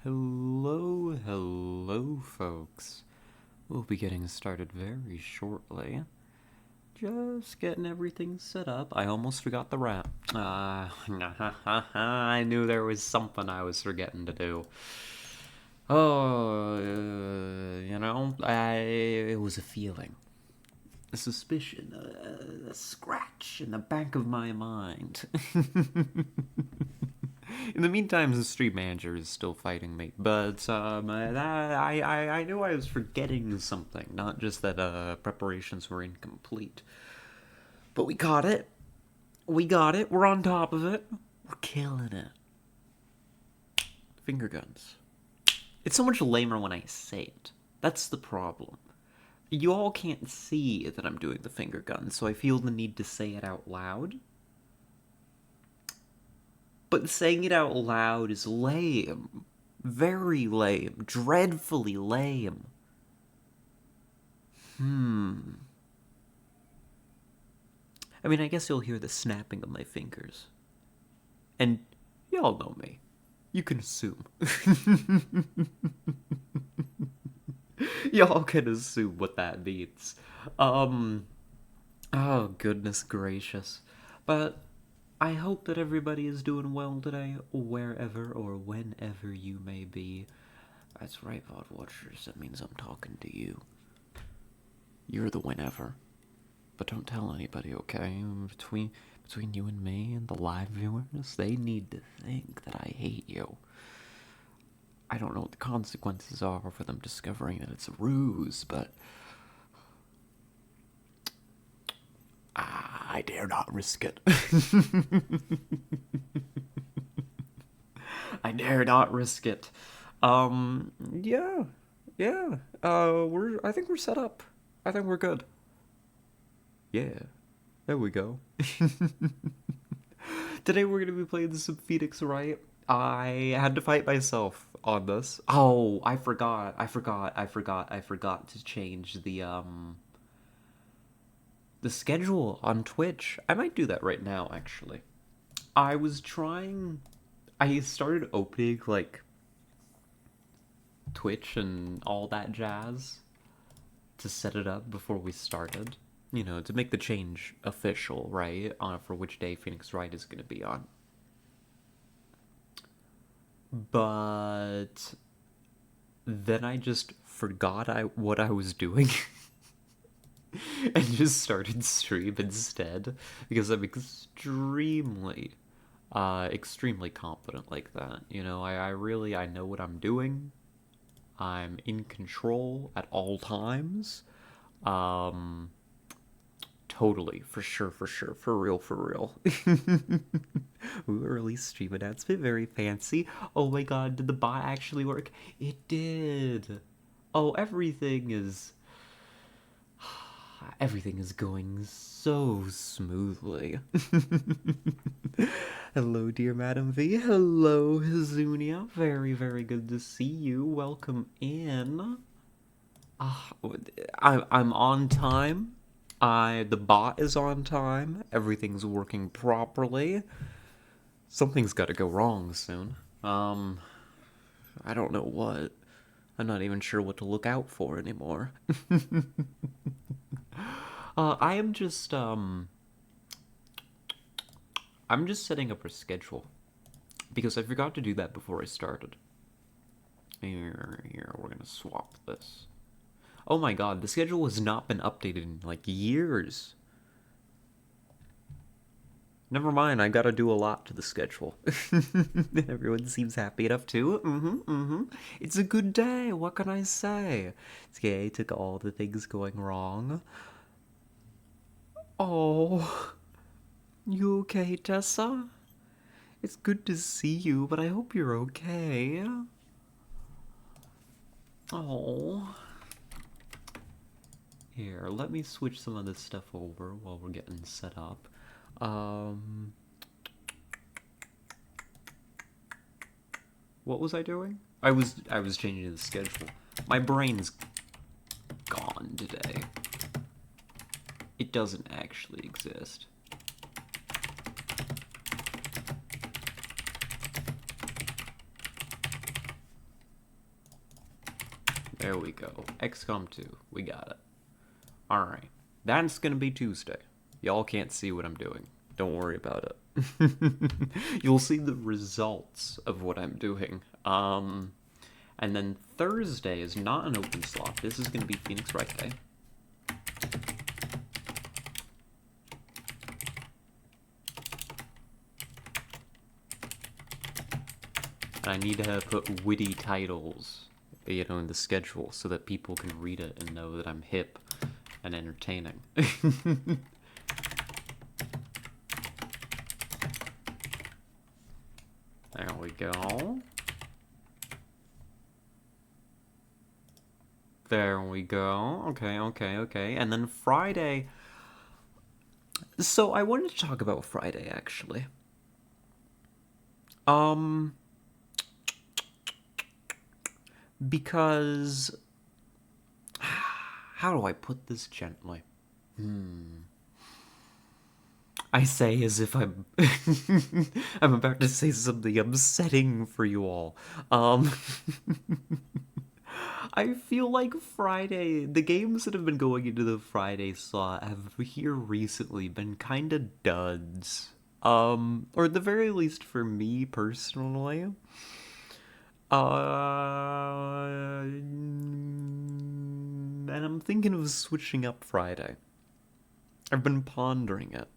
Hello, folks. We'll be getting started very shortly. Just getting everything set up. I almost forgot the rap. I knew there was something I was forgetting to do. Oh, it was a feeling, a suspicion, a scratch in the back of my mind. In the meantime, the street manager is still fighting me, but I knew I was forgetting something, not just that preparations were incomplete. But we got it. We got it. We're on top of it. We're killing it. Finger guns. It's so much lamer when I say it. That's the problem. You all can't see that I'm doing the finger guns, so I feel the need to say it out loud. But saying it out loud is lame. Very lame. Dreadfully lame. I mean, I guess you'll hear the snapping of my fingers. And y'all know me. You can assume. Y'all can assume what that means. Oh, goodness gracious. But I hope that everybody is doing well today, wherever or whenever you may be. That's right, VOD watchers. That means I'm talking to you. You're the whenever. But don't tell anybody, okay? Between you and me and the live viewers, they need to think that I hate you. I don't know what the consequences are for them discovering that it's a ruse, but I dare not risk it. I dare not risk it. Yeah. I think we're set up. I think we're good. Yeah. There we go. Today we're gonna be playing some Phoenix Wright. I had to fight myself on this. Oh, I forgot to change the schedule on Twitch. I might do that right now, actually. I started opening, like, Twitch and all that jazz to set it up before we started. You know, to make the change official, right? For which day Phoenix Wright is going to be on. But then I just forgot what I was doing. And just started stream instead. Because I'm extremely confident like that. You know, I know what I'm doing. I'm in control at all times. Totally, for sure, for real. Ooh, early stream announcement, very fancy. Oh my god, did the bot actually work? It did. Oh, everything is going so smoothly. Hello, dear Madam V. Hello, Hazunia. Very good to see you. Welcome in. I'm on time. The bot is on time. Everything's working properly. Something's got to go wrong soon. I don't know what. I'm not even sure what to look out for anymore. I'm just setting up a schedule because I forgot to do that before I started. Here, we're gonna swap this. Oh my god, the schedule has not been updated in, like, years. Never mind, I gotta do a lot to the schedule. Everyone seems happy enough too. It's a good day, what can I say? Okay, took all the things going wrong. Oh, you okay, Tessa? It's good to see you, but I hope you're okay. Oh. Here, let me switch some of this stuff over while we're getting set up. What was I doing? I was changing the schedule. My brain's gone today. It doesn't actually exist. There we go. XCOM 2. We got it. Alright. That's gonna be Tuesday. Y'all can't see what I'm doing. Don't worry about it. You'll see the results of what I'm doing. And then Thursday is not an open slot. This is gonna be Phoenix Wright Day. I need to put witty titles, in the schedule so that people can read it and know that I'm hip and entertaining. There we go. There we go. Okay. And then Friday. So I wanted to talk about Friday, actually. Because how do I put this gently? I say as if I'm I'm about to say something upsetting for you all. I feel like Friday, the games that have been going into the Friday slot have here recently been kind of duds. Or at the very least for me personally. And I'm thinking of switching up Friday. I've been pondering it.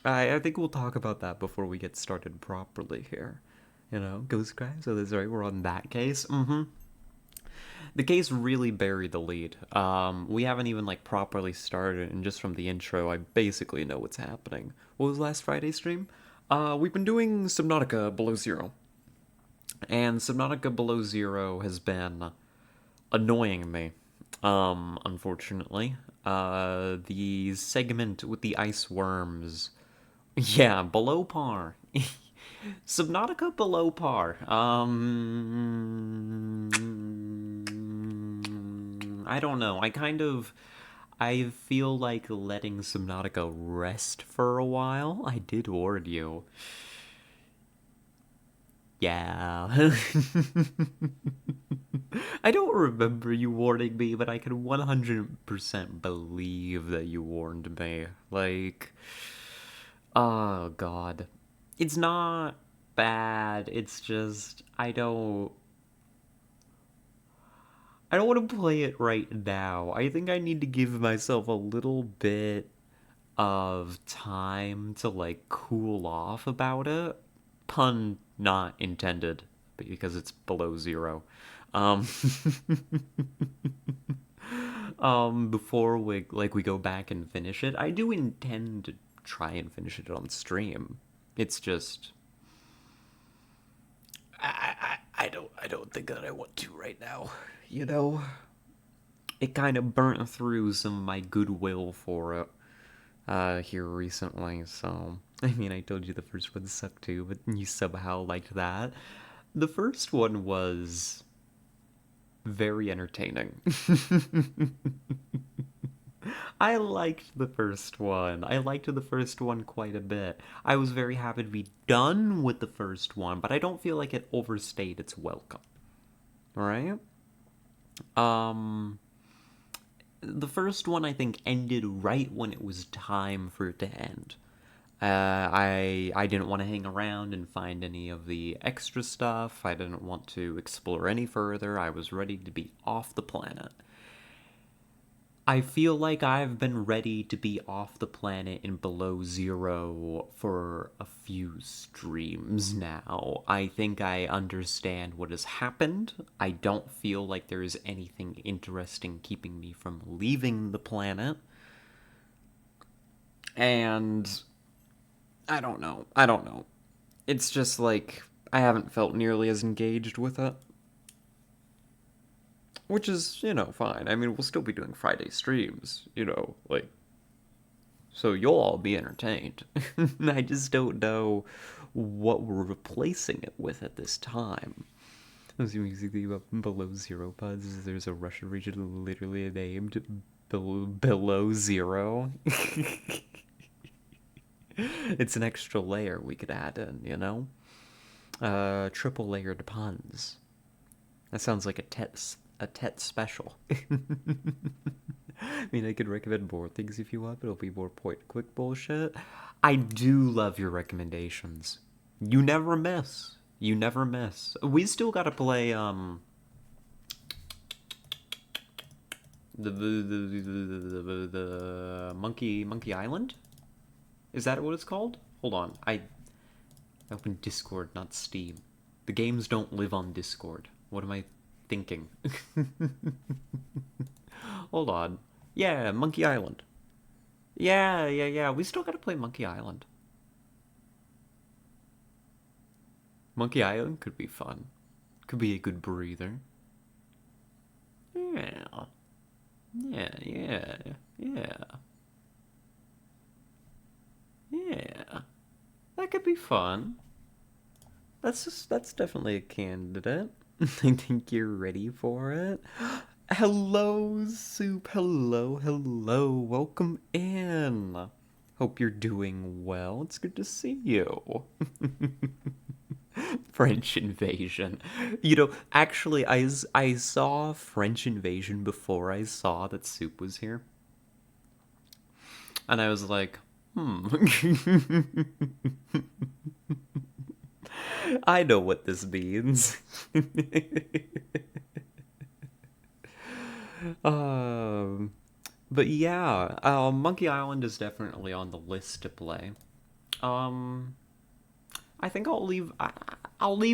I think we'll talk about that before we get started properly here. Ghost Crime, so that's right, we're on that case. The case really buried the lead. We haven't even, properly started, and just from the intro, I basically know what's happening. What was last Friday's stream? We've been doing Subnautica Below Zero. And Subnautica Below Zero has been annoying me, unfortunately. The segment with the ice worms. Yeah, below par. Subnautica below par. I don't know. I feel like letting Subnautica rest for a while. I did warn you. Yeah. I don't remember you warning me, but I can 100% believe that you warned me. Oh god. It's not bad, it's just, I don't want to play it right now. I think I need to give myself a little bit of time to, cool off about it. Pun not intended, because it's below zero. Um, before we go back and finish it. I do intend to try and finish it on stream. It's just I don't think that I want to right now. It kind of burnt through some of my goodwill for it here recently. So I told you the first one sucked too, but you somehow liked that. The first one was very entertaining. I liked the first one. I liked the first one quite a bit. I was very happy to be done with the first one, but I don't feel like it overstayed its welcome. Alright? The first one I think ended right when it was time for it to end. I didn't want to hang around and find any of the extra stuff. I didn't want to explore any further. I was ready to be off the planet. I feel like I've been ready to be off the planet in Below Zero for a few streams now. I think I understand what has happened. I don't feel like there is anything interesting keeping me from leaving the planet. And I don't know. It's just I haven't felt nearly as engaged with it. Which is, fine. We'll still be doing Friday streams, so you'll all be entertained. I just don't know what we're replacing it with at this time. As you see Below Zero pods, there's a Russian region literally named Below Zero. It's an extra layer we could add in, triple layered puns. That sounds like a a Tet special. I mean, I could recommend more things if you want, but it'll be more point quick bullshit. I do love your recommendations. You never miss. You never miss. We still gotta play the Monkey Island? Is that what it's called? Hold on. I opened Discord, not Steam. The games don't live on Discord. What am I thinking? Hold on. Yeah, Monkey Island. Yeah. We still gotta play Monkey Island. Monkey Island could be fun. Could be a good breather. Yeah. Yeah. That could be fun. That's definitely a candidate. I think you're ready for it. Hello, Soup. Hello. Welcome in. Hope you're doing well. It's good to see you. French invasion. You know, actually, I saw French invasion before I saw that Soup was here. And I was like, I know what this means. um, but yeah, Monkey Island is definitely on the list to play. Um, I think I'll leave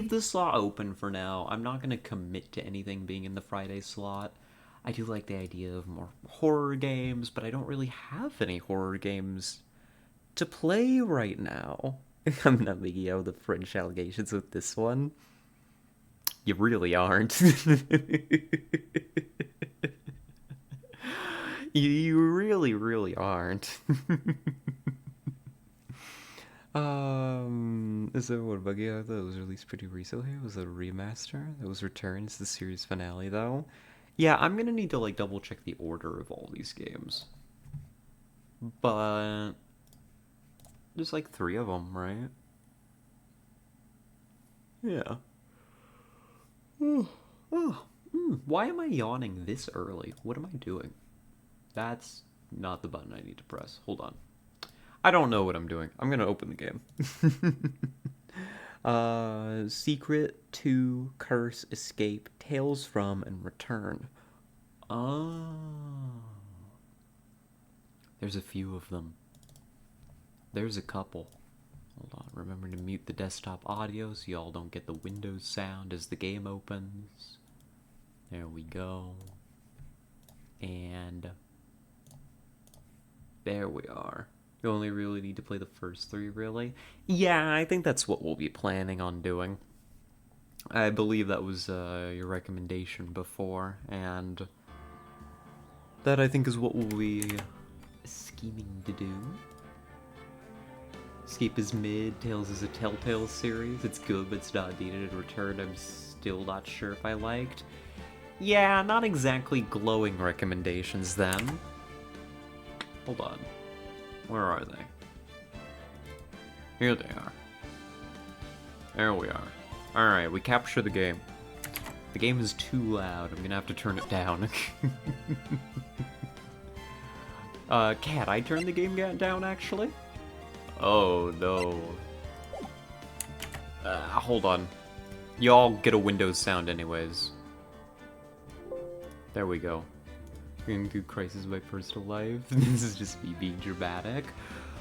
the slot open for now. I'm not gonna commit to anything being in the Friday slot. I do like the idea of more horror games, but I don't really have any horror games to play right now. I'm not making out the French allegations with this one. You really aren't. You really aren't. Is that what Buggy out that was released pretty recently? Was it a remaster? That was returned to the series finale though? Yeah, I'm gonna need to like double check the order of all these games. But there's like 3 of them, right? Yeah. Why am I yawning this early? What am I doing? That's not the button I need to press. Hold on. I don't know what I'm doing. I'm gonna open the game. Secret to Curse, Escape, Tales from, and Return. Oh. There's a few of them. There's a couple. Hold on, remember to mute the desktop audio so y'all don't get the Windows sound as the game opens. There we go. And there we are. You only really need to play the first 3, really? Yeah, I think that's what we'll be planning on doing. I believe that was your recommendation before, and that I think is what we'll be scheming to do. Escape is mid, Tales is a Telltale series. It's good, but it's not needed in return. I'm still not sure if I liked. Yeah, not exactly glowing recommendations then. Hold on. Where are they? Here they are. There we are. Alright, we capture the game. The game is too loud. I'm gonna have to turn it down. Can I turn the game down, actually? Oh, no. Hold on. Y'all get a Windows sound anyways. There we go. Going through crisis of my personal life. This is just me being dramatic.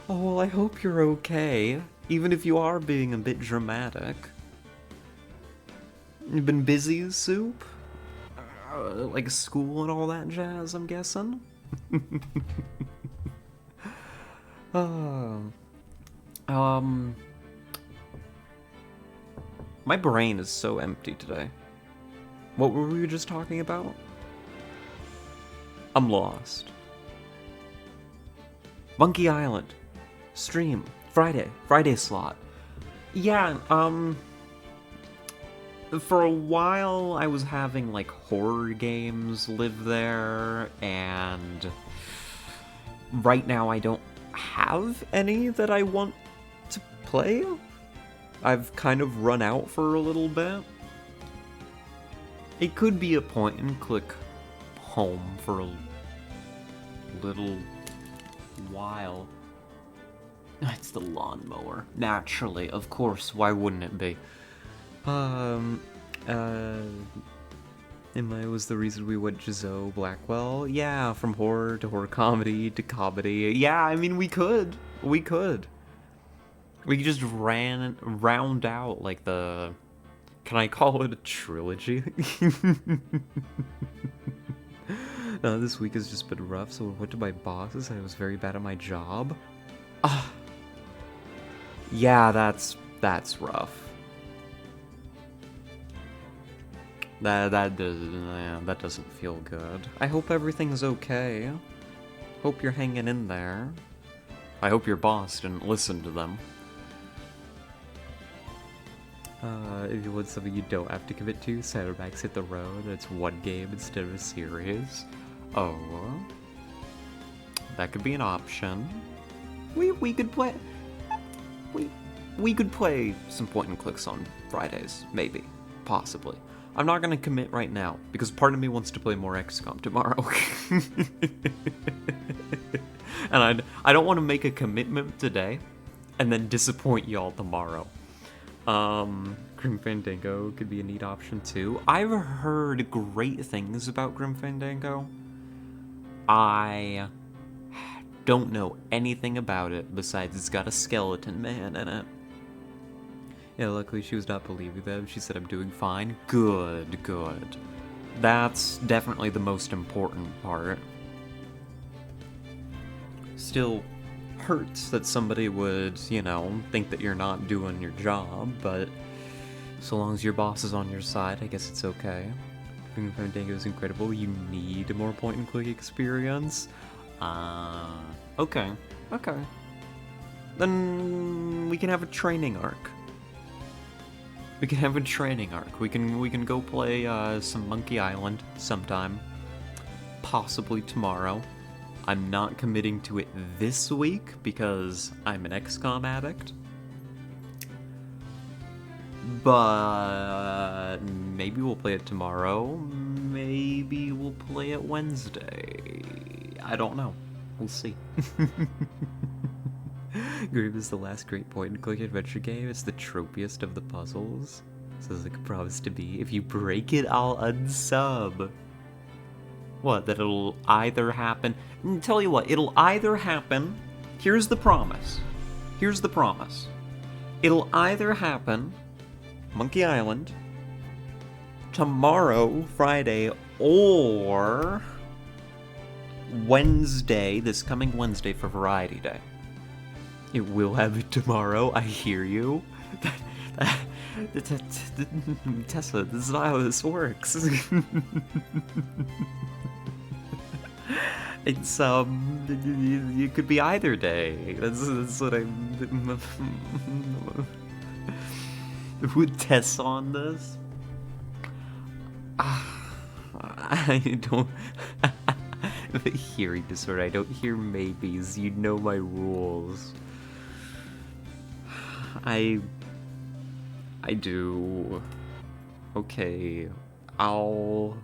Oh, well, I hope you're okay. Even if you are being a bit dramatic. You've been busy, Soup? Like school and all that jazz, I'm guessing? My brain is so empty today. What were we just talking about? I'm lost. Monkey Island. Stream. Friday slot. Yeah, for a while I was having like horror games live there, and right now I don't have any that I want to play. I've kind of run out for a little bit. It could be a point and click home for a little while. It's the lawnmower. Naturally, of course, why wouldn't it be? Emma was the reason we went Giselle Blackwell. Yeah, from horror to horror comedy to comedy. Yeah, I mean, we could. We could. We could just round out, like, the... Can I call it a trilogy? No, this week has just been rough, so I went to my bosses and I was very bad at my job. Ah. Yeah, that's rough. That doesn't feel good. I hope everything's okay. Hope you're hanging in there. I hope your boss didn't listen to them. If you want something you don't have to commit to, Saddlebags Hit the Road. It's one game instead of a series. Oh, that could be an option. We could play. We could play some point and clicks on Fridays, maybe, possibly. I'm not gonna commit right now because part of me wants to play more XCOM tomorrow, and I don't want to make a commitment today and then disappoint y'all tomorrow. Grim Fandango could be a neat option too. I've heard great things about Grim Fandango. I don't know anything about it besides it's got a skeleton man in it. Yeah, luckily she was not believing them. She said I'm doing fine. Good, good. That's definitely the most important part. Still hurts that somebody would, you know, think that you're not doing your job, but so long as your boss is on your side, I guess it's okay. Grim Fandango is incredible. You need more point and click experience. Okay. Okay. Then we can have a training arc. We can have a training arc. We can go play some Monkey Island sometime. Possibly tomorrow. I'm not committing to it this week because I'm an XCOM addict. But maybe we'll play it tomorrow. Maybe we'll play it Wednesday. I don't know. We'll see. Grim is the last great point-and-click adventure game. It's the tropiest of the puzzles. Says like a promise to be. If you break it, I'll unsub. What? That it'll either happen... Tell you what, it'll either happen... Here's the promise. Here's the promise. It'll either happen... Monkey Island... tomorrow, Friday, or... Wednesday, this coming Wednesday for Variety Day. It will have it tomorrow, I hear you. Tesla, this is not how this works. It's, it could be either day. That's what I'm... Would Tess on this? I don't... The hearing disorder, I don't hear maybes, you know my rules. I do. Okay, I'll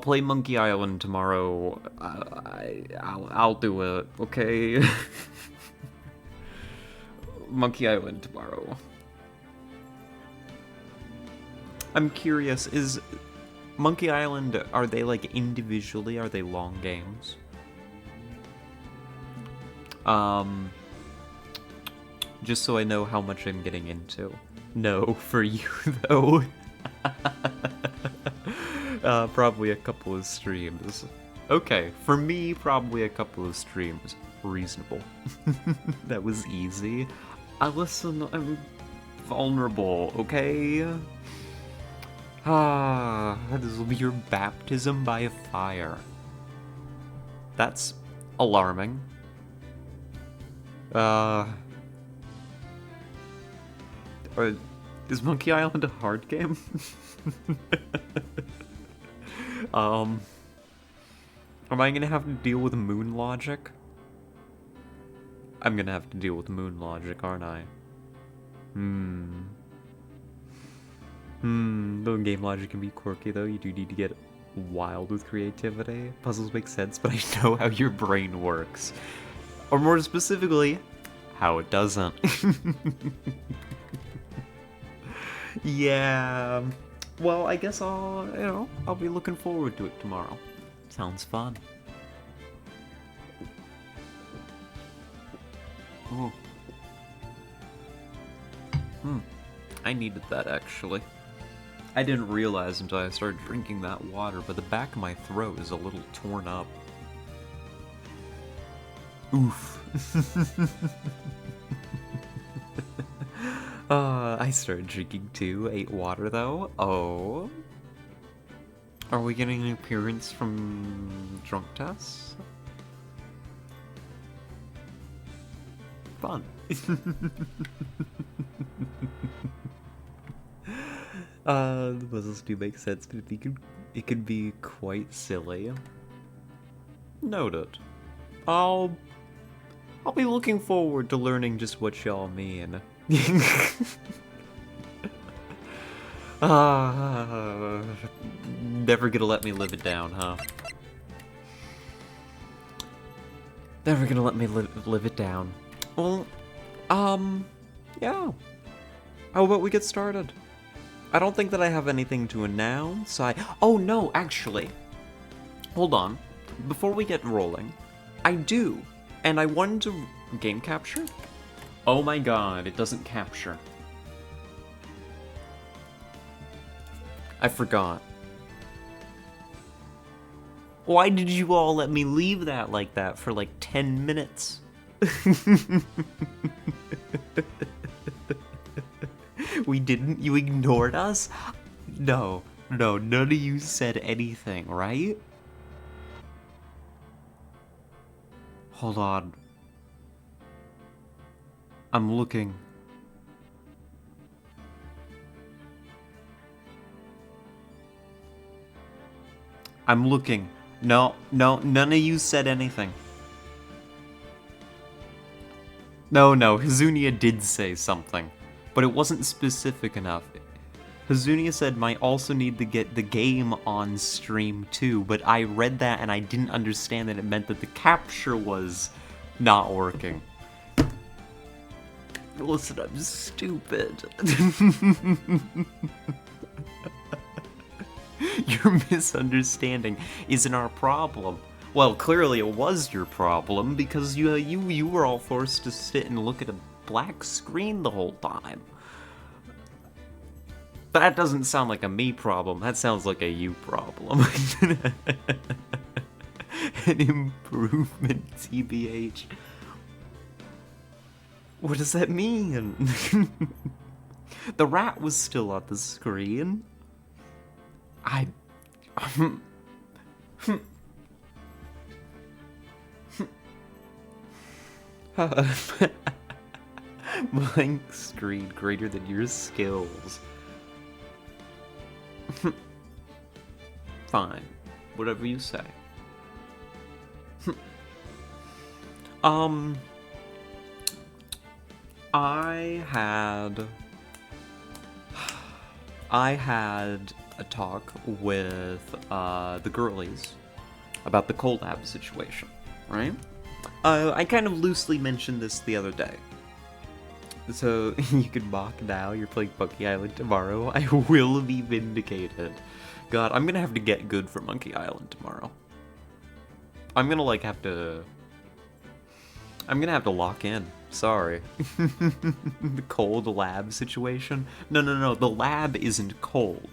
play Monkey Island tomorrow. I'll do it, okay? Monkey Island tomorrow. I'm curious, is Monkey Island, are they like individually, are they long games? Just so I know how much I'm getting into. No, for you though. Probably a couple of streams. Okay, for me, probably a couple of streams. Reasonable. That was easy. Listen, I'm vulnerable, okay? This will be your baptism by fire. That's alarming. Is Monkey Island a hard game? Am I gonna have to deal with moon logic? I'm gonna have to deal with moon logic, aren't I? Though game logic can be quirky, though, you do need to get wild with creativity. Puzzles make sense, but I know how your brain works. Or more specifically, how it doesn't. Yeah. Well, I guess I'll be looking forward to it tomorrow. Sounds fun. Ooh. I needed that, actually. I didn't realize until I started drinking that water, but the back of my throat is a little torn up. Oof. I started drinking too. Ate water, though. Oh. Are we getting an appearance from Drunk Tess? Fun. The puzzles do make sense, but it could be quite silly. Noted. I'll be looking forward to learning just what y'all mean. Never gonna let me live it down, huh? Never gonna let me live it down. Well, yeah. How about we get started? I don't think that I have anything to announce. Oh no, actually. Hold on. Before we get rolling, I do. And I wanted to game capture? Oh my god, it doesn't capture. I forgot. Why did you all let me leave that like that for like 10 minutes? We didn't? You ignored us? No, none of you said anything, right? Hold on. I'm looking. I'm looking. No, none of you said anything. No, Hazunia did say something, but it wasn't specific enough. Hazunia said might also need to get the game on stream too, but I read that and I didn't understand that it meant that the capture was not working. Listen, I'm stupid. Your misunderstanding isn't our problem. Well, clearly it was your problem because you were all forced to sit and look at a black screen the whole time. But that doesn't sound like a me problem. That sounds like a you problem. An improvement, TBH. What does that mean? The rat was still on the screen. Blank screen greater than your skills. Fine. Whatever you say. I had a talk with the girlies about the collab situation, right? I kind of loosely mentioned this the other day. So, you can mock now, you're playing Monkey Island tomorrow. I will be vindicated. God, I'm gonna have to get good for Monkey Island tomorrow. I'm gonna have to lock in. Sorry. The cold lab situation? No, the lab isn't cold.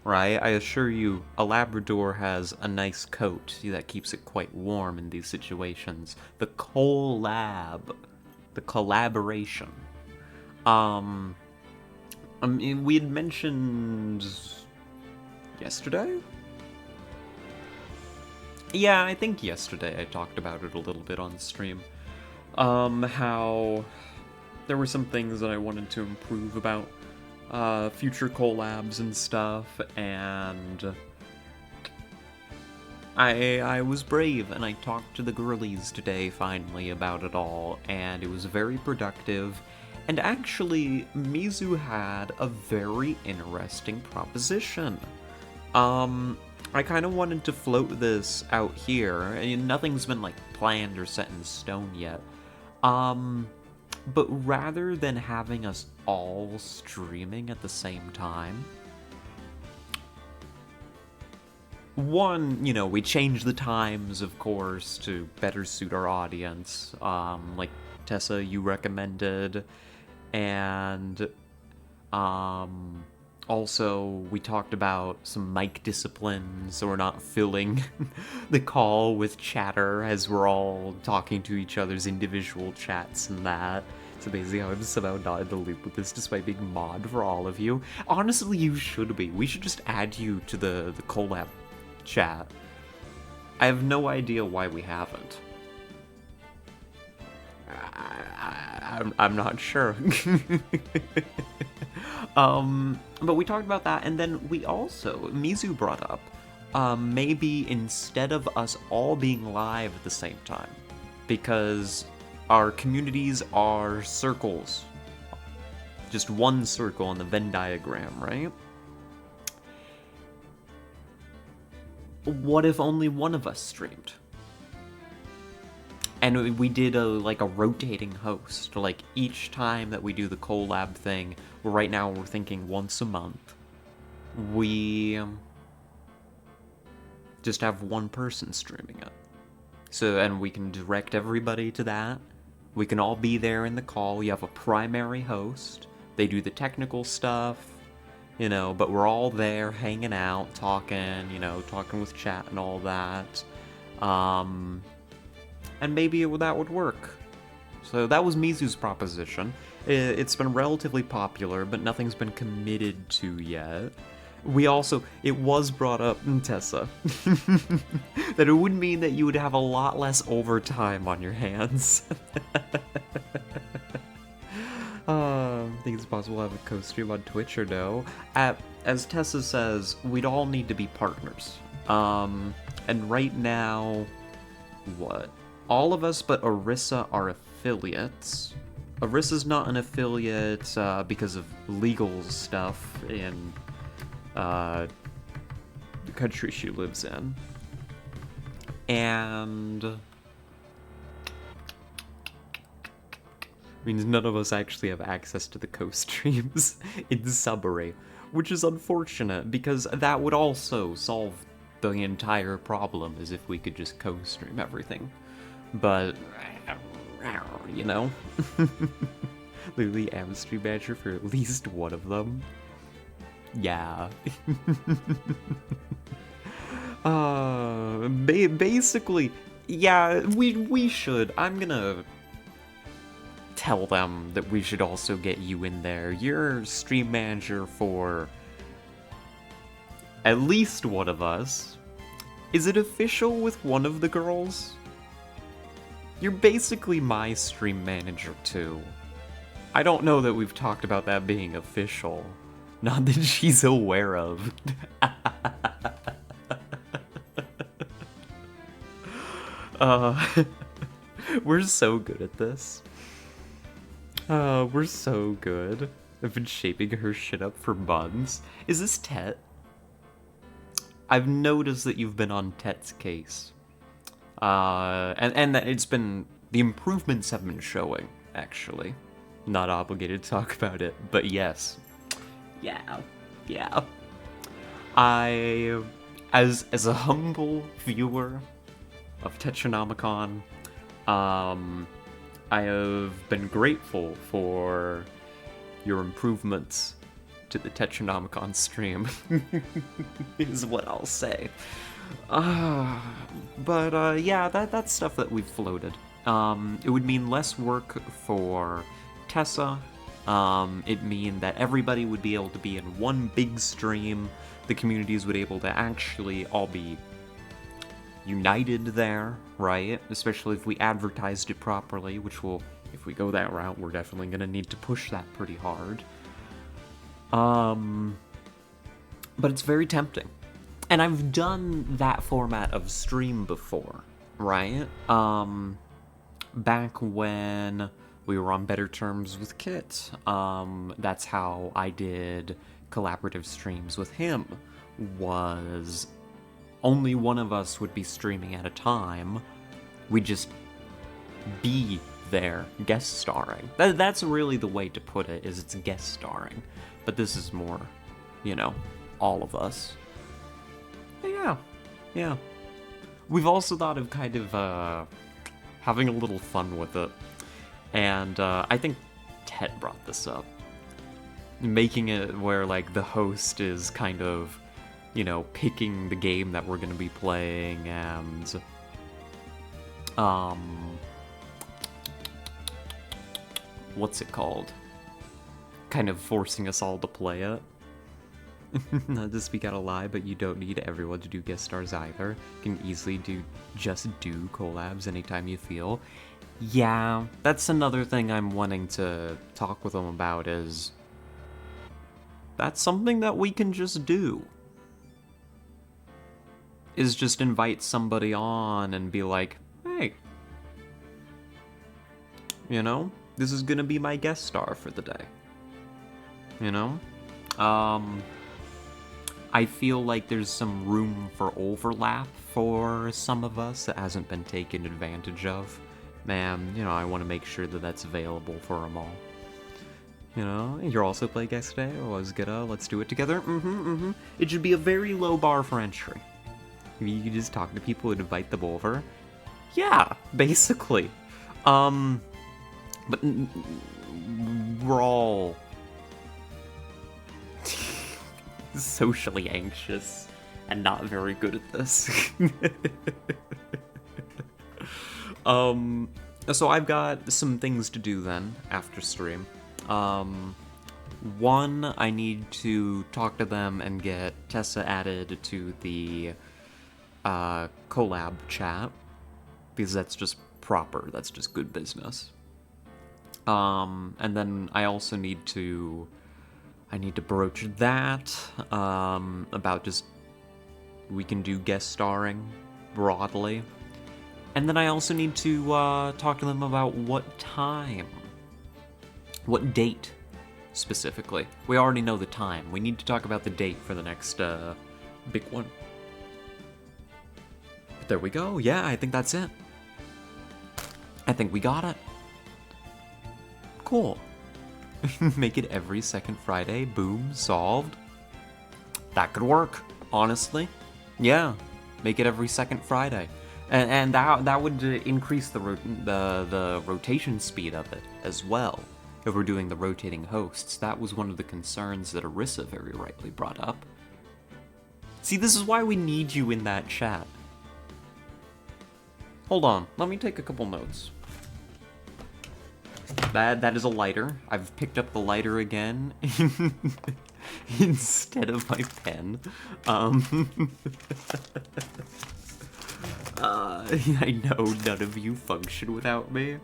Right? I assure you, a Labrador has a nice coat that keeps it quite warm in these situations. The collab. The collaboration. I mean, we had mentioned yesterday? Yeah, I think yesterday I talked about it a little bit on stream. How there were some things that I wanted to improve about future collabs and stuff, and I was brave, and I talked to the girlies today, finally, about it all, and it was very productive, And actually, Mizu had a very interesting proposition. I kind of wanted to float this out here, and nothing's been, like, planned or set in stone yet. But rather than having us all streaming at the same time, one, we changed the times, of course, to better suit our audience, like Tessa, you recommended, and, also, we talked about some mic discipline, so we're not filling the call with chatter as we're all talking to each other's individual chats and that. So basically, I'm somehow not in the loop with this despite being mod for all of you. Honestly, you should be. We should just add you to the collab chat. I have no idea why we haven't. I'm not sure. But we talked about that, and then we also, Mizu brought up, maybe instead of us all being live at the same time, because our communities are circles, just one circle on the Venn diagram, right? What if only one of us streamed? And we did a rotating host, like each time that we do the collab thing. Right now we're thinking once a month. We just have one person streaming it. So, and we can direct everybody to that. We can all be there in the call. You have a primary host. They do the technical stuff, but we're all there hanging out, talking, talking with chat and all that. And maybe that would work. So that was Mizu's proposition. It's been relatively popular, but nothing's been committed to yet. It was brought up in Tessa, that it would mean that you would have a lot less overtime on your hands. Think it's possible to have a co-stream on Twitch or no? As Tessa says, we'd all need to be partners. And right now, what? All of us but Arissa are affiliates. Arissa's not an affiliate because of legal stuff in the country she lives in. And means none of us actually have access to the co-streams in summary, which is unfortunate because that would also solve the entire problem as if we could just co-stream everything. But, literally am stream manager for at least one of them. Yeah. Basically, yeah, we should. I'm gonna tell them that we should also get you in there. You're stream manager for at least one of us. Is it official with one of the girls? You're basically my stream manager too. I don't know that we've talked about that being official. Not that she's aware of. We're so good at this. We're so good. I've been shaping her shit up for months. Is this Tet? I've noticed that you've been on Tet's case. And that it's been, the improvements have been showing, actually. Not obligated to talk about it, but yes. Yeah. As a humble viewer of Tetronomicon, I have been grateful for your improvements to the Tetronomicon stream, is what I'll say. But yeah, that's stuff that we've floated. It would mean less work for Tessa. It'd mean that everybody would be able to be in one big stream. The communities would be able to actually all be united there, right? Especially if we advertised it properly, which will, if we go that route, we're definitely gonna need to push that pretty hard. But it's very tempting. And I've done that format of stream before, right? Back when we were on better terms with Kit. That's how I did collaborative streams with him, was only one of us would be streaming at a time. We'd just be there, guest starring. That's really the way to put it, is it's guest starring. But this is more, all of us. But yeah. We've also thought of kind of having a little fun with it. And I think Ted brought this up. Making it where, like, the host is kind of, picking the game that we're going to be playing, and what's it called? Kind of forcing us all to play it. Not to speak out of lie, but you don't need everyone to do guest stars either. You can easily do collabs anytime you feel. Yeah, that's another thing I'm wanting to talk with them about, is that's something that we can just do. Is just invite somebody on and be like, hey, this is gonna be my guest star for the day. I feel like there's some room for overlap for some of us that hasn't been taken advantage of. Man, I want to make sure that that's available for them all. You're also playing guest today? Oh, let's let's do it together? It should be a very low bar for entry. You can just talk to people and invite them over. Yeah, basically. But we're all socially anxious and not very good at this. So I've got some things to do then after stream. One, I need to talk to them and get Tessa added to the collab chat, because that's just proper, that's just good business. And then I also need to broach that, about just, we can do guest starring broadly. And then I also need to talk to them about what date specifically. We already know the time. We need to talk about the date for the next big one. But there we go. Yeah, I think that's it. I think we got it. Cool. Make it every second Friday. Boom. Solved. That could work, honestly. Yeah. Make it every second Friday. And that would increase the rotation speed of it as well. If we're doing the rotating hosts, that was one of the concerns that Arissa very rightly brought up. See, this is why we need you in that chat. Hold on, let me take a couple notes. That is a lighter. I've picked up the lighter again instead of my pen. I know none of you function without me.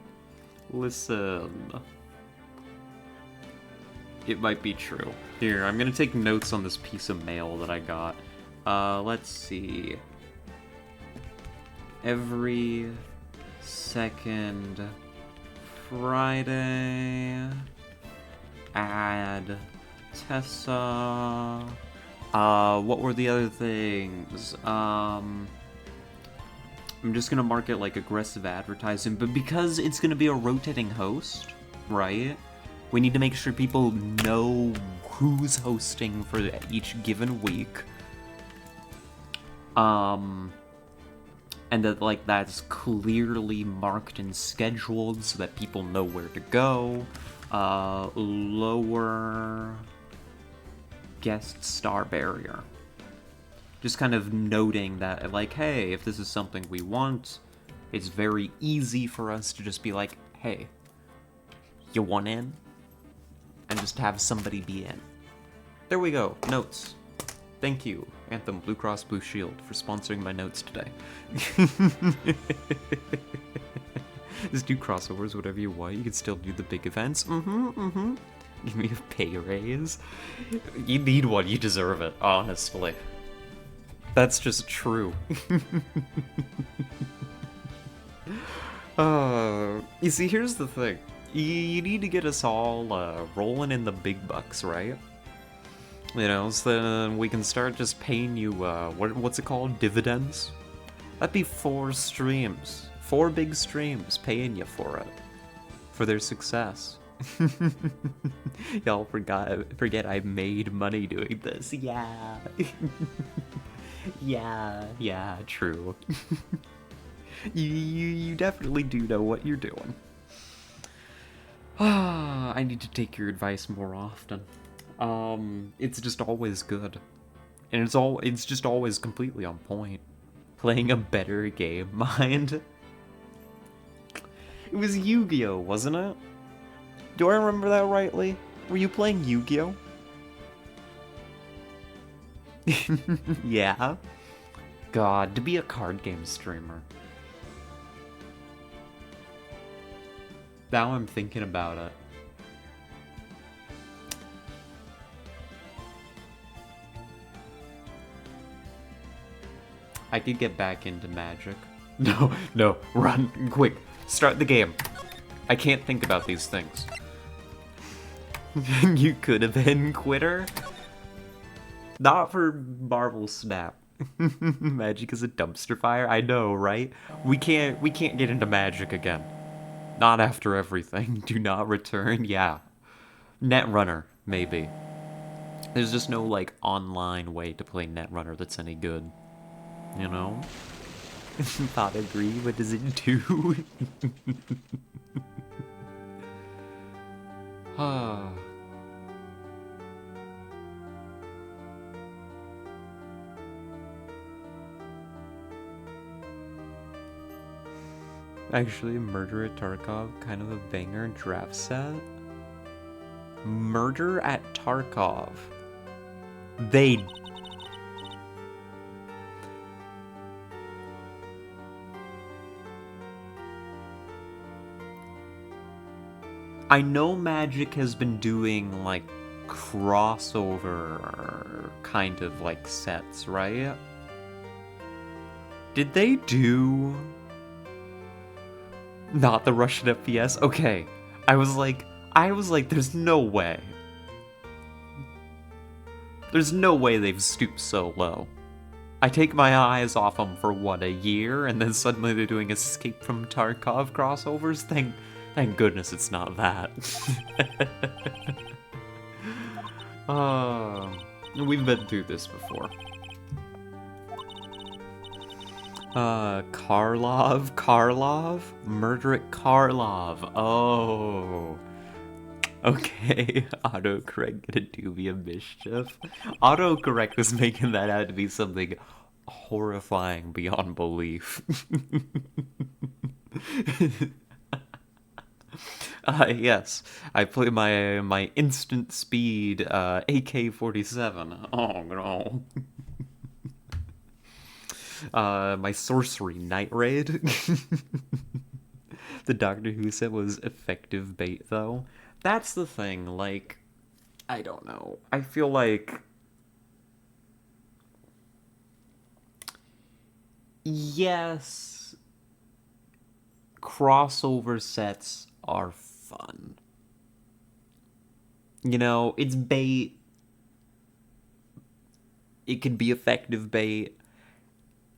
Listen. It might be true. Here, I'm gonna take notes on this piece of mail that I got. Let's see. Every second Friday, add Tessa. What were the other things? I'm just gonna mark it like aggressive advertising, but because it's gonna be a rotating host, right? We need to make sure people know who's hosting for each given week. And that, like, that's clearly marked and scheduled so that people know where to go. Lower guest star barrier. Just kind of noting that, like, hey, if this is something we want, it's very easy for us to just be like, hey, you want in? And just have somebody be in. There we go. Notes. Thank you, Anthem Blue Cross Blue Shield, for sponsoring my notes today. Just do crossovers, whatever you want. You can still do the big events. Give me a pay raise. You need one. You deserve it, honestly. That's just true. You see, here's the thing. You need to get us all rolling in the big bucks, right? You know, so then we can start just paying you, what's it called? Dividends? That'd be 4 streams. 4 big streams paying you for it. For their success. Y'all forget I made money doing this. Yeah. Yeah, true. you definitely do know what you're doing. I need to take your advice more often. It's just always good. And it's just always completely on point. Playing a better game, mind. It was Yu-Gi-Oh, wasn't it? Do I remember that rightly? Were you playing Yu-Gi-Oh? Yeah. God, to be a card game streamer. Now I'm thinking about it. I could get back into Magic. No, run, quick. Start the game. I can't think about these things. You could have been quitter. Not for Marvel Snap. Magic is a dumpster fire. I know, right? We can't get into Magic again. Not after everything. Do not return. Yeah. Netrunner, maybe. There's just no like online way to play Netrunner that's any good. You know? Not agree. What does it do? Ah. Actually, Murder at Tarkov, kind of a banger draft set. Murder at Tarkov. They... I know Magic has been doing, like, crossover kind of, like, sets, right? Did they do... Not the Russian FPS? Okay. I was like, there's no way. There's no way they've stooped so low. I take my eyes off them for, what, a year? And then suddenly they're doing Escape from Tarkov crossovers? Thank goodness it's not that. We've been through this before. Karlov? Murder at Karlov. Oh. Okay, autocorrect gonna do me a mischief. Autocorrect was making that out to be something horrifying beyond belief. Yes, I play my instant speed AK-47. Oh no. My sorcery night raid. The Doctor Who set was effective bait though. That's the thing, like, I don't know. I feel like... Yes, crossover sets are fun. You know, it's bait. It can be effective bait.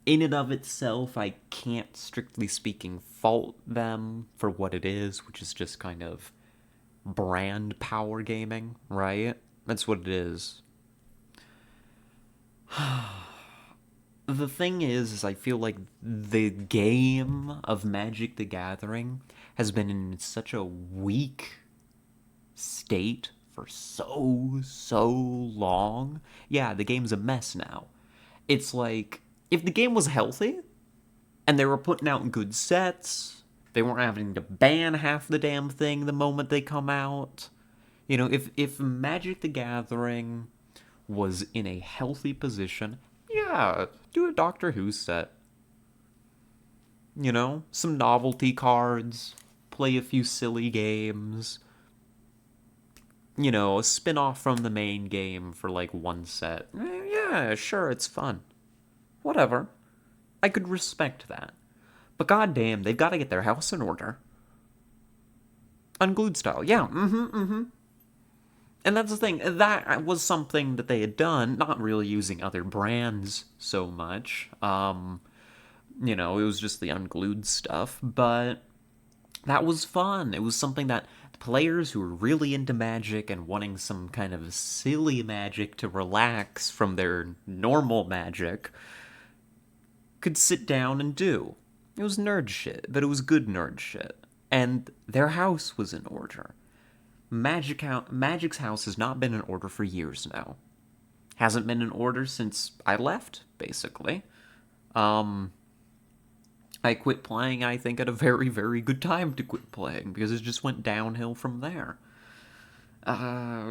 In and of itself, I can't, strictly speaking, fault them for what it is, which is just kind of brand power gaming, right? That's what it is. The thing is I feel like the game of Magic the Gathering has been in such a weak state for so long. Yeah, the game's a mess now. It's like, if the game was healthy, and they were putting out good sets, they weren't having to ban half the damn thing the moment they come out. You know, if Magic the Gathering was in a healthy position, yeah, do a Doctor Who set. You know, some novelty cards, play a few silly games. You know, a spin-off from the main game for like one set. Yeah, sure, it's fun. Whatever. I could respect that. But goddamn, they've got to get their house in order. Unglued style, yeah. And that's the thing. That was something that they had done, not really using other brands so much. It was just the unglued stuff, but that was fun. It was something that players who were really into Magic and wanting some kind of silly Magic to relax from their normal Magic could sit down and do. It was nerd shit, but it was good nerd shit. And their house was in order. Magic's house has not been in order for years now. Hasn't been in order since I left, basically. I quit playing, I think, at a very, very good time to quit playing, because it just went downhill from there.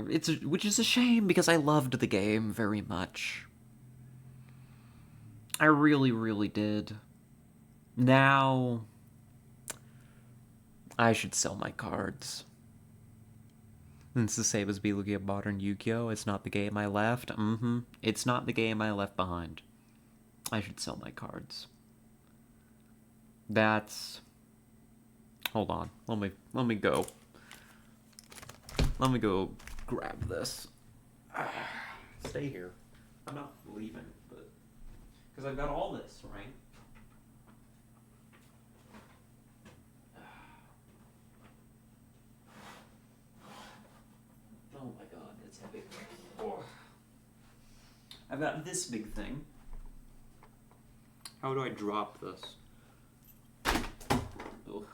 Which is a shame, because I loved the game very much. I really, really did. Now, I should sell my cards. It's the same as be looking at modern Yu-Gi-Oh! It's not the game I left. It's not the game I left behind. I should sell my cards. That's... Hold on. Let me go. Let me go grab this. Stay here. I'm not leaving, but... Because I've got all this, right? Oh my god, it's heavy. Oh. I've got this big thing. How do I drop this? Oh.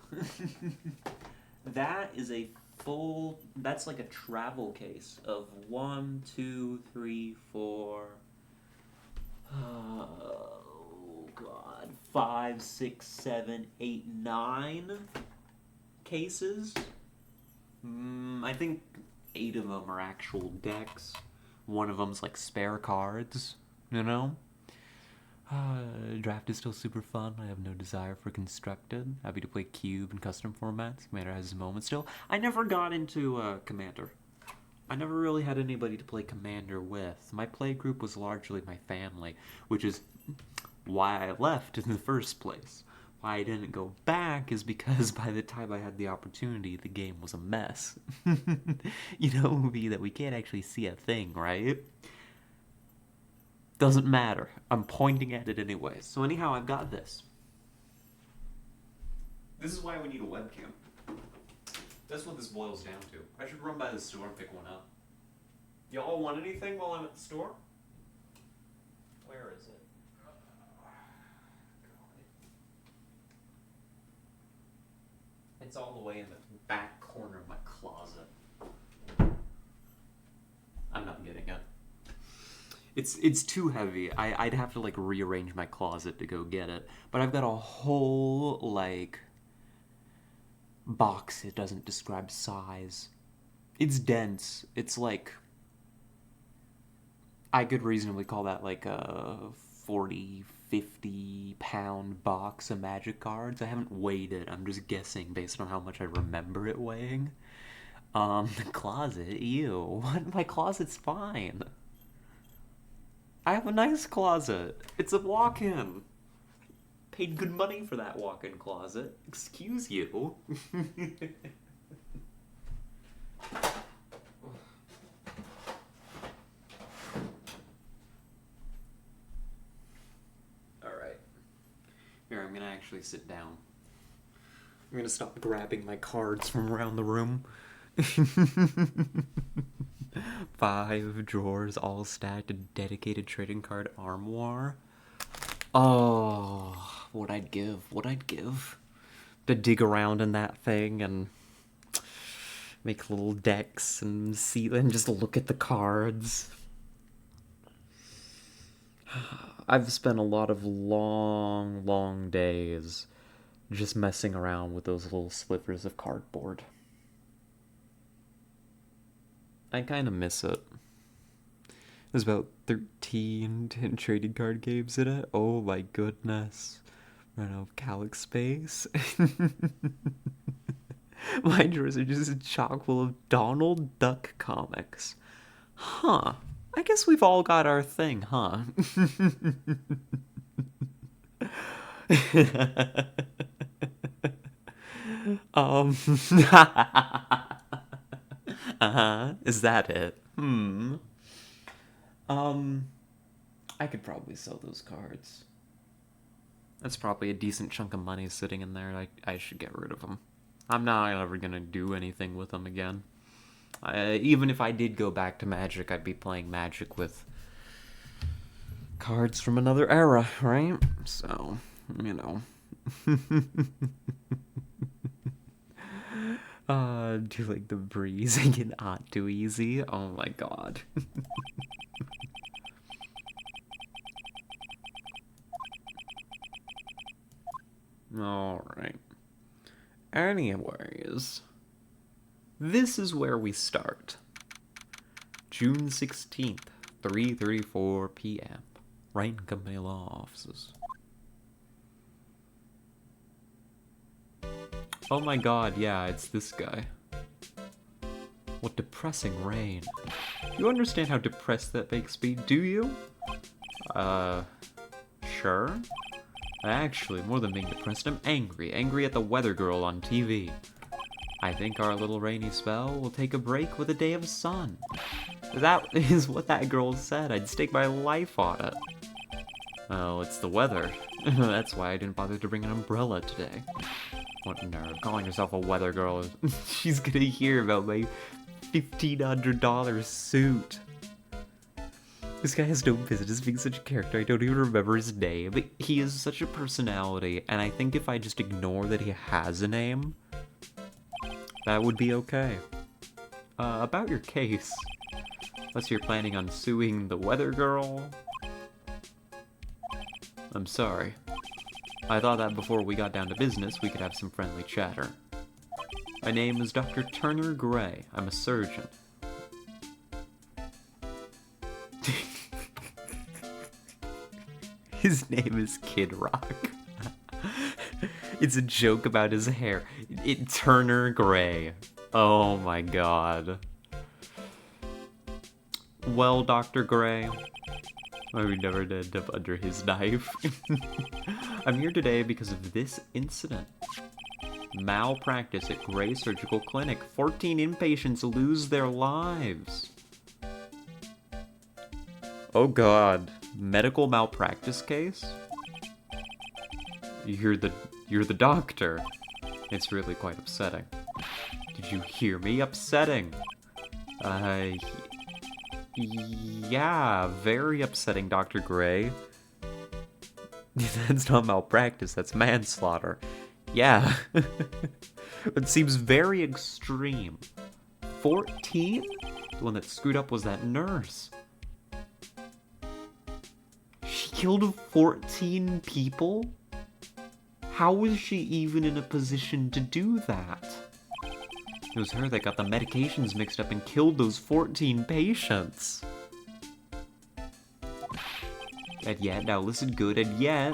That is a full... That's like a travel case of 1, 2, 3, 4... Oh god. 5, 6, 7, 8, 9 cases. I think 8 of them are actual decks. One of them's like spare cards, you know? Draft is still super fun. I have no desire for constructed. Happy to play cube and custom formats. Commander has his moments still. I never got into Commander. I never really had anybody to play Commander with. My play group was largely my family, which is why I left in the first place. Why I didn't go back is because by the time I had the opportunity, the game was a mess. You know, movie that we can't actually see a thing, right? Doesn't matter. I'm pointing at it anyway. So anyhow, I've got this. This is why we need a webcam. That's what this boils down to. I should run by the store and pick one up. Y'all want anything while I'm at the store? Where is it? It's all the way in the back corner of my closet. I'm not getting it. It's too heavy. I'd have to like rearrange my closet to go get it. But I've got a whole like box. It doesn't describe size. It's dense. It's like I could reasonably call that like a 40, 50 pound box of Magic cards. I haven't weighed it. I'm just guessing based on how much I remember it weighing. The closet. Ew. What? My closet's fine. I have a nice closet. It's a walk-in. Paid good money for that walk-in closet. Excuse you. Alright. Here, I'm gonna actually sit down. I'm gonna stop grabbing my cards from around the room. 5 drawers all stacked, a dedicated trading card armoire. Oh, what I'd give to dig around in that thing and make little decks and see and just look at the cards. I've spent a lot of long days just messing around with those little slivers of cardboard. I kind of miss it. There's about 13 trading card games in it. Oh my goodness. Run out of Calyx space. My drawers are just chock full of Donald Duck comics. Huh. I guess we've all got our thing, huh? Um, uh-huh, is that it? Um, I could probably sell those cards. That's probably a decent chunk of money sitting in there. I should get rid of them. I'm not ever gonna do anything with them again. Even if I did go back to Magic, I'd be playing Magic with cards from another era, right? So, you know. Do like the breezing and not too easy. Oh my god. Alright. Anyways, this is where we start. June 16th, 3:34 p.m. Wright and Company Law Offices. Oh my god, yeah, it's this guy. What depressing rain. You understand how depressed that makes me, do you? Sure. Actually, more than being depressed, I'm angry. Angry at the weather girl on TV. I think our little rainy spell will take a break with a day of sun. That is what that girl said. I'd stake my life on it. Oh, it's the weather. That's why I didn't bother to bring an umbrella today. What nerve. Calling herself a weather girl. She's gonna hear about my $1,500 suit. This guy has no business being such a character. I don't even remember his name. But he is such a personality, and I think if I just ignore that he has a name, that would be okay. About your case. Unless you're planning on suing the weather girl. I'm sorry. I thought that before we got down to business, we could have some friendly chatter. My name is Dr. Turner Gray. I'm a surgeon. His name is Kid Rock. It's a joke about his hair. Turner Gray. Oh my god. Well, Dr. Gray, I would never end up under his knife. I'm here today because of this incident. Malpractice at Gray Surgical Clinic. 14 inpatients lose their lives. Oh god. Medical malpractice case? You're the doctor. It's really quite upsetting. Did you hear me? Upsetting. Yeah, very upsetting, Dr. Gray. That's not malpractice, that's manslaughter. Yeah. It seems very extreme. 14? The one that screwed up was that nurse. She killed 14 people? How was she even in a position to do that? It was her that got the medications mixed up and killed those 14 patients. And yet, now listen good, and yet,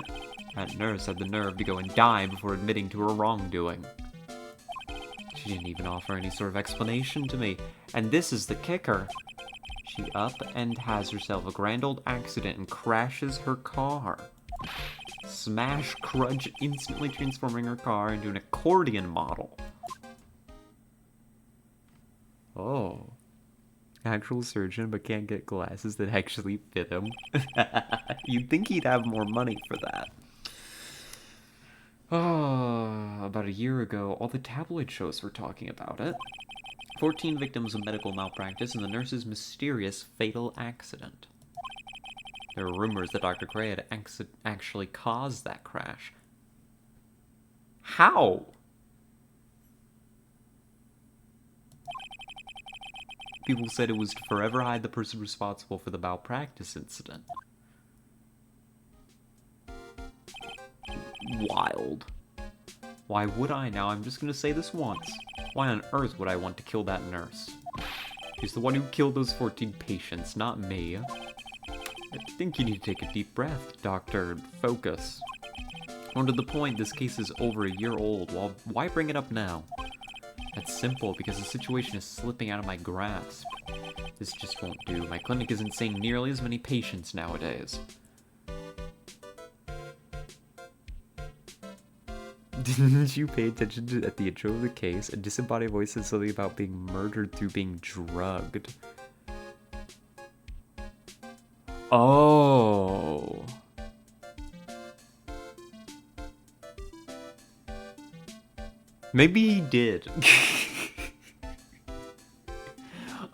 that nurse had the nerve to go and die before admitting to her wrongdoing. She didn't even offer any sort of explanation to me. And this is the kicker. She up and has herself a grand old accident and crashes her car. Smash crunch, instantly transforming her car into an accordion model. Oh. Actual surgeon, but can't get glasses that actually fit him. You'd think he'd have more money for that. Oh, about a year ago, all the tabloid shows were talking about it. 14 victims of medical malpractice and the nurse's mysterious fatal accident. There were rumors that Dr. Gray had actually caused that crash. How? People said it was to forever hide the person responsible for the malpractice incident. Wild. Why would I now? I'm just gonna say this once. Why on earth would I want to kill that nurse? She's the one who killed those 14 patients, not me. I think you need to take a deep breath, Doctor. Focus. More to the point, this case is over a year old. Well, why bring it up now? That's simple, because the situation is slipping out of my grasp. This just won't do. My clinic isn't seeing nearly as many patients nowadays. Didn't you pay attention to at the intro of the case? A disembodied voice said something about being murdered through being drugged. Oh. Maybe he did.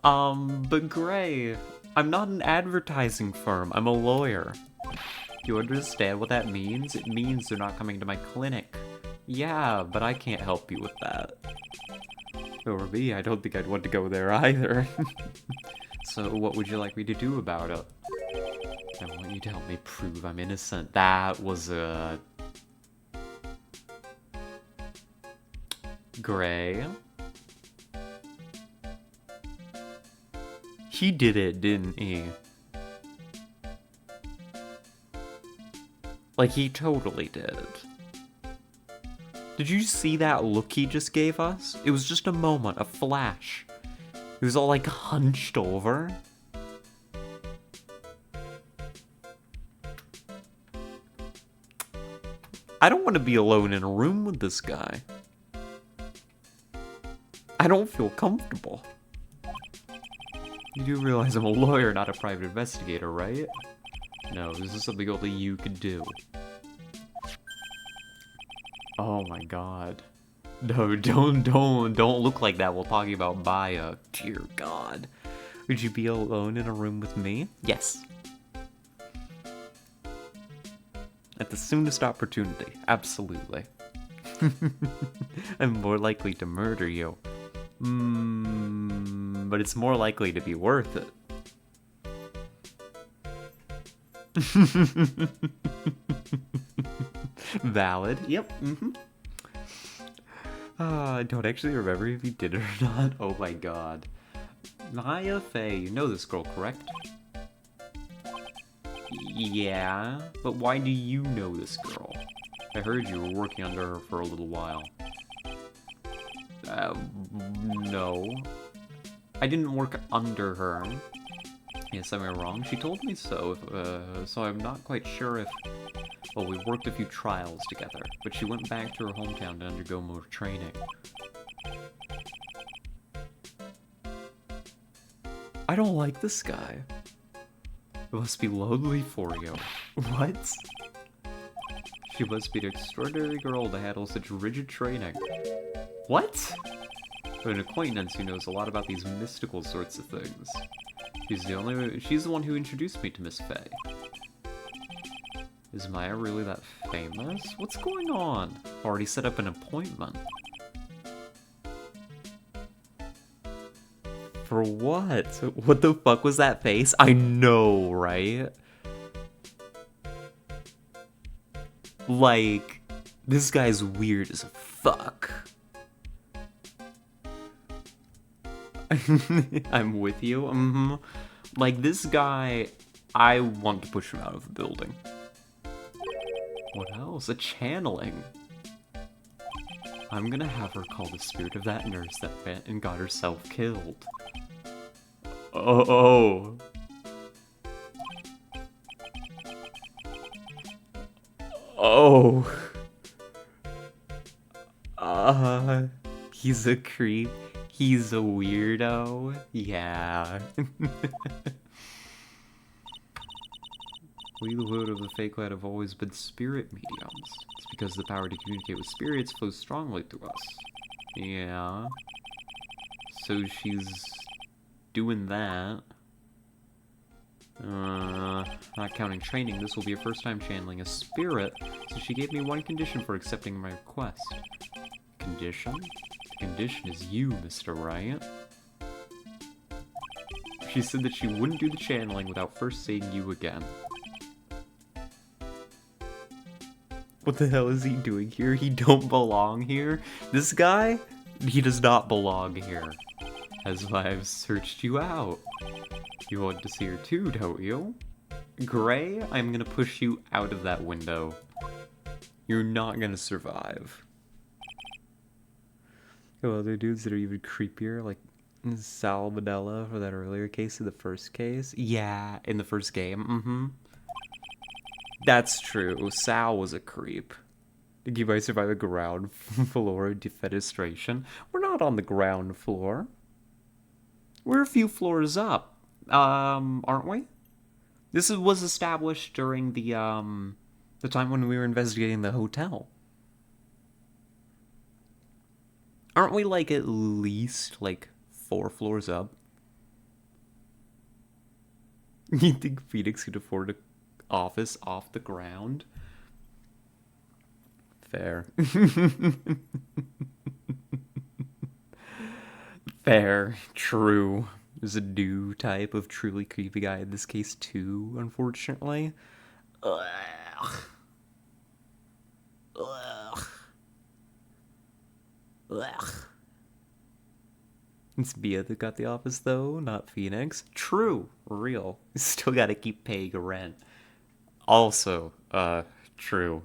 But Gray, I'm not an advertising firm. I'm a lawyer. You understand what that means? It means they're not coming to my clinic. Yeah, but I can't help you with that. Or me, I don't think I'd want to go there either. So what would you like me to do about it? I want you to help me prove I'm innocent. That was a... Gray? He did it, didn't he? Like, he totally did. Did you see that look he just gave us? It was just a moment, a flash. He was all, like, hunched over. I don't want to be alone in a room with this guy. I don't feel comfortable. You do realize I'm a lawyer, not a private investigator, right? No, this is something only you can do. Oh my god. No, don't look like that while talking about Maya. Dear God. Would you be alone in a room with me? Yes. At the soonest opportunity. Absolutely. I'm more likely to murder you. But it's more likely to be worth it. Valid. Yep. I don't actually remember if you did it or not. Oh my god. Maya Faye, you know this girl, correct? Yeah, but why do you know this girl? I heard you were working under her for a little while. No. I didn't work under her. Yes, am I wrong? She told me so, so I'm not quite sure if... Well, we worked a few trials together, but she went back to her hometown to undergo more training. I don't like this guy. It must be lonely for you. What? She must be an extraordinary girl to handle such rigid training. What? An acquaintance who knows a lot about these mystical sorts of things. She's the one who introduced me to Miss Faye. Is Maya really that famous? What's going on? Already set up an appointment. For what? What the fuck was that face? I know, right? Like, this guy's weird as fuck. I'm with you. Like, this guy, I want to push him out of the building. What else? A channeling. I'm gonna have her call the spirit of that nurse that went and got herself killed. Oh. Oh. He's a creep. He's a weirdo. Yeah. We, the Wood of the Fake Lad, have always been spirit mediums. It's because the power to communicate with spirits flows strongly through us. Yeah. So she's doing that. Not counting training, this will be her first time channeling a spirit, so she gave me one condition for accepting my request. Condition? The condition is you, Mr. Wright. She said that she wouldn't do the channeling without first seeing you again. What the hell is he doing here? He don't belong here? This guy? He does not belong here. That's why I've searched you out. You want to see her too, don't you? Gray, I'm gonna push you out of that window. You're not gonna survive. Oh, other dudes that are even creepier, like Salmonella for that earlier case in the first case? Yeah, in the first game, That's true. Sal was a creep. You might survive a ground floor defenestration. We're not on the ground floor. We're a few floors up. Aren't we? Was established during the time when we were investigating the hotel. Aren't we like at least like 4 floors up? You think Phoenix could afford an office off the ground? Fair. Fair. True. There's a new type of truly creepy guy in this case too, unfortunately. Ugh. Ugh. Ugh. It's Mia that got the office though, not Phoenix. True. Real. Still gotta keep paying rent. Also, true.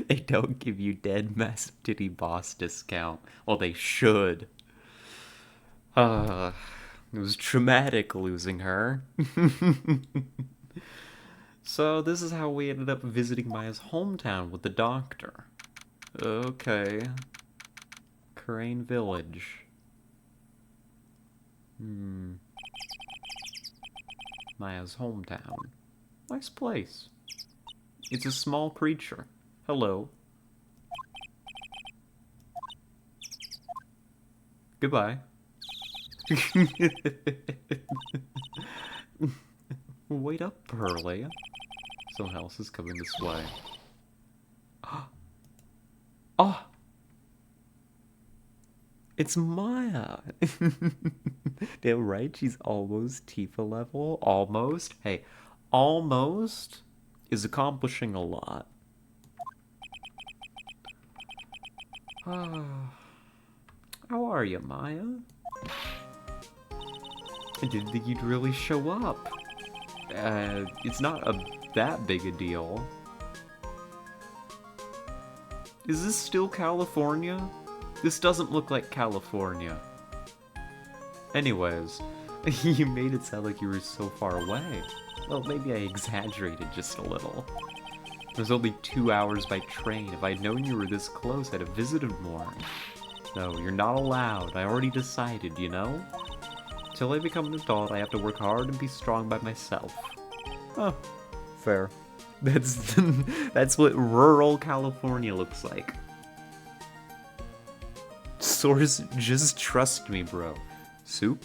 They don't give you dead massive titty boss discount. Well, they should. It was traumatic losing her. So this is how we ended up visiting Maya's hometown with the doctor. Okay. Crane Village. Maya's hometown. Nice place. It's a small creature. Hello. Goodbye. Wait up, Pearly. Someone else is coming this way. Oh! It's Maya! Damn right, she's almost Tifa level. Almost. Hey, almost is accomplishing a lot. How are you, Maya? I didn't think you'd really show up. It's not that big a deal. Is this still California? This doesn't look like California. Anyways, you made it sound like you were so far away. Well, maybe I exaggerated just a little. It was only 2 hours by train. If I'd known you were this close, I'd have visited more. No, you're not allowed. I already decided, you know? Till I become an adult, I have to work hard and be strong by myself. Oh, fair. That's what rural California looks like. Source, just trust me, bro. Soup?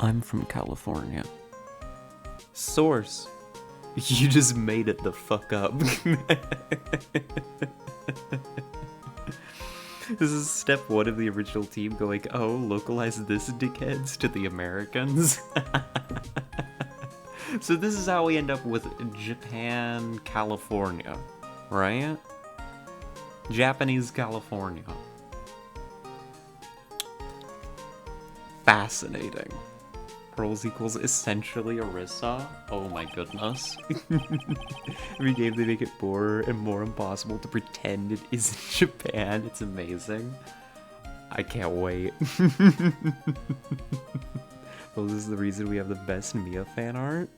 I'm from California. Source, you just made it the fuck up. This is step 1 of the original team going, oh, localize this dickheads to the Americans. So this is how we end up with Japan, California, right? Japanese California. Fascinating. Pearls equals essentially Orisa. Oh my goodness. Every game they make it more and more impossible to pretend it is Japan. It's amazing. I can't wait. Well, this is the reason we have the best Mia fan art?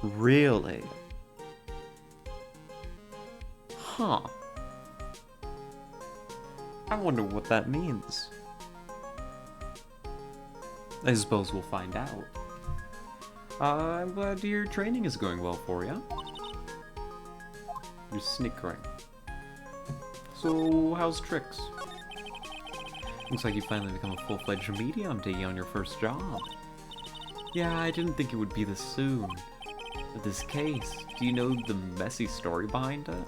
Really? Huh. I wonder what that means. I suppose we'll find out. I'm glad your training is going well for you. You're snickering. So, how's tricks? Looks like you finally become a full-fledged medium taking on your first job. Yeah, I didn't think it would be this soon. But this case, do you know the messy story behind it?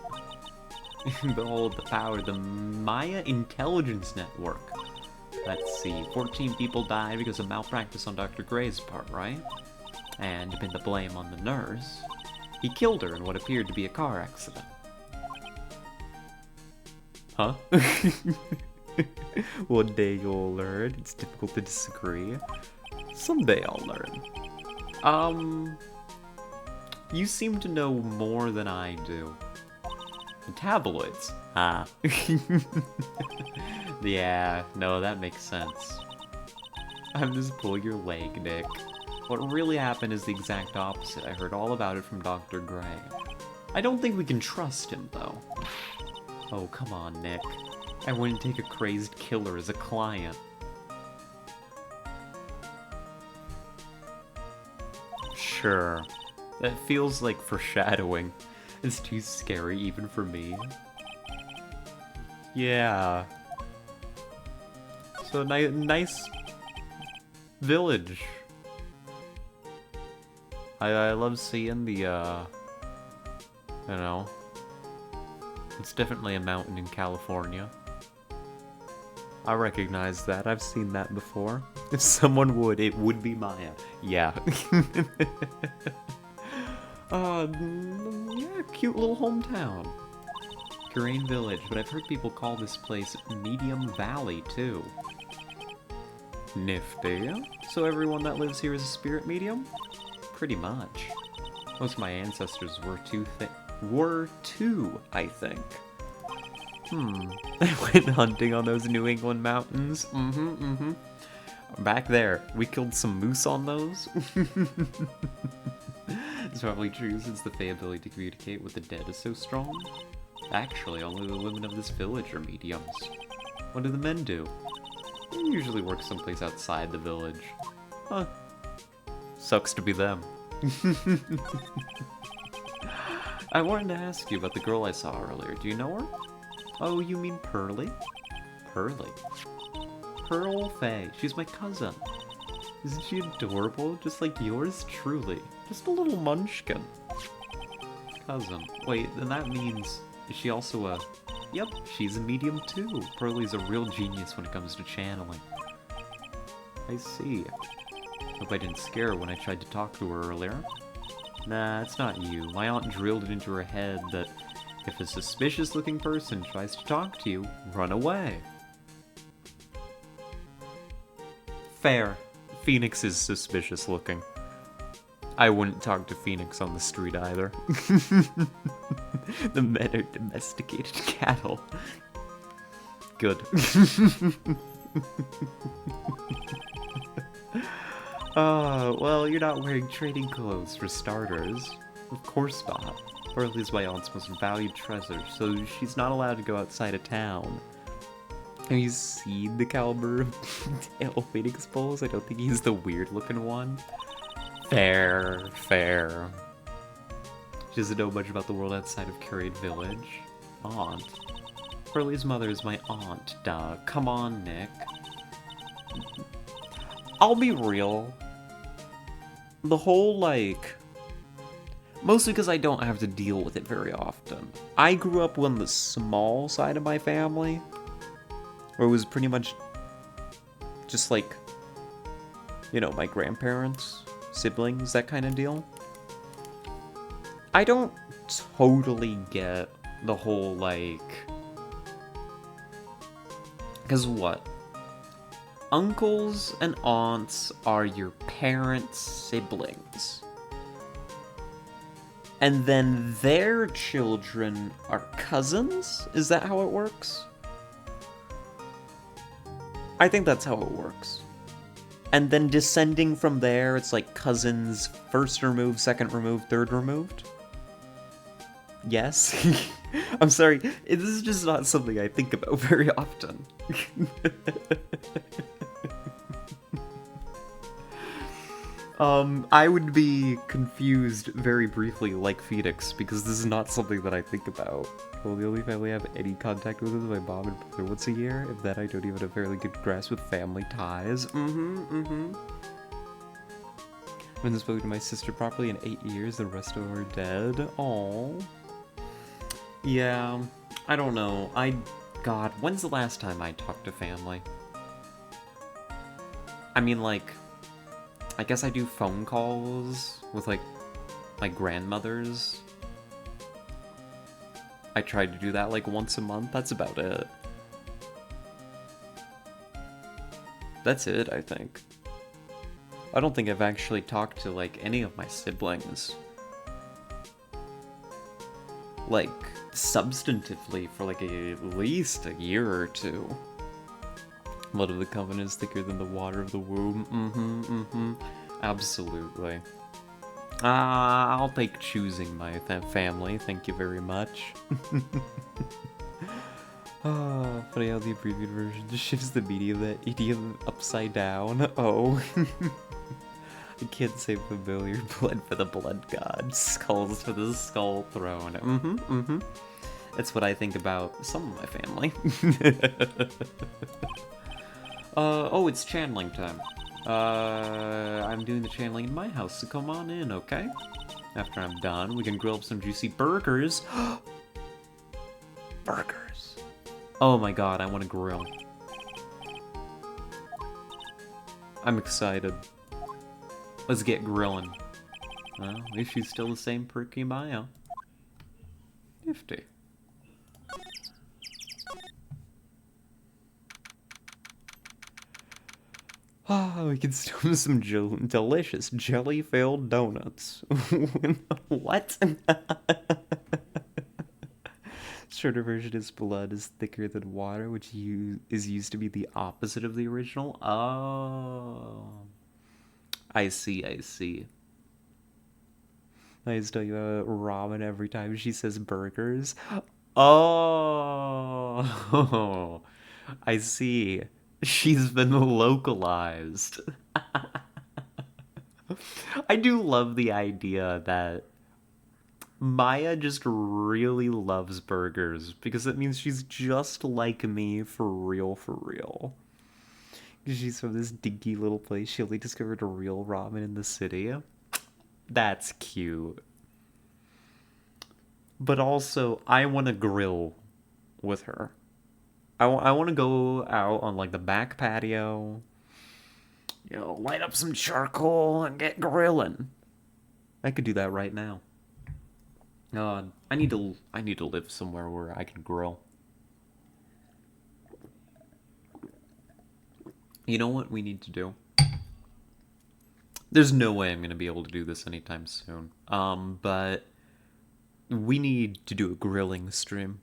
Behold the power of the Maya Intelligence Network. Let's see, 14 people died because of malpractice on Dr. Gray's part, right? And to pin the blame on the nurse, he killed her in what appeared to be a car accident. Huh? One day you'll learn. It's difficult to disagree. Someday I'll learn. You seem to know more than I do. Tabloids. Ah. Yeah, no, that makes sense. I'm just pulling your leg, Nick. What really happened is the exact opposite. I heard all about it from Dr. Gray. I don't think we can trust him, though. Oh, come on, Nick. I wouldn't take a crazed killer as a client. Sure. That feels like foreshadowing. It's too scary even for me. Yeah. So, nice village. I love seeing the, you know, it's definitely a mountain in California. I recognize that. I've seen that before. If someone would, it would be Maya. Yeah. Yeah, cute little hometown. Green Village, but I've heard people call this place Medium Valley, too. Nifty. So everyone that lives here is a spirit medium? Pretty much. Most of my ancestors were too, I think. I went hunting on those New England mountains. Back there, we killed some moose on those. It's probably true since the Fae ability to communicate with the dead is so strong. Actually, only the women of this village are mediums. What do the men do? They usually work someplace outside the village. Huh. Sucks to be them. I wanted to ask you about the girl I saw earlier. Do you know her? Oh, you mean Pearly? Pearly? Pearl Faye. She's my cousin. Isn't she adorable? Just like yours truly. Just a little munchkin. Cousin. Wait, then that means... Is she also a... Yep, she's a medium too. Pearly's a real genius when it comes to channeling. I see. Hope I didn't scare her when I tried to talk to her earlier. Nah, it's not you. My aunt drilled it into her head that if a suspicious-looking person tries to talk to you, run away. Fair. Phoenix is suspicious-looking. I wouldn't talk to Phoenix on the street either. The men are domesticated cattle. Good. Well, you're not wearing trading clothes for starters. Of course not. Pearly's my aunt's most valued treasure, so she's not allowed to go outside of town. Have you seen the caliber of tail Phoenix pulls? I don't think he's the weird-looking one. Fair, fair. She doesn't know much about the world outside of Curried Village. Aunt. Pearly's mother is my aunt, duh. Come on, Nick. I'll be real. The whole, like... Mostly because I don't have to deal with it very often. I grew up on the small side of my family, where it was pretty much just like, you know, my grandparents, siblings, that kind of deal. I don't totally get the whole, like... Because what? Uncles and aunts are your parents' siblings. And then their children are cousins? Is that how it works? I think that's how it works. And then descending from there, it's like cousins first removed, second removed, third removed? Yes? I'm sorry, this is just not something I think about very often. I would be confused very briefly like Phoenix, because this is not something that I think about. Well, the only family I have any contact with is my mom and brother once a year. If that, I don't even have a fairly good grasp with family ties. I haven't spoken to my sister properly in 8 years, the rest of them are dead. Aww. Yeah, I don't know. God, when's the last time I talked to family? I mean, like... I guess I do phone calls with, like, my grandmothers. I tried to do that, like, once a month. That's about it. That's it, I think. I don't think I've actually talked to, like, any of my siblings. Like, substantively for, like, at least a year or two. Blood of the covenant is thicker than the water of the womb. Absolutely. I'll take choosing my family. Thank you very much. Funny how the abbreviated version just shifts the meaning of that idiom upside down. Oh. I can't say familiar. Blood for the blood god. Skulls for the skull throne. That's what I think about some of my family. Oh, it's channeling time. I'm doing the channeling in my house, so come on in, okay? After I'm done, we can grill up some juicy burgers. Burgers. Oh my god, I want to grill. I'm excited. Let's get grilling. Well, at least she's still the same perky Maya. Nifty. Oh, we can steam some delicious jelly-filled donuts. What? Shorter version is blood is thicker than water, which is used to be the opposite of the original. Oh. I see, I see. I just tell you about ramen every time she says burgers. Oh. I see. She's been localized. I do love the idea that Maya just really loves burgers because it means she's just like me for real, for real. She's from this dinky little place. She only discovered a real ramen in the city. That's cute. But also, I want to grill with her. I want to go out on like the back patio, light up some charcoal and get grilling. I could do that right now. I need to live somewhere where I can grill. You know what we need to do? There's no way I'm gonna be able to do this anytime soon. But we need to do a grilling stream.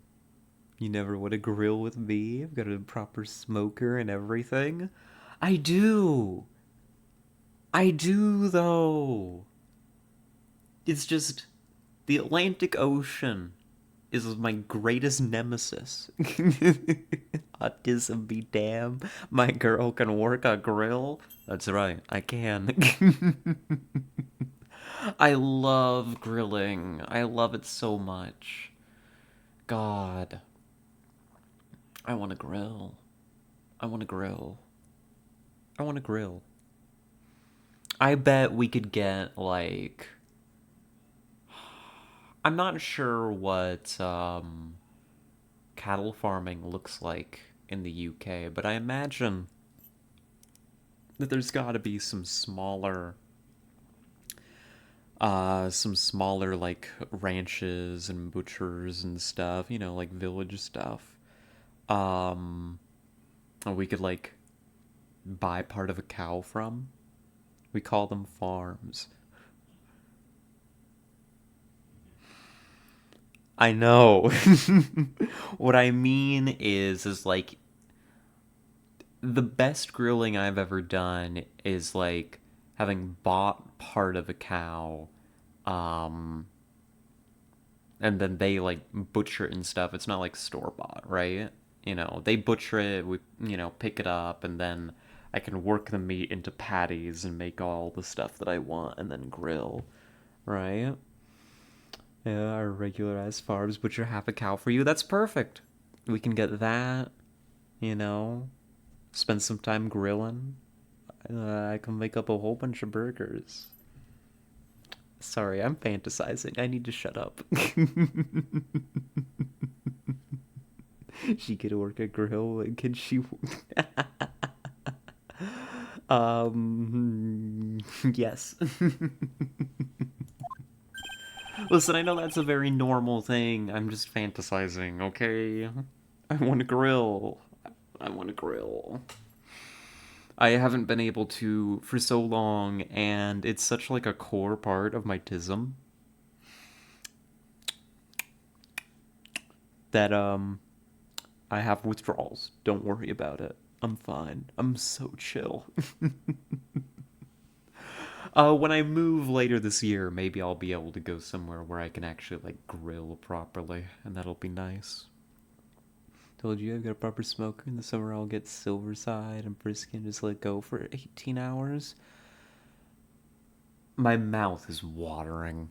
You never want to grill with me? I've got a proper smoker and everything. I do. I do, though. It's just the Atlantic Ocean is my greatest nemesis. Autism be damn. My girl can work a grill. That's right, I can. I love grilling. I love it so much. God. I want to grill. I want to grill. I want to grill. I bet we could get, like... I'm not sure what cattle farming looks like in the UK, but I imagine that there's got to be some smaller like ranches and butchers and stuff, like village stuff. We could like buy part of a cow from. We call them farms. I know. What I mean is like the best grilling I've ever done is like having bought part of a cow, um, and then they like butcher it and stuff. It's not like store bought, right? They butcher it, we, pick it up, and then I can work the meat into patties and make all the stuff that I want and then grill, right? Yeah, our regular ass farms butcher half a cow for you. That's perfect. We can get that, you know, spend some time grilling. I can make up a whole bunch of burgers. Sorry, I'm fantasizing. I need to shut up. She could work a grill. Can she? Yes. Listen, I know that's a very normal thing. I'm just fantasizing, okay? I want to grill. I want to grill. I haven't been able to for so long, and it's such like a core part of my tism that I have withdrawals. Don't worry about it. I'm fine. I'm so chill. When I move later this year, maybe I'll be able to go somewhere where I can actually, like, grill properly, and that'll be nice. Told you I've got a proper smoker. In the summer, I'll get Silverside and Brisket and just let go for 18 hours. My mouth is watering.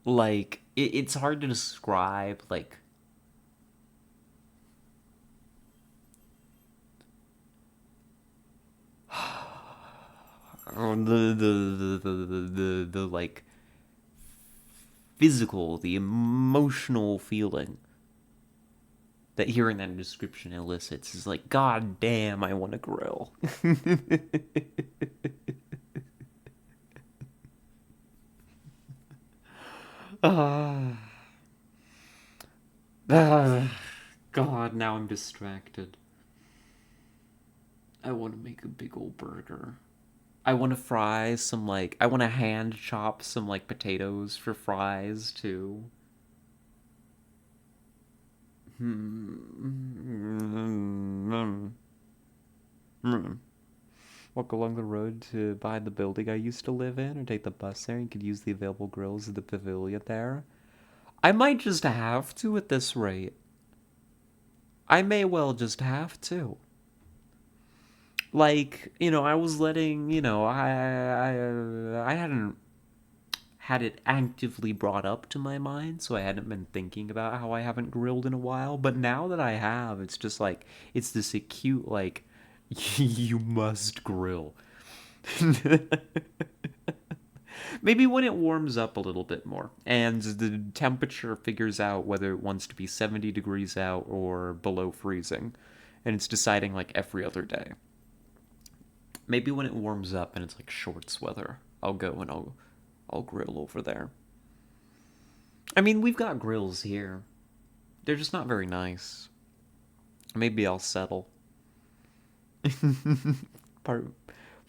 Like, it's hard to describe, like, the like, physical, the emotional feeling that hearing that description elicits is like, God damn, I want to grill. Ah, God, now I'm distracted. I want to make a big old burger. I want to fry some, like, I want to hand chop some, like, potatoes for fries too. Walk along the road to buy the building I used to live in, or take the bus there. You could use the available grills at the pavilion there. I might just have to at this rate. I may well just have to. Like, I was letting, I hadn't had it actively brought up to my mind, so I hadn't been thinking about how I haven't grilled in a while. But now that I have, it's just like, it's this acute, like, you must grill. Maybe when it warms up a little bit more and the temperature figures out whether it wants to be 70 degrees out or below freezing, and it's deciding like every other day. Maybe when it warms up and it's like shorts weather, I'll go and I'll grill over there. I mean, we've got grills here. They're just not very nice. Maybe I'll settle. Part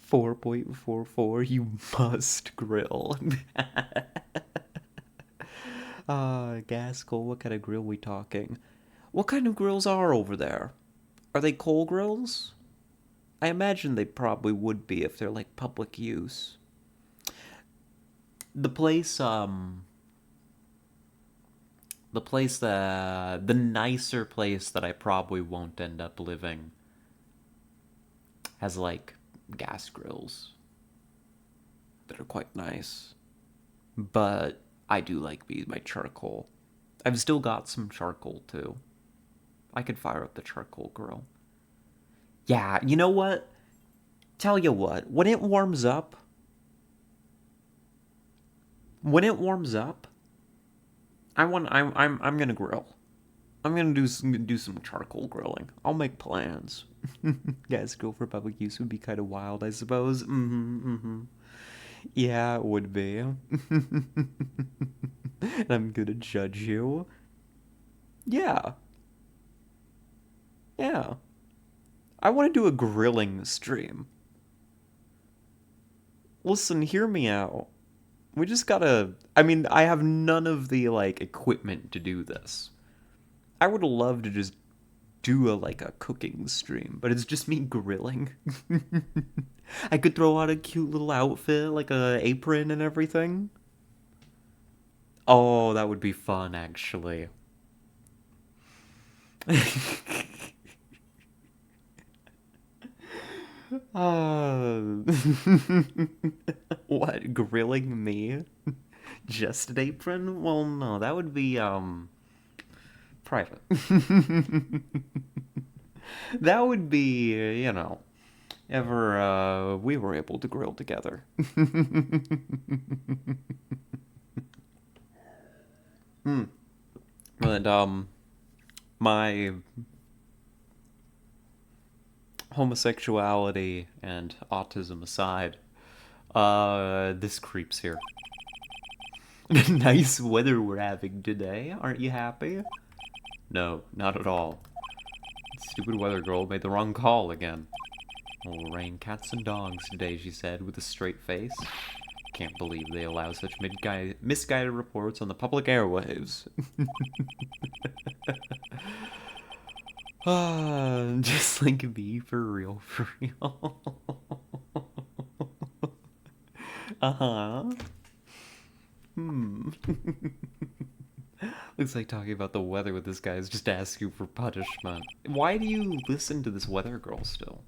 4.44, you must grill. Gaskell, what kind of grill we talking? What kind of grills are over there? Are they coal grills? I imagine they probably would be if they're like public use. The place, the nicer place that I probably won't end up living has like gas grills that are quite nice. But I do like my charcoal. I've still got some charcoal too. I could fire up the charcoal grill. Yeah, you know what? Tell you what, when it warms up, I'm gonna grill. I'm gonna do some charcoal grilling. I'll make plans. Gas grill for public use would be kind of wild, I suppose. Yeah, it would be. And I'm gonna judge you. Yeah, yeah. I want to do a grilling stream. Listen, hear me out. We just gotta. I mean, I have none of the, like, equipment to do this. I would love to just do a cooking stream, but it's just me grilling. I could throw out a cute little outfit, like a apron and everything. Oh, that would be fun, actually. Uh, what, grilling me? Just an apron? Well, no, that would be private. That would be, ever we were able to grill together. And my homosexuality and autism aside, this creeps here. Nice weather we're having today. Aren't you happy? No, not at all. Stupid weather girl made the wrong call again. Will rain cats and dogs today, she said with a straight face. Can't believe they allow such misguided reports on the public airwaves. Just like me, for real, for real. Uh-huh. Hmm. Looks like talking about the weather with this guy is just asking for punishment. Why do you listen to this weather girl still?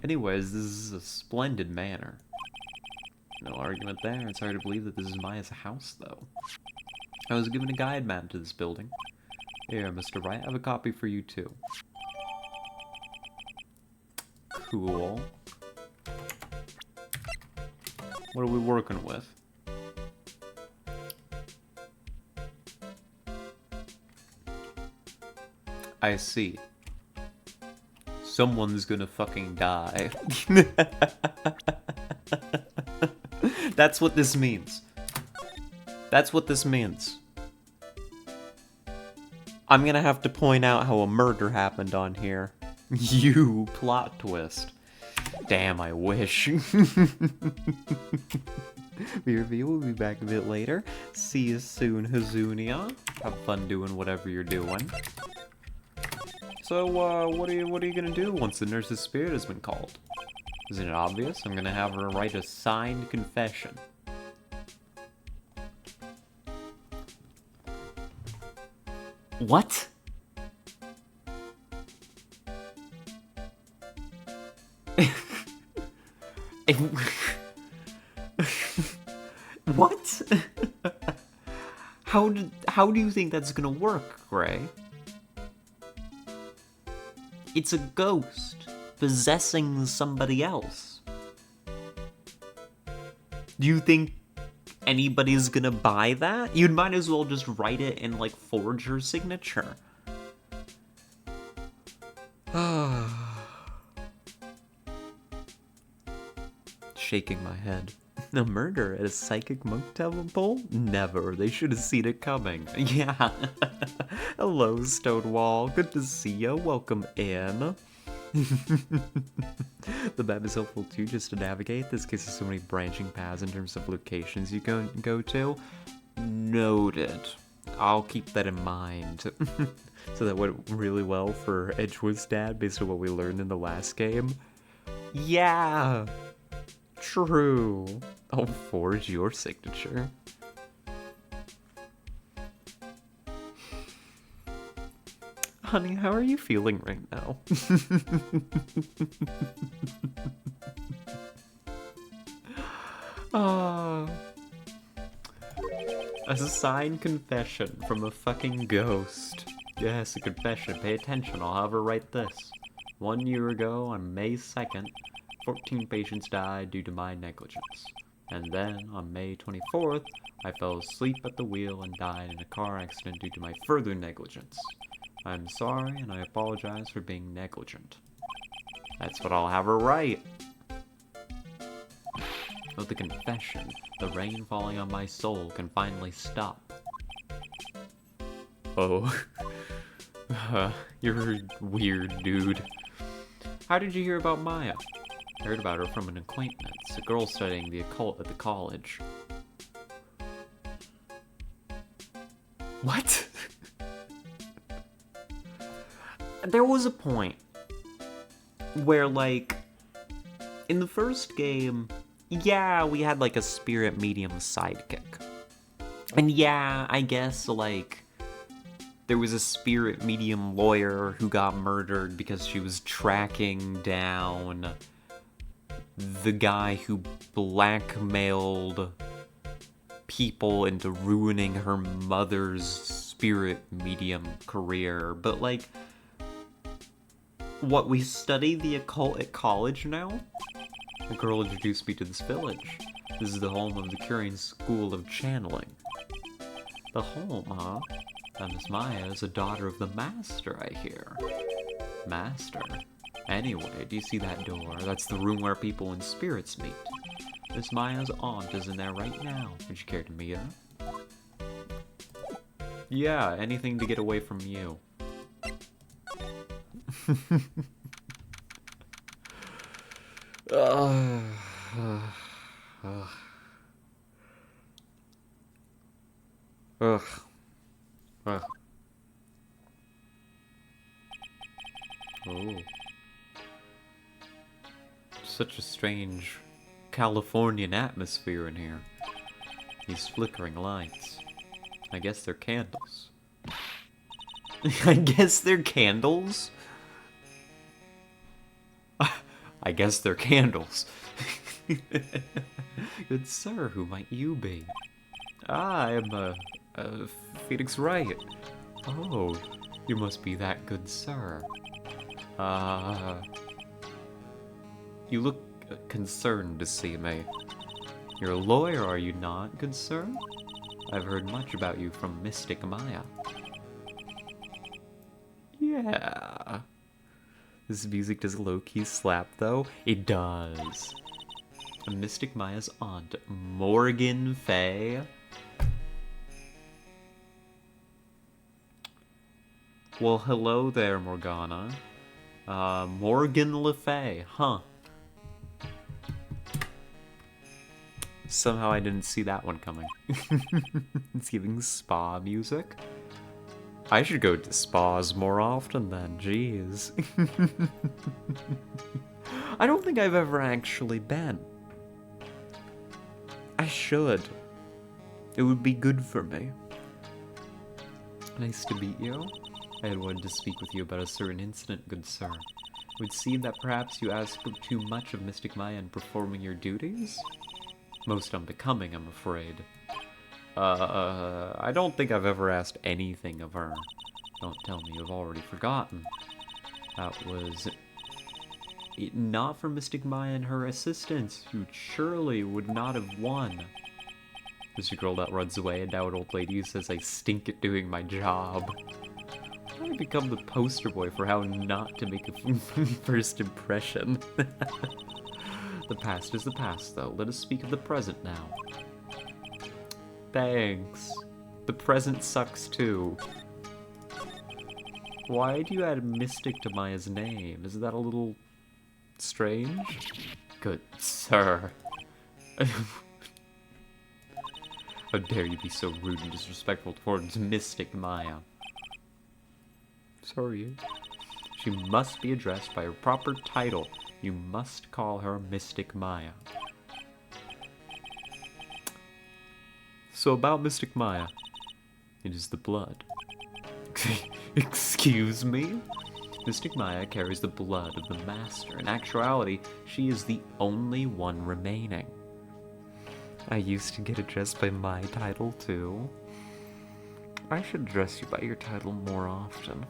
Anyways, this is a splendid manor. No argument there. It's hard to believe that this is Maya's house, though. I was given a guide map to this building. Here, Mr. Wright, I have a copy for you, too. Cool. What are we working with? I see. Someone's gonna fucking die. That's what this means. That's what this means. I'm gonna have to point out how a murder happened on here. You plot twist. Damn, I wish. BRB will be back a bit later. See you soon, Hazunia. Have fun doing whatever you're doing. So, what are you gonna do once the nurse's spirit has been called? Isn't it obvious? I'm gonna have her write a signed confession. What? What? How do you think that's gonna work, Gray? It's a ghost possessing somebody else. Do you think anybody's gonna buy that? You might as well just write it and, like, forge your signature. Shaking my head. A murder at a psychic monk temple? Never. They should have seen it coming. Yeah. Hello, Stonewall. Good to see you. Welcome in. The map is helpful too, just to navigate. This case has so many branching paths in terms of locations you can go to. Noted. I'll keep that in mind. So that went really well for Edgewood's dad based on what we learned in the last game. Yeah! True. I'll forge your signature. Honey, how are you feeling right now? A signed confession from a fucking ghost. Yes, a confession. Pay attention, I'll have her write this. 1 year ago, on May 2nd, 14 patients died due to my negligence. And then, on May 24th, I fell asleep at the wheel and died in a car accident due to my further negligence. I'm sorry, and I apologize for being negligent. That's what I'll have her write. With the confession, the rain falling on my soul can finally stop. Oh. You're weird, dude. How did you hear about Maya? I heard about her from an acquaintance, a girl studying the occult at the college. What? There was a point where, like, in the first game, yeah, we had, like, a spirit medium sidekick. And yeah, I guess, like, there was a spirit medium lawyer who got murdered because she was tracking down the guy who blackmailed people into ruining her mother's spirit medium career. But, like, what, we study the occult at college now? A girl introduced me to this village. This is the home of the Curian School of Channeling. The home, huh? And Miss Maya is a daughter of the Master, I hear. Master? Anyway, do you see that door? That's the room where people and spirits meet. Miss Maya's aunt is in there right now. Would you care to meet her? Yeah, anything to get away from you. Ugh. Oh. Such a strange Californian atmosphere in here. These flickering lights. I guess they're candles. I guess they're candles? I guess they're candles. Good sir, who might you be? Ah, I am, Phoenix Wright. Oh, you must be that good sir. You look concerned to see me. You're a lawyer, are you not, good sir? I've heard much about you from Mystic Maya. Yeah. This music does low-key slap, though. It does. Mystic Maya's aunt, Morgan Fay. Well, hello there, Morgana. Morgan Le Fay, huh? Somehow I didn't see that one coming. It's giving spa music. I should go to spas more often then, jeez. I don't think I've ever actually been. I should. It would be good for me. Nice to meet you. I had wanted to speak with you about a certain incident, good sir. It would seem that perhaps you asked too much of Mystic Maya in performing your duties? Most unbecoming, I'm afraid. I don't think I've ever asked anything of her. Don't tell me you've already forgotten. That was... not for Mystic Maya and her assistants, who surely would not have won. There's a girl that runs away, and now an old lady who says I stink at doing my job. I've become the poster boy for how not to make a first impression. The past is the past, though. Let us speak of the present now. Thanks. The present sucks, too. Why do you add Mystic to Maya's name? Is that a little strange? Good sir. How dare you be so rude and disrespectful towards Mystic Maya? Sorry. She must be addressed by her proper title. You must call her Mystic Maya. So about Mystic Maya. It is the blood. Excuse me? Mystic Maya carries the blood of the Master. In actuality, she is the only one remaining. I used to get addressed by my title, too. I should address you by your title more often.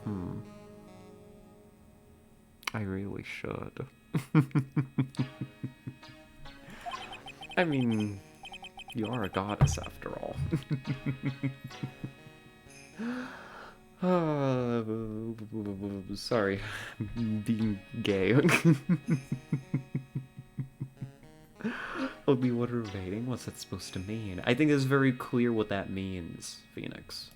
I really should. I mean, you are a goddess after all. Sorry, being gay. Only one remaining? What's that supposed to mean? I think it's very clear what that means, Phoenix.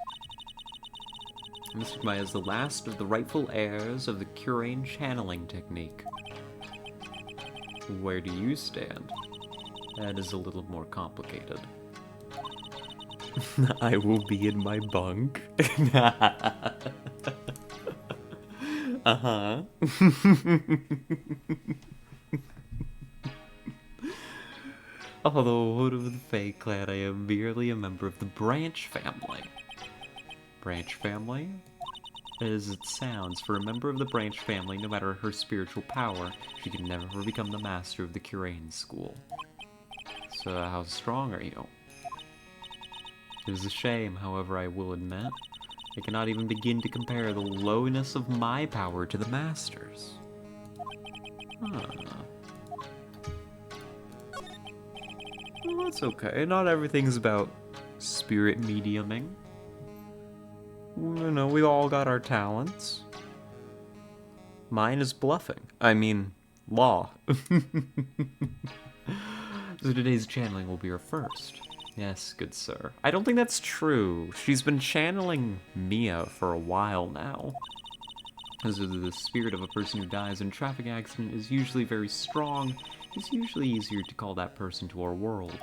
Mystic Maya is the last of the rightful heirs of the Curane channeling technique. Where do you stand? That is a little more complicated. I will be in my bunk. Uh-huh. Although out of the Fae clan, I am merely a member of the Branch family. Branch family? As it sounds, for a member of the Branch family, no matter her spiritual power, she can never become the master of the Curane school. So how strong are you? It is a shame, however, I will admit. I cannot even begin to compare the lowness of my power to the Master's. Huh. Well, that's okay. Not everything's about spirit mediuming. You know, we all got our talents. Mine is bluffing. I mean, law. So today's channeling will be her first. Yes, good sir. I don't think that's true. She's been channeling Mia for a while now. As the spirit of a person who dies in a traffic accident is usually very strong, it's usually easier to call that person to our world.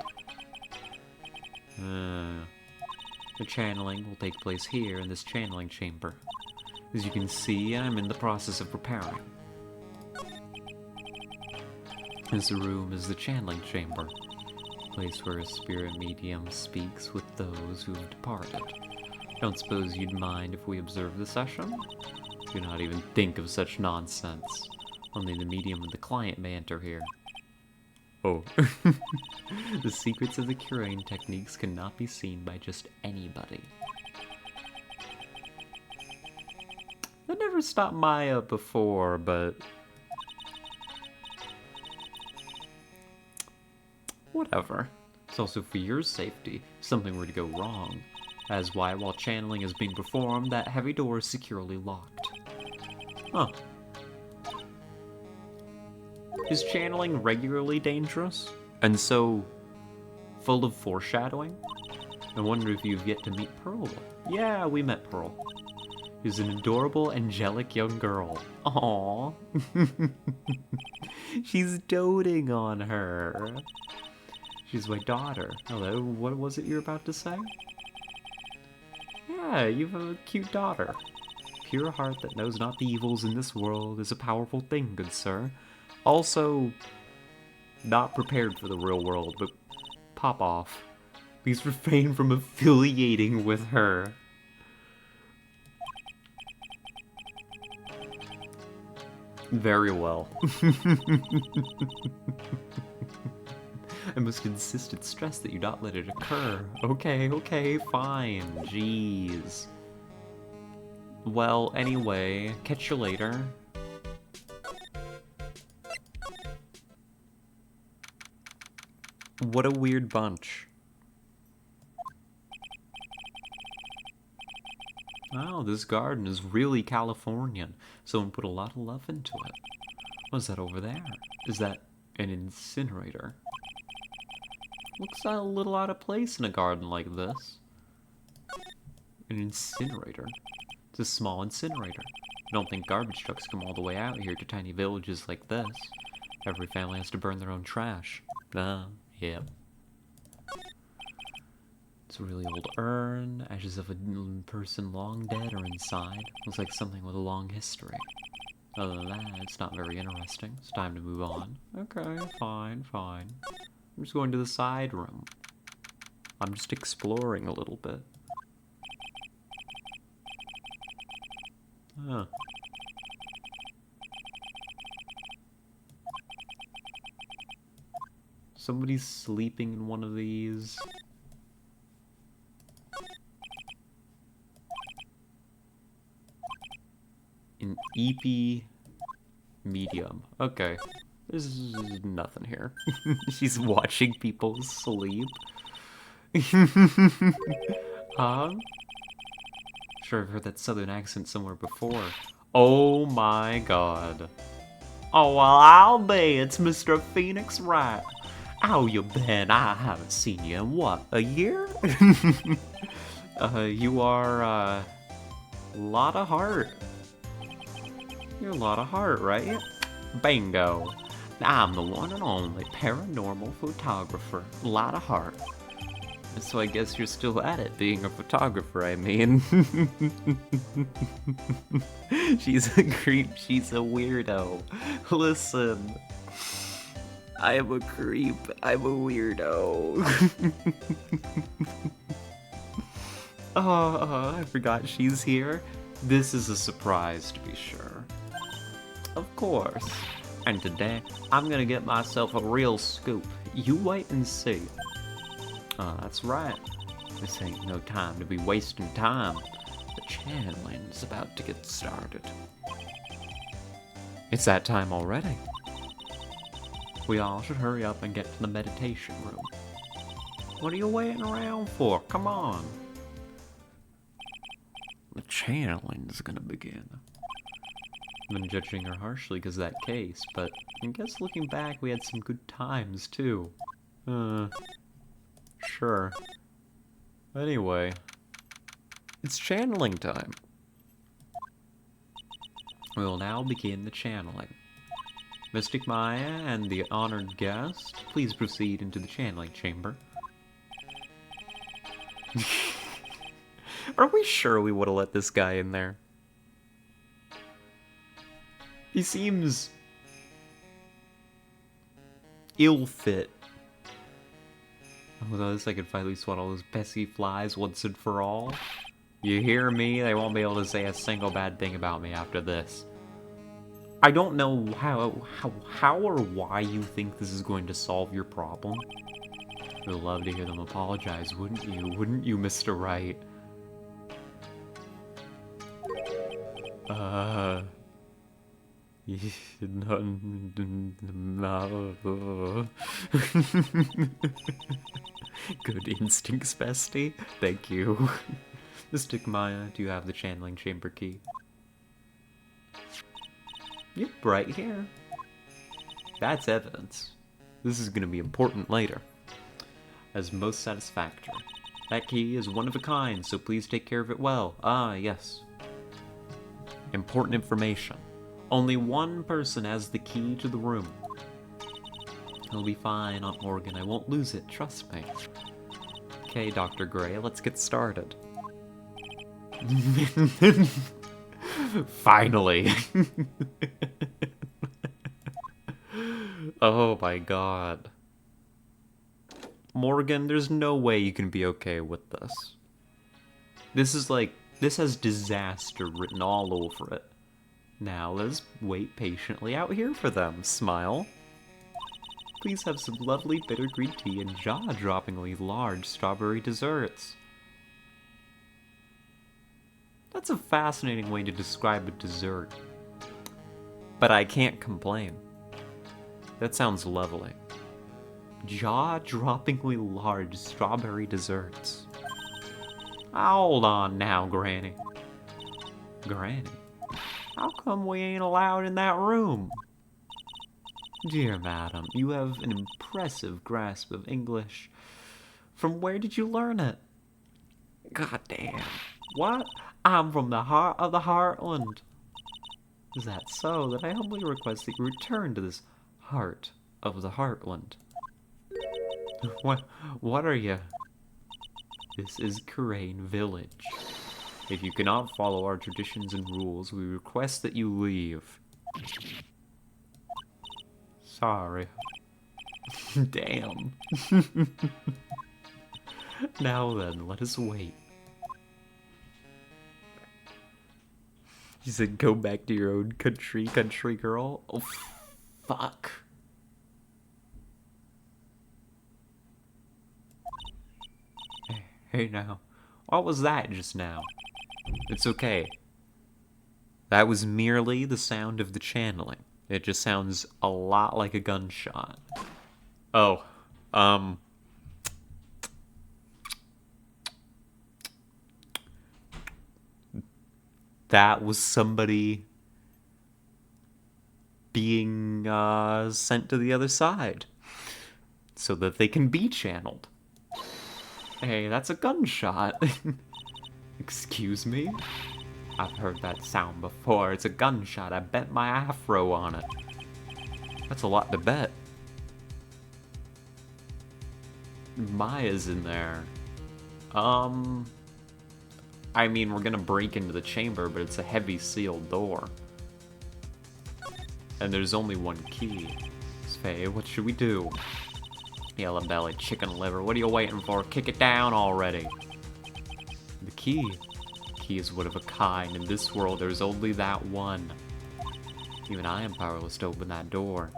The channeling will take place here in this channeling chamber. As you can see, I'm in the process of preparing. This room is the channeling chamber, place where a spirit medium speaks with those who have departed. Don't suppose you'd mind if we observe the session? Do not even think of such nonsense. Only the medium and the client may enter here. Oh. The secrets of the curing techniques cannot be seen by just anybody. That never stopped Maya before, but... whatever. It's also for your safety, if something were to go wrong. That is why, while channeling is being performed, that heavy door is securely locked. Huh. Is channeling regularly dangerous? And so full of foreshadowing? I wonder if you've yet to meet Pearl. Yeah, we met Pearl. She's an adorable, angelic young girl. Aww. She's doting on her. She's my daughter. Hello, what was it you're about to say? Yeah, you have a cute daughter. Pure heart that knows not the evils in this world is a powerful thing, good sir. Also, not prepared for the real world, but pop off. Please refrain from affiliating with her. Very well. I must insist and stress that you not let it occur. Okay, fine. Jeez. Well, anyway, catch you later. What a weird bunch. Wow, this garden is really Californian. Someone put a lot of love into it. What's that over there? Is that an incinerator? Looks a little out of place in a garden like this. An incinerator? It's a small incinerator. I don't think garbage trucks come all the way out here to tiny villages like this. Every family has to burn their own trash. Yeah. It's a really old urn. Ashes of a person long dead are inside. Looks like something with a long history. Other than that, it's not very interesting. It's time to move on. Okay, fine. I'm just going to the side room. I'm just exploring a little bit. Huh. Somebody's sleeping in one of these. An EP medium. Okay. There's nothing here. She's watching people sleep. Sure, I've heard that southern accent somewhere before. Oh my god. Oh, well, I'll be. It's Mr. Phoenix Wright. How you been? I haven't seen you in, what, a year? You are, a lot of heart. You're a lot of heart, right? Bingo. I'm the one and only paranormal photographer. A lot of heart. So I guess you're still at it, being a photographer, I mean. She's a creep, she's a weirdo. Listen. I am a creep, I'm a weirdo. Oh, I forgot she's here. This is a surprise, to be sure. Of course. And today, I'm gonna get myself a real scoop. You wait and see. Oh, that's right. This ain't no time to be wasting time. The channeling's about to get started. It's that time already. We all should hurry up and get to the meditation room. What are you waiting around for? Come on. The channeling's gonna begin. I've been judging her harshly because of that case, but I guess looking back, we had some good times, too. Sure. Anyway, it's channeling time. We will now begin the channeling. Mystic Maya and the honored guest, please proceed into the channeling chamber. Are we sure we would have let this guy in there? He seems ill-fit. Oh, this I could finally swat those pesky flies once and for all. You hear me? They won't be able to say a single bad thing about me after this. I don't know how or why you think this is going to solve your problem. You'd love to hear them apologize, wouldn't you? Wouldn't you, Mr. Wright? Good instincts, bestie. Thank you. Mystic Maya, do you have the channeling chamber key? Yep, right here. That's evidence. This is gonna be important later. As most satisfactory. That key is one of a kind, so please take care of it well. Ah, yes. Important information. Only one person has the key to the room. He'll be fine, Aunt Morgan. I won't lose it, trust me. Okay, Dr. Gray, let's get started. Finally. Oh my god. Morgan, there's no way you can be okay with this. This is like, this has disaster written all over it. Now let's wait patiently out here for them. Smile. Please have some lovely bitter green tea and jaw-droppingly large strawberry desserts. That's a fascinating way to describe a dessert. But I can't complain. That sounds lovely. Jaw-droppingly large strawberry desserts. Hold on now, Granny. Granny? How come we ain't allowed in that room? Dear madam, you have an impressive grasp of English. From where did you learn it? God damn. What? I'm from the heart of the Heartland. Is that so? Then I humbly request that you return to this heart of the Heartland. What are you? This is Crane Village. If you cannot follow our traditions and rules, we request that you leave. Sorry. Damn. Now then, let us wait. He said, go back to your own country, country girl. Oh, fuck. Hey now. What was that just now? It's okay. That was merely the sound of the channeling. It just sounds a lot like a gunshot. Oh, that was somebody being sent to the other side so that they can be channeled. Hey, that's a gunshot. Excuse me? I've heard that sound before. It's a gunshot. I bet my afro on it. That's a lot to bet. Maya's in there. I mean, we're gonna break into the chamber, but it's a heavy sealed door. And there's only one key. Faye, what should we do? Yellow belly, chicken liver, what are you waiting for? Kick it down already. The key. Key is one of a kind. In this world, there's only that one. Even I am powerless to open that door.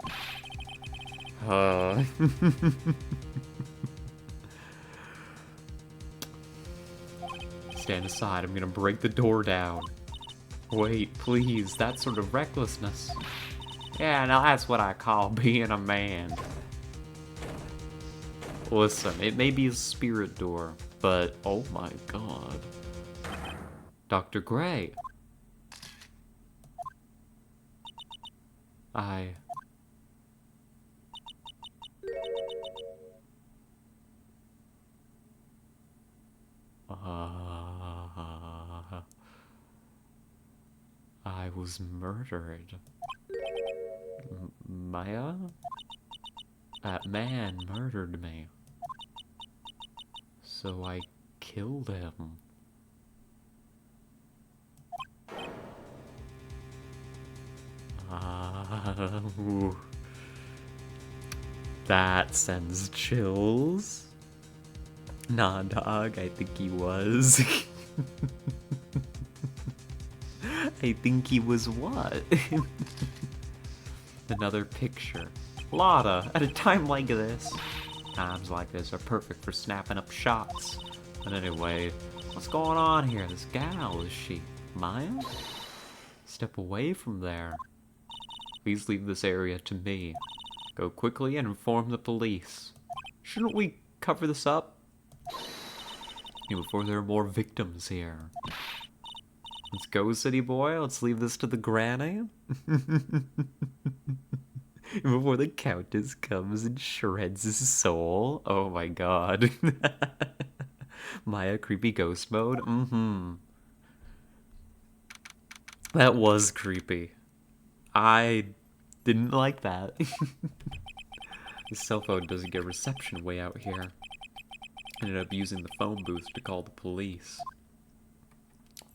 Stand aside, I'm gonna break the door down. Wait, please, that sort of recklessness. Yeah, now that's what I call being a man. Listen, it may be a spirit door, but oh my god. Dr. Gray. I was murdered. Maya? That man murdered me. So I killed him. Ooh. That sends chills. Nah, dog, I think he was. I think he was what? Another picture. Lotta, at a time like this. Times like this are perfect for snapping up shots. But anyway, what's going on here? This gal, is she Maya? Step away from there. Please leave this area to me. Go quickly and inform the police. Shouldn't we cover this up? Before there are more victims here. Let's go, city boy. Let's leave this to the granny. Before the countess comes and shreds his soul. Oh my god. Maya creepy ghost mode? That was creepy. I didn't like that. His cell phone doesn't get reception way out here. Ended up using the phone booth to call the police.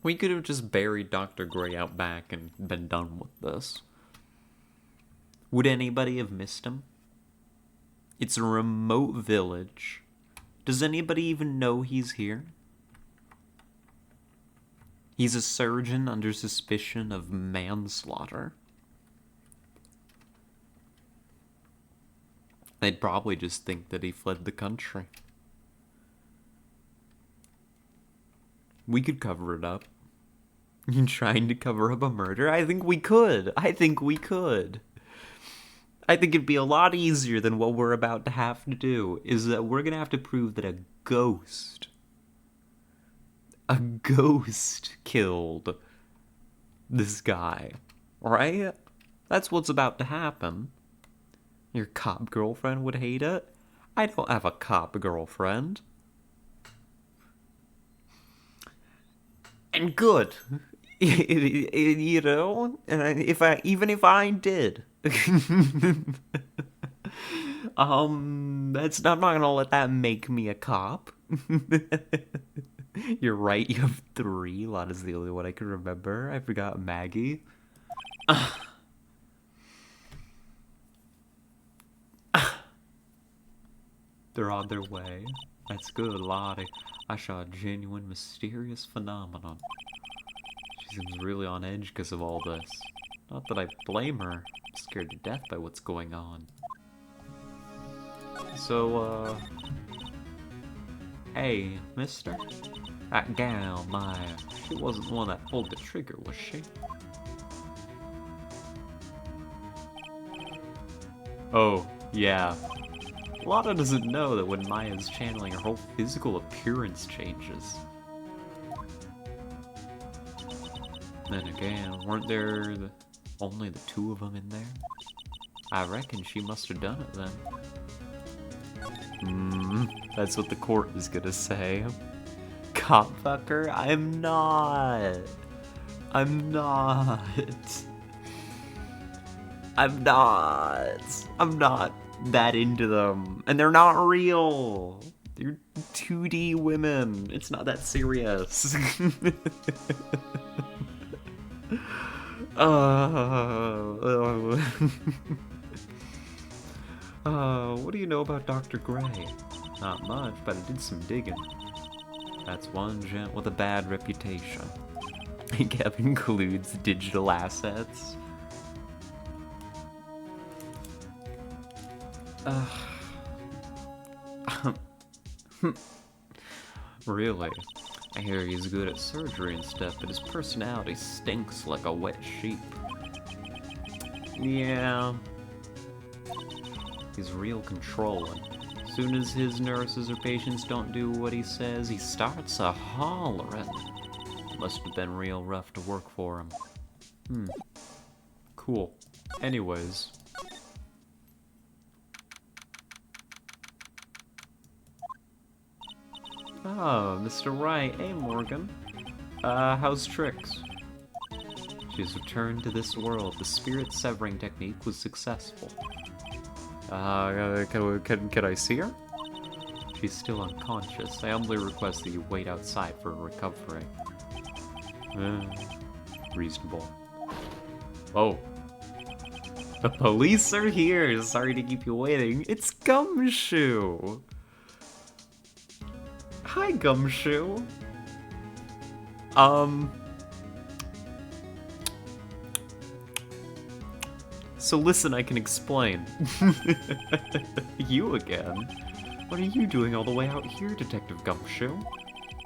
We could have just buried Dr. Gray out back and been done with this. Would anybody have missed him? It's a remote village. Does anybody even know he's here? He's a surgeon under suspicion of manslaughter. They'd probably just think that he fled the country. We could cover it up. You trying to cover up a murder? I think we could. I think it'd be a lot easier than what we're about to have to do, is that we're gonna have to prove that a ghost killed this guy, right? That's what's about to happen. Your cop girlfriend would hate it. I don't have a cop girlfriend. And good. You know, even if I did. I'm not gonna let that make me a cop. You're right, you have 3. Lotta's the only one I can remember. I forgot Maggie. They're on their way. That's good, Lottie. I saw a genuine mysterious phenomenon. She seems really on edge because of all this. Not that I blame her. I'm scared to death by what's going on. So, hey, mister? That gal, Maya, she wasn't the one that pulled the trigger, was she? Oh, yeah. Lotta doesn't know that when Maya's channeling, her whole physical appearance changes. Then again, weren't there only the 2 of them in there? I reckon she must have done it then. That's what the court is gonna say. Cop fucker? I'm not. I'm not that into them. And they're not real. They're 2D women. It's not that serious. What do you know about Dr. Gray? Not much, but I did some digging. That's one gent with a bad reputation. Kev includes digital assets. Really? I hear he's good at surgery and stuff, but his personality stinks like a wet sheep. Yeah. He's real controlling. Soon as his nurses or patients don't do what he says, he starts a-hollering. Must have been real rough to work for him. Cool. Anyways. Oh, Mr. Wright. Hey, Morgan. How's Trix? She's returned to this world. The spirit severing technique was successful. Can I see her? She's still unconscious. I humbly request that you wait outside for her recovery. Reasonable. Oh. The police are here. Sorry to keep you waiting. It's Gumshoe. Hi, Gumshoe. So listen, I can explain. You again? What are you doing all the way out here, Detective Gumshoe?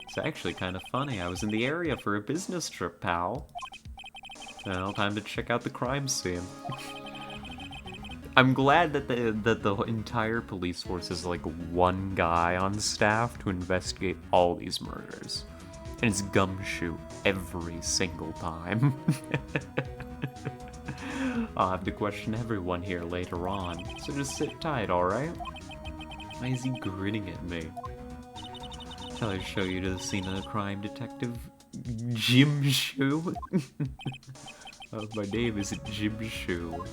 It's actually kind of funny. I was in the area for a business trip, pal. Well, time to check out the crime scene. I'm glad that the entire police force is like one guy on staff to investigate all these murders. And it's Gumshoe every single time. I'll have to question everyone here later on, so just sit tight, alright? Why is he grinning at me? Shall I show you to the scene of the crime, Detective Jim Shoe? My name is Jim Shoe.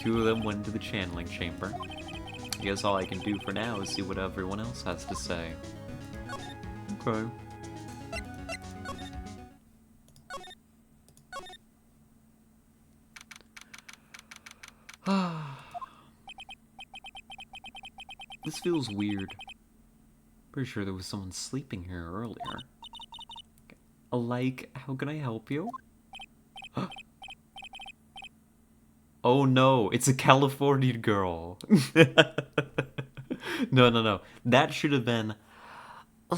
Two of them went to the channeling chamber. I guess all I can do for now is see what everyone else has to say. Okay. This feels weird. Pretty sure there was someone sleeping here earlier. Like, how can I help you? Oh no, it's a California girl. No. That should have been,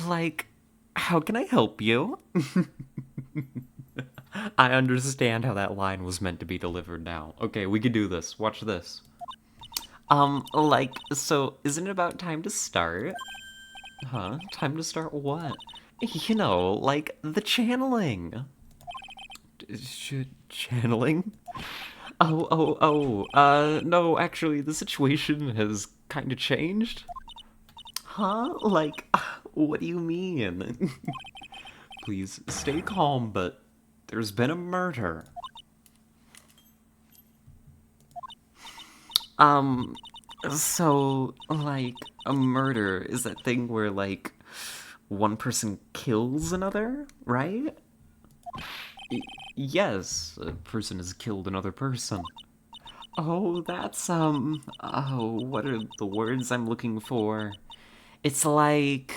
like, how can I help you? I understand how that line was meant to be delivered now. Okay, we can do this. Watch this. So, isn't it about time to start? Huh? Time to start what? You know, like, the channeling. Channeling? No, actually, the situation has kind of changed. Huh? Like, what do you mean? Please, stay calm, but there's been a murder. So, like, a murder is that thing where, like, one person kills another, right? Yes, a person has killed another person. Oh, that's, what are the words I'm looking for? It's like,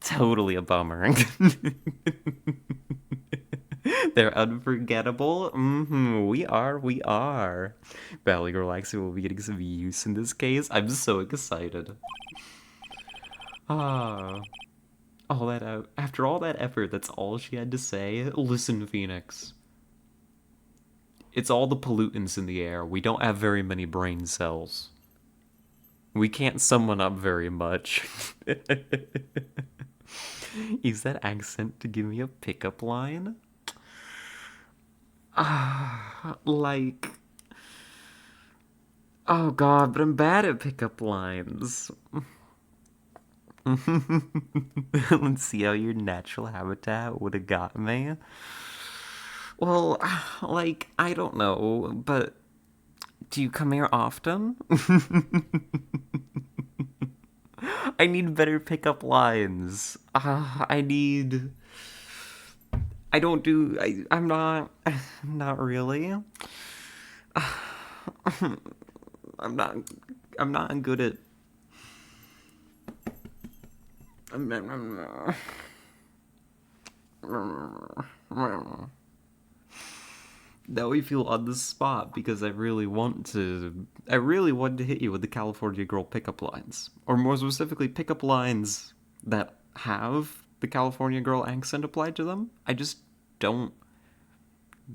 totally a bummer. They're unforgettable. We are. Valley Relaxer will be getting some use in this case. I'm so excited. Ah. After all that effort, that's all she had to say? Listen, Phoenix. It's all the pollutants in the air. We don't have very many brain cells. We can't summon up very much. Use that accent to give me a pickup line? Like... Oh god, but I'm bad at pickup lines. Let's see how your natural habitat would have got me. Well, like, I don't know, but do you come here often? I need better pickup lines. I need... I don't do... I'm not... Not really. I'm not... I'm not good at... Now we feel on the spot because I really want to hit you with the California Girl pickup lines. Or more specifically, pickup lines that have the California Girl accent applied to them. I just don't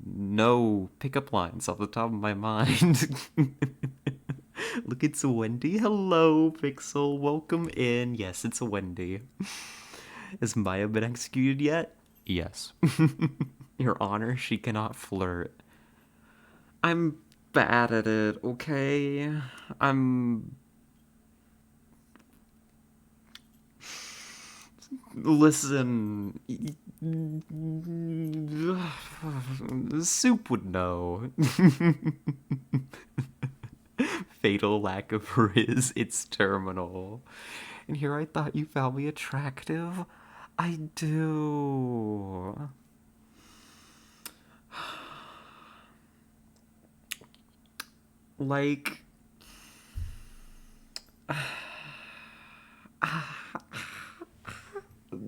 know pickup lines off the top of my mind. Look, it's a Wendy. Hello, Pixel. Welcome in. Yes, it's a Wendy. Has Maya been executed yet? Yes. Your Honor, she cannot flirt. I'm bad at it, okay? Listen... Soup would know. Fatal lack of riz, it's terminal. And here I thought you found me attractive? I do. Like, I'm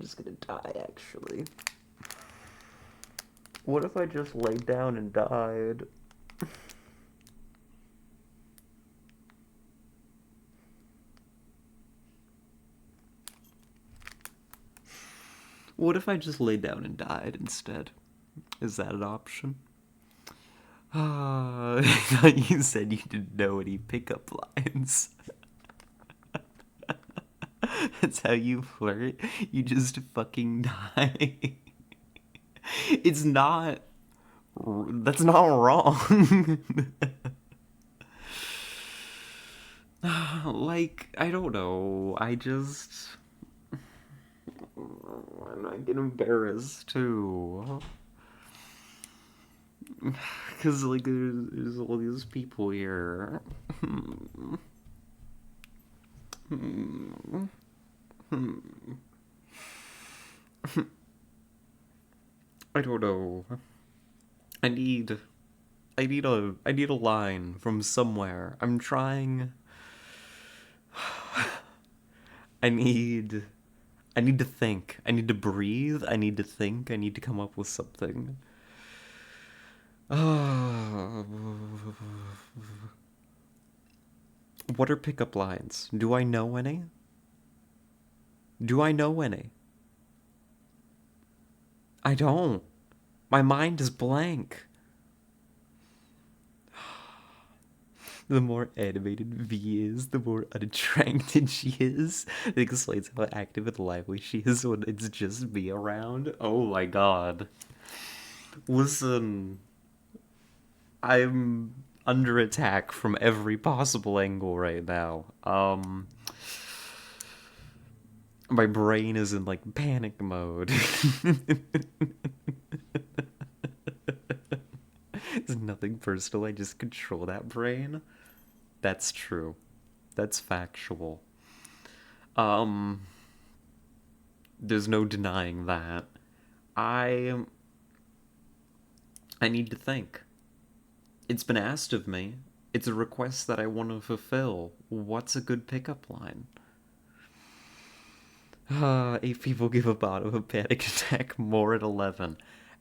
just gonna die, actually. What if I just laid down and died? What if I just laid down and died instead? Is that an option? I thought you said you didn't know any pickup lines. That's how you flirt? You just fucking die. It's not. That's not wrong. Like, I don't know. I get embarrassed too. Because, like, there's all these people here. I don't know. I need I need a line from somewhere. I'm trying. I need I need to think. I need to breathe. I need to think. I need to come up with something. What are pickup lines? Do I know any? Do I know any? I don't. My mind is blank. The more animated V is, the more unattracted she is. It explains how active and lively she is when it's just me around. Oh my god. Listen, I'm under attack from every possible angle right now. My brain is in like panic mode. It's nothing personal, I just control that brain. That's true. That's factual. Um, there's no denying that. I I need to think. It's been asked of me. It's a request that I want to fulfill. What's a good pickup line? 8 people give about of a panic attack, more at 11.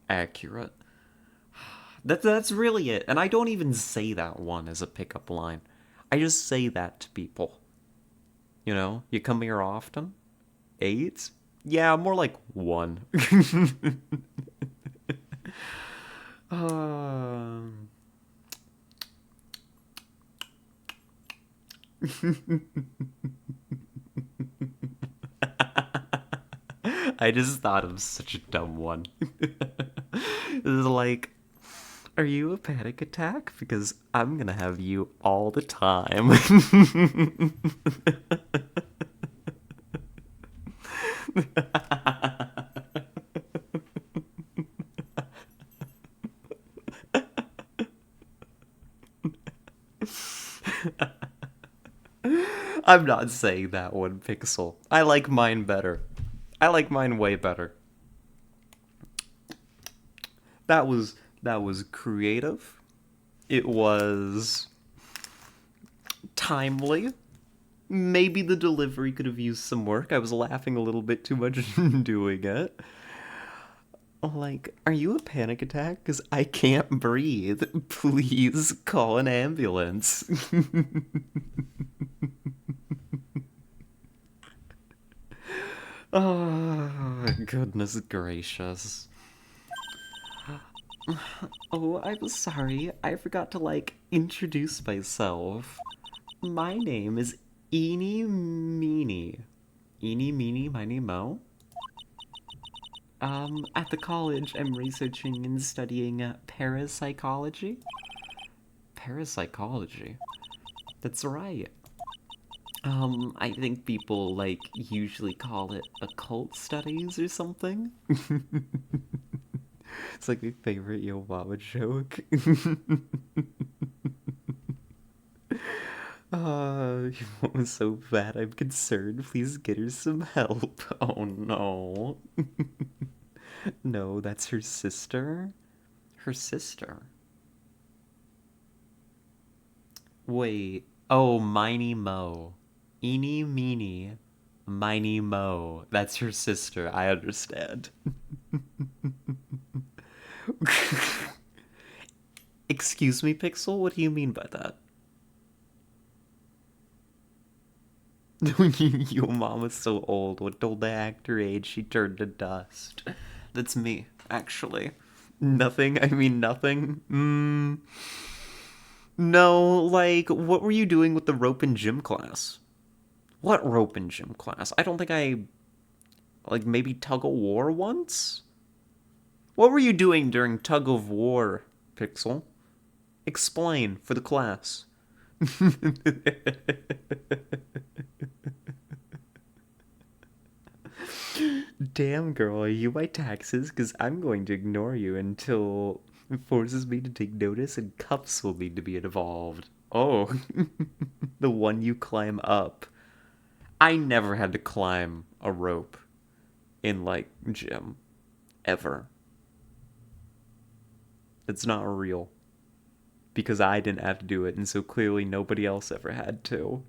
Accurate. That's really it. And I don't even say that one as a pickup line. I just say that to people. You know, you come here often? 8? Yeah, more like 1. um, I just thought of such a dumb one. It's like, are you a panic attack? Because I'm gonna have you all the time. I'm not saying that one, Pixel. I like mine better. I like mine way better. That was creative. It was timely. Maybe the delivery could have used some work. I was laughing a little bit too much doing it. Like, are you a panic attack? Because I can't breathe. Please call an ambulance. Oh, goodness gracious. Oh, I'm sorry. I forgot to, like, introduce myself. My name is Eeny Meeny. Eeny Meeny Miny Mo. At the college, I'm researching and studying parapsychology. Parapsychology? That's right. I think people, like, usually call it occult studies or something. It's like my favorite Yo Mama joke. Your mom was so bad, I'm concerned. Please get her some help. Oh no. No, that's her sister? Her sister? Wait. Oh, Miney Mo. Eeny, meeny, miny, mo. That's your sister. I understand. Excuse me, Pixel? What do you mean by that? Your mom is so old. What told the act her age? She turned to dust. That's me, actually. Nothing? I mean, nothing? No, like, what were you doing with the rope in gym class? What rope in gym class? I don't think I, like, maybe tug of war once? What were you doing during tug of war, Pixel? Explain for the class. Damn, girl, are you my taxes? Because I'm going to ignore you until it forces me to take notice and cuffs will need to be involved. Oh, the one you climb up. I never had to climb a rope in, like, gym. Ever. It's not real. Because I didn't have to do it, and so clearly nobody else ever had to.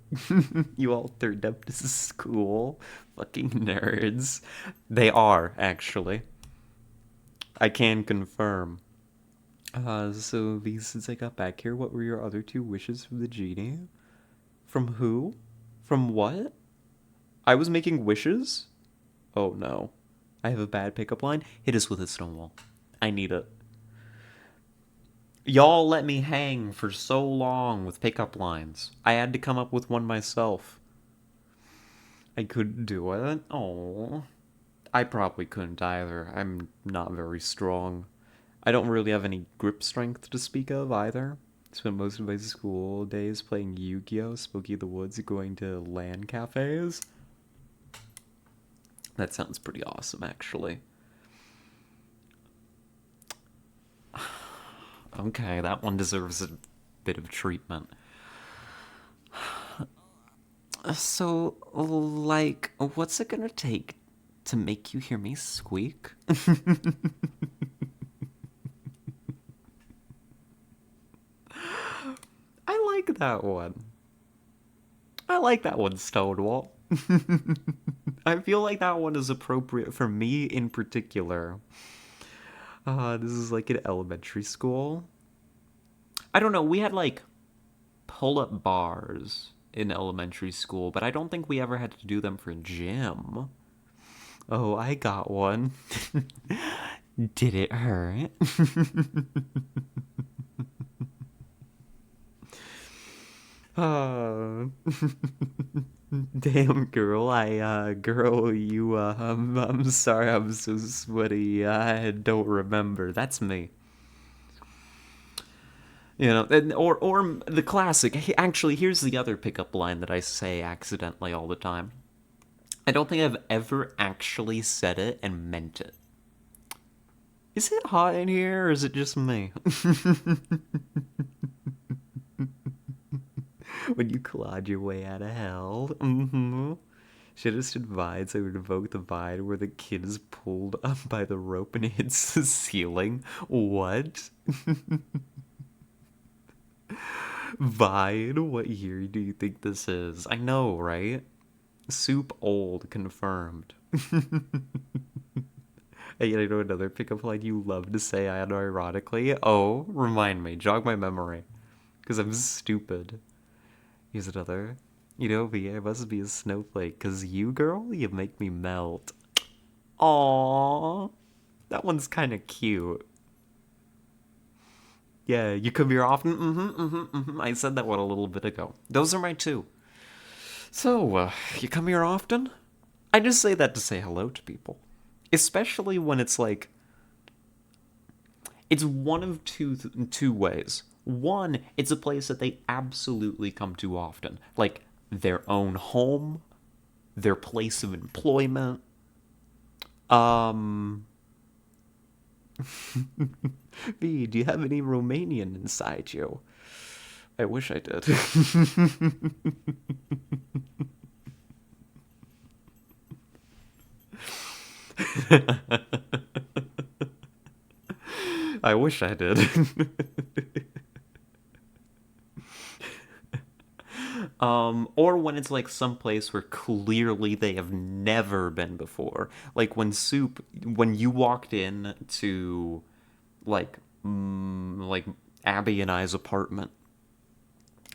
You all turned up to school. Fucking nerds. They are, actually. I can confirm. So since I got back here, what were your other two wishes from the genie? From who? From what? I was making wishes? Oh no. I have a bad pickup line. Hit us with a snowball. I need it. Y'all let me hang for so long with pickup lines. I had to come up with one myself. I couldn't do it. Oh. I probably couldn't either. I'm not very strong. I don't really have any grip strength to speak of either. Spent most of my school days playing Yu-Gi-Oh!, Spooky the Woods, going to LAN cafes. That sounds pretty awesome, actually. Okay, that one deserves a bit of treatment. So, like, what's it gonna take to make you hear me squeak? I like that one. I like that one, Stonewall. I feel like that one is appropriate for me in particular. This is like in elementary school. I don't know, we had like pull-up bars in elementary school, but I don't think we ever had to do them for gym. Oh, I got one. Did it hurt? Oh. Damn, girl, girl, I'm sorry, I'm so sweaty. I don't remember. That's me. You know, or the classic. Actually, here's the other pickup line that I say accidentally all the time. I don't think I've ever actually said it and meant it. Is it hot in here, or is it just me? When you clawed your way out of hell. Mm-hmm. Should have stood vine so I would invoke the vine where the kid is pulled up by the rope and hits the ceiling. What? Vine? What year do you think this is? I know, right? Soup old, confirmed. Hey, you know another pickup line you love to say unironically? Oh, remind me, jog my memory. Because I'm stupid. Here's another. You know me, I must be a snowflake, cause you, girl, you make me melt. Aww. That one's kinda cute. Yeah, you come here often? I said that one a little bit ago. Those are my two. So, you come here often? I just say that to say hello to people. Especially when it's like, it's one of two ways. One, it's a place that they absolutely come to often, like their own home, their place of employment. Um, V, do you have any Romanian inside you? I wish I did. I wish I did. Or when it's like someplace where clearly they have never been before. Like when you walked in to like like Abby and I's apartment,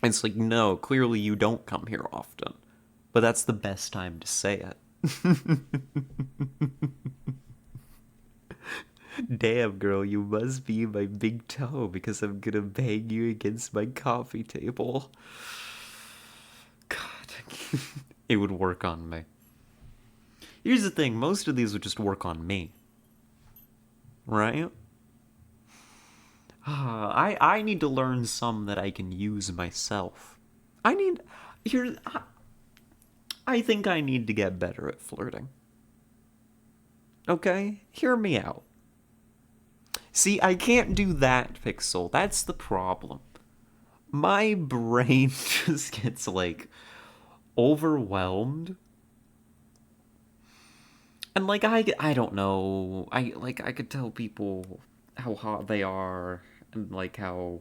it's like, no, clearly you don't come here often. But that's the best time to say it. Damn, girl, you must be my big toe because I'm gonna bang you against my coffee table. God, it would work on me. Here's the thing, most of these would just work on me, right? I need to learn some that I can use myself. I need here I think I need to get better at flirting. Okay? Hear me out. See, I can't do that, Pixel. That's the problem. My brain just gets like overwhelmed. And like I don't know. I could tell people how hot they are and like how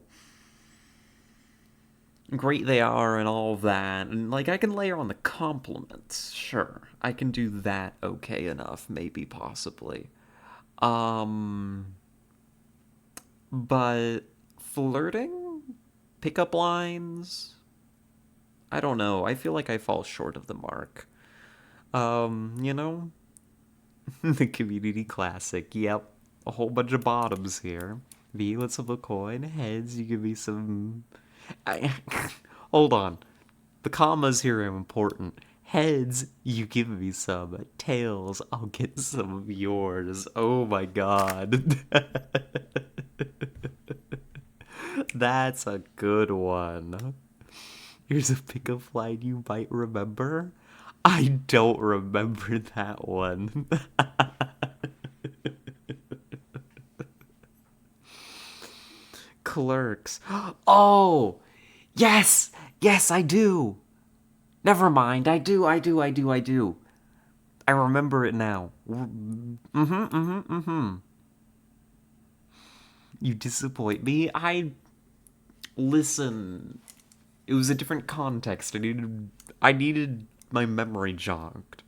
great they are and all of that. And like I can layer on the compliments. Sure. I can do that okay enough, maybe possibly. Um but flirting, pickup lines, I don't know. I feel like I fall short of the mark. You know, the community classic. Yep, a whole bunch of bottoms here. V, let's flip a coin. Heads, you give me some. I... Hold on. The commas here are important. Heads, you give me some. Tails, I'll get some of yours. Oh my god. That's a good one. Here's a pickup line you might remember. I don't remember that one. Clerks. Oh! Yes! Yes, I do! Never mind. I do. I remember it now. You disappoint me. Listen. It was a different context. I needed my memory jogged.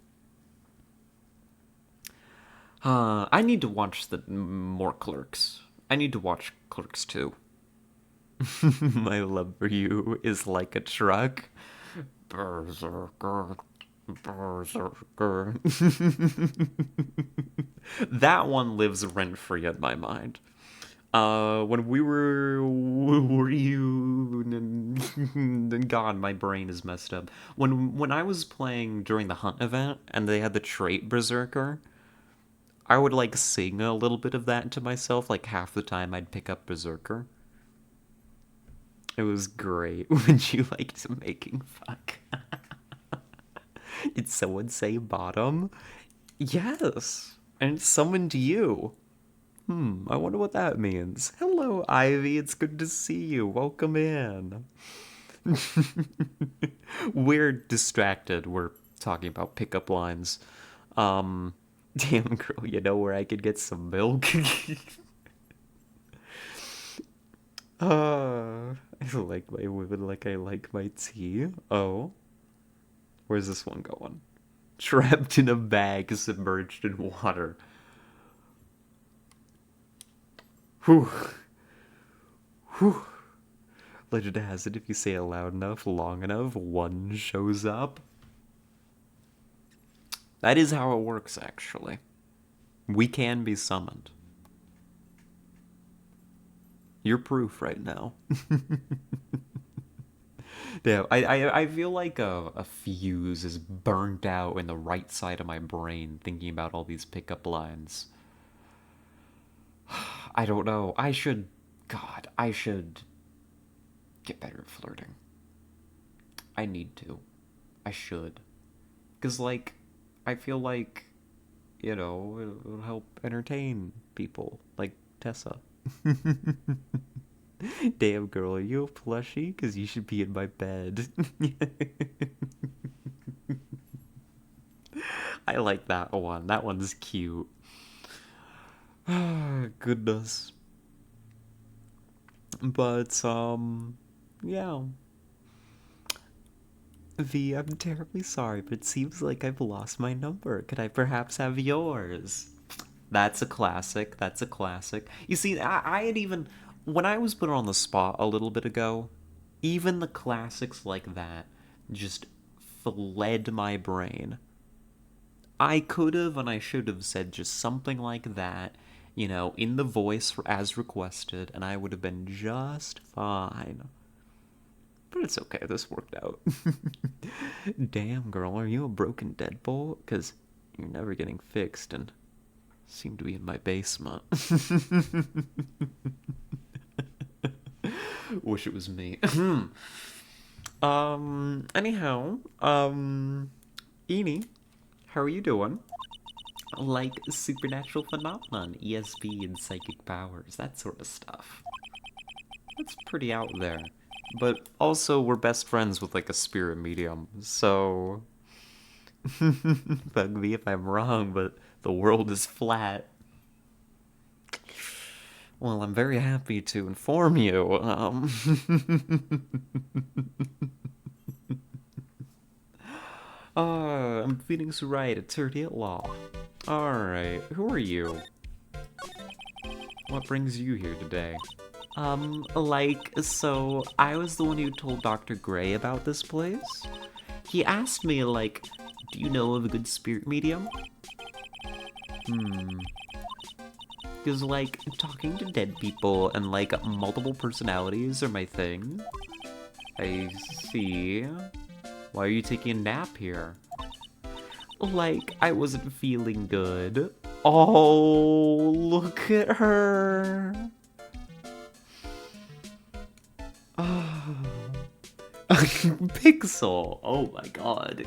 I need to watch the more Clerks. I need to watch Clerks too. My love for you is like a truck. Berserker. Berserker. That one lives rent free in my mind. When we were you and God, my brain is messed up. When I was playing during the hunt event and they had the trait Berserker, I would like sing a little bit of that to myself. Like half the time I'd pick up Berserker. It was great. Would you like to making fuck? Did someone say bottom? Yes. And it's summoned you. I wonder what that means. Hello, Ivy. It's good to see you. Welcome in. We're distracted. We're talking about pickup lines. Damn girl, you know where I could get some milk? I like my women like I like my tea. Oh, where's this one going? Trapped in a bag, submerged in water. Whew. Whew. Legend has it if you say it loud enough, long enough, one shows up. That is how it works, actually. We can be summoned. You're proof right now. Yeah, I feel like a fuse is burnt out in the right side of my brain thinking about all these pickup lines. I don't know. I should get better at flirting. I need to. I should. Because, like, I feel like, it'll help entertain people. Like Tessa. Damn, girl, are you a plushie? Because you should be in my bed. I like that one. That one's cute. Goodness. But, yeah. V, I'm terribly sorry, but it seems like I've lost my number. Could I perhaps have yours? That's a classic. That's a classic. You see, I had even. When I was put on the spot a little bit ago, even the classics like that just fled my brain. I could have and I should have said just something like that, in the voice as requested, and I would have been just fine. But it's okay, this worked out. Damn, girl, are you a broken deadbolt? Because you're never getting fixed and seem to be in my basement. Wish it was me. Anyhow, Eni, how are you doing? Like supernatural phenomenon, ESP and psychic powers, that sort of stuff. That's pretty out there. But also, we're best friends with like a spirit medium, so. Bug me if I'm wrong, but the world is flat. Well, I'm very happy to inform you. I'm Phoenix Wright, attorney at law. Alright, who are you? What brings you here today? So I was the one who told Dr. Gray about this place. He asked me, do you know of a good spirit medium? Because, talking to dead people and, multiple personalities are my thing. I see. Why are you taking a nap here? I wasn't feeling good. Oh, look at her. Oh. Pixel. Oh my god.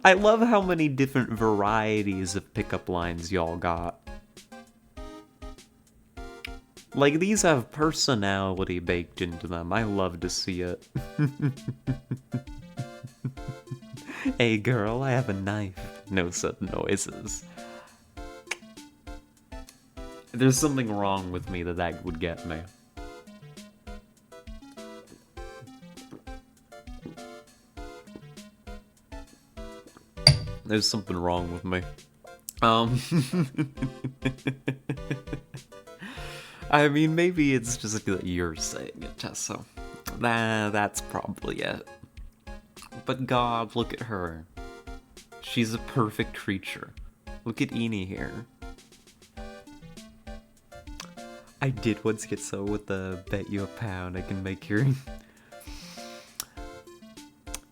I love how many different varieties of pickup lines y'all got. These have personality baked into them. I love to see it. Hey girl, I have a knife. No sudden noises. There's something wrong with me that would get me. There's something wrong with me. I mean, maybe it's just that you're saying it, Tessa. That's probably it. But God, look at her. She's a perfect creature. Look at Eni here. I did once get so with the bet you a pound I can make your...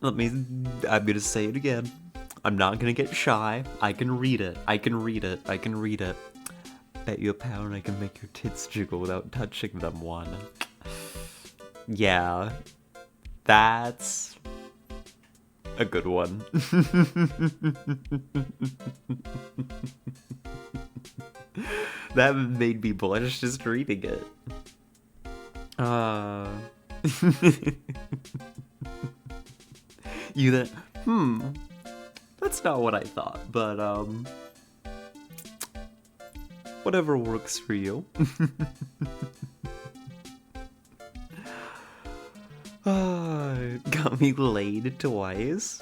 I'm gonna say it again. I'm not gonna get shy. I can read it. I can read it. I can read it. Bet you a pound I can make your tits jiggle without touching them one. Yeah. That's a good one. That made me blush just reading it. You that, that's not what I thought, but, whatever works for you. Got me laid twice.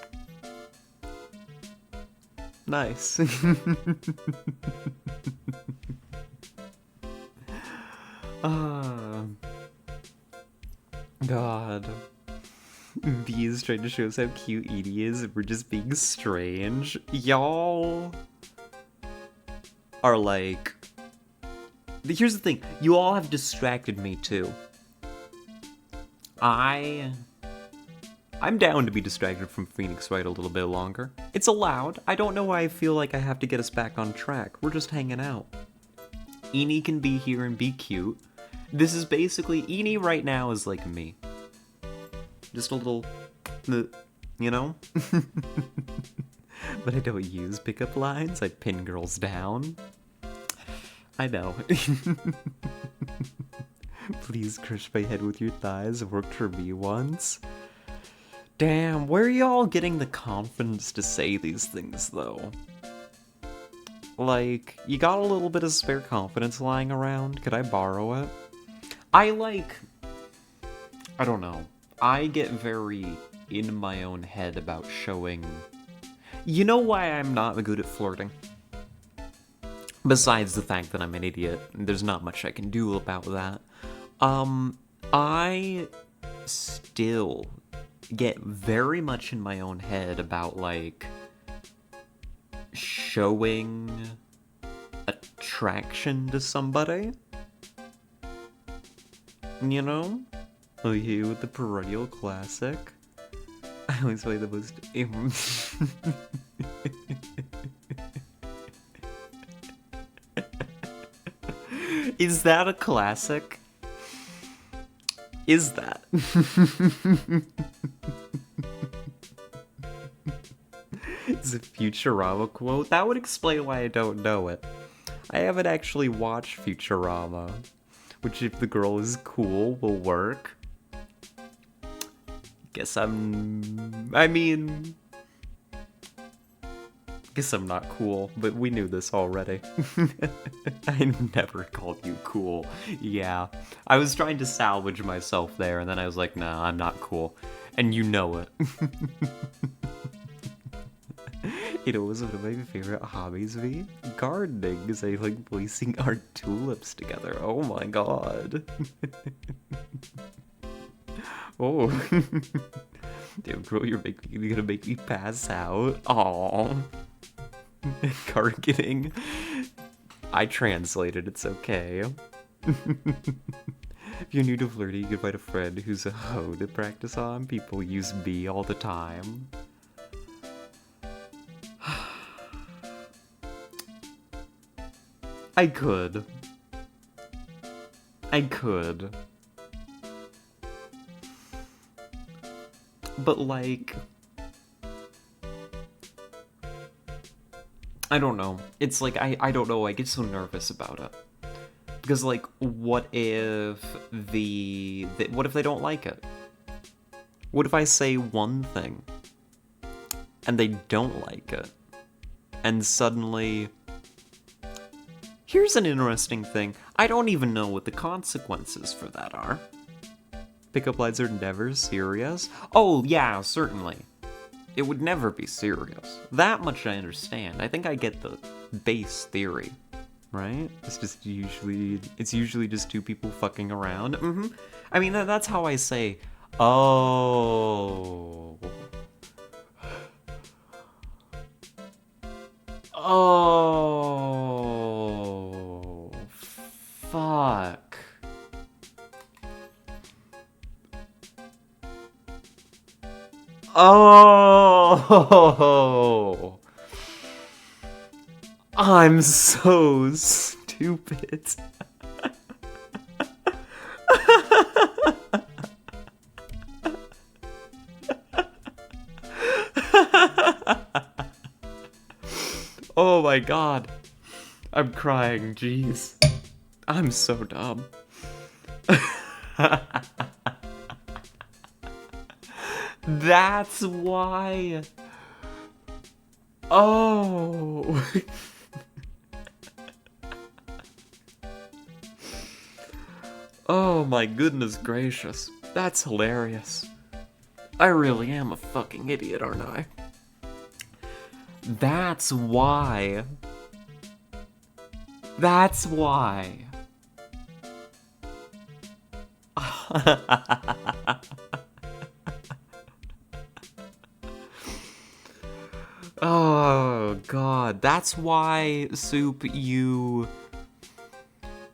Nice. God. B is trying to show us how cute Edie is, and we're just being strange. Y'all are here's the thing, you all have distracted me too. I'm down to be distracted from Phoenix Wright a little bit longer. It's allowed. I don't know why I feel like I have to get us back on track. We're just hanging out. Eni can be here and be cute. This is basically, Eni right now is like me. Just a little, you know? But I don't use pickup lines. I pin girls down. I know. Please crush my head with your thighs. It worked for me once. Damn, where are y'all getting the confidence to say these things, though? You got a little bit of spare confidence lying around? Could I borrow it? I don't know. I get very in my own head about showing... You know why I'm not good at flirting? Besides the fact that I'm an idiot, there's not much I can do about that. I still get very much in my own head about, like, showing attraction to somebody. You know? Oh, you with the perennial classic. I always play the most... Is that a classic? Is that? It's a Futurama quote? That would explain why I don't know it. I haven't actually watched Futurama, which if the girl is cool, will work. Guess guess I'm not cool, but we knew this already. I never called you cool. Yeah. I was trying to salvage myself there, and then I was like, nah, I'm not cool. And you know it. You know, it was one of my favorite hobbies, V. Gardening, because I like placing our tulips together. Oh my god. Oh. Damn, girl, you're gonna make me pass out. Aww. Carketing. I translated, it's okay. If you're new to flirting, you can find a friend who's a hoe to practice on. People use me all the time. I could. But, like... I don't know. It's like, I don't know, I get so nervous about it. Because, like, what if they don't like it? What if I say one thing, and they don't like it? And suddenly... Here's an interesting thing. I don't even know what the consequences for that are. Pickup lines are never serious? Oh, yeah, certainly. It would never be serious. That much I understand. I think I get the base theory, right? It's usually just two people fucking around. I mean, that's how I say, oh. Oh. Fuck. Oh, I'm so stupid. Oh my god. I'm crying, jeez. I'm so dumb. That's why. Oh. Oh my goodness gracious. That's hilarious. I really am a fucking idiot, aren't I? That's why. That's why. Oh, God. That's why, Soup,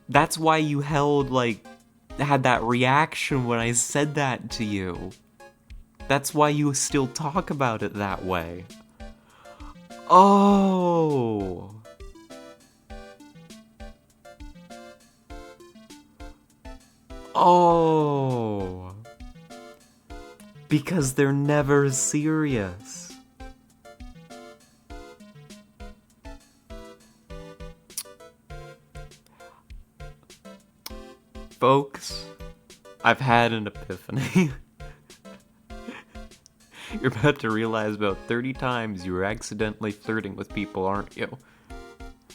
That's why you had that reaction when I said that to you. That's why you still talk about it that way. Oh. Oh. Because they're never serious. Folks, I've had an epiphany. You're about to realize about 30 times you were accidentally flirting with people, aren't you?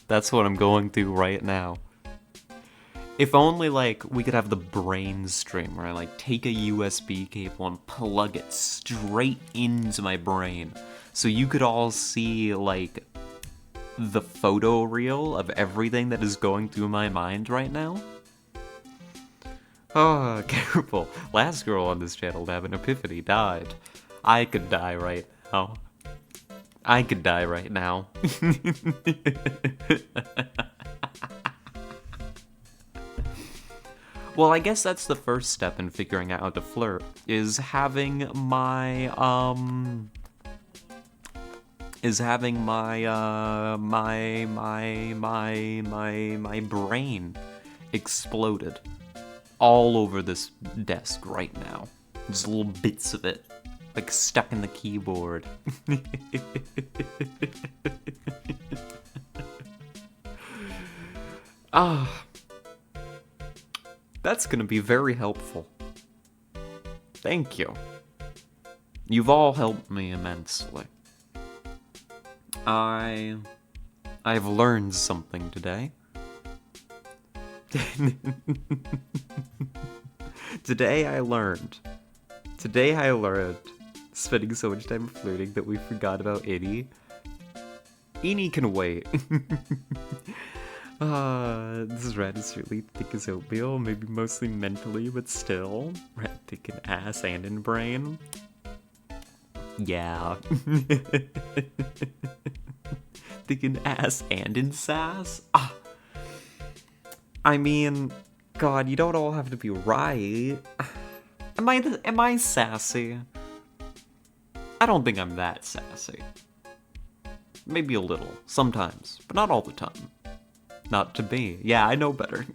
That's what I'm going through right now. If only, like, we could have the brain stream where I, like, take a USB cable and plug it straight into my brain. So you could all see, like, the photo reel of everything that is going through my mind right now. Oh, careful. Last girl on this channel to have an epiphany died. I could die right now. I could die right now. Well, I guess that's the first step in figuring out how to flirt, is having my, my brain exploded all over this desk right now. Just little bits of it, like, stuck in the keyboard. Ah. That's gonna be very helpful. Thank you. You've all helped me immensely. I've learned something today. Today I learned, spending so much time flirting that we forgot about Innie. Innie can wait. This rat is really thick as oatmeal, maybe mostly mentally, but still. Rat thick in ass and in brain. Yeah. Thick in ass and in sass? Ah. I mean, God, you don't all have to be right. Am I sassy? I don't think I'm that sassy. Maybe a little, sometimes, but not all the time. Not to be. Yeah, I know better.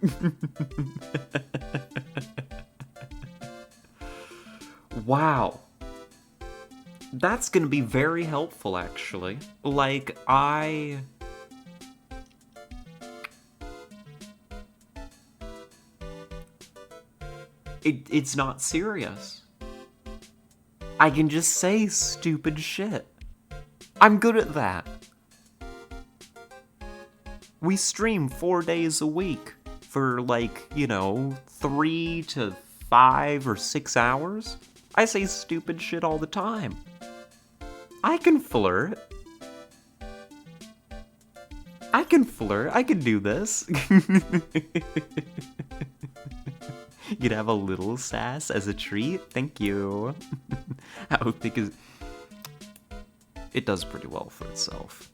Wow. That's gonna be very helpful, actually. Like, It's not serious. I can just say stupid shit. I'm good at that. We stream 4 days a week for, like, 3 to 5 or 6 hours. I say stupid shit all the time. I can flirt. I can do this. You'd have a little sass as a treat? Thank you. How thick is... It does pretty well for itself.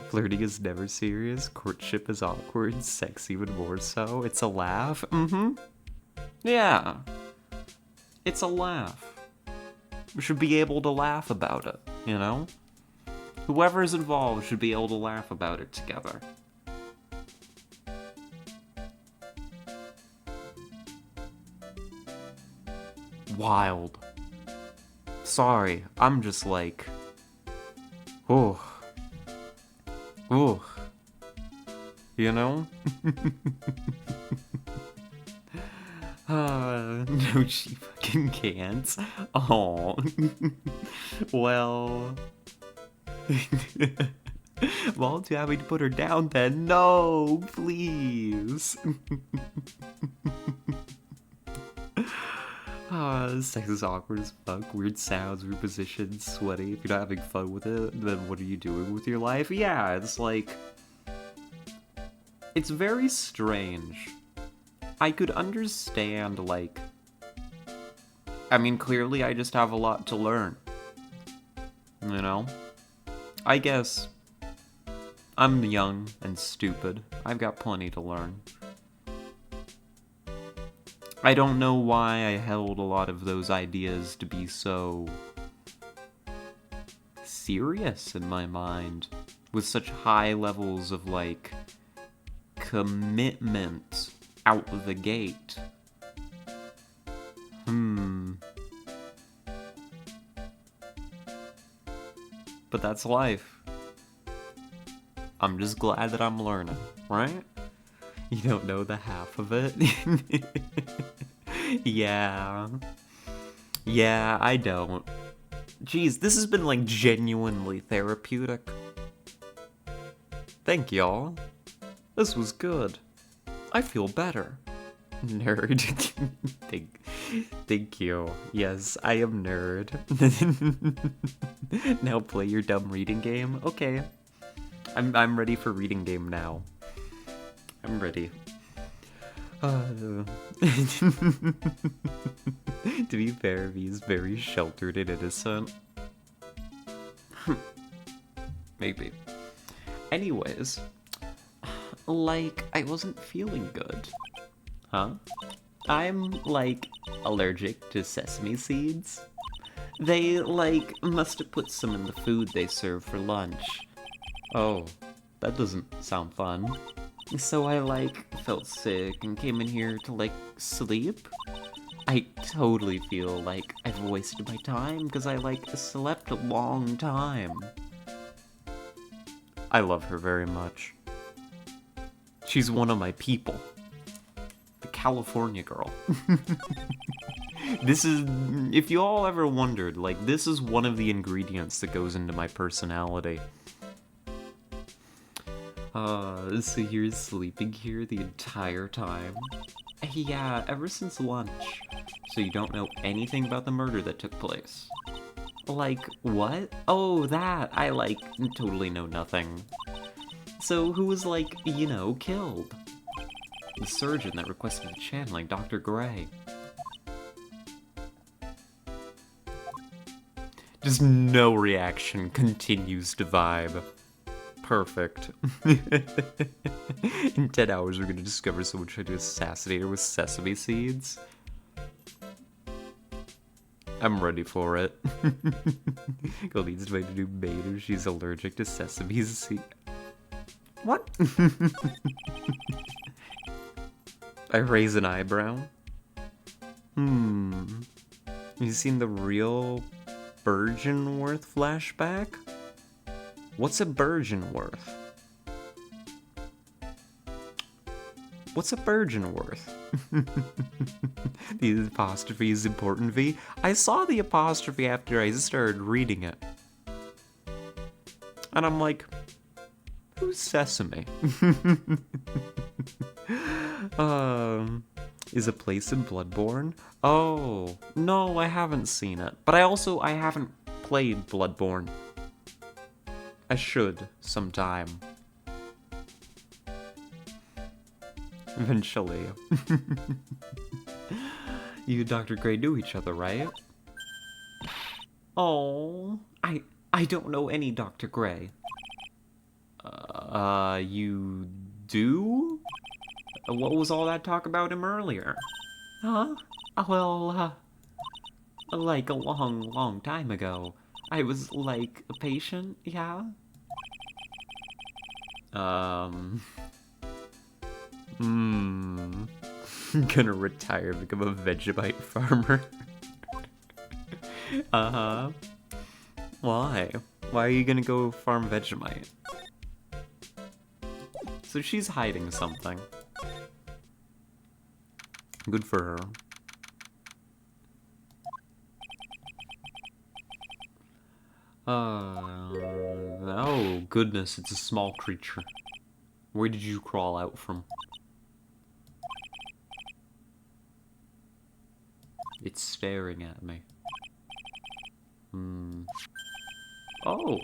Flirting is never serious, courtship is awkward, sex even more so. It's a laugh. Yeah. It's a laugh. We should be able to laugh about it, you know? Whoever's involved should be able to laugh about it together. Wild. Sorry, I'm just like... Ooh. Ooh. You know? No, she fucking can't. Oh. Well... Well, too happy to put her down then. No, please. Sex is awkward as fuck. Weird sounds, weird positions, sweaty. If you're not having fun with it, then what are you doing with your life? Yeah, it's like... It's very strange. I could understand, like... I mean, clearly I just have a lot to learn. You know? I guess... I'm young and stupid. I've got plenty to learn. I don't know why I held a lot of those ideas to be so... serious in my mind. With such high levels of, like... commitment out the gate. But that's life. I'm just glad that I'm learning, right? You don't know the half of it? Yeah. Yeah, I don't. Jeez, this has been, like, genuinely therapeutic. Thank y'all. This was good. I feel better. Nerd. thank, thank you. Yes, I am nerd. Now play your dumb reading game. Okay, I'm ready for reading game now. I'm ready. To be fair, he is very sheltered and innocent. Maybe. Anyways, like, I wasn't feeling good. Huh? I'm, like, allergic to sesame seeds. They, like, must have put some in the food they serve for lunch. Oh, that doesn't sound fun. So I, like, felt sick and came in here to, like, sleep. I totally feel like I've wasted my time because I, like, slept a long time. I love her very much. She's one of my people. The California girl. This is, if you all ever wondered, like, this is one of the ingredients that goes into my personality. So you're sleeping here the entire time? Yeah, ever since lunch. So you don't know anything about the murder that took place? Like, what? Oh, that! I, like, totally know nothing. So who was, like, you know, killed? The surgeon that requested the channeling, Dr. Gray. Just no reaction, continues to vibe. Perfect. In 10 hours, we're gonna discover someone tried to assassinate her with sesame seeds. I'm ready for it. Girl needs to find a new mate or she's allergic to sesame seeds. What? I raise an eyebrow. You seen the real Virginworth flashback? What's a Virginworth? What's a Virginworth? The apostrophe is important, V. I saw the apostrophe after I started reading it. And I'm like, who's Sesame? Is a place in Bloodborne? Oh, no, I haven't seen it. But I haven't played Bloodborne. I should, sometime. Eventually. You and Dr. Gray knew each other, right? Oh, I don't know any Dr. Gray. You do? What was all that talk about him earlier? Huh? Well, like a long, long time ago. I was, like, a patient, yeah? Gonna retire, become a Vegemite farmer. Uh-huh. Why? Why are you gonna go farm Vegemite? So she's hiding something. Good for her. Oh goodness, it's a small creature. Where did you crawl out from? It's staring at me. Oh!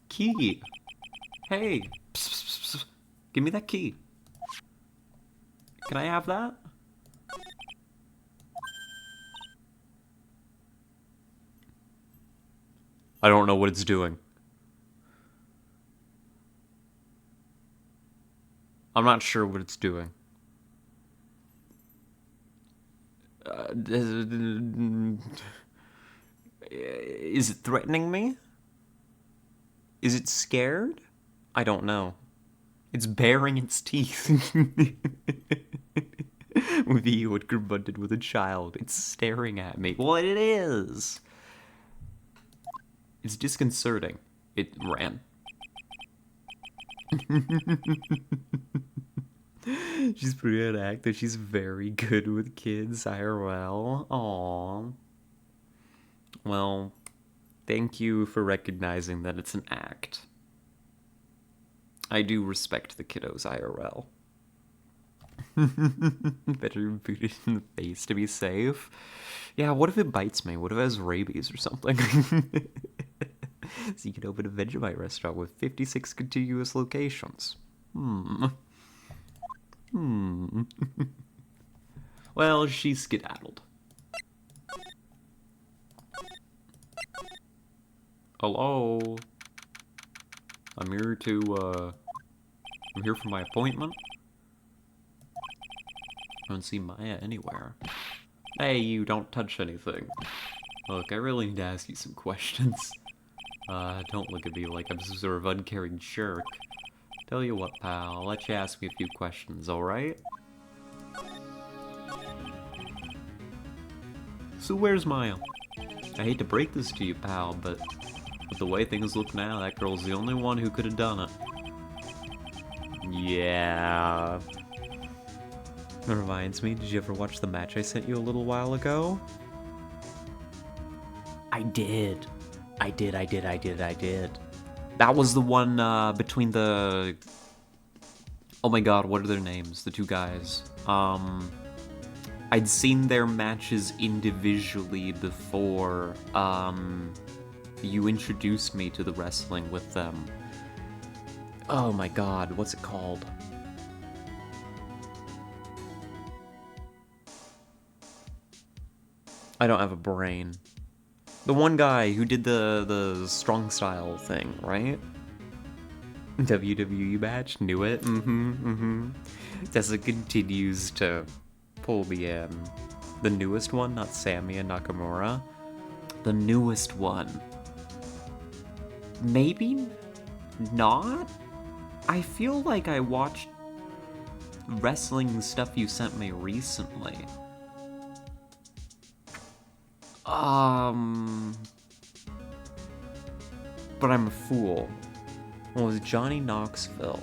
Key! Hey! Psst, psst, psst. Give me that key. Can I have that? I don't know what it's doing. I'm not sure what it's doing. Is it threatening me? Is it scared? I don't know. It's baring its teeth. With you, it confronted with a child. It's staring at me. Well, it is. It's disconcerting. It ran. She's pretty good actor. She's very good with kids, IRL. Aww. Well, thank you for recognizing that it's an act. I do respect the kiddos, IRL. Better boot it in the face to be safe. Yeah, what if it bites me? What if it has rabies or something? So you can open a Vegemite restaurant with 56 contiguous locations. Well, she skedaddled. Hello? I'm here for my appointment. I don't see Maya anywhere. Hey, you, don't touch anything. Look, I really need to ask you some questions. Don't look at me like I'm some sort of uncaring jerk. Tell you what, pal, I'll let you ask me a few questions, alright? So where's Maya? I hate to break this to you, pal, but with the way things look now, that girl's the only one who could have done it. Yeah. That reminds me, did you ever watch the match I sent you a little while ago? I did. I did. That was the one, between the... Oh my god, what are their names? The two guys. I'd seen their matches individually before, you introduced me to the wrestling with them. Oh my god, what's it called? I don't have a brain. The one guy who did the strong style thing, right? WWE match, knew it. Tessa continues to pull me in. The newest one, not Sami and Nakamura. The newest one. Maybe not? I feel like I watched wrestling stuff you sent me recently. But I'm a fool. What was it, Johnny Knoxville?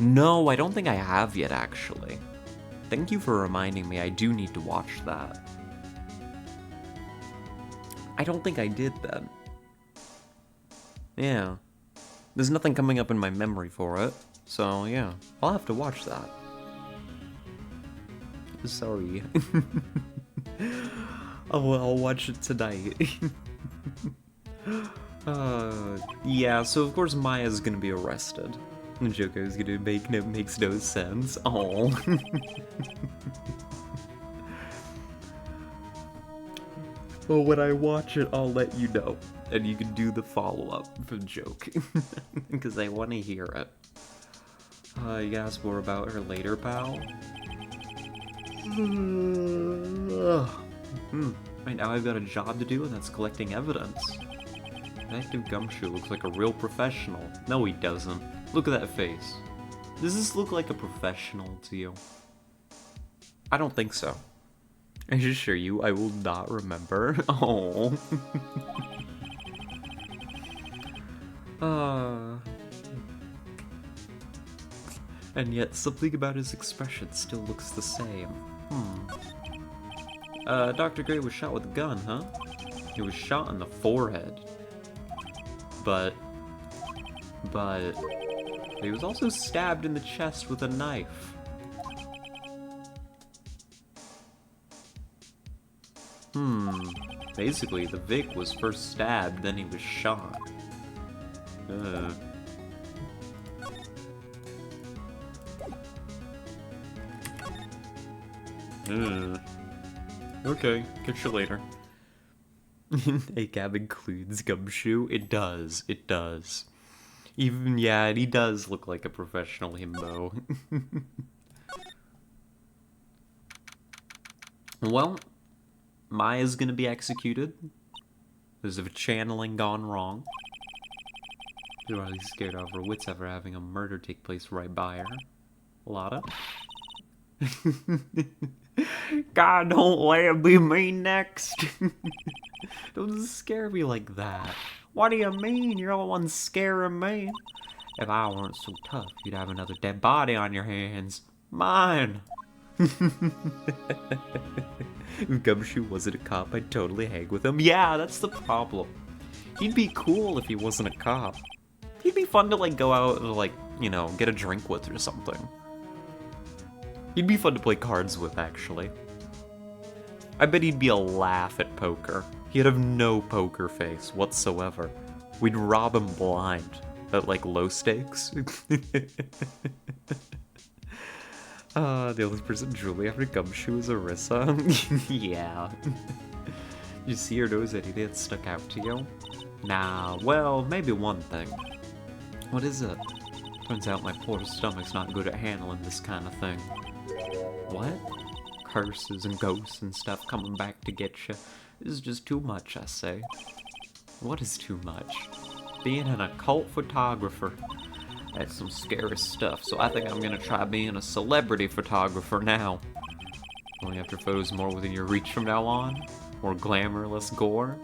No, I don't think I have yet, actually. Thank you for reminding me. I do need to watch that. I don't think I did then. Yeah. There's nothing coming up in my memory for it. So, yeah. I'll have to watch that. Sorry. Oh, well, I'll watch it tonight. Yeah, so of course Maya's gonna be arrested. And Joko's gonna makes no sense. Oh. Well, when I watch it, I'll let you know. And you can do the follow-up for the joke. Because I want to hear it. You can ask more about her later, pal? Right now I've got a job to do, and that's collecting evidence. Detective Gumshoe looks like a real professional. No, he doesn't. Look at that face. Does this look like a professional to you? I don't think so. I assure you, I will not remember. Oh. And yet, something about his expression still looks the same. Dr. Gray was shot with a gun, huh? He was shot in the forehead. But he was also stabbed in the chest with a knife. Basically, the Vic was first stabbed, then he was shot. Okay, catch you later. ACAB includes Gumshoe? It does, it does. Even, yeah, he does look like a professional himbo. Well, Maya's gonna be executed. There's a channeling gone wrong. She's really scared of her wits ever having a murder take place right by her. Lotta. God, don't let it be me next. Don't scare me like that. What do you mean? You're the one scaring me. If I weren't so tough, you'd have another dead body on your hands. Mine. If Gumshoe wasn't a cop, I'd totally hang with him. Yeah, that's the problem. He'd be cool if he wasn't a cop. He'd be fun to, like, go out and, like, you know, get a drink with or something. He'd be fun to play cards with, actually. I bet he'd be a laugh at poker. He'd have no poker face whatsoever. We'd rob him blind at, like, low stakes. The only person Julie after gumshoe is Arissa. Yeah. You see or knows anything that stuck out to you? Nah, well, maybe one thing. What is it? Turns out my poor stomach's not good at handling this kind of thing. What? Curses and ghosts and stuff coming back to get you. This is just too much, I say. What is too much? Being an occult photographer. That's some scary stuff, so I think I'm gonna try being a celebrity photographer now. Going after photos more within your reach from now on? More glamour, less gore?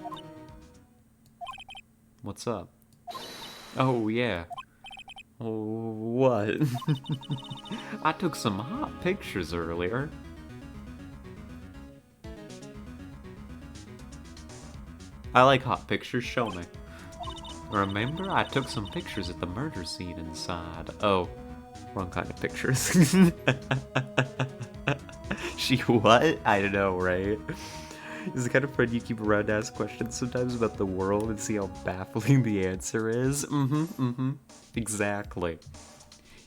What's up? Oh, yeah. Oh, what? I took some hot pictures earlier. I like hot pictures, show me. Remember, I took some pictures at the murder scene inside. Oh, wrong kind of pictures. She what? I don't know, right? He's the kind of friend you keep around to ask questions sometimes about the world and see how baffling the answer is. Exactly.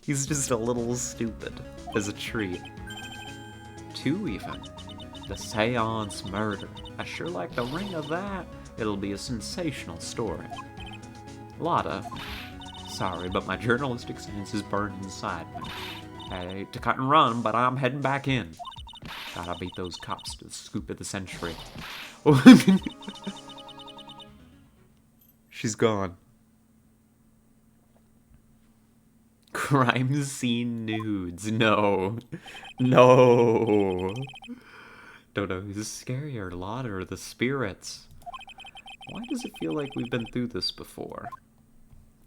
He's just a little stupid, as a treat. 2 even. The Seance Murder. I sure like the ring of that. It'll be a sensational story. Lotta. Sorry, but my journalistic sense is burned inside me. I hate to cut and run, but I'm heading back in. Gotta beat those cops to the scoop of the century. She's gone. Crime scene nudes. No. No. Don't know who's scarier, Lotta or the spirits. Why does it feel like we've been through this before?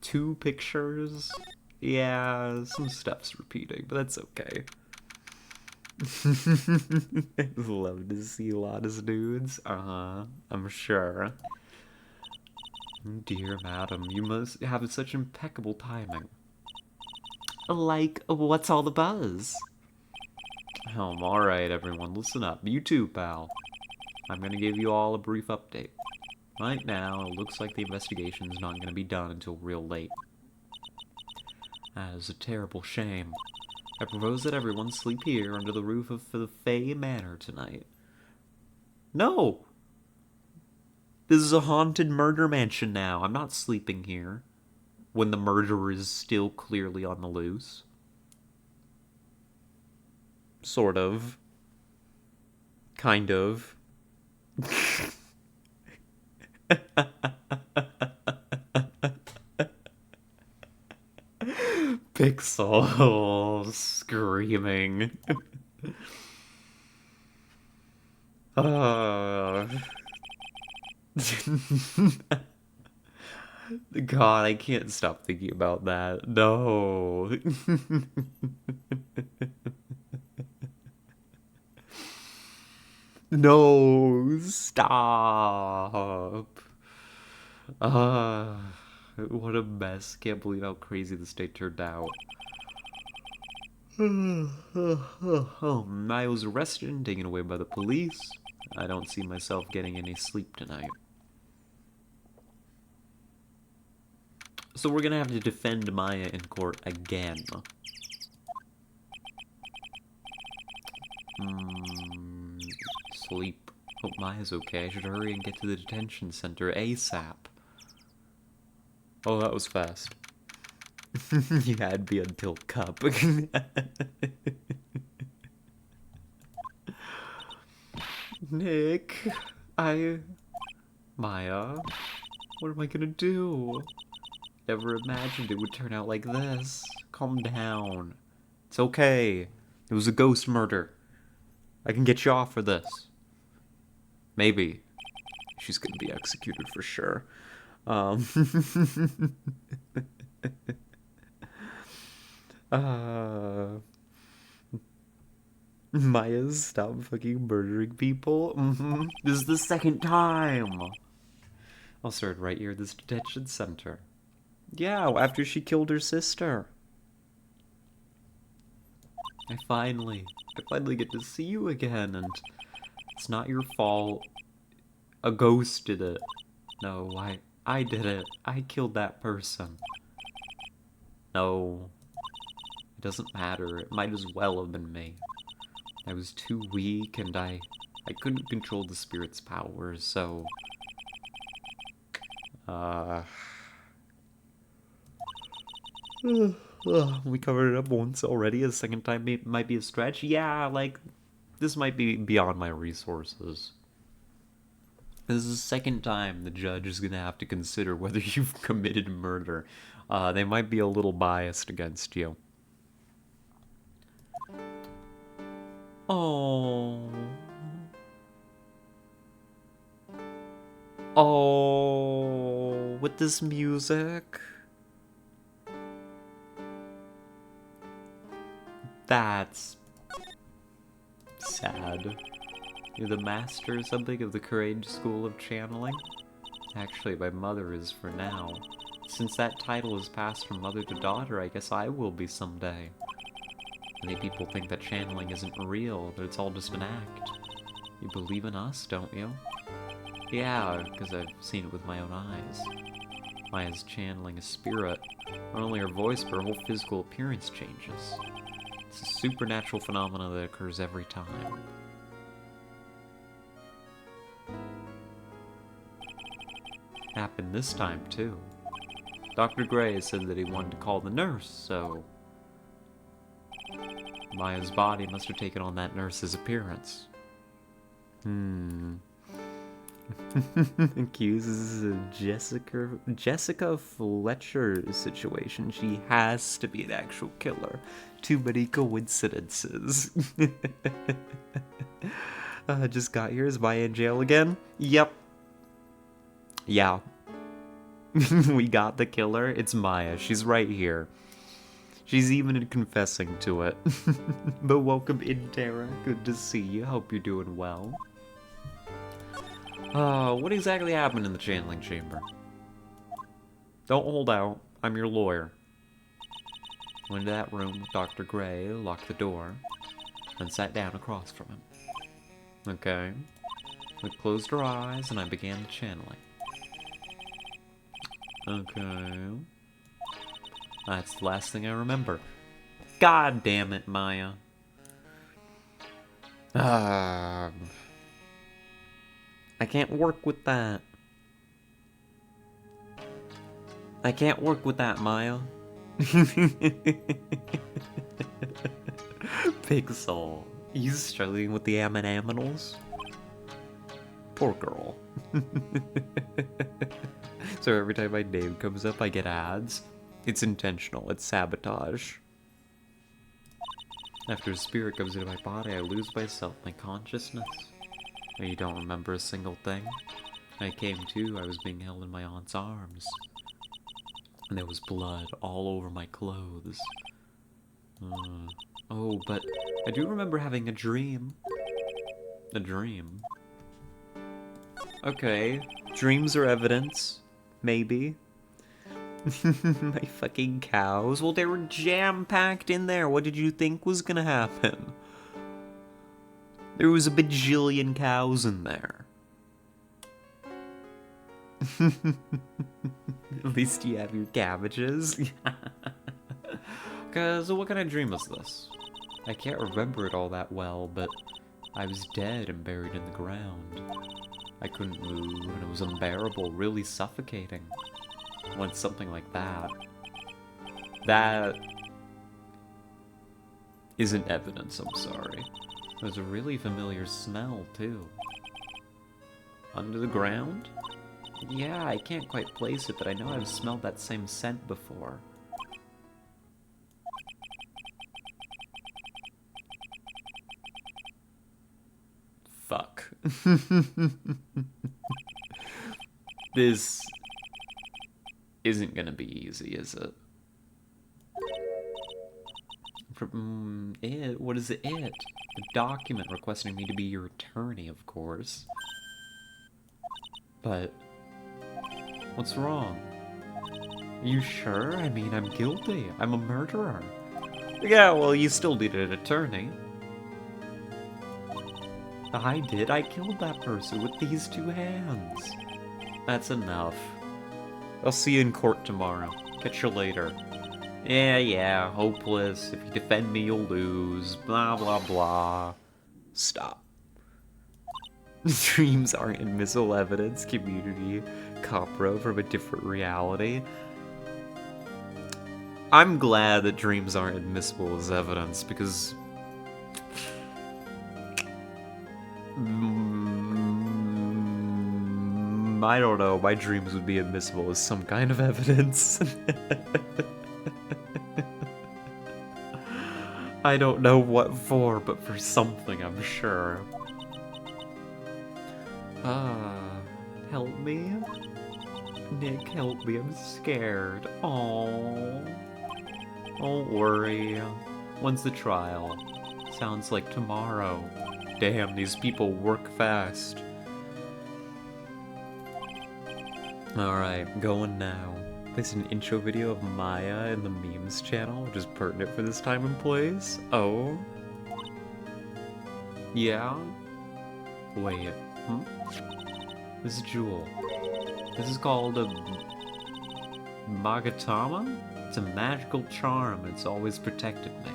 2 pictures? Yeah, some stuff's repeating, but that's okay. I'd love to see Lotta's nudes. I'm sure. Dear madam, you must have such impeccable timing. Like, what's all the buzz? Alright everyone, listen up. You too, pal. I'm gonna give you all a brief update. Right now, it looks like the investigation's not gonna be done until real late. That is a terrible shame. I propose that everyone sleep here under the roof of the Fey Manor tonight. No! This is a haunted murder mansion now. I'm not sleeping here. When the murderer is still clearly on the loose. Sort of. Kind of. Pixel screaming. God, I can't stop thinking about that. No. No, stop. What a mess. Can't believe how crazy this day turned out. I was arrested and taken away by the police. I don't see myself getting any sleep tonight. So we're gonna have to defend Maya in court again. Sleep. Hope Maya's okay. I should hurry and get to the detention center ASAP. Oh, that was fast. You had me until cup. Nick, Maya, what am I gonna do? Never imagined it would turn out like this. Calm down. It's okay. It was a ghost murder. I can get you off for this. Maybe. She's gonna be executed for sure. Maya, stop fucking murdering people. This is the 2nd time. I'll start right here at this detention center. Yeah, after she killed her sister. I finally I finally get to see you again, and it's not your fault. A ghost did it. No, I did it. I killed that person. No, it doesn't matter. It might as well have been me. I was too weak, and I couldn't control the spirit's powers, so... we covered it up once already. A second time might be a stretch. Yeah, like, this might be beyond my resources. This is the second time the judge is going to have to consider whether you've committed murder. They might be a little biased against you. Oh. Oh, with this music. That's sad. You're the master or something of the Courage School of Channeling? Actually, my mother is for now. Since that title is passed from mother to daughter, I guess I will be someday. Many people think that channeling isn't real, that it's all just an act. You believe in us, don't you? Yeah, because I've seen it with my own eyes. Maya's channeling a spirit. Not only her voice, but her whole physical appearance changes. It's a supernatural phenomenon that occurs every time. Happened this time, too. Dr. Gray said that he wanted to call the nurse, so... Maya's body must have taken on that nurse's appearance. Accuses a Jessica Fletcher situation. She has to be an actual killer. Too many coincidences. Just got here. Is Maya in jail again? Yep. Yeah. We got the killer. It's Maya. She's right here. She's even confessing to it. But welcome in, Tara. Good to see you. Hope you're doing well. What exactly happened in the channeling chamber? Don't hold out. I'm your lawyer. Went into that room with Dr. Gray, locked the door, and sat down across from him. Okay. We closed our eyes, and I began the channeling. Okay. That's the last thing I remember. God damn it, Maya. I can't work with that. I can't work with that, Maya. Pixel. He's struggling with the aminals. Poor girl. So every time my name comes up, I get ads. It's intentional. It's sabotage. After a spirit comes into my body, I lose myself, my consciousness. Oh, you don't remember a single thing? I came to, I was being held in my aunt's arms. And there was blood all over my clothes. Oh, but I do remember having a dream. A dream? Okay, dreams are evidence. Maybe. My fucking cows. Well, they were jam-packed in there. What did you think was gonna happen? There was a bajillion cows in there. At least you have your cabbages. Cause what kind of dream was this? I can't remember it all that well, but I was dead and buried in the ground. I couldn't move, and it was unbearable, really suffocating. When something like that. That isn't evidence, I'm sorry. There's a really familiar smell, too. Under the ground? Yeah, I can't quite place it, but I know I've smelled that same scent before. Fuck. This isn't gonna be easy, is it? What is it? The document requesting me to be your attorney, of course. But what's wrong? Are you sure? I mean, I'm guilty. I'm a murderer. Yeah, well, you still need an attorney. I did. I killed that person with these two hands. That's enough. I'll see you in court tomorrow. Catch you later. Yeah, hopeless. If you defend me, you'll lose. Blah, blah, blah. Stop. Dreams aren't admissible evidence. Community copro from a different reality. I'm glad that dreams aren't admissible as evidence, because... I don't know, my dreams would be admissible as some kind of evidence. I don't know what for, but for something, I'm sure. Help me? Nick, help me, I'm scared. Aww. Don't worry. When's the trial? Sounds like tomorrow. Damn, these people work fast. Alright, going now. Place an intro video of Maya in the memes channel, which is pertinent for this time and place. Oh? Yeah? Wait, This is Jewel. This is called a... Magatama? It's a magical charm, and it's always protected me.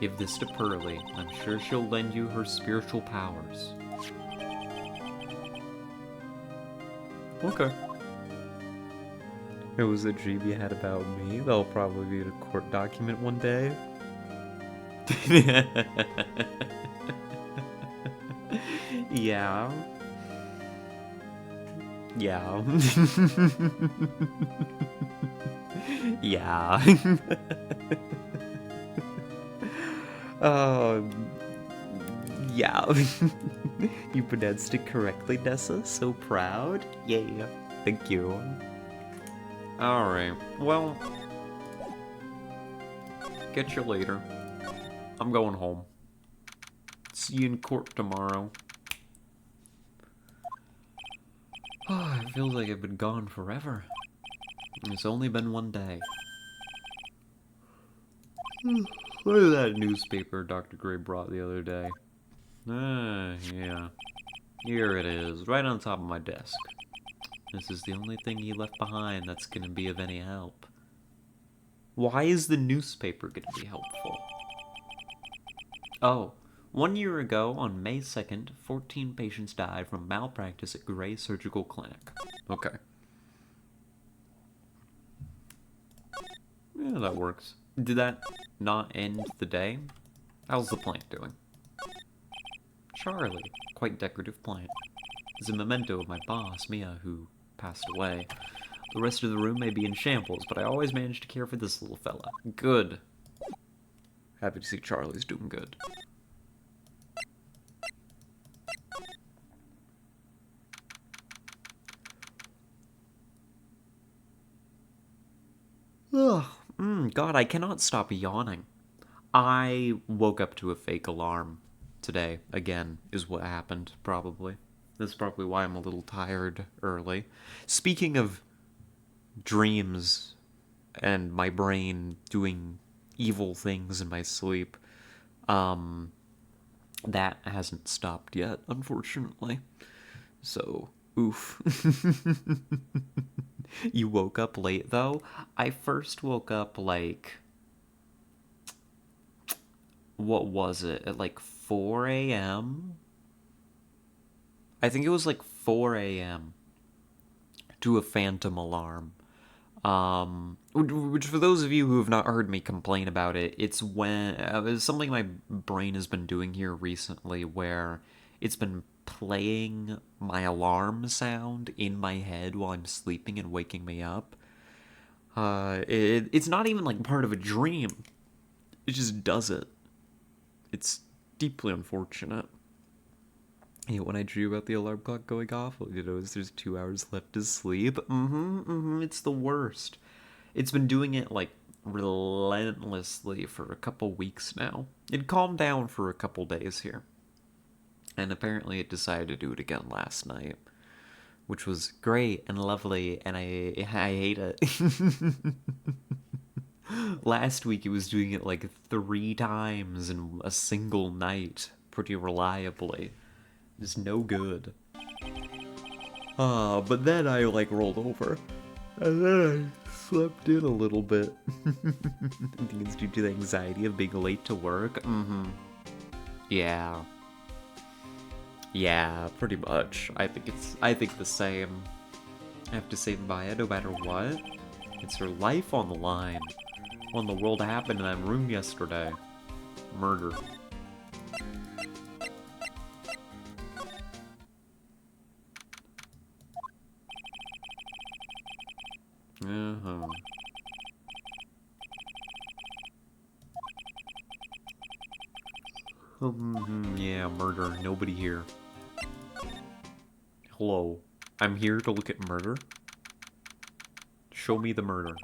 Give this to Pearly. I'm sure she'll lend you her spiritual powers. Okay. It was a dream you had about me. That'll probably be in a court document one day. Yeah. Yeah. Yeah. Yeah. You pronounced it correctly, Nessa. So proud. Yeah. Thank you. Alright. Well. Catch you later. I'm going home. See you in court tomorrow. It feels like I've been gone forever. It's only been one day. What is that newspaper Dr. Gray brought the other day? Yeah. Here it is, right on top of my desk. This is the only thing he left behind that's gonna be of any help. Why is the newspaper gonna be helpful? Oh. 1 year ago, on May 2nd, 14 patients died from malpractice at Gray Surgical Clinic. Okay. Yeah, that works. Did that not end the day? How's the plant doing? Charlie. Quite decorative plant. It's a memento of my boss, Mia, who passed away. The rest of the room may be in shambles, but I always manage to care for this little fella. Good. Happy to see Charlie's doing good. Ugh. God, I cannot stop yawning. I woke up to a fake alarm today, again, is what happened, probably. That's probably why I'm a little tired early. Speaking of dreams and my brain doing evil things in my sleep, that hasn't stopped yet, unfortunately. So, oof. You woke up late, though? I first woke up, like... What was it? At, like, 4 a.m.? I think it was, like, 4 a.m. to a phantom alarm. Which, for those of you who have not heard me complain about it, it's when... it's something my brain has been doing here recently, where it's been playing my alarm sound in my head while I'm sleeping and waking me up. It's not even like part of a dream. It just does it. It's deeply unfortunate. Hey, when I dream about the alarm clock going off, you notice there's 2 hours left to sleep. It's the worst. It's been doing it like relentlessly for a couple weeks now. It calmed down for a couple days here. And apparently it decided to do it again last night, which was great and lovely, and I hate it. Last week it was doing it like 3 times in a single night, pretty reliably. Just no good. But then I, like, rolled over. And then I slept in a little bit. I think it's due to the anxiety of being late to work. Mm-hmm. Yeah. Yeah, pretty much. I think the same. I have to say Maya no matter what. It's her life on the line. When the world happened in that room yesterday. Murder. Uh-huh. Yeah, murder. Nobody here. Hello. I'm here to look at murder. Show me the murder.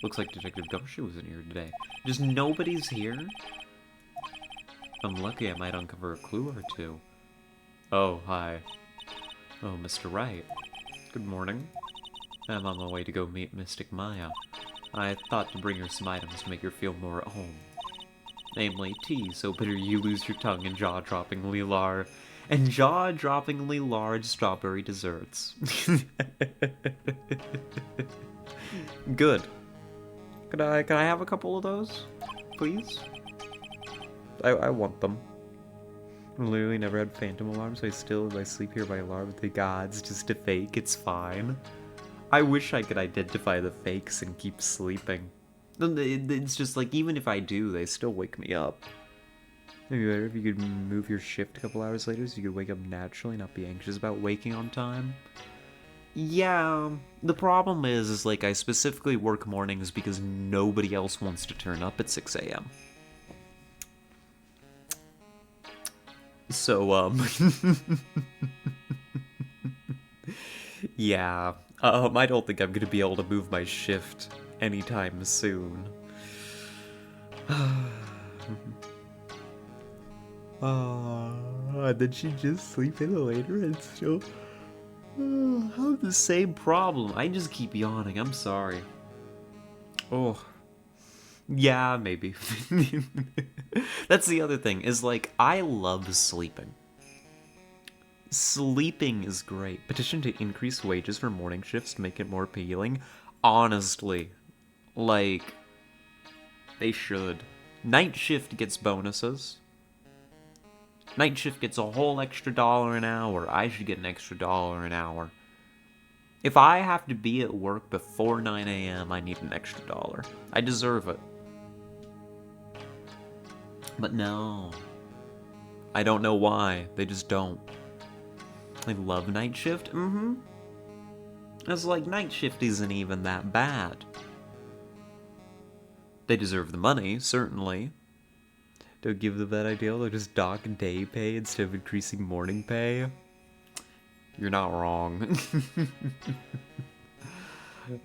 Looks like Detective Gumshoe isn't here today. Just nobody's here? I'm lucky I might uncover a clue or two. Oh, hi. Oh, Mr. Wright. Good morning. I'm on my way to go meet Mystic Maya. I thought to bring her some items to make her feel more at home. Namely, tea so bitter you lose your tongue and jaw-droppingly large strawberry desserts. Good. Could I have a couple of those, please? I want them. I literally never had phantom alarms, so I sleep here by alarm with the gods just to fake. It's fine. I wish I could identify the fakes and keep sleeping. It's just like, even if I do, they still wake me up. It'd be better if you could move your shift a couple hours later so you could wake up naturally, not be anxious about waking on time. Yeah, the problem is like, I specifically work mornings because nobody else wants to turn up at 6 a.m. So, yeah, I don't think I'm gonna be able to move my shift anytime soon. Did she just sleep in later and still have the same problem? I just keep yawning, I'm sorry. Oh. Yeah, maybe. That's the other thing, is like, I love sleeping. Sleeping is great. Petition to increase wages for morning shifts to make it more appealing. Honestly, like, they should. Night shift gets bonuses. Night shift gets a whole extra $1 an hour. I should get an extra $1 an hour. If I have to be at work before 9 a.m., I need an extra $1. I deserve it. But no. I don't know why. They just don't. I love night shift. It's like, night shift isn't even that bad. They deserve the money, certainly. Don't give them that idea. They'll just dock day pay instead of increasing morning pay. You're not wrong.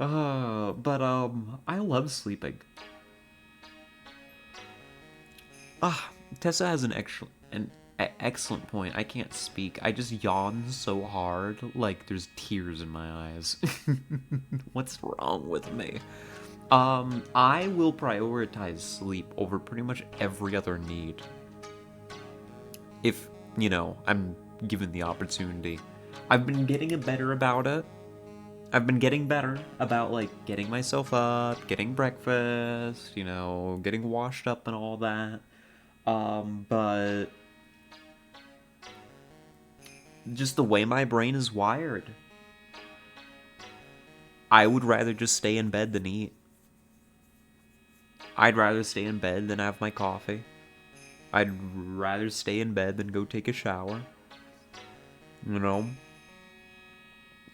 I love sleeping. Tessa has an excellent point. I can't speak. I just yawn so hard, like there's tears in my eyes. What's wrong with me? I will prioritize sleep over pretty much every other need. If, I'm given the opportunity. I've been getting better about it. I've been getting better about, like, getting myself up, getting breakfast, getting washed up and all that. But just the way my brain is wired, I would rather just stay in bed than eat. I'd rather stay in bed than have my coffee. I'd rather stay in bed than go take a shower.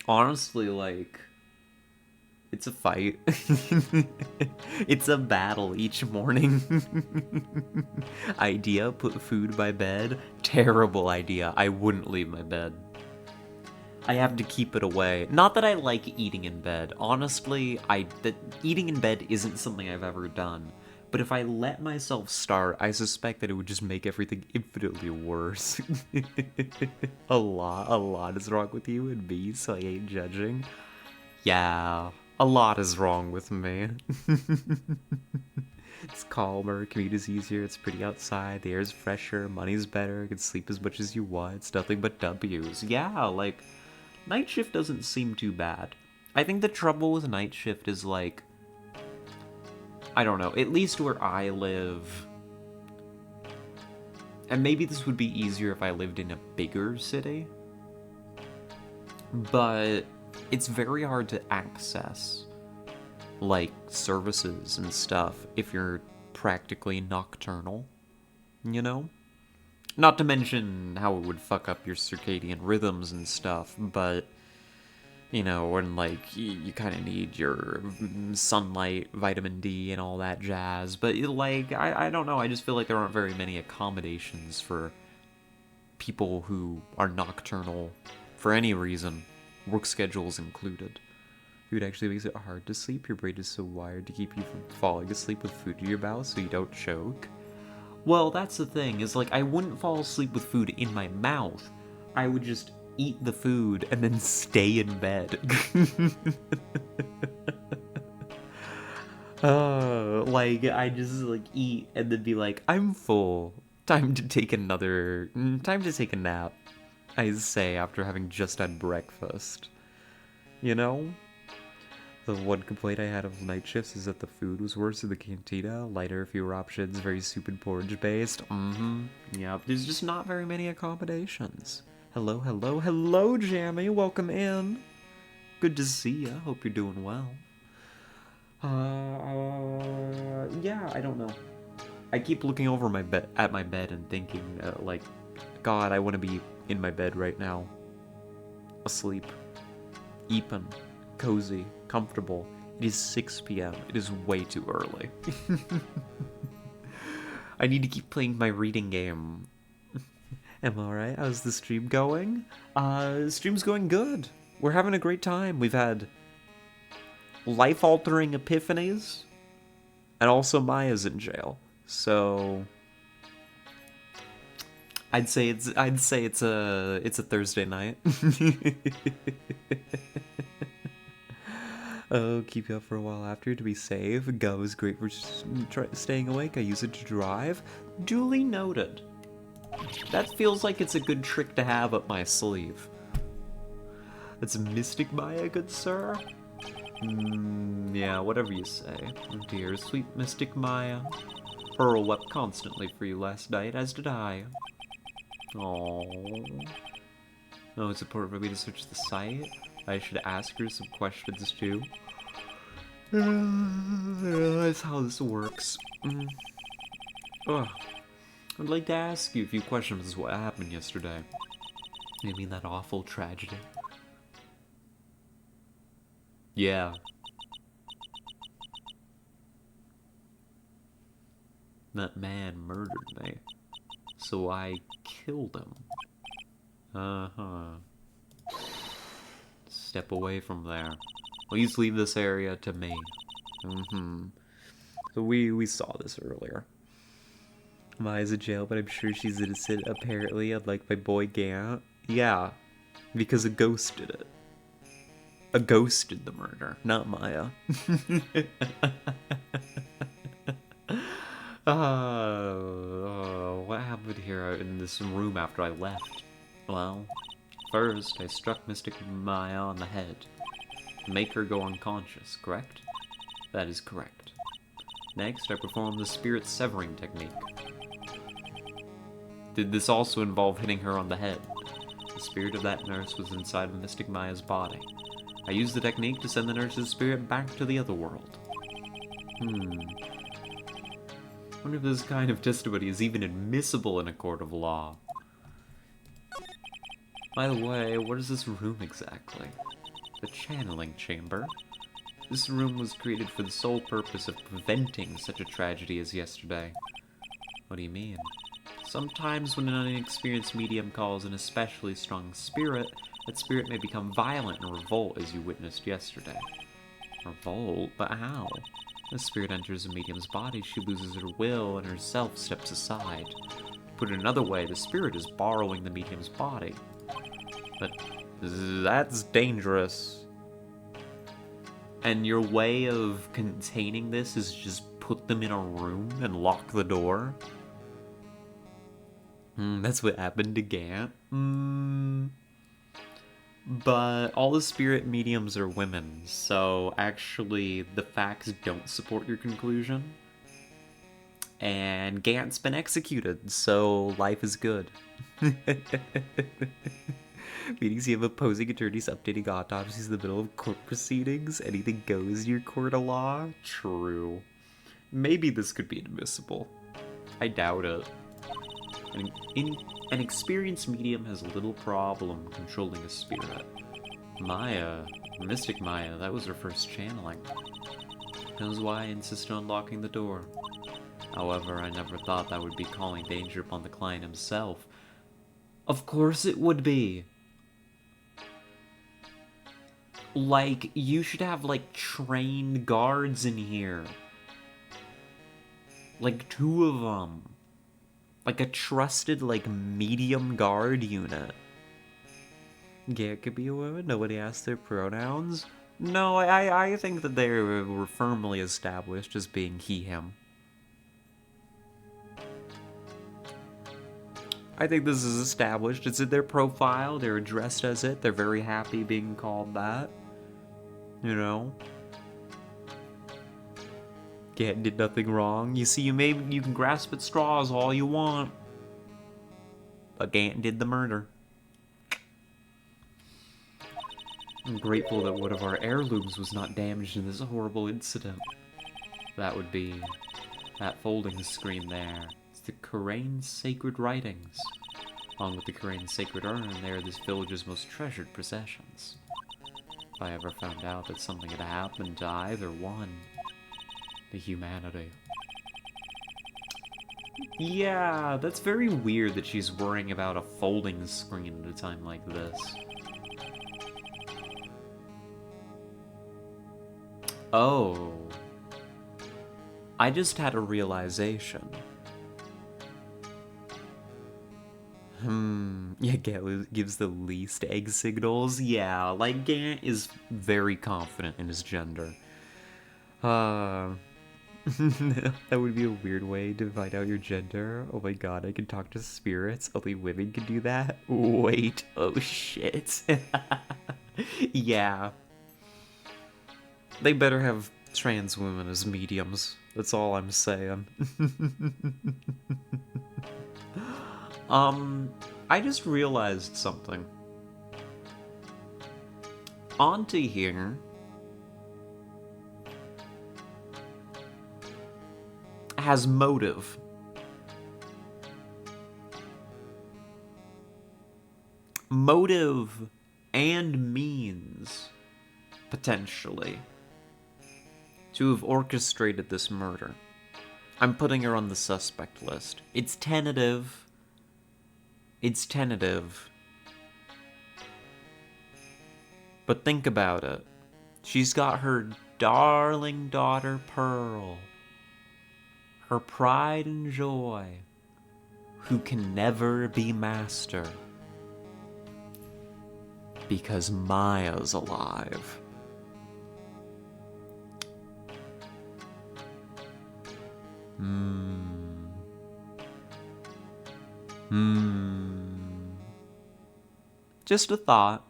Honestly, like, it's a fight. It's a battle each morning. Idea, put food by bed. Terrible idea. I wouldn't leave my bed. I have to keep it away. Not that I like eating in bed. Honestly, eating in bed isn't something I've ever done. But if I let myself start, I suspect that it would just make everything infinitely worse. A lot is wrong with you and me, so I ain't judging. Yeah, a lot is wrong with me. It's calmer, commute is easier, it's pretty outside, the air's fresher, money's better, you can sleep as much as you want, it's nothing but W's. Yeah, like, night shift doesn't seem too bad. I think the trouble with night shift is, like, I don't know, at least where I live, and maybe this would be easier if I lived in a bigger city, but it's very hard to access, like, services and stuff if you're practically nocturnal, you know? Not to mention how it would fuck up your circadian rhythms and stuff, but, you know, when, like, you kind of need your sunlight, vitamin D, and all that jazz. But, like, I don't know, I just feel like there aren't very many accommodations for people who are nocturnal for any reason, work schedules included. Food actually makes it hard to sleep. Your brain is so wired to keep you from falling asleep with food in your mouth so you don't choke. Well, that's the thing, is like I wouldn't fall asleep with food in my mouth. I would just eat the food and then stay in bed. Like I just like eat and then be like, I'm full. Time to take a nap. I say after having just had breakfast. You know? The one complaint I had of night shifts is that the food was worse in the cantina, lighter, fewer options, very stupid porridge based. Yep, there's just not very many accommodations. Hello, hello, hello, Jammy, welcome in. Good to see ya, hope you're doing well. Yeah, I don't know. I keep looking over at my bed and thinking, like, God, I want to be in my bed right now. Asleep. Eepin. Cozy. Comfortable. It is 6 p.m. It is way too early. I need to keep playing my reading game. Am I alright? How's the stream going? Stream's going good. We're having a great time. We've had life-altering epiphanies, and also Maya's in jail. So I'd say it's a Thursday night. Oh, keep you up for a while after to be safe. Go is great for staying awake. I use it to drive. Duly noted. That feels like it's a good trick to have up my sleeve. That's a Mystic Maya, good sir? Yeah, whatever you say. Dear sweet Mystic Maya. Pearl wept constantly for you last night, as did I. Aww. Oh, it's important for me to search the site? I should ask her some questions too. That's how this works. Ugh. I'd like to ask you a few questions as what happened yesterday. You mean that awful tragedy? Yeah. That man murdered me. So I killed him. Uh-huh. Step away from there. Please leave this area to me. So we saw this earlier. Maya's in jail, but I'm sure she's innocent, apparently, unlike my boy Gant. Yeah, because a ghost did it. A ghost did the murder, not Maya. What happened here in this room after I left? Well, first I struck Mystic Maya on the head. Make her go unconscious, correct? That is correct. Next, I performed the spirit severing technique. Did this also involve hitting her on the head? The spirit of that nurse was inside of Mystic Maya's body. I used the technique to send the nurse's spirit back to the other world. I wonder if this kind of testimony is even admissible in a court of law. By the way, what is this room exactly? The channeling chamber. This room was created for the sole purpose of preventing such a tragedy as yesterday. What do you mean? Sometimes when an inexperienced medium calls an especially strong spirit, that spirit may become violent and revolt as you witnessed yesterday. Revolt? But how? When a spirit enters a medium's body, she loses her will and herself steps aside. Put it another way, the spirit is borrowing the medium's body. But that's dangerous. And your way of containing this is just put them in a room and lock the door. That's what happened to Gant. But all the spirit mediums are women, so actually the facts don't support your conclusion. And Gant's been executed, so life is good. Meetings you have opposing attorneys updating autopsies in the middle of court proceedings. Anything goes in your court of law? True. Maybe this could be admissible. I doubt it. An experienced medium has little problem controlling a spirit. Maya, Mystic Maya, that was her first channeling. That was why I insisted on locking the door. However, I never thought that would be calling danger upon the client himself. Of course it would be! Like, you should have, like, trained guards in here. Like, 2 of them. Like a trusted, like, medium guard unit. Yeah, it could be a woman. Nobody asked their pronouns. No, I think that they were firmly established as being he, him. I think this is established. It's in their profile. They're addressed as it. They're very happy being called that. You know? Gant did nothing wrong. You see, you can grasp at straws all you want. But Gant did the murder. I'm grateful that one of our heirlooms was not damaged in this horrible incident. That would be that folding screen there. It's the Karain's sacred writings. Along with the Karain's sacred urn, they are this village's most treasured possessions. If I ever found out that something had happened to either one, the humanity. Yeah, that's very weird that she's worrying about a folding screen at a time like this. Oh. I just had a realization. Yeah, Gant gives the least egg signals. Yeah, like, Gant is very confident in his gender. That would be a weird way to find out your gender. Oh my god, I can talk to spirits. Only women can do that? Wait, oh shit. Yeah. They better have trans women as mediums. That's all I'm saying. I just realized something. Auntie here has motive. Motive and means, potentially, to have orchestrated this murder. I'm putting her on the suspect list. It's tentative. It's tentative. But think about it. She's got her darling daughter Pearl. Her pride and joy. Who can never be master. Because Maya's alive. Just a thought.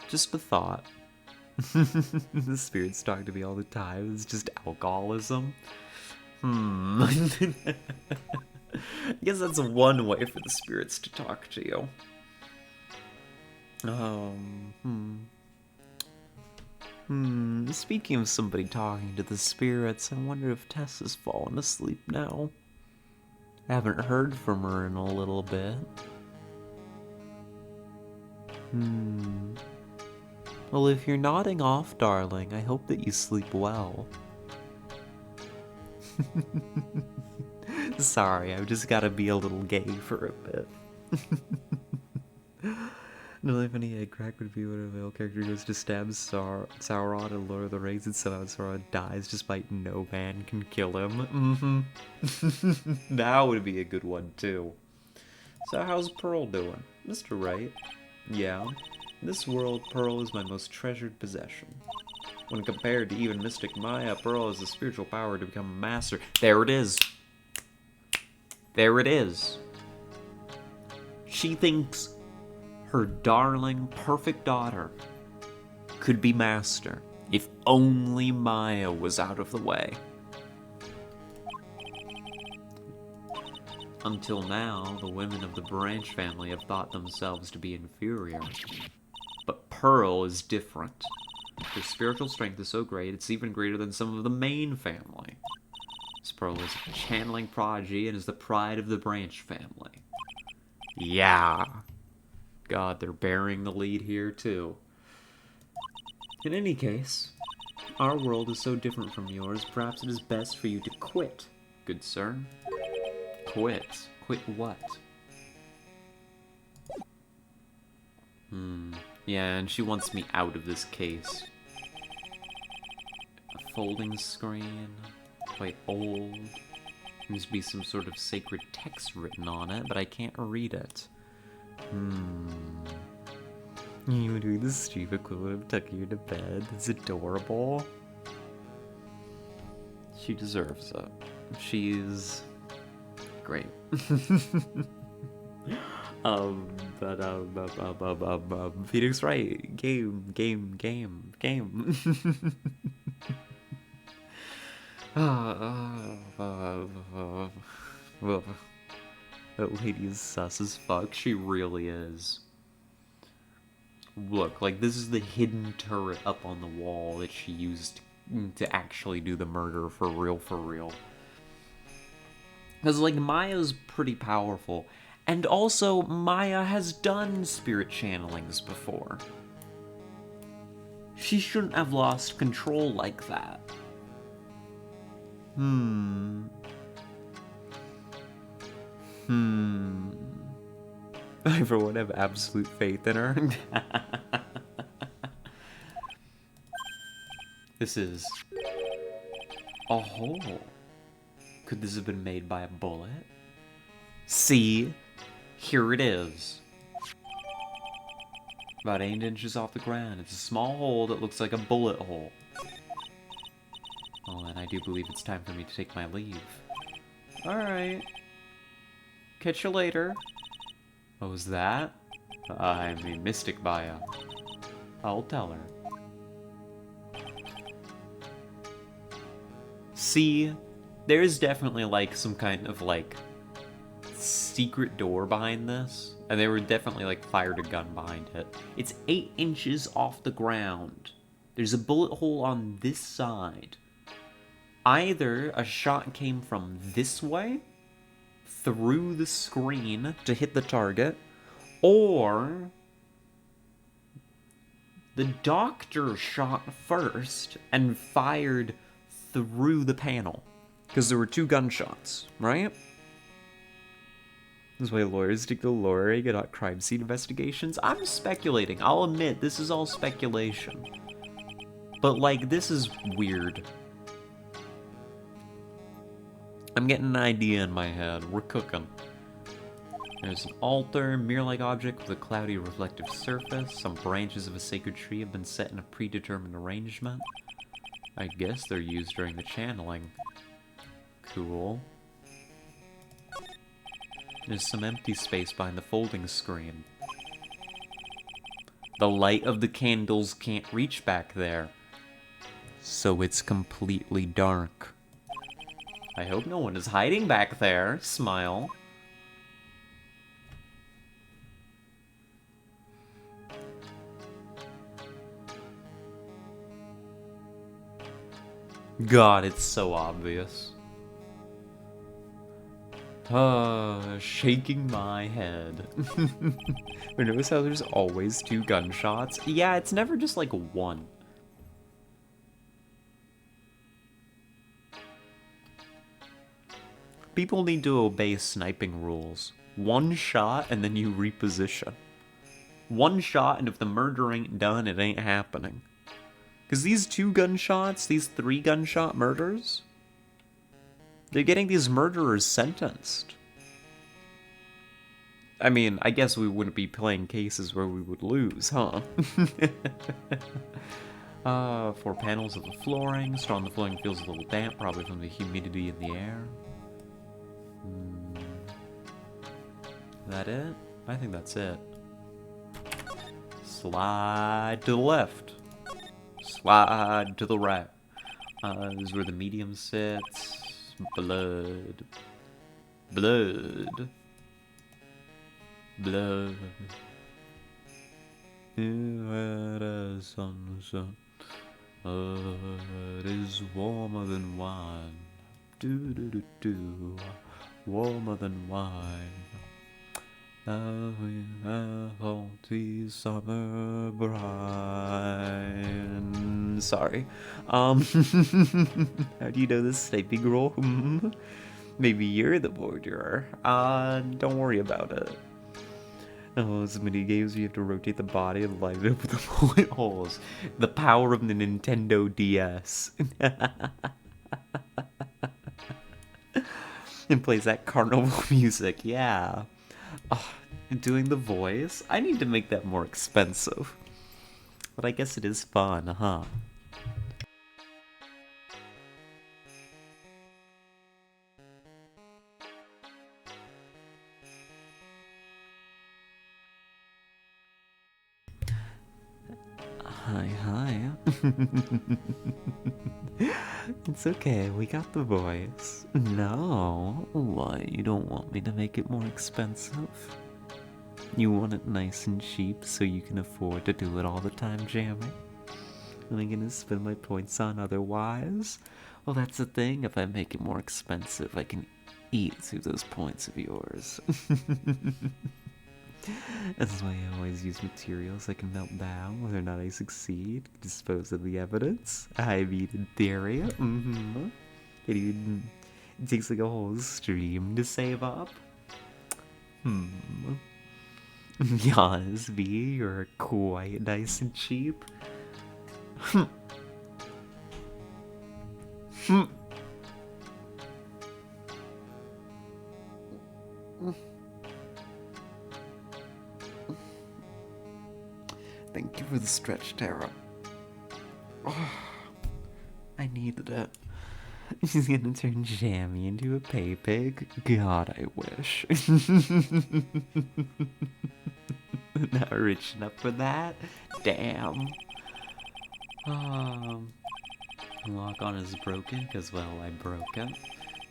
Just a thought. The spirits talk to me all the time. It's just alcoholism. I guess that's one way for the spirits to talk to you. Speaking of somebody talking to the spirits, I wonder if Tess has fallen asleep now. I haven't heard from her in a little bit. Well, if you're nodding off, darling, I hope that you sleep well. Sorry, I've just gotta be a little gay for a bit. No, if any egg crack would be when a male character goes to stab Sauron in Lord of the Rings and somehow Sauron dies despite no man can kill him. That would be a good one, too. So how's Pearl doing? Mr. Wright? Yeah. In this world, Pearl is my most treasured possession. When compared to even Mystic Maya, Pearl has the spiritual power to become a master. There it is. There it is. She thinks her darling, perfect daughter could be master if only Maya was out of the way. Until now, the women of the Branch family have thought themselves to be inferior. But Pearl is different. Her spiritual strength is so great, it's even greater than some of the main family. This Pearl is a channeling prodigy and is the pride of the Branch family. Yeah. God, they're bearing the lead here, too. In any case, our world is so different from yours, perhaps it is best for you to quit, good sir. Quit? Quit what? Yeah, and she wants me out of this case. A folding screen, quite old. Seems to be some sort of sacred text written on it, but I can't read it. You doing the stupid equivalent of tucking you to bed. It's adorable. She deserves it. She's great. Phoenix Wright. Game. That lady is sus as fuck. She really is. Look, like, this is the hidden turret up on the wall that she used to actually do the murder for real. Because, like, Maya's pretty powerful. And also, Maya has done spirit channelings before. She shouldn't have lost control like that. I, for one, have absolute faith in her. This is a hole. Could this have been made by a bullet? See? Here it is. About 8 inches off the ground. It's a small hole that looks like a bullet hole. Oh, and I do believe it's time for me to take my leave. Alright. Catch you later. What was that? I mean, Mystic Maya. I'll tell her. See, there's definitely, like, some kind of, like, secret door behind this. And they were definitely, like, fired a gun behind it. It's 8 inches off the ground. There's a bullet hole on this side. Either a shot came from this way, through the screen to hit the target, or the doctor shot first and fired through the panel. Because there were 2 gunshots, right? This is why lawyers stick to law, get out crime scene investigations. I'm speculating. I'll admit, this is all speculation. But, like, this is weird. I'm getting an idea in my head. We're cooking. There's an altar, mirror-like object with a cloudy reflective surface. Some branches of a sacred tree have been set in a predetermined arrangement. I guess they're used during the channeling. Cool. There's some empty space behind the folding screen. The light of the candles can't reach back there. So it's completely dark. I hope no one is hiding back there. Smile. God, it's so obvious. Shaking my head. But notice how there's always 2 gunshots? Yeah, it's never just like 1. People need to obey sniping rules. 1 shot and then you reposition. 1 shot and if the murder ain't done, it ain't happening. Because these 2 gunshots, these 3 gunshot murders, they're getting these murderers sentenced. I mean, I guess we wouldn't be playing cases where we would lose, huh? 4 panels of the flooring. Straw on the flooring feels a little damp, probably from the humidity in the air. That it? I think that's it. Slide to the left. Slide to the right. This is where the medium sits. Blood. Blood. Blood. At a sunset. It is warmer than wine. Do do do do. Warmer than wine. We have the summer brine. Sorry. How do you know this sniping role? Maybe you're the borderer. Don't worry about it. Oh, so many games you have to rotate the body and line it up with the bullet holes. The power of the Nintendo DS. And plays that carnival music, yeah. Oh, doing the voice? I need to make that more expensive. But I guess it is fun, huh? Hi, hi. It's okay, we got the voice. No, why, you don't want me to make it more expensive? You want it nice and cheap so you can afford to do it all the time, Jamie? Am I gonna spend my points on otherwise? Well, that's the thing, if I make it more expensive, I can eat through those points of yours. That's why I always use materials I can melt down. Whether or not I succeed, dispose of the evidence. I mean, in theory. It takes like a whole stream to save up. Yes, V, you're quite nice and cheap. Thank you for the stretch, Tara. Oh, I needed it. She's gonna turn Jammy into a pay pig? God, I wish. Not rich enough for that? Damn. Lock on is broken, because, well, I broke it.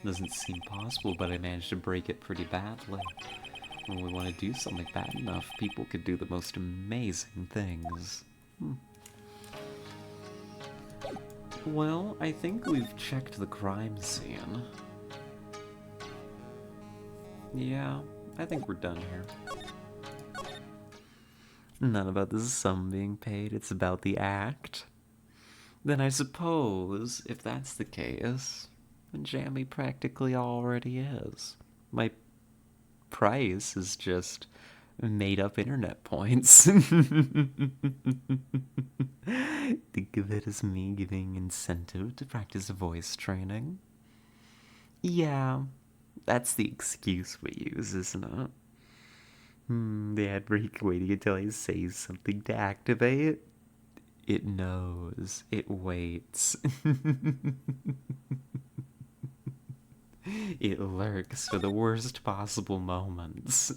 Doesn't seem possible, but I managed to break it pretty badly. When we want to do something bad enough, people could do the most amazing things. Well, I think we've checked the crime scene. Yeah, I think we're done here. Not about the sum being paid, it's about the act. Then I suppose, if that's the case, then Jammy practically already is. My price is just made up internet points. Think of it as me giving incentive to practice voice training. Yeah, that's the excuse we use, isn't it? The ad break waiting until I say something to activate. It knows. It waits. It lurks for the worst possible moments.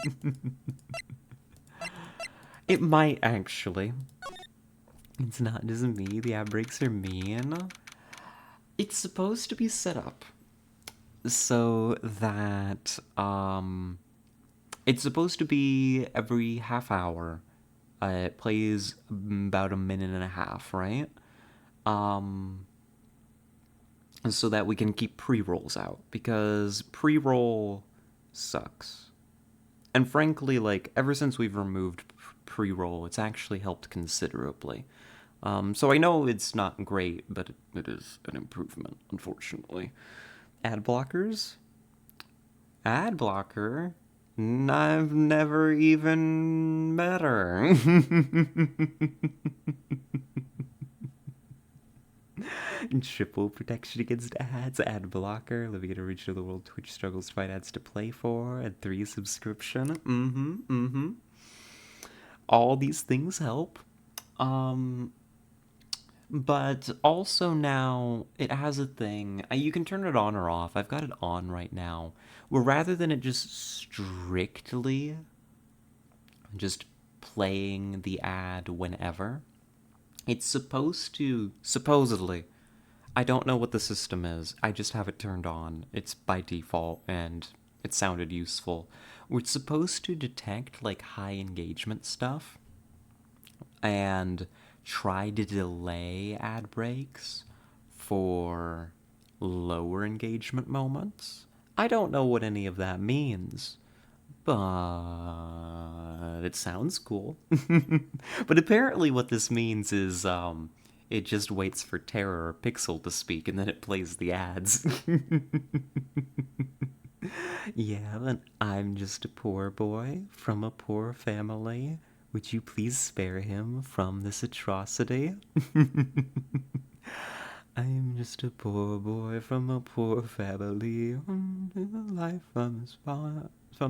It might, actually. It's not just me, the ad breaks are mean. It's supposed to be set up so that, it's supposed to be every half hour. It plays about a minute and a half, right? So that we can keep pre-rolls out, because pre-roll sucks. And frankly, like, ever since we've removed pre-roll, it's actually helped considerably. So I know it's not great, but it is an improvement, unfortunately. Ad blockers? Ad blocker? I've never even met her. Triple protection against ads, ad blocker, living in a region of the world Twitch struggles to find ads to play for, and 3 subscription. All these things help. But also now it has a thing. You can turn it on or off. I've got it on right now. Where rather than it just strictly just playing the ad whenever, it's supposed to, supposedly, I don't know what the system is. I just have it turned on. It's by default, and it sounded useful. It's supposed to detect, like, high engagement stuff and try to delay ad breaks for lower engagement moments. I don't know what any of that means, but it sounds cool. But apparently what this means is it just waits for Terror or Pixel to speak and then it plays the ads. Yeah, and I'm just a poor boy from a poor family. Would you please spare him from this atrocity? I'm just a poor boy from a poor family. Life from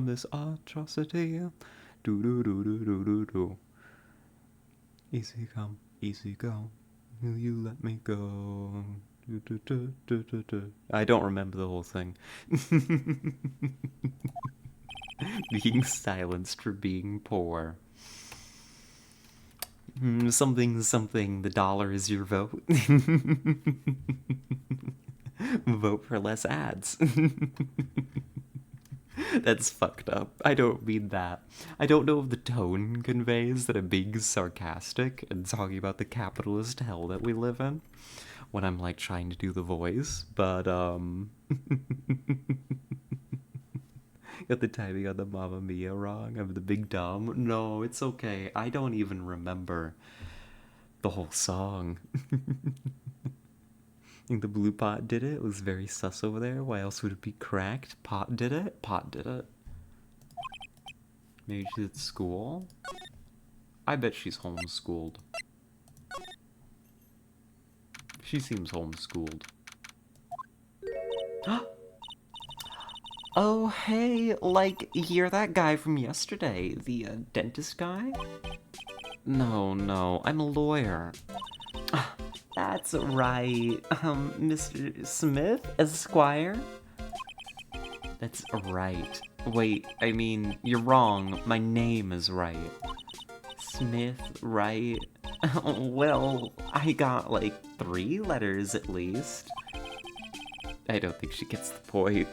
this atrocity. Do do do do do do do. Easy come, easy go. Will you let me go? Do, do, do, do, do, do. I don't remember the whole thing. Being silenced for being poor. Something, something, the dollar is your vote. Vote for less ads. That's fucked up. I don't mean that. I don't know if the tone conveys that I'm being sarcastic and talking about the capitalist hell that we live in when I'm like trying to do the voice, but got the timing on the Mamma Mia wrong. I'm the big dumb. No, it's okay. I don't even remember the whole song. I think the blue pot did it. It was very sus over there. Why else would it be cracked? Pot did it? Pot did it. Maybe she's at school? I bet she's homeschooled. She seems homeschooled. Oh, hey, like, you're that guy from yesterday, the dentist guy? No, I'm a lawyer. That's right, Mr. Smith, Esquire? That's right. Wait, I mean, you're wrong. My name is Wright. Smith, Wright? Well, I got like 3 letters at least. I don't think she gets the point.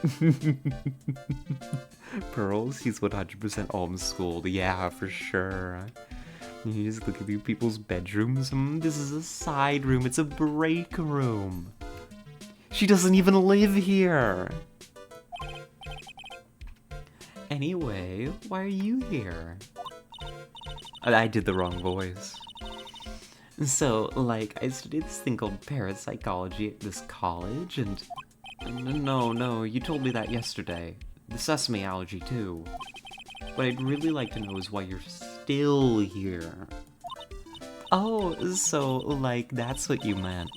Pearls, he's 100% homeschooled. Yeah, for sure. You just look at these people's bedrooms. This is a side room. It's a break room. She doesn't even live here. Anyway, why are you here? I did the wrong voice. So, like, I studied this thing called parapsychology at this college, and... No, you told me that yesterday. The sesame allergy, too. What I'd really like to know is why you're still here. Oh, so, like, that's what you meant.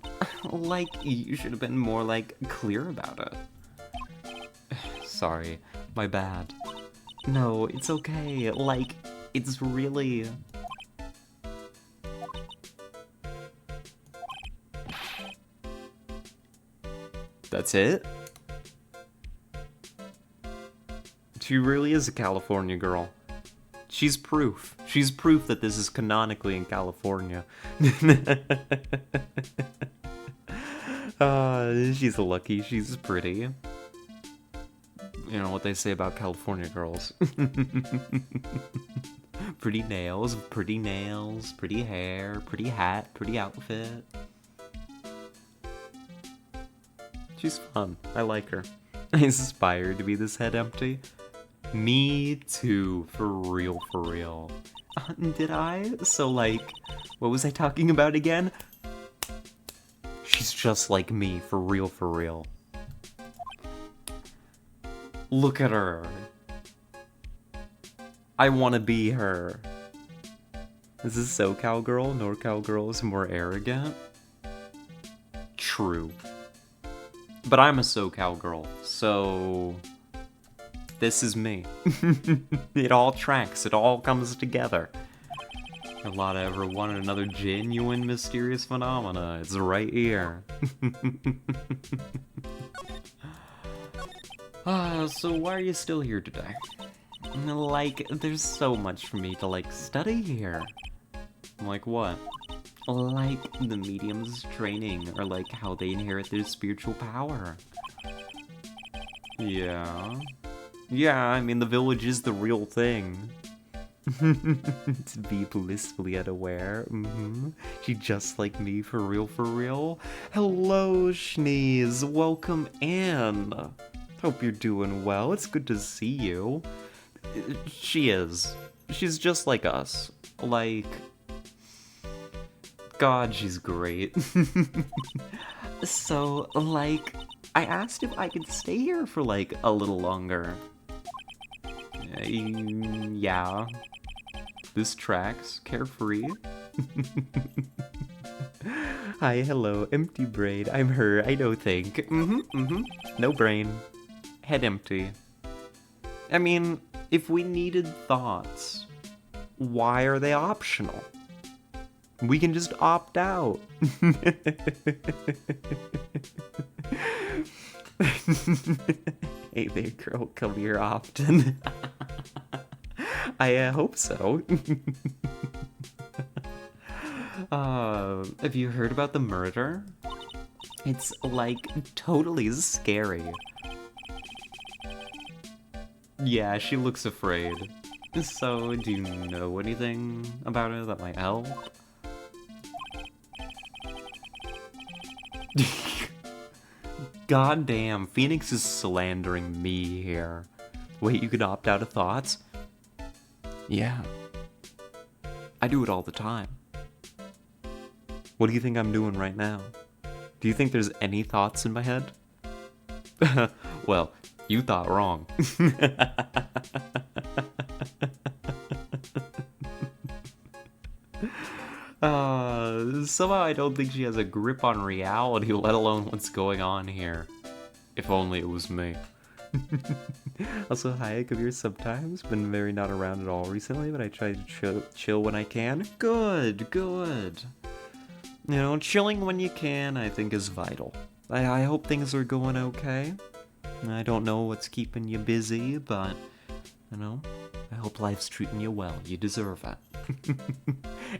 Like, you should have been more, like, clear about it. Sorry, my bad. No, it's okay. Like, it's really... That's it? She really is a California girl. She's proof. She's proof that this is canonically in California. She's lucky. She's pretty. You know what they say about California girls. Pretty nails, pretty hair, pretty hat, pretty outfit. She's fun. I like her. I aspire to be this head empty. Me too, for real, for real. Did I? So, like, what was I talking about again? She's just like me, for real, for real. Look at her. I want to be her. Is this SoCal girl? NorCal girl is more arrogant? true. But I'm a SoCal girl, so this is me. It all tracks, it all comes together. A lot of ever wanted another genuine mysterious phenomena. It's right here. So why are you still here today? Like, there's so much for me to, like, study here. Like what? Like the medium's training, or like how they inherit their spiritual power. Yeah. Yeah, I mean, the village is the real thing. To be blissfully unaware. She just like me, for real, for real. Hello, Schneeze. Welcome in. Hope you're doing well. It's good to see you. She is. She's just like us. Like... God, she's great. So, like, I asked if I could stay here for, like, a little longer. Yeah. This tracks. Carefree. Hi, hello. Empty brain. I'm her. I don't think. No brain. Head empty. I mean, if we needed thoughts, why are they optional? We can just opt out. Hey there, girl. Come here often. I hope so. Have you heard about the murder? It's, like, totally scary. Yeah, she looks afraid. So, do you know anything about it that might help? Goddamn, Phoenix is slandering me here. Wait, you could opt out of thoughts? Yeah. I do it all the time. What do you think I'm doing right now? Do you think there's any thoughts in my head? Well, you thought wrong. Somehow I don't think she has a grip on reality, let alone what's going on here. If only it was me. Also, hi, I come here sometimes. Been very not around at all recently, but I try to chill when I can. Good, good. You know, chilling when you can, I think, is vital. I hope things are going okay. I don't know what's keeping you busy, but, you know, I hope life's treating you well. You deserve it.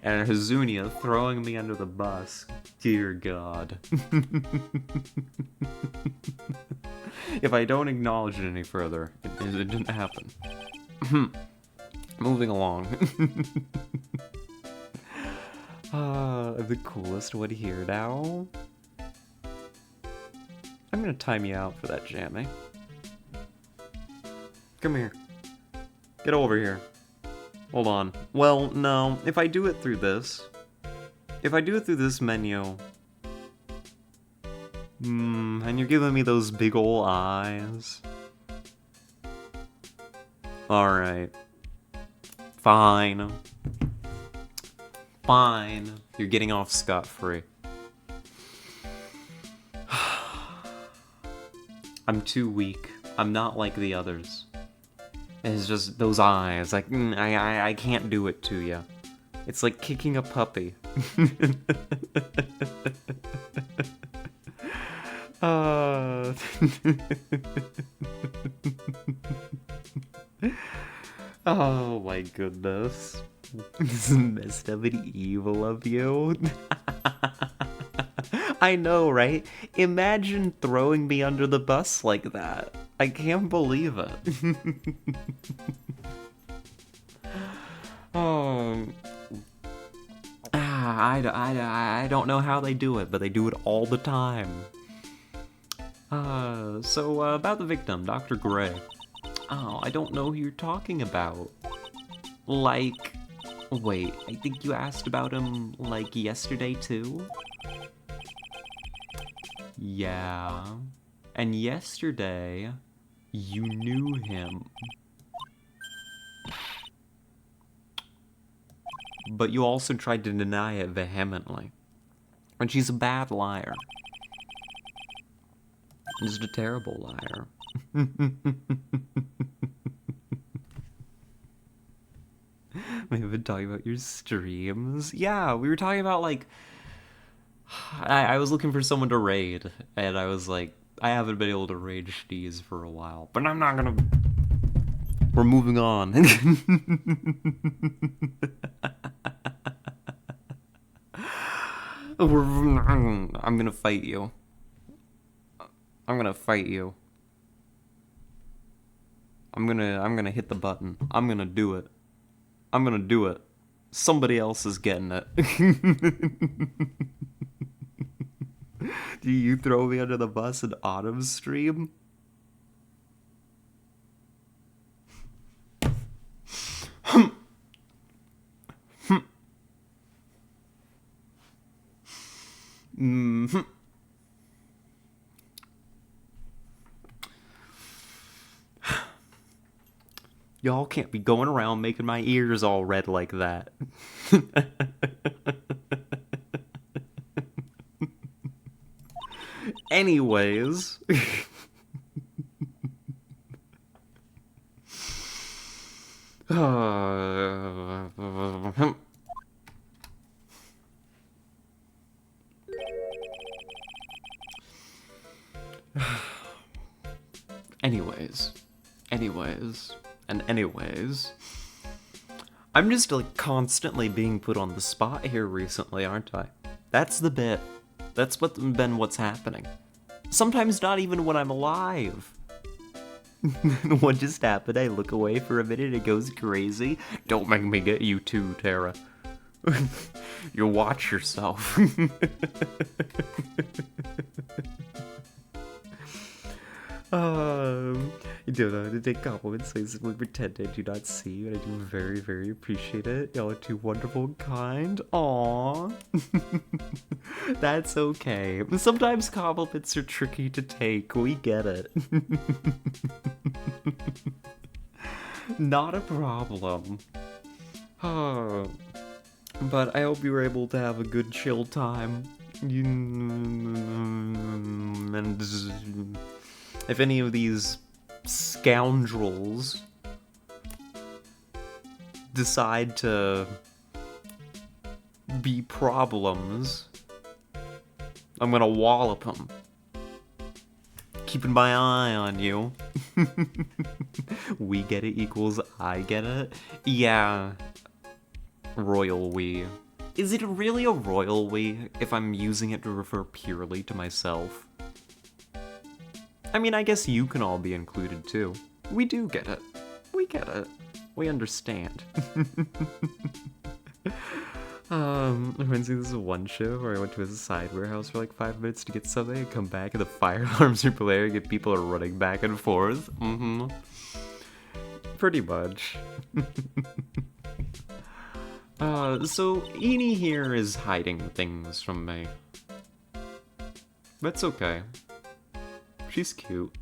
And Hazunia throwing me under the bus. Dear God. If I don't acknowledge it any further, it didn't happen. Moving along. The coolest one here now. I'm gonna time you out for that, Jammy. Come here. Get over here. Hold on. Well, no. If I do it through this... If I do it through this menu... and you're giving me those big ol' eyes. Alright. Fine. Fine. You're getting off scot-free. I'm too weak. I'm not like the others. It's just those eyes. Like, I can't do it to you. It's like kicking a puppy. Oh my goodness. This is messed up and evil of you. I know, right? Imagine throwing me under the bus like that. I can't believe it. I don't know how they do it, but they do it all the time. So about the victim, Dr. Gray. Oh, I don't know who you're talking about. Like, wait, I think you asked about him, like, yesterday too? Yeah. And yesterday, you knew him. But you also tried to deny it vehemently. And she's a bad liar. Just a terrible liar. We've been talking about your streams. Yeah, we were talking about, like, I was looking for someone to raid, and I was like, I haven't been able to raid Shneez for a while, but I'm not gonna. We're moving on. I'm gonna fight you. I'm gonna fight you. I'm gonna hit the button. I'm gonna do it. I'm gonna do it. Somebody else is getting it. Do you throw me under the bus in Autumn's stream? Mm-hmm. Y'all can't be going around making my ears all red like that. Anyways. Anyways. I'm just, like, constantly being put on the spot here recently, aren't I? That's the bit. That's what's happening. Sometimes not even when I'm alive. What just happened? I look away for a minute, it goes crazy. Don't make me get you too, Tara. You watch yourself. You don't know how to take compliments, so I simply pretend I do not see you, and I do very, very appreciate it. Y'all are too wonderful and kind. Aww. That's okay. Sometimes compliments are tricky to take. We get it. Not a problem. But I hope you were able to have a good chill time. And if any of these scoundrels decide to be problems, I'm gonna wallop them. Keeping my eye on you. We get it equals I get it? Yeah. Royal we. Is it really a royal we if I'm using it to refer purely to myself? I mean, I guess you can all be included too. We do get it. We get it. We understand. Reminds me, this is one show where I went to a side warehouse for like 5 minutes to get something and come back and the fire alarms are blaring and people are running back and forth. Pretty much. So Eenie here is hiding things from me. That's okay. She's cute.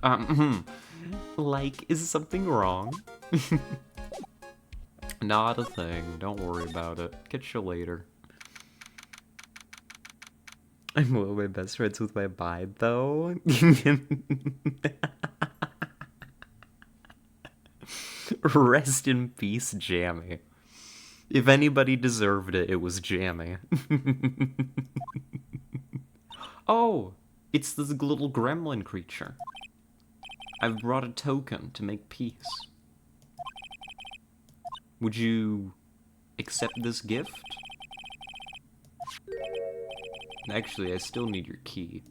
Like, is something wrong? Not a thing. Don't worry about it. Catch you later. I'm one of my best friends with my mind, though. Rest in peace, Jammy. If anybody deserved it, it was Jammy. Oh, it's this little gremlin creature. I've brought a token to make peace. Would you accept this gift? Actually, I still need your key.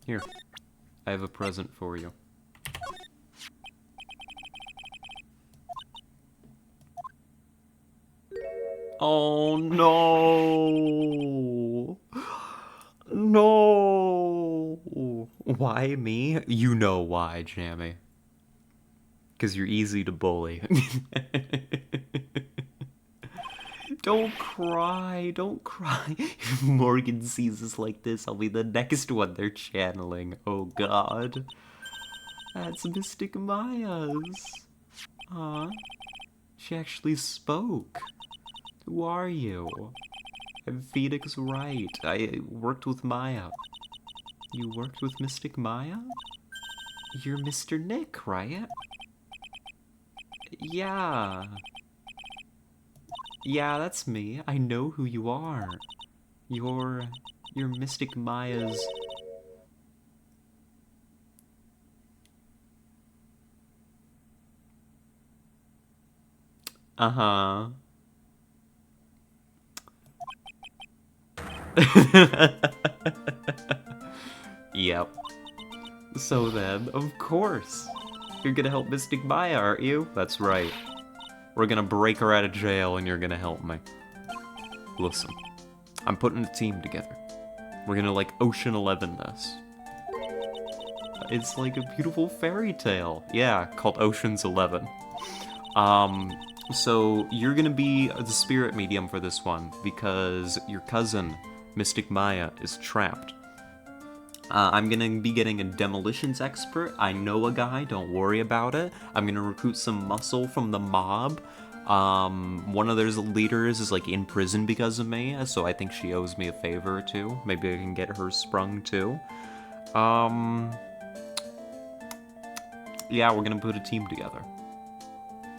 Here, I have a present for you. Oh no! No! Why me? You know why, Jammy. Because you're easy to bully. Don't cry, don't cry. If Morgan sees us like this, I'll be the next one they're channeling. Oh god. That's Mystic Maya's. Aw. She actually spoke. Who are you? I'm Phoenix Wright. I worked with Maya. You worked with Mystic Maya? You're Mr. Nick, right? Yeah. Yeah, that's me. I know who you are. You're Mystic Maya's... Uh-huh. Yep. So then, of course, you're gonna help Mystic Maya, aren't you? That's right. We're gonna break her out of jail and you're gonna help me. Listen, I'm putting a team together. We're gonna like Ocean 11 this. It's like a beautiful fairy tale. Yeah, called Ocean's 11. So you're gonna be the spirit medium for this one because your cousin, Mystic Maya, is trapped. I'm gonna be getting a demolitions expert. I know a guy, don't worry about it. I'm gonna recruit some muscle from the mob. One of their leaders is like in prison because of me, so I think she owes me a favor or two. Maybe I can get her sprung too. Yeah, we're gonna put a team together.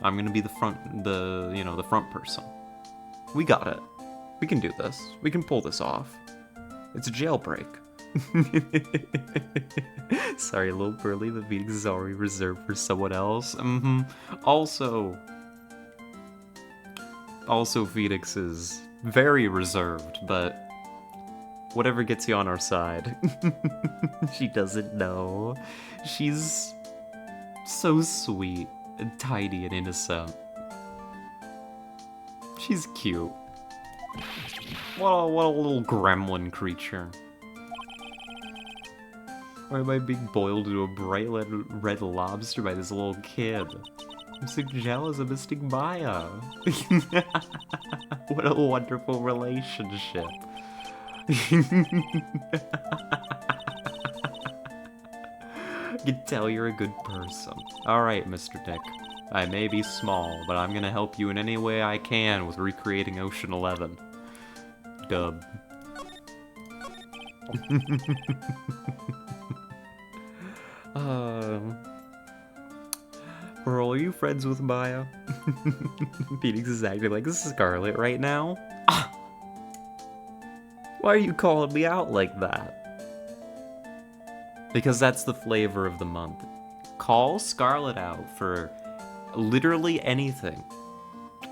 I'm gonna be the front person. We got it. We can do this. We can pull this off. It's a jailbreak. Sorry, little Burly, the meeting is already reserved for someone else. Also, Phoenix is very reserved, but whatever gets you on our side. She doesn't know. She's so sweet and tidy and innocent. She's cute. What a little gremlin creature. Why am I being boiled into a bright red lobster by this little kid? I'm so jealous of Mystic Maya. What a wonderful relationship. I can tell you're a good person. Alright, Mr. Nick. I may be small, but I'm gonna help you in any way I can with recreating Ocean 11. Dub. Pearl, are you friends with Maya? Phoenix is acting like Scarlet right now. Why are you calling me out like that? Because that's the flavor of the month. Call Scarlet out for literally anything.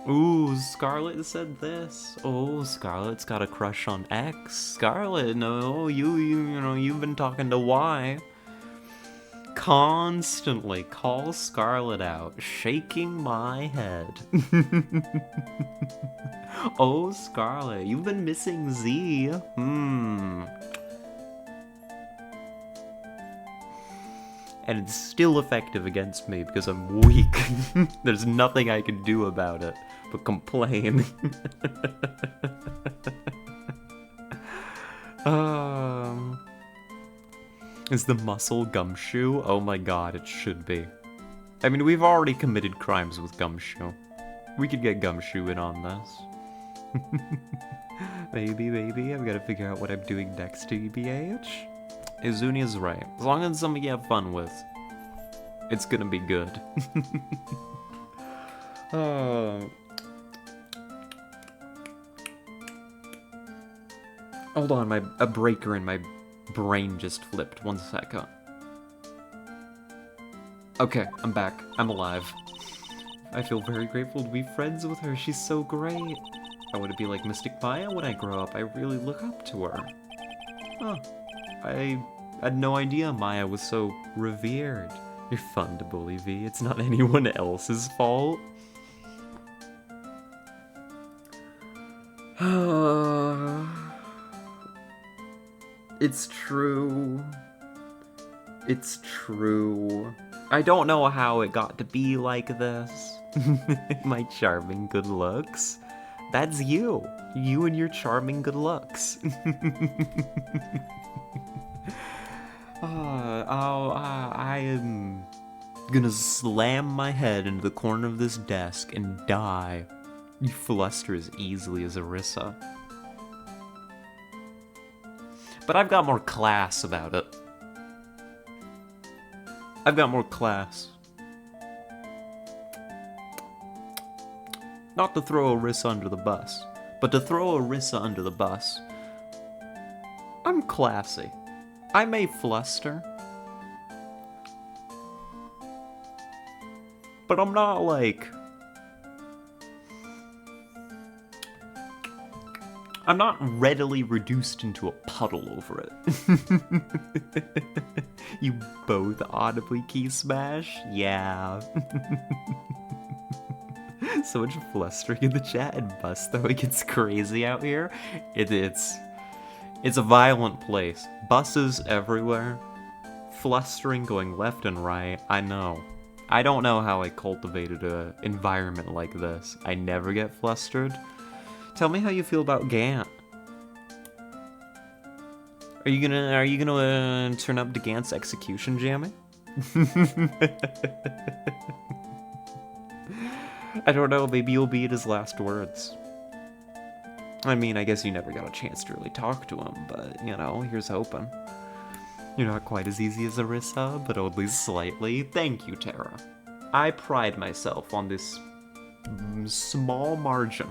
Ooh, Scarlet said this. Oh, Scarlet's got a crush on X. Scarlet, no, you've been talking to Y. Constantly call Scarlet out, shaking my head. Oh, Scarlet, you've been missing Z. And it's still effective against me because I'm weak. There's nothing I can do about it but complain. Is the muscle Gumshoe? Oh my god, it should be. I mean, we've already committed crimes with Gumshoe. We could get Gumshoe in on this. Maybe, I've got to figure out what I'm doing next to EBH. Izunia's right. As long as it's something you have fun with, it's gonna be good. Hold on, a breaker in my brain just flipped. 1 second. Okay, I'm back. I'm alive. I feel very grateful to be friends with her. She's so great. I want to be like Mystic Maya when I grow up. I really look up to her. Huh. I had no idea Maya was so revered. You're fun to bully, V. It's not anyone else's fault. It's true. It's true. I don't know how it got to be like this. My charming good looks. That's you. You and your charming good looks. I am gonna slam my head into the corner of this desk and die. You fluster as easily as Arissa. But I've got more class about it. I've got more class. Not to throw Orisa under the bus, but to throw Orisa under the bus. I'm classy. I may fluster, but I'm not like... I'm not readily reduced into a puddle over it. You both audibly key smash? Yeah. So much flustering in the chat and bus throwing gets crazy out here. It's a violent place. Buses everywhere. Flustering going left and right. I know. I don't know how I cultivated an environment like this. I never get flustered. Tell me how you feel about Gant. Are you gonna turn up to Gant's execution jamming? I don't know, maybe you'll be at his last words. I mean, I guess you never got a chance to really talk to him, but, you know, here's hoping. You're not quite as easy as Orisa, but only slightly. Thank you, Tara. I pride myself on this small margin.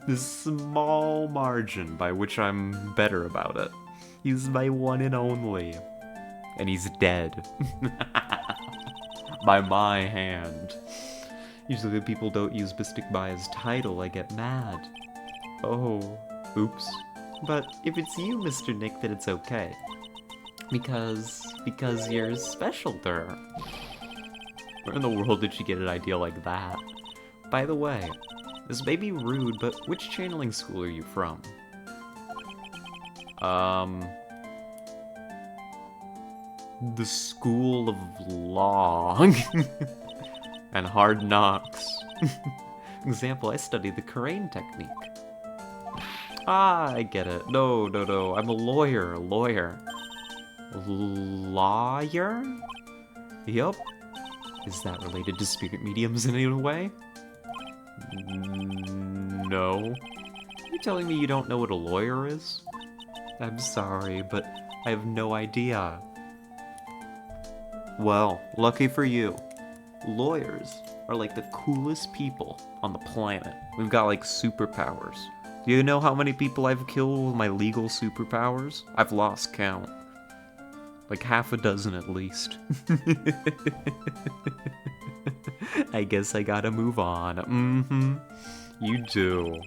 This small margin by which I'm better about it. He's my one and only. And he's dead. By my hand. Usually when people don't use Mystic by his title, I get mad. Oh, oops. But if it's you, Mr. Nick, then it's okay. Because you're special to her. Where in the world did she get an idea like that? By the way, this may be rude, but which channeling school are you from? The School of Law. And Hard Knocks. Example, I studied the Crane technique. Ah, I get it. No, I'm a lawyer. Lawyer? Yup. Is that related to spirit mediums in any way? No. You telling me you don't know what a lawyer is? I'm sorry, but I have no idea. Well, lucky for you. Lawyers are like the coolest people on the planet. We've got like superpowers. Do you know how many people I've killed with my legal superpowers? I've lost count. Like half a dozen at least. I guess I gotta move on. You do.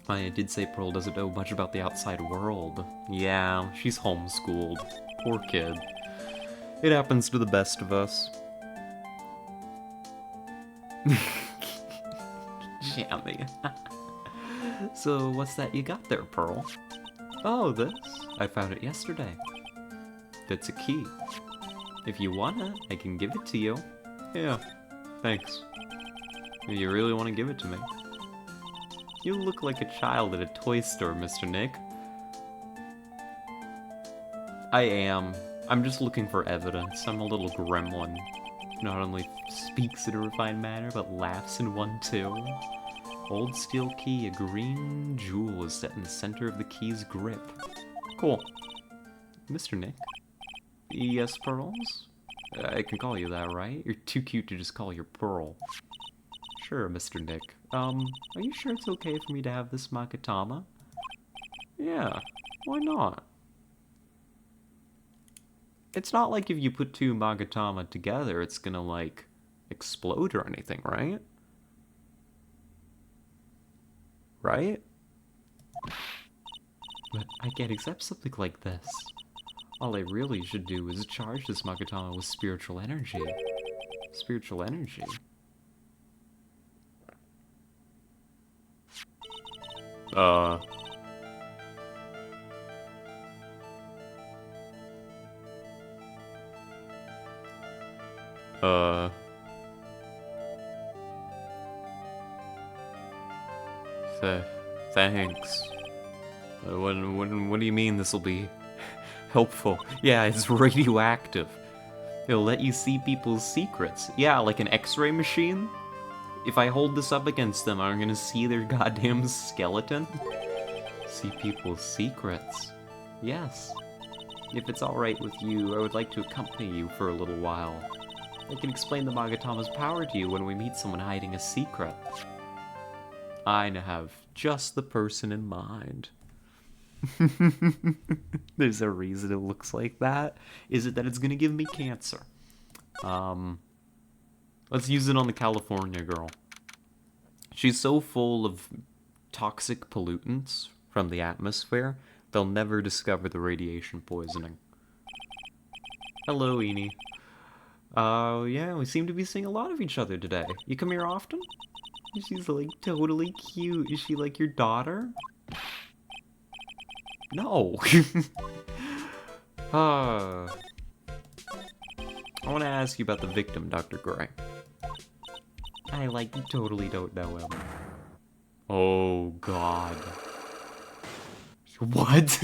I did say Pearl doesn't know much about the outside world. Yeah, she's homeschooled. Poor kid. It happens to the best of us. Jammy. So, what's that you got there, Pearl? Oh, this? I found it yesterday. That's a key. If you want it, I can give it to you. Yeah, thanks. If you really want to give it to me. You look like a child at a toy store, Mr. Nick. I am. I'm just looking for evidence. I'm a little gremlin. Not only speaks in a refined manner, but laughs in one too. Old steel key, a green jewel is set in the center of the key's grip. Cool. Mr. Nick? Yes, Pearls? I can call you that, right? You're too cute to just call you Pearl. Sure, Mr. Nick. Are you sure it's okay for me to have this Makatama? Yeah, why not? It's not like if you put two Magatama together, it's gonna, like, explode or anything, right? Right? But I can't accept something like this. All I really should do is charge this Magatama with spiritual energy. Spiritual energy? Thanks. What do you mean this'll be helpful? Yeah, it's radioactive. It'll let you see people's secrets. Yeah, like an X-ray machine? If I hold this up against them, I'm gonna see their goddamn skeleton? See people's secrets. Yes. If it's alright with you, I would like to accompany you for a little while. I can explain the Magatama's power to you when we meet someone hiding a secret. I have just the person in mind. There's a reason it looks like that. Is it that it's gonna give me cancer? Let's use it on the California girl. She's so full of toxic pollutants from the atmosphere, they'll never discover the radiation poisoning. Hello, Eenie. Yeah, we seem to be seeing a lot of each other today. You come here often? She's, like, totally cute. Is she, like, your daughter? No. I want to ask you about the victim, Dr. Gray. I, like, totally don't know him. Oh, God. What?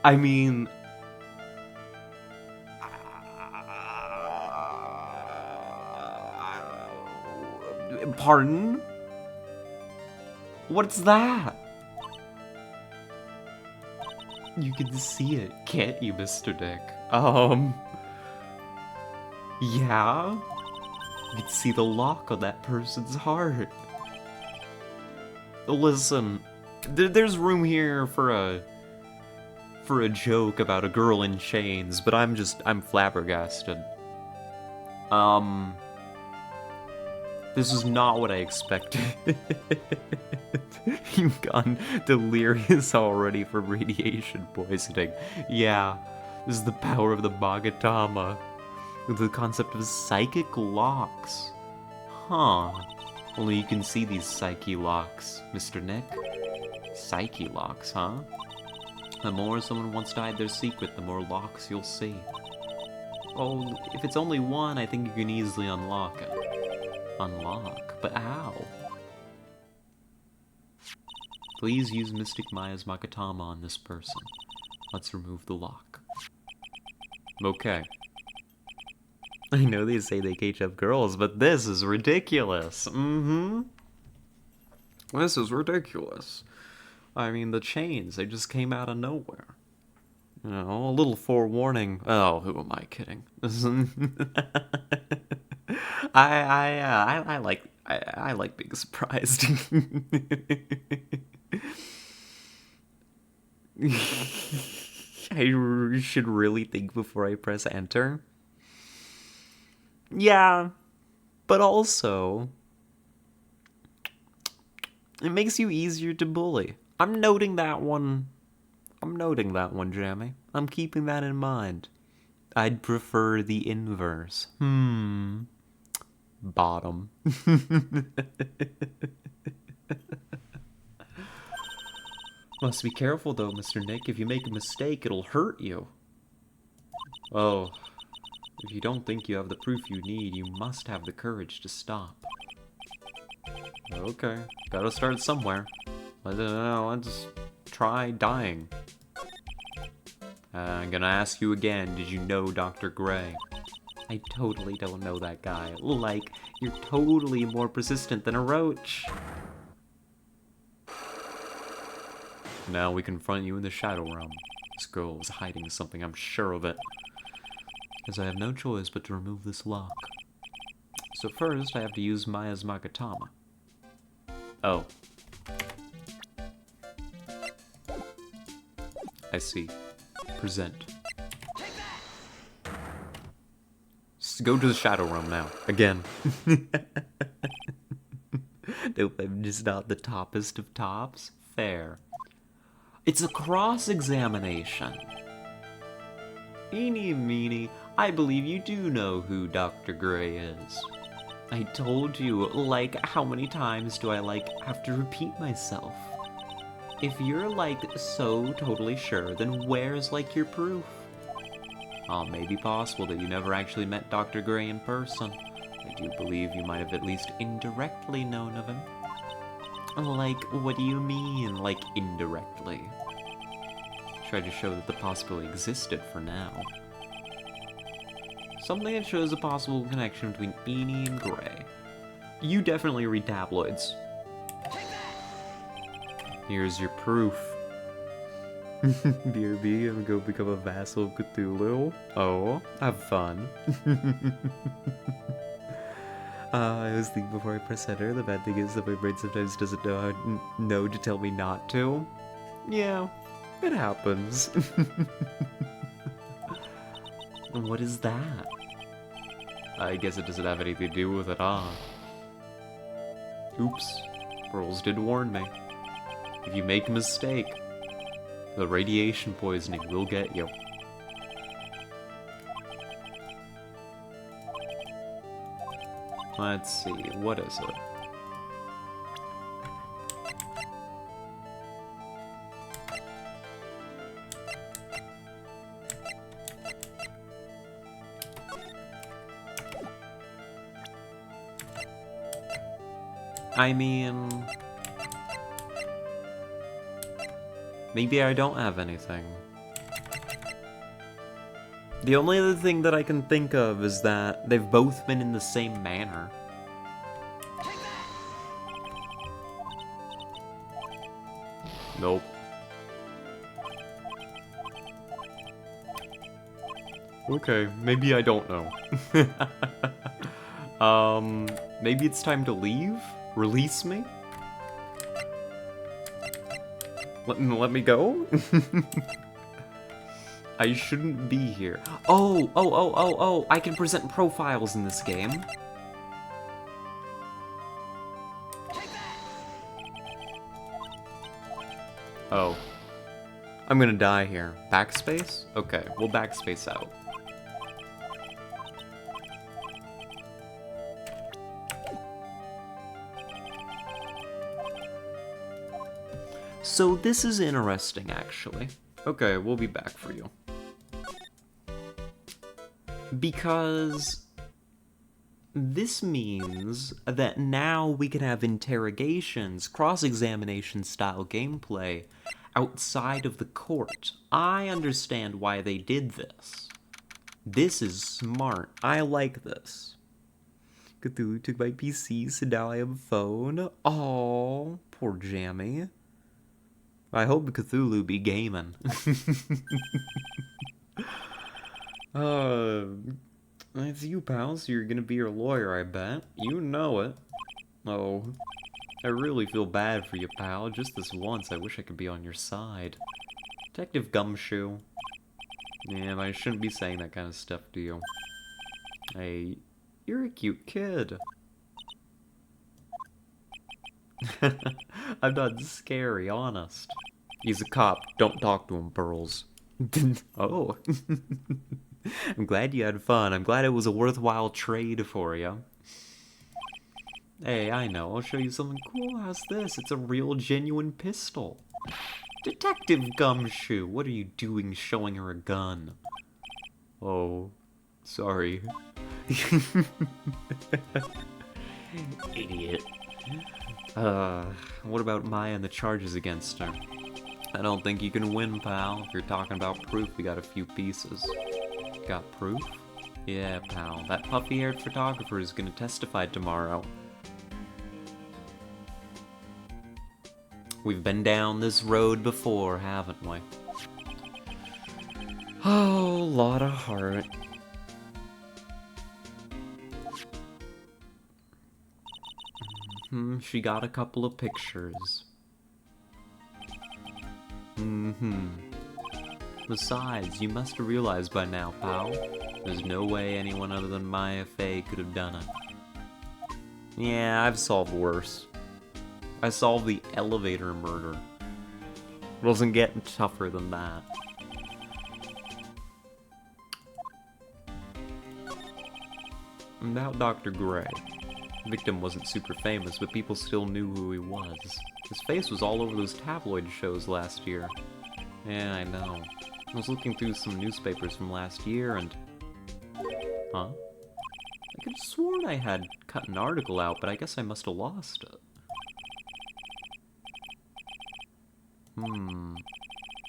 I mean... Pardon? What's that? You can see it, can't you, Mr. Dick? Yeah? You can see the lock on that person's heart. Listen, there's room here for a joke about a girl in chains, but I'm flabbergasted. This is not what I expected. You've gone delirious already from radiation poisoning. Yeah, this is the power of the Magatama. The concept of psychic locks. Huh. Only you can see these psyche locks, Mr. Nick. Psyche locks, huh? The more someone wants to hide their secret, the more locks you'll see. Oh, if it's only one, I think you can easily unlock it. Unlock? But how? Please use Mystic Maya's Magatama on this person. Let's remove the lock. Okay. I know they say they cage up girls, but this is ridiculous. This is ridiculous. I mean, the chains, they just came out of nowhere. You know, a little forewarning. Oh, who am I kidding? I like being surprised. I should really think before I press enter. Yeah, but also, it makes you easier to bully. I'm noting that one, Jammy. I'm keeping that in mind. I'd prefer the inverse. Bottom. Must be careful though, Mr. Nick. If you make a mistake, it'll hurt you. Oh. If you don't think you have the proof you need, you must have the courage to stop. Okay, gotta start somewhere. Let's try dying. I'm gonna ask you again, did you know Dr. Gray? I totally don't know that guy. Like, you're totally more persistent than a roach. Now we confront you in the Shadow Realm. This girl is hiding something, I'm sure of it. As I have no choice but to remove this lock. So first, I have to use Maya's Magatama. Oh. I see. Present. Go to the Shadow Realm now. Again. Nope, I'm just not the toppest of tops. Fair. It's a cross-examination. Eenie meenie, I believe you do know who Dr. Gray is. I told you, like, how many times do I, like, have to repeat myself? If you're, like, so totally sure, then where's, like, your proof? Oh, it may be possible that you never actually met Dr. Gray in person. I do believe you might have at least indirectly known of him. Like, what do you mean, like, indirectly? Tried to show that the possibility existed for now. Something that shows a possible connection between Beanie and Gray. You definitely read tabloids. Here's your proof. BRB, I'm gonna become a vassal of Cthulhu. Oh, have fun. I was thinking before I press enter, the bad thing is that my brain sometimes doesn't know to tell me not to. Yeah, it happens. What is that? I guess it doesn't have anything to do with it, huh? Oops. Pearls did warn me. If you make a mistake, the radiation poisoning will get you. Let's see, what is it? I mean... maybe I don't have anything. The only other thing that I can think of is that they've both been in the same manner. Nope. Okay, maybe I don't know. Maybe it's time to leave? Release me? Let me go? I shouldn't be here. Oh, I can present profiles in this game. Oh. I'm gonna die here. Backspace? Okay, we'll backspace out. So this is interesting, actually. Okay, we'll be back for you. Because this means that now we can have interrogations, cross-examination style gameplay outside of the court. I understand why they did this. This is smart. I like this. Cthulhu took my PC, so now I have a phone. Oh, poor Jammy. I hope Cthulhu be gaming. It's you, pal, so you're gonna be your lawyer, I bet. You know it. Oh, I really feel bad for you, pal. Just this once, I wish I could be on your side. Detective Gumshoe. Man, I shouldn't be saying that kind of stuff to you. Hey, you're a cute kid. I'm not scary, honest. He's a cop. Don't talk to him, Pearls. Oh. I'm glad you had fun. I'm glad it was a worthwhile trade for you. Hey, I know. I'll show you something cool. How's this? It's a real, genuine pistol. Detective Gumshoe, what are you doing showing her a gun? Oh, sorry. Idiot. What about Maya and the charges against her? I don't think you can win, pal. If you're talking about proof, we got a few pieces. Got proof? Yeah, pal. That puffy-haired photographer is gonna testify tomorrow. We've been down this road before, haven't we? Oh, lot of heart. She got a couple of pictures. Besides, you must have realized by now, pal, there's no way anyone other than Maya Fey could have done it. Yeah, I've solved worse. I solved the elevator murder. It wasn't getting tougher than that. About Dr. Gray. The victim wasn't super famous, but people still knew who he was. His face was all over those tabloid shows last year. Yeah, I know. I was looking through some newspapers from last year and... Huh? I could have sworn I had cut an article out, but I guess I must have lost it.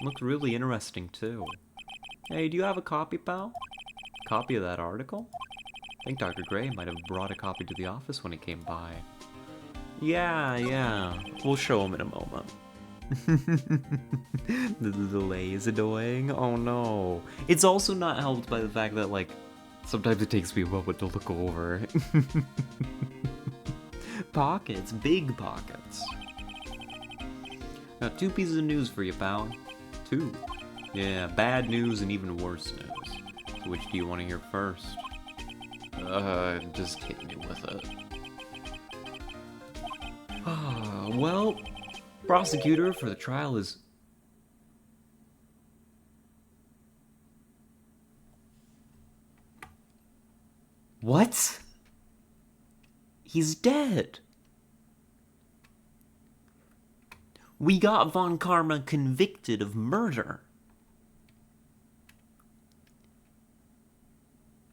Looked really interesting, too. Hey, do you have a copy, pal? copy of that article? I think Dr. Gray might have brought a copy to the office when he came by. Yeah. We'll show him in a moment. The delay is annoying. Oh no. It's also not helped by the fact that, like, sometimes it takes me a moment to look over. Pockets, big pockets. Got 2 pieces of news for you, pal. 2. Yeah, bad news and even worse news. So which do you want to hear first? Just hit me with it. Well, prosecutor for the trial is... What? He's dead. We got Von Karma convicted of murder.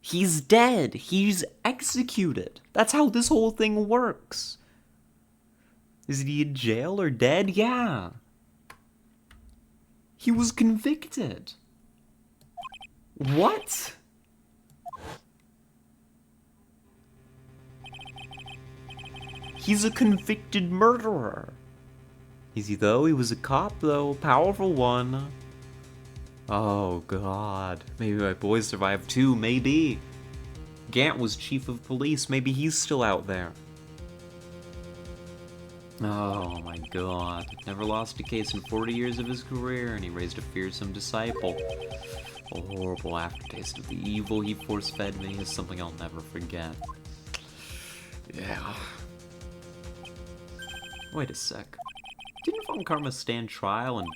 He's dead. He's executed. That's how this whole thing works. Is he in jail or dead? Yeah. He was convicted. What? He's a convicted murderer. Is he though? He was a cop though, a powerful one. Oh god. Maybe my boy survived too, maybe. Gant was chief of police, maybe he's still out there. Oh my god. Never lost a case in 40 years of his career, and he raised a fearsome disciple. A horrible aftertaste of the evil he force-fed me is something I'll never forget. Yeah. Wait a sec. Didn't Von Karma stand trial? And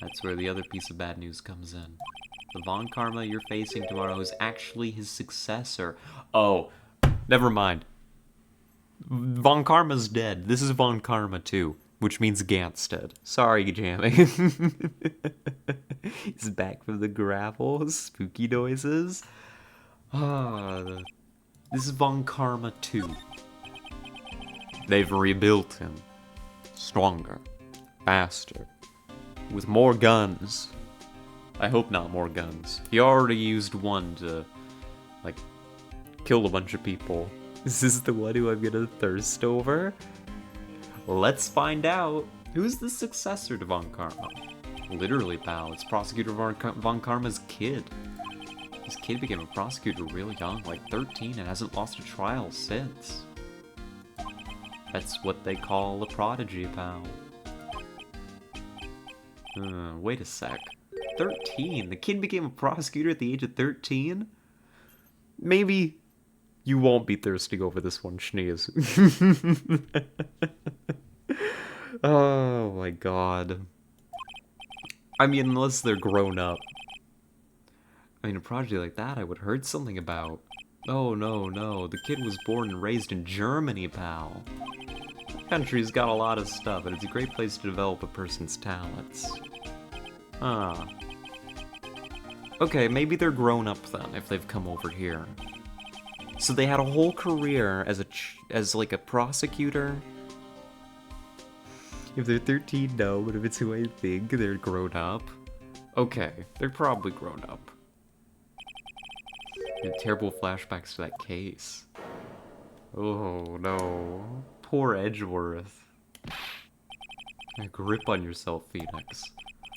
that's where the other piece of bad news comes in. The Von Karma you're facing tomorrow is actually his successor. Oh, never mind. Von Karma's dead. This is Von Karma 2, which means Gant's dead. Sorry, Jamie. He's back from the gravel. Spooky noises. This is Von Karma 2. They've rebuilt him. Stronger. Faster. With more guns. I hope not more guns. He already used one to, like, kill a bunch of people. Is this the one who I'm gonna thirst over? Let's find out. Who's the successor to Von Karma? Literally, pal. It's Prosecutor Von Karma's kid. His kid became a prosecutor real young, like 13, and hasn't lost a trial since. That's what they call a prodigy, pal. Wait a sec. 13? The kid became a prosecutor at the age of 13? Maybe you won't be thirsting over this one, Schneez. Oh my god. I mean, unless they're grown up. I mean, a prodigy like that I would have heard something about. Oh no, the kid was born and raised in Germany, pal. The country's got a lot of stuff, and it's a great place to develop a person's talents. Huh. Okay, maybe they're grown up then, if they've come over here. So they had a whole career as like a prosecutor. If they're 13, no, but if it's who I think, they're grown up. Okay, they're probably grown up. And terrible flashbacks to that case. Oh no. Poor Edgeworth. A grip on yourself, Phoenix.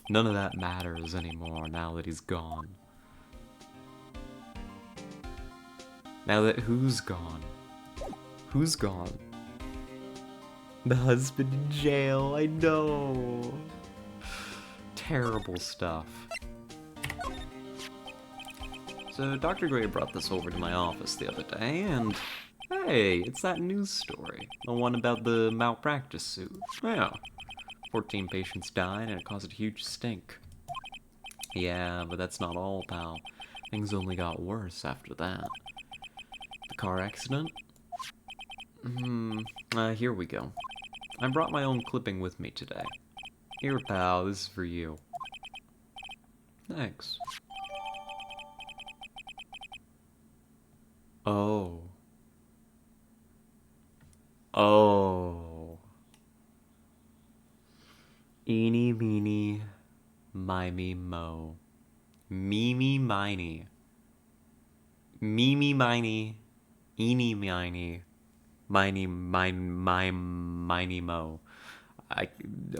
None of that matters anymore now that he's gone. Now that who's gone? Who's gone? The husband in jail, I know. Terrible stuff. So Dr. Gray brought this over to my office the other day, and hey, it's that news story. The one about the malpractice suit. Yeah. 14 patients died, and it caused a huge stink. Yeah, but that's not all, pal. Things only got worse after that. The car accident? Here we go. I brought my own clipping with me today. Here, pal, this is for you. Thanks. Oh. Oh. Eeny, meeny, mimey, mo. Meeny, miny. Meeny miny, eeny miny, miny mo. I,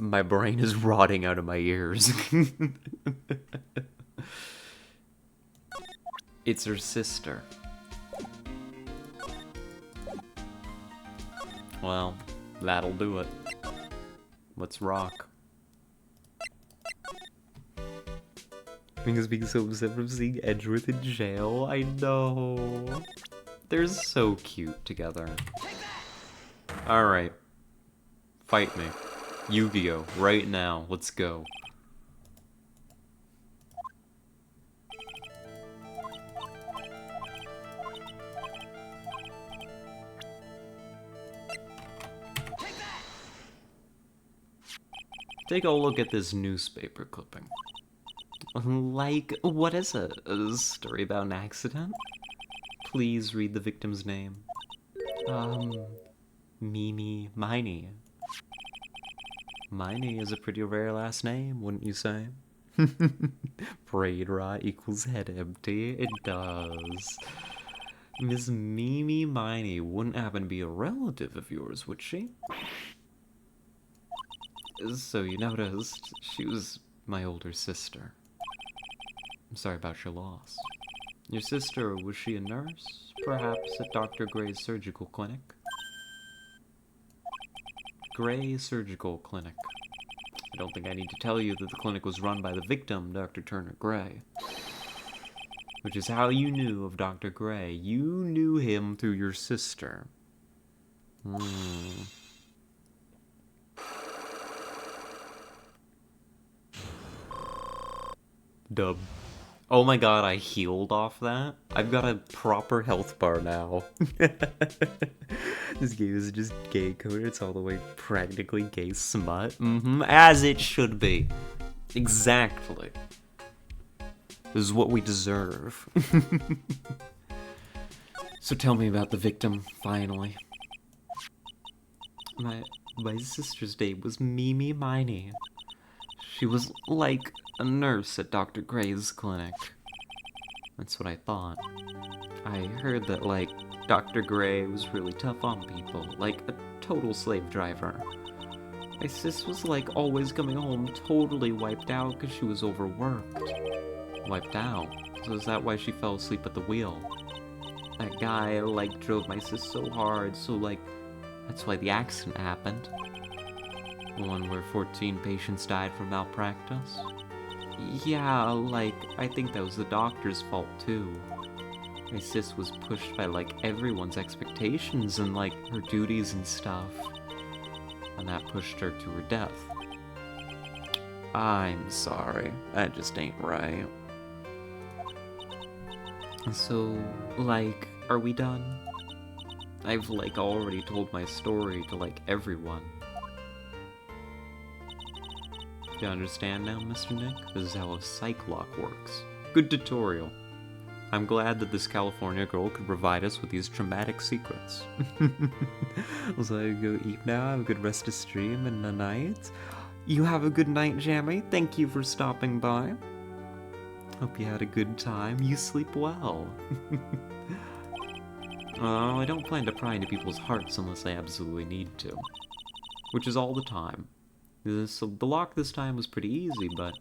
my brain is rotting out of my ears. It's her sister. Well, that'll do it. Let's rock. Because being so upset from seeing Edgeworth in jail, I know. They're so cute together. Alright. Fight me. Yu-Gi-Oh! Right now. Let's go. Take a look at this newspaper clipping. Like, what is it? A story about an accident? Please read the victim's name. Mimi Miney. Miney is a pretty rare last name, wouldn't you say? Braid rot equals head empty. It does. Miss Mimi Miney wouldn't happen to be a relative of yours, would she? So you noticed she was my older sister. I'm sorry about your loss. Your sister, was she a nurse? Perhaps at Dr. Gray's surgical clinic? Gray Surgical Clinic. I don't think I need to tell you that the clinic was run by the victim, Dr. Turner Gray. Which is how you knew of Dr. Gray. You knew him through your sister. Dub. Oh my god, I healed off that? I've got a proper health bar now. This game is just gay coded. It's all the way practically gay smut. As it should be. Exactly. This is what we deserve. So tell me about the victim, finally. My sister's name was Mimi Miney. She was like a nurse at Dr. Gray's clinic. That's what I thought. I heard that, like, Dr. Gray was really tough on people, like a total slave driver. My sis was, like, always coming home totally wiped out because she was overworked. Wiped out? So is that why she fell asleep at the wheel? That guy, like, drove my sis so hard, so, like, that's why the accident happened. The one where 14 patients died from malpractice? Yeah, like, I think that was the doctor's fault, too. My sis was pushed by, like, everyone's expectations and, like, her duties and stuff. And that pushed her to her death. I'm sorry. That just ain't right. So, like, are we done? I've, like, already told my story to, like, everyone. Do you understand now, Mr. Nick? This is how a psych lock works. Good tutorial. I'm glad that this California girl could provide us with these traumatic secrets. So I go eat now, have a good rest of stream and the night. You have a good night, Jammy. Thank you for stopping by. Hope you had a good time. You sleep well. I don't plan to pry into people's hearts unless I absolutely need to. Which is all the time. So the lock this time was pretty easy, but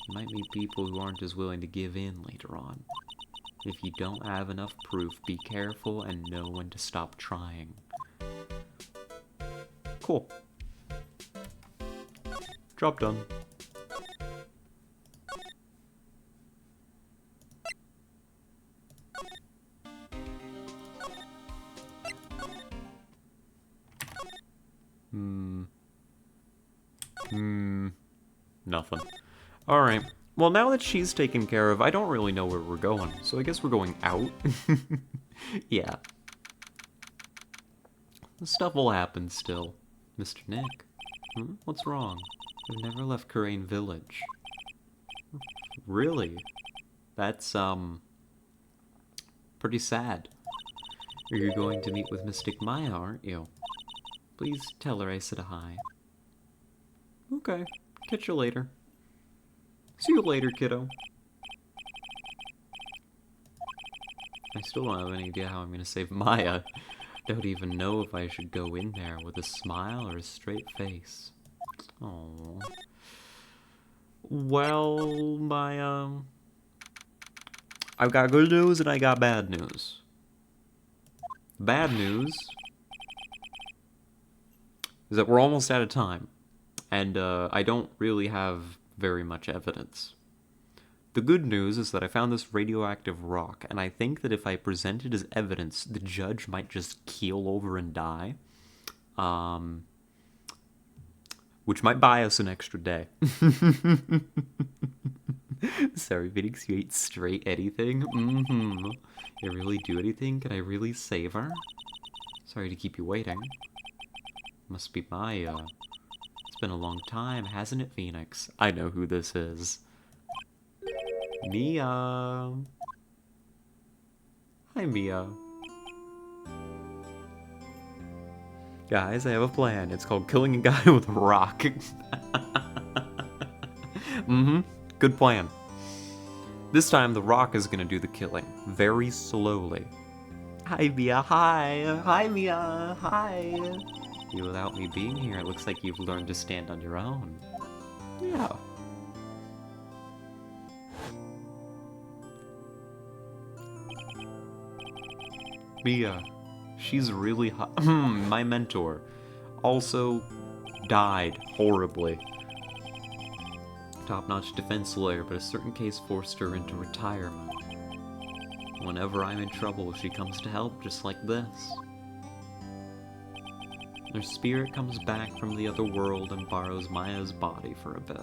you might meet people who aren't as willing to give in later on. If you don't have enough proof, be careful and know when to stop trying. Cool. Job done. Nothing. Alright. Well, now that she's taken care of, I don't really know where we're going, so I guess we're going out. Yeah. Stuff will happen still. Mr. Nick? What's wrong? I've never left Karain Village. Really? That's, pretty sad. You're going to meet with Mystic Maya, aren't you? Please tell her I said hi. Okay. Catch you later. See you later, kiddo. I still don't have any idea how I'm gonna save Maya. Don't even know if I should go in there with a smile or a straight face. Oh. Well, I've got good news and I got bad news. Bad news is that we're almost out of time, and I don't really have very much evidence. The good news is that I found this radioactive rock, and I think that if I present it as evidence, the judge might just keel over and die. Which might buy us an extra day. Sorry, Phoenix, you ate straight anything? You really do anything? Can I really save her? Sorry to keep you waiting. Must be Maya. It's been a long time, hasn't it, Phoenix? I know who this is. Mia. Hi, Mia. Guys, I have a plan. It's called killing a guy with a rock. Good plan. This time, the rock is gonna do the killing. Very slowly. Hi, Mia. Hi. Hi, Mia. Hi. Without me being here, it looks like you've learned to stand on your own. Yeah. Mia. She's really hot. My mentor also died horribly. Top-notch defense lawyer, but a certain case forced her into retirement. Whenever I'm in trouble, she comes to help just like this. Her spirit comes back from the other world and borrows Maya's body for a bit.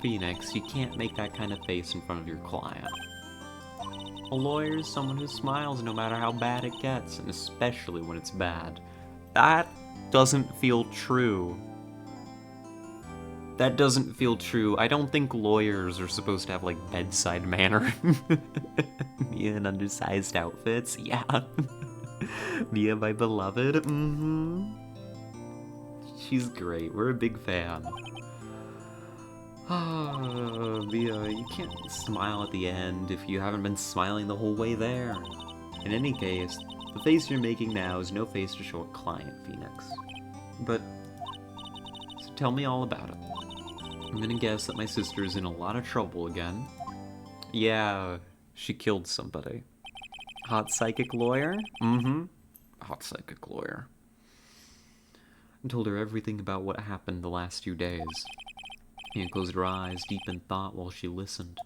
Phoenix, you can't make that kind of face in front of your client. A lawyer is someone who smiles no matter how bad it gets, and especially when it's bad. That doesn't feel true. That doesn't feel true. I don't think lawyers are supposed to have, like, bedside manner. Mia in undersized outfits? Yeah. Mia, my beloved? She's great. We're a big fan. Mia, you can't smile at the end if you haven't been smiling the whole way there. In any case, the face you're making now is no face to show a client, Phoenix. But, so tell me all about it. I'm gonna guess that my sister is in a lot of trouble again. Yeah, she killed somebody. Hot psychic lawyer? Hot psychic lawyer. I told her everything about what happened the last few days. Mia closed her eyes, deep in thought, while she listened.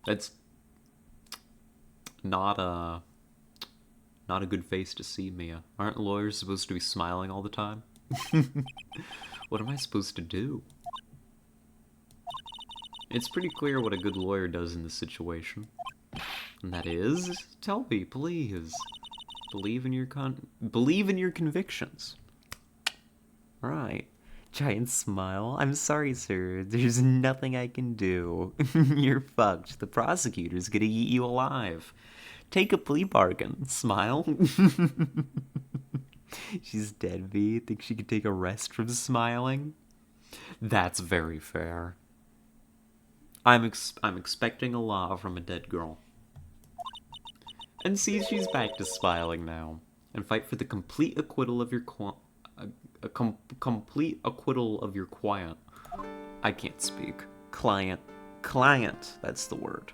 That's not a good face to see, Mia. Aren't lawyers supposed to be smiling all the time? What am I supposed to do? It's pretty clear what a good lawyer does in this situation. And that is, tell me, please. Believe in your convictions. Right. Giant smile. I'm sorry, sir. There's nothing I can do. You're fucked. The prosecutor's gonna eat you alive. Take a plea bargain. Smile. She's dead, V. Think she could take a rest from smiling? That's very fair. I'm expecting a lot from a dead girl. And see, she's back to smiling now. And fight for the complete acquittal of your complete acquittal of your client. I can't speak. Client. That's the word.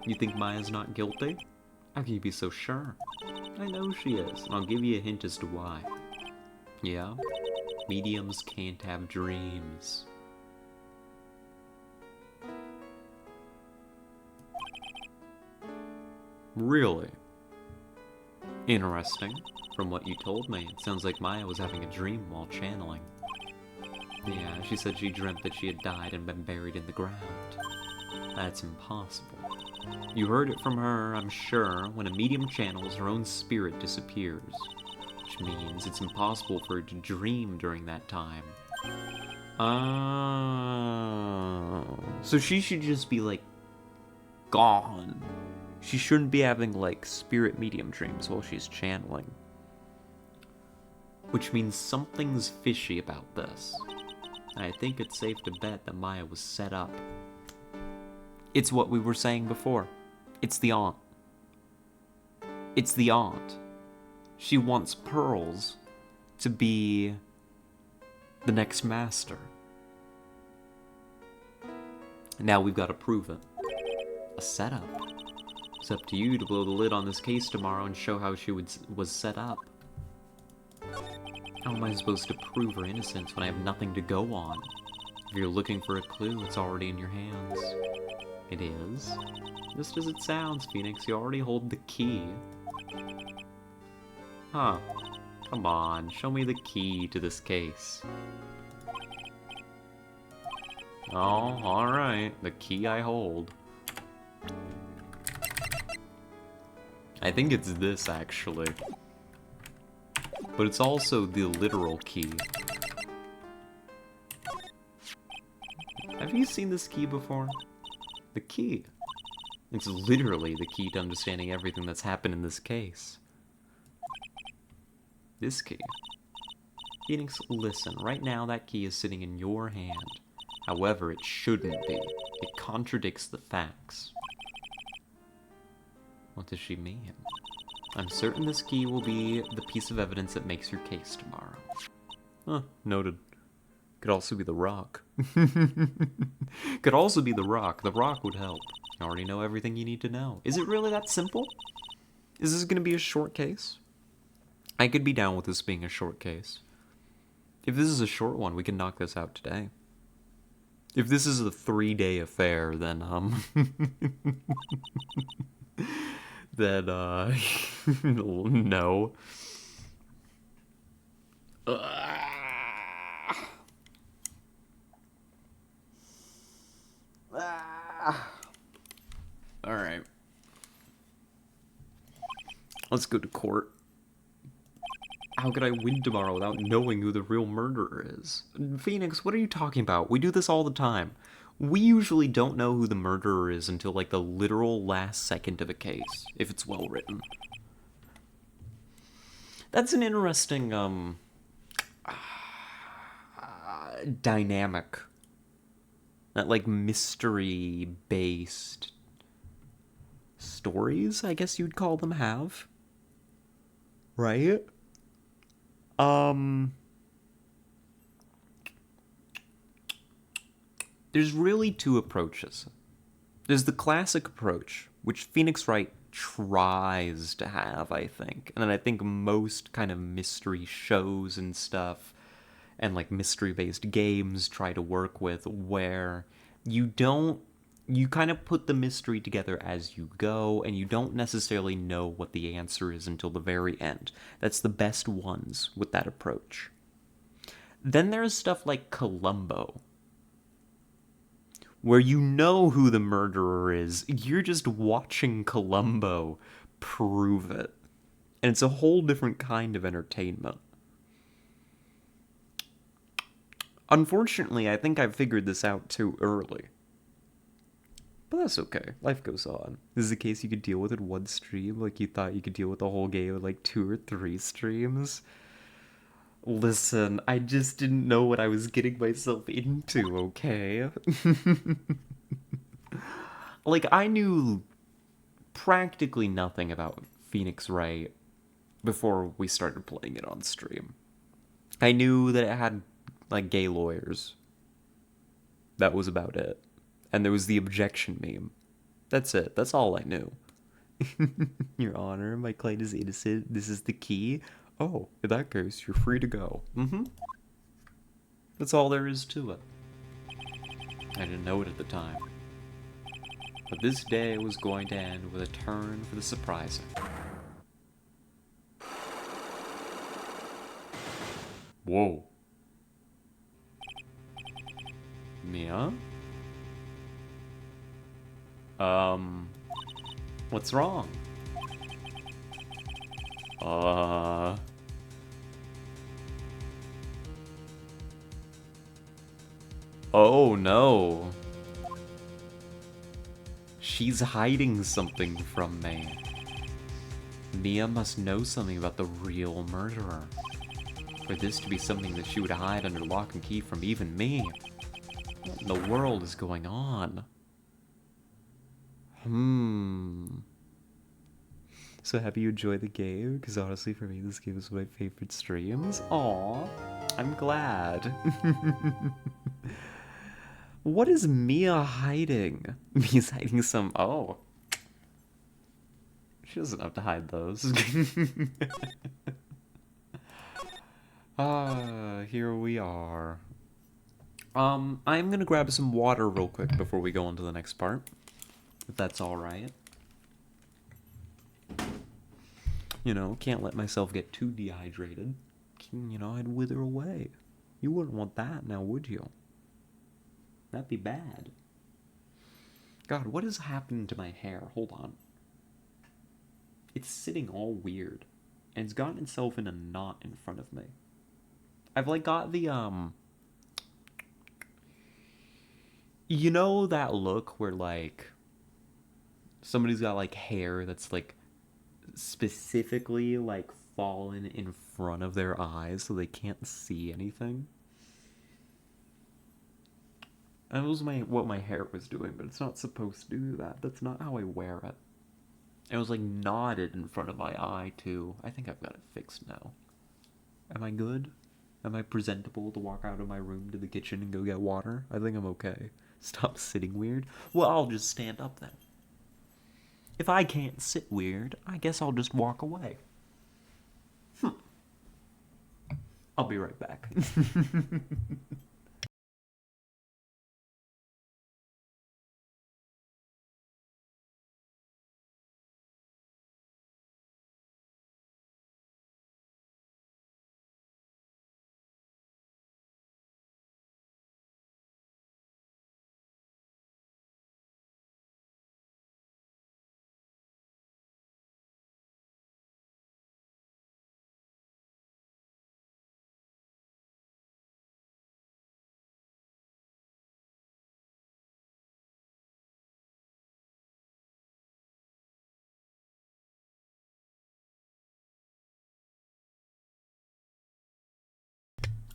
You think Maya's not guilty? How can you be so sure? I know she is, and I'll give you a hint as to why. Yeah? Mediums can't have dreams. Really? Interesting. From what you told me, it sounds like Maya was having a dream while channeling. Yeah, she said she dreamt that she had died and been buried in the ground. That's impossible. You heard it from her, I'm sure. When a medium channels, her own spirit disappears. Which means it's impossible for her to dream during that time. Oh. So she should just be, like, gone. She shouldn't be having, like, spirit medium dreams while she's channeling. Which means something's fishy about this. I think it's safe to bet that Maya was set up. It's what we were saying before. It's the aunt. It's the aunt. She wants Pearls to be the next master. Now we've got to prove it. A setup. It's up to you to blow the lid on this case tomorrow and show how she was set up. How am I supposed to prove her innocence when I have nothing to go on? If you're looking for a clue, it's already in your hands. It is? Just as it sounds, Phoenix, you already hold the key. Huh. Come on, show me the key to this case. Oh, alright. The key I hold. I think it's this, actually. But it's also the literal key. Have you seen this key before? The key. It's literally the key to understanding everything that's happened in this case. This key. Phoenix, listen. Right now, that key is sitting in your hand. However, it shouldn't be. It contradicts the facts. What does she mean? I'm certain this key will be the piece of evidence that makes your case tomorrow. Huh, noted. Could also be the rock. Could also be the rock. The rock would help. You already know everything you need to know. Is it really that simple? Is this going to be a short case? I could be down with this being a short case. If this is a short one, we can knock this out today. If this is a 3-day affair, then, then, no. Alright. Let's go to court. How could I win tomorrow without knowing who the real murderer is? Phoenix, what are you talking about? We do this all the time. We usually don't know who the murderer is until, like, the literal last second of a case, if it's well written. That's an interesting, dynamic. That, like, mystery-based stories, I guess you'd call them, have. Right? There's really two approaches. There's the classic approach, which Phoenix Wright tries to have, I think. And then I think most kind of mystery shows and stuff, and like mystery-based games try to work with, where you kind of put the mystery together as you go, and you don't necessarily know what the answer is until the very end. That's the best ones with that approach. Then there's stuff like Columbo, where you know who the murderer is. You're just watching Columbo prove it. And it's a whole different kind of entertainment. Unfortunately, I think I figured this out too early. But that's okay. Life goes on. This is a case you could deal with in one stream, like you thought you could deal with the whole game in like 2 or 3 streams. Listen, I just didn't know what I was getting myself into, okay? Like, I knew practically nothing about Phoenix Wright before we started playing it on stream. I knew that it had, like, gay lawyers. That was about it. And there was the objection meme. That's it. That's all I knew. Your Honor, my client is innocent. This is the key. Oh, in that case, you're free to go. That's all there is to it. I didn't know it at the time. But this day was going to end with a turn for the surprising. Whoa. Mia? What's wrong? Oh no. She's hiding something from me. Mia must know something about the real murderer. For this to be something that she would hide under lock and key from even me. What in the world is going on? So have you enjoyed the game? Because honestly, for me, this game is one of my favorite streams. Aw, I'm glad. What is Mia hiding? Mia's hiding some... Oh. She doesn't have to hide those. Here we are. I'm gonna grab some water real quick before we go on to the next part. If that's alright. You know, can't let myself get too dehydrated. You know, I'd wither away. You wouldn't want that now, would you? That'd be bad. God, what is happening to my hair? Hold on. It's sitting all weird. And it's gotten itself in a knot in front of me. I've like got the, you know that look where like somebody's got like hair that's like specifically like fallen in front of their eyes so they can't see anything? That was what my hair was doing, but it's not supposed to do that. That's not how I wear it. It was like knotted in front of my eye too. I think I've got it fixed now. Am I good? Am I presentable to walk out of my room to the kitchen and go get water? I think I'm okay. Stop sitting weird? Well, I'll just stand up then. If I can't sit weird, I guess I'll just walk away. I'll be right back.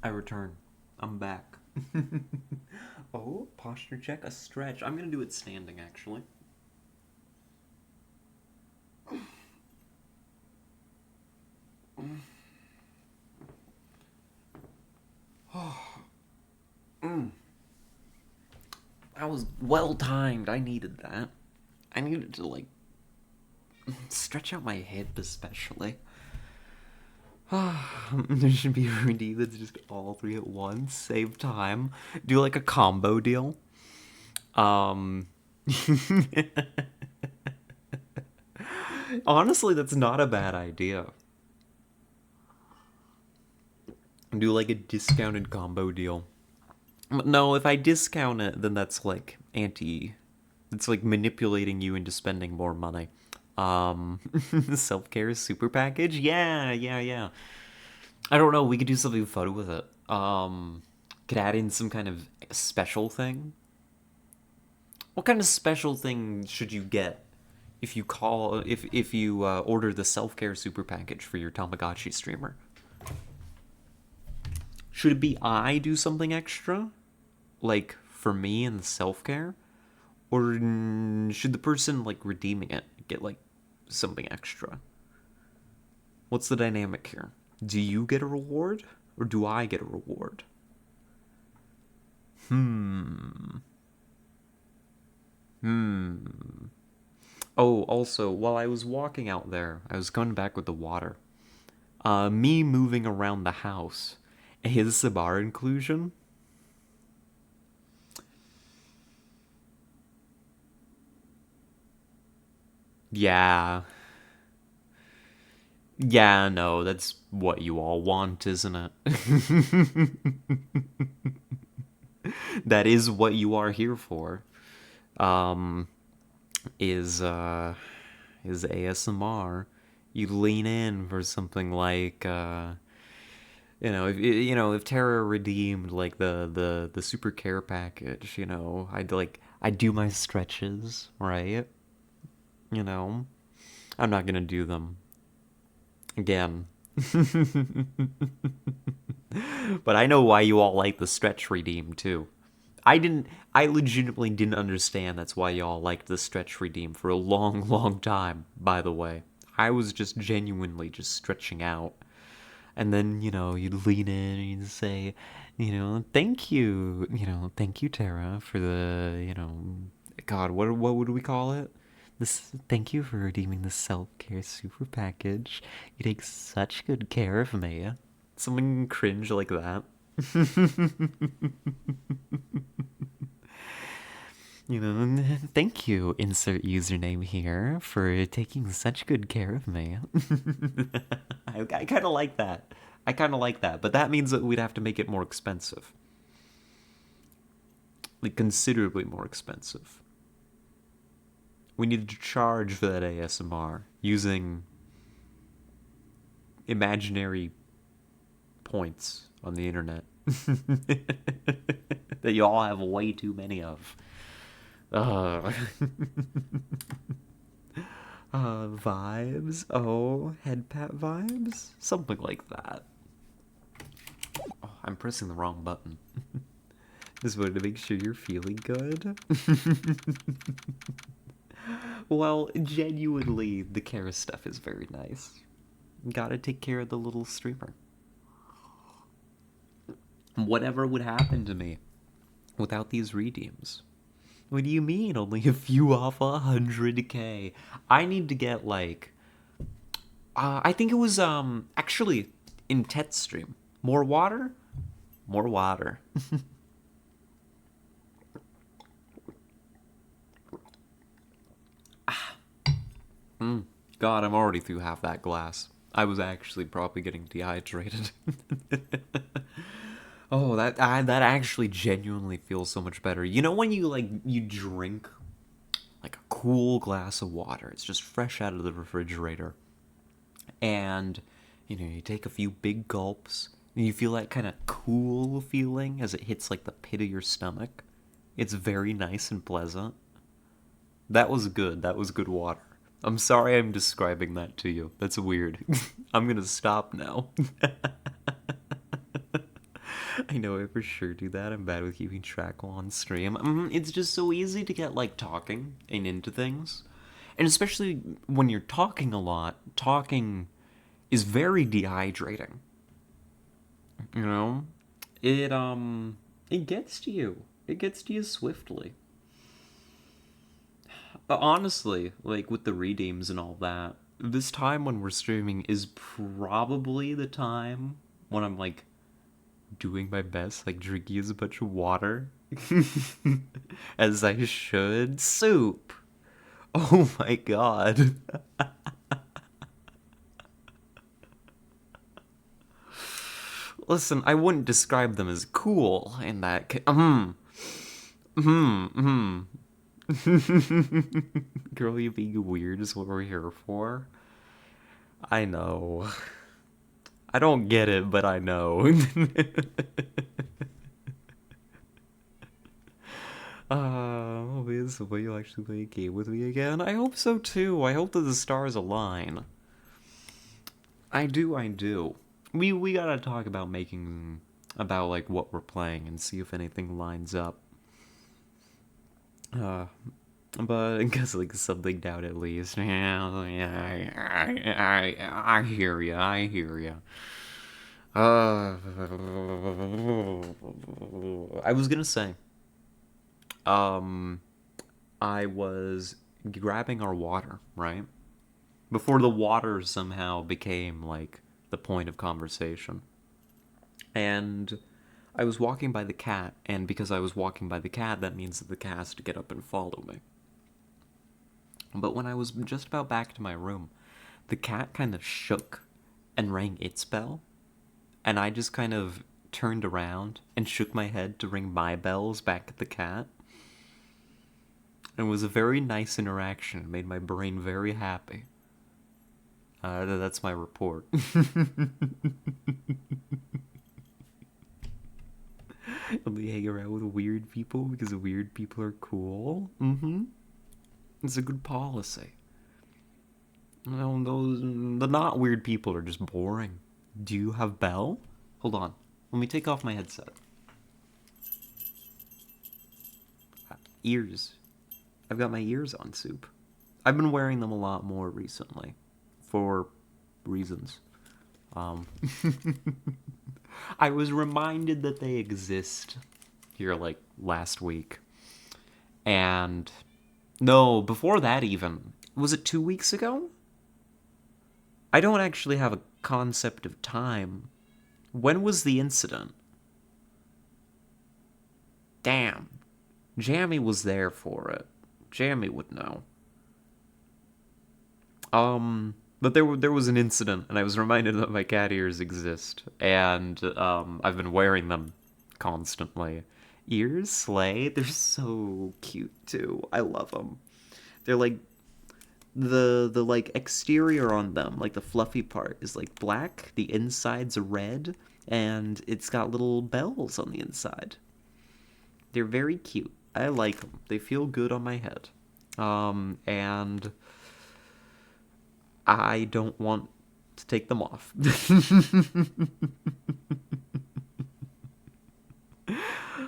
I return. I'm back. Oh, posture check, a stretch. I'm gonna do it standing, actually. That was well timed. I needed that. I needed to, like, stretch out my hip, especially. There should be a routine that's just all three at once, save time. Do like a combo deal. Honestly, that's not a bad idea. Do like a discounted combo deal. No, if I discount it, then that's like it's like manipulating you into spending more money. Self-care super package? Yeah. I don't know, we could do something fun with it. Could add in some kind of special thing. What kind of special thing should you get if you order the self-care super package for your Tamagotchi streamer? Should it be I do something extra? Like, for me in the self-care? Or should the person, like, redeeming it get, like, something extra? What's the dynamic here? Do you get a reward? Or do I get a reward? Oh, also, while I was walking out there, I was coming back with the water. Me moving around the house. Is the bar inclusion? Yeah. Yeah, no, that's what you all want, isn't it? That is what you are here for. Um, is ASMR. You lean in for something like, if Terra redeemed like the super care package, I'd do my stretches, right? You know, I'm not gonna do them again. But I know why you all like the stretch redeem too. I legitimately didn't understand that's why y'all liked the stretch redeem for a long, long time, by the way. I was just genuinely just stretching out. And then, you'd lean in and you'd say, thank you, Tara, for the, God, what would we call it? Thank you for redeeming the self-care super package. You take such good care of me. Something cringe like that. Thank you, insert username here, for taking such good care of me. I kind of like that. I kind of like that, but that means that we'd have to make it more expensive. Like, considerably more expensive. We need to charge for that ASMR using imaginary points on the internet that you all have way too many of. Uh, vibes? Oh, head pat vibes? Something like that. Oh, I'm pressing the wrong button. Just wanted to make sure you're feeling good. Well, genuinely, the Kara stuff is very nice. Gotta take care of the little streamer. Whatever would happen to me without these redeems? What do you mean, only a few off 100K? I need to get, like... I think it was, actually, in Tet's stream. More water? More water. God, I'm already through half that glass. I was actually probably getting dehydrated. Oh, that actually genuinely feels so much better. You know when you drink like a cool glass of water. It's just fresh out of the refrigerator. And you take a few big gulps and you feel that kind of cool feeling as it hits like the pit of your stomach. It's very nice and pleasant. That was good. That was good water. I'm sorry I'm describing that to you. That's weird. I'm gonna stop now. I know I for sure do that. I'm bad with keeping track while on stream. It's just so easy to get, like, talking and into things. And especially when you're talking a lot, talking is very dehydrating. You know? It gets to you. It gets to you swiftly. Honestly, like, with the redeems and all that, this time when we're streaming is probably the time when I'm, like, doing my best, like drinking as much water as I should. Soup. Oh my god. Listen, I wouldn't describe them as cool in that. Girl, you being weird is what we're here for. I know. I don't get it, but I know. Is the way you'll actually play a game with me again? I hope so too. I hope that the stars align. I do, I do. We gotta talk about about like what we're playing and see if anything lines up. Uh, but because like something down at least. I hear ya. I hear ya. I was gonna say, um, I was grabbing our water, right? Before the water somehow became like the point of conversation. And I was walking by the cat, and because I was walking by the cat, that means that the cat has to get up and follow me. But when I was just about back to my room, the cat kind of shook and rang its bell, and I just kind of turned around and shook my head to ring my bells back at the cat. It was a very nice interaction. It made my brain very happy. That's my report. Only hang around with weird people because weird people are cool. It's a good policy. No, the not weird people are just boring. Do you have Bell? Hold on. Let me take off my headset. Ears. I've got my ears on, Soup. I've been wearing them a lot more recently. For reasons. Um, I was reminded that they exist here, like, last week. And, no, before that even. Was it 2 weeks ago? I don't actually have a concept of time. When was the incident? Damn. Jammy was there for it. Jammy would know. But there was an incident, and I was reminded that my cat ears exist, and I've been wearing them constantly. Ears slay. They're so cute too. I love them. They're like the like exterior on them, like the fluffy part, is like black. The inside's red, and it's got little bells on the inside. They're very cute. I like them. They feel good on my head. And I don't want to take them off.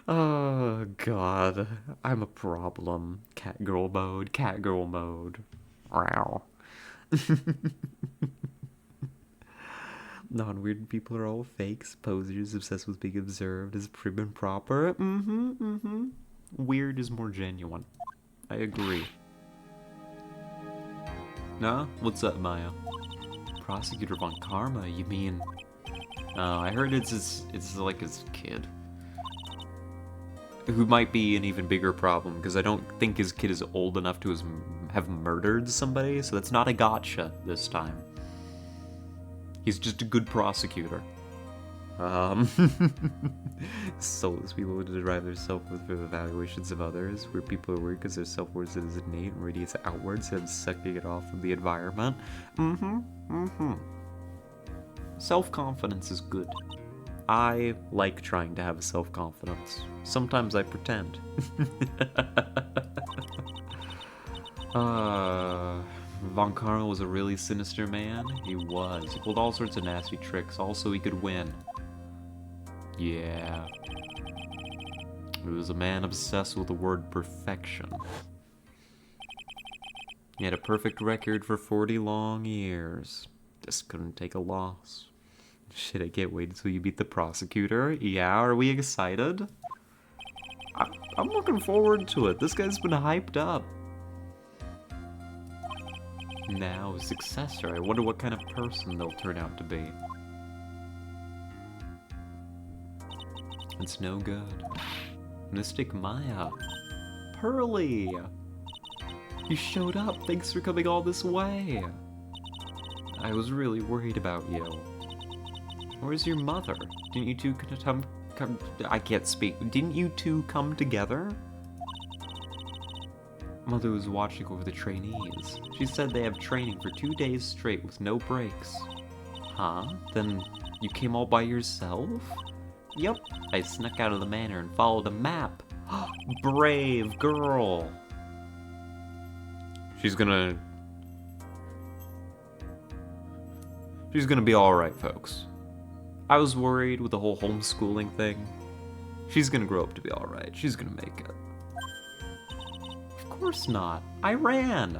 Oh, God. I'm a problem. Cat girl mode. Cat girl mode. Wow. Non-weird people are all fakes, posers, obsessed with being observed, is prim and proper. Weird is more genuine. I agree. Nah? What's up, Maya? Prosecutor Von Karma, you mean? I heard it's like his kid. Who might be an even bigger problem, because I don't think his kid is old enough to have murdered somebody, so that's not a gotcha this time. He's just a good prosecutor. Soulless people would derive their self-worth from evaluations of others, where people are weird because their self-worth is innate and radiates outwards and sucking it off from the environment. Self-confidence is good. I like trying to have self-confidence. Sometimes I pretend. Von Karma was a really sinister man. He was. He pulled all sorts of nasty tricks. Also, he could win. Yeah. He was a man obsessed with the word perfection. He had a perfect record for 40 long years. Just couldn't take a loss. Shit, I can't wait until you beat the prosecutor. Yeah, are we excited? I'm looking forward to it. This guy's been hyped up. Now, a successor. I wonder what kind of person they'll turn out to be. It's no good. Mystic Maya. Pearly! You showed up. Thanks for coming all this way. I was really worried about you. Where's your mother? Didn't you two come I can't speak. Didn't you two come together? Mother was watching over the trainees. She said they have training for 2 days straight with no breaks. Huh? Then you came all by yourself? Yup. I snuck out of the manor and followed a map. Brave girl. She's gonna be alright, folks. I was worried with the whole homeschooling thing. She's gonna grow up to be alright. She's gonna make it. Of course not. I ran.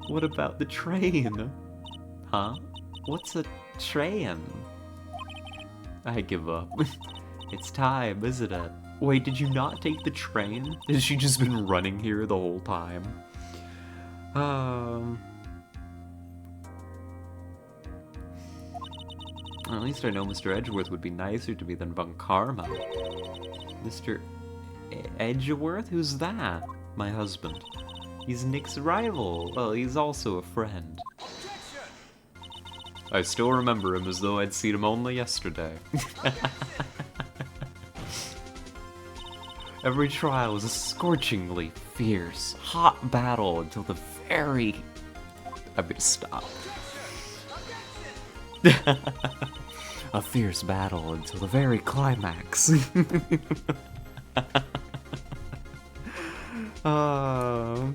What about the train? Huh? What's a train? I give up. It's time, isn't it? Wait, did you not take the train? Has she just been running here the whole time? At least I know Mr. Edgeworth would be nicer to me than Von Karma. Mr. Edgeworth? Who's that? My husband. He's Nick's rival. Well, he's also a friend. I still remember him as though I'd seen him only yesterday. Every trial was a scorchingly fierce, hot battle until the very... I'm gonna stop. A fierce battle until the very climax. Uh,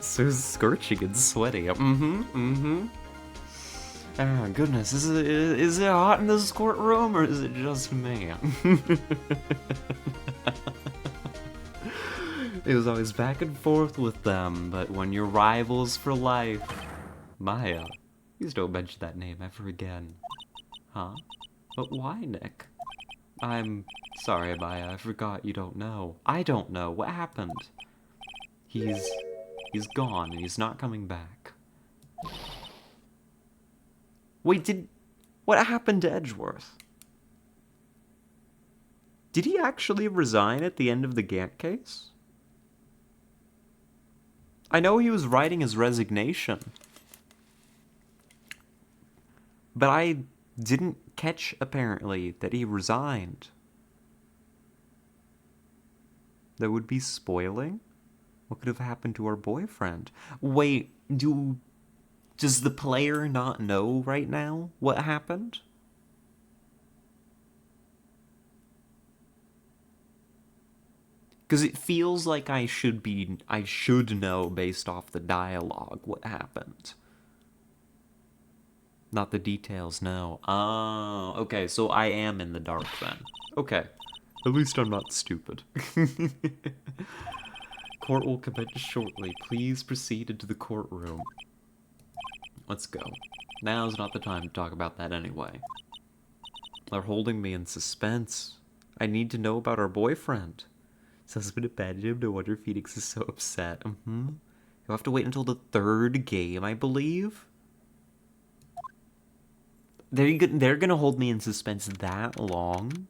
so scorching and sweaty. Oh goodness, is it hot in this courtroom or is it just me? It was always back and forth with them, but when you're rivals for life, Maya, please don't mention that name ever again. Huh? But why, Nick? I'm sorry, Maya, I forgot you don't know. I don't know. What happened? He's gone and he's not coming back. Wait, what happened to Edgeworth? Did he actually resign at the end of the Gant case? I know he was writing his resignation, but I didn't catch, apparently, that he resigned. That would be spoiling? What could have happened to our boyfriend? Wait, does the player not know right now what happened? Because it feels like I should know based off the dialogue what happened. Not the details, no. Oh, okay, so I am in the dark then. Okay. At least I'm not stupid. Court will commence shortly. Please proceed into the courtroom. Let's go. Now's not the time to talk about that anyway. They're holding me in suspense. I need to know about our boyfriend. Sounds been abandoned him, no wonder Phoenix is so upset. You'll have to wait until the third game, I believe. They're gonna hold me in suspense that long?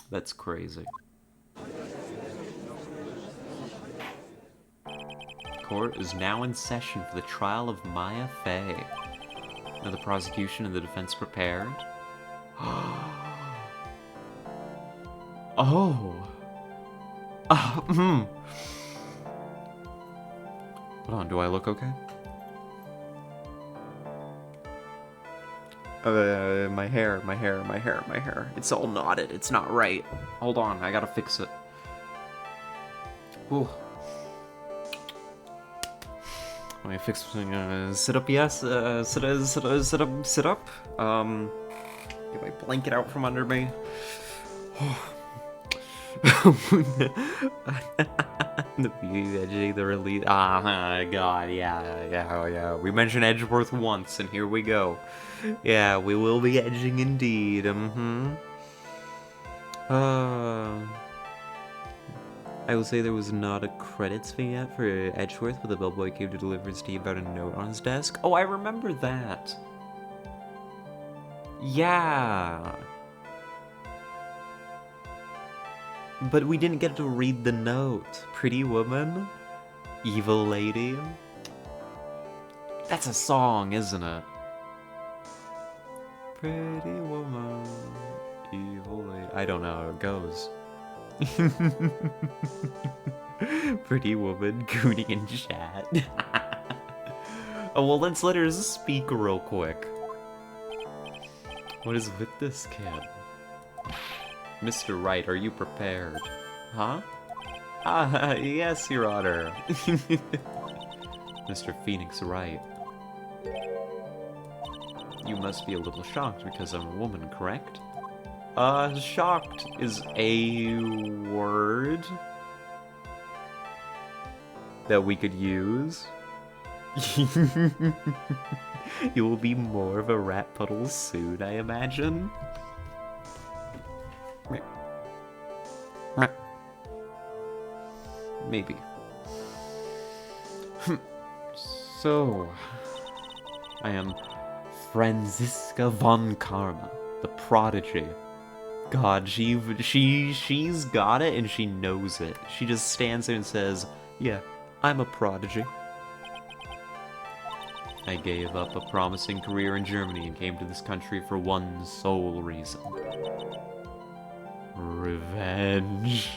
That's crazy. Court is now in session for the trial of Maya Fey. Are the prosecution and the defense prepared? Oh. Hold on, do I look okay? My hair. It's all knotted. It's not right. Hold on, I gotta fix it. Ooh. Let me fix something. Sit up, yes. Sit up. Get my blanket out from under me. The beauty edging, the release. Ah, God, yeah. We mentioned Edgeworth once, and here we go. Yeah, we will be edging indeed. I will say there was not a credits vignette for Edgeworth, but the bellboy came to deliver his tea about a note on his desk. Oh, I remember that. Yeah. But we didn't get to read the note. Pretty woman? Evil lady? That's a song, isn't it? Pretty woman, evil lady. I don't know how it goes. Pretty woman, Goonie in chat. Oh, well, let's let her speak real quick. What is with this kid? Mr. Wright, are you prepared? Huh? Ah, yes, Your Honor. Mr. Phoenix Wright. You must be a little shocked because I'm a woman, correct? Shocked is a word that we could use. You will be more of a rat puddle soon, I imagine. Maybe. So, I am Franziska von Karma, the prodigy. God, she's got it and she knows it. She just stands there and says, yeah, I'm a prodigy. I gave up a promising career in Germany and came to this country for one sole reason. Revenge.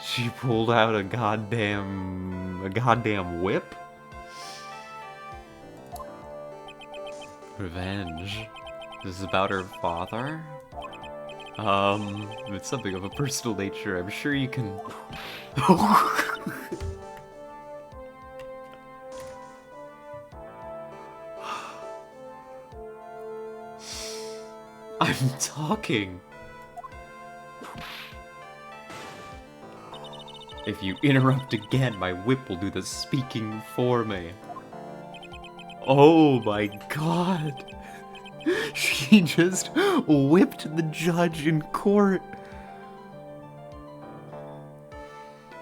She pulled out a goddamn whip? Revenge? This is about her father? It's something of a personal nature. I'm sure you can... I'm talking! If you interrupt again, my whip will do the speaking for me. Oh my god! She just whipped the judge in court!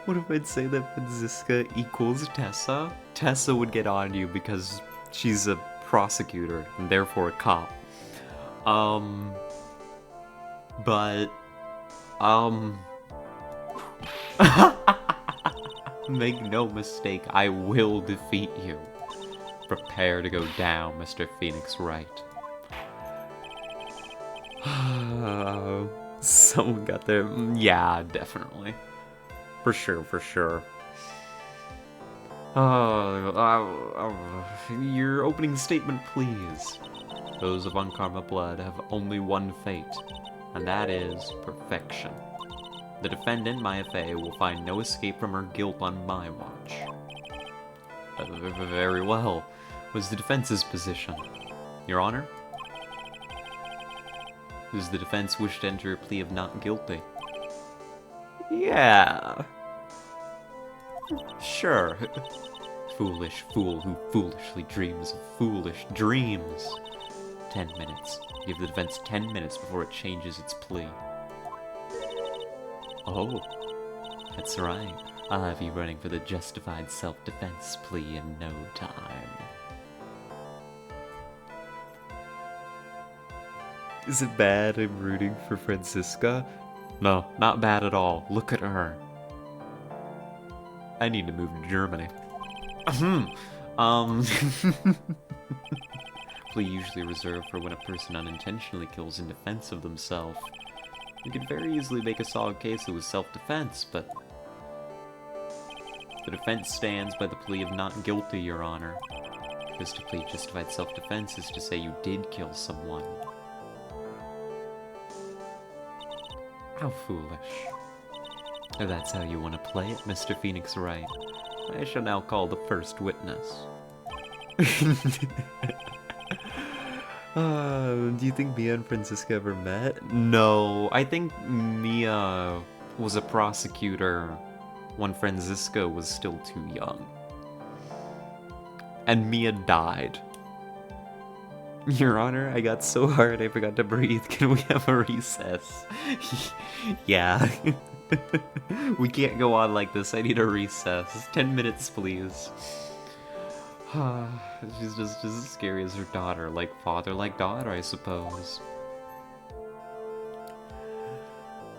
What if I'd say that Franziska equals Tessa? Tessa would get on you because she's a prosecutor and therefore a cop. But, make no mistake, I will defeat you. Prepare to go down, Mr. Phoenix Wright. Someone got there. Yeah, definitely. For sure, for sure. Your opening statement, please. Those of Unkarma blood have only one fate, and that is perfection. The defendant, Maya Fey, will find no escape from her guilt on my watch. Very well. Was the defense's position? Your Honor? Does the defense wish to enter a plea of not guilty? Yeah. Sure. Foolish fool who foolishly dreams of foolish dreams. 10 minutes. Give the defense 10 minutes before it changes its plea. Oh, that's right. I'll have you running for the justified self-defense plea in no time. Is it bad I'm rooting for Franziska? No, not bad at all. Look at her. I need to move to Germany. Plea usually reserved for when a person unintentionally kills in defense of themselves. You could very easily make a solid case it was self-defense, but... The defense stands by the plea of not guilty, Your Honor. Because to plead justified self-defense is to say you did kill someone. How foolish. If that's how you want to play it, Mr. Phoenix Wright, I shall now call the first witness. Do you think Mia and Franziska ever met? No, I think Mia was a prosecutor when Franziska was still too young. And Mia died. Your Honor, I got so hard I forgot to breathe. Can we have a recess? Yeah. We can't go on like this. I need a recess. 10 minutes, please. She's just as scary as her daughter. Like father, like daughter, I suppose.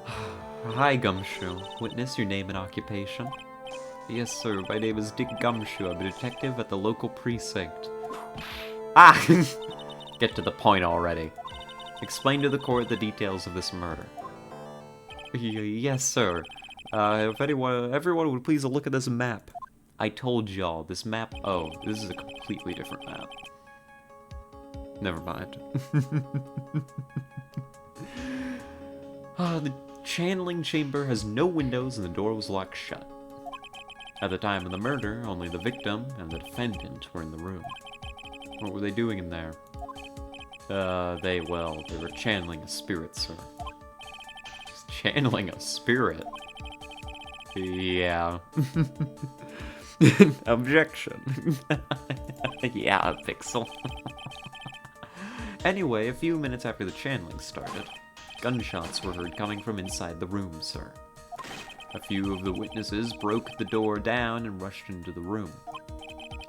Hi, Gumshoe. Witness, your name and occupation? Yes, sir. My name is Dick Gumshoe. I'm a detective at the local precinct. Ah! Get to the point already. Explain to the court the details of this murder. Yes, sir. If everyone would please look at this map. I told y'all, this map... Oh, this is a completely different map. Never mind. The channeling chamber has no windows and the door was locked shut. At the time of the murder, only the victim and the defendant were in the room. What were they doing in there? They were channeling a spirit, sir. Channeling a spirit? Yeah. Objection. Yeah, Pixel. Anyway, a few minutes after the channeling started, gunshots were heard coming from inside the room, sir. A few of the witnesses broke the door down and rushed into the room.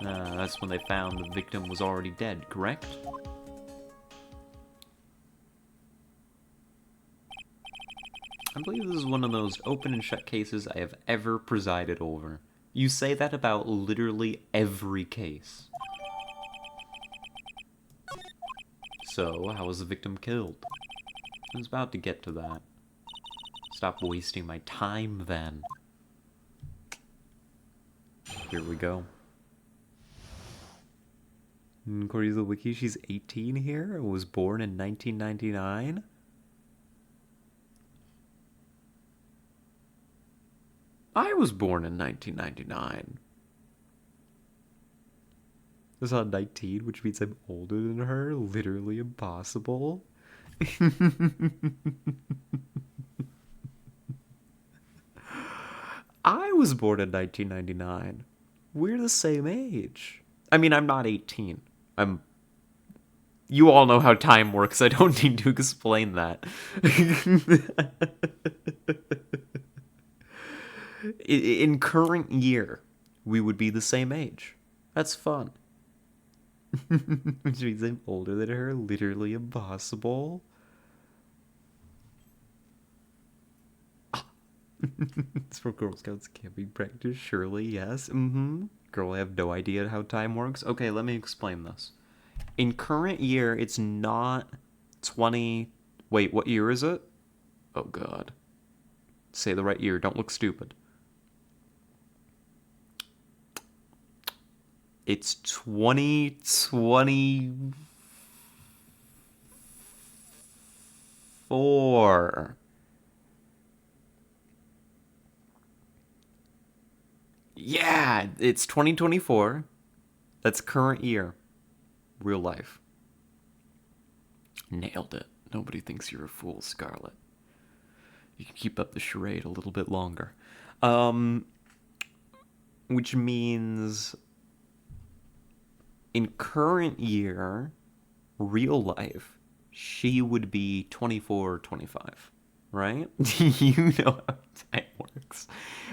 That's when they found the victim was already dead, correct? I believe this is one of those open and shut cases I have ever presided over. You say that about literally every case. So, how was the victim killed? I was about to get to that. Stop wasting my time, then. Here we go. According to the wiki, she's 18 here. Was born in 1999. I was born in 1999. That's not 19, which means I'm older than her. Literally impossible. I was born in 1999. We're the same age. I mean, I'm not 18. I'm. You all know how time works. I don't need to explain that. In current year, we would be the same age. That's fun. Which means I'm older than her. Literally impossible. It's from Girl Scouts camping practice. Surely, yes. Girl, I have no idea how time works. Okay, let me explain this. In current year, it's not 20. Wait, what year is it? Oh, God. Say the right year. Don't look stupid. It's 2024. Yeah, it's 2024. That's current year. Real life. Nailed it. Nobody thinks you're a fool, Scarlet. You can keep up the charade a little bit longer. Which means in current year, real life, she would be 24 or 25. Right? You know how time works.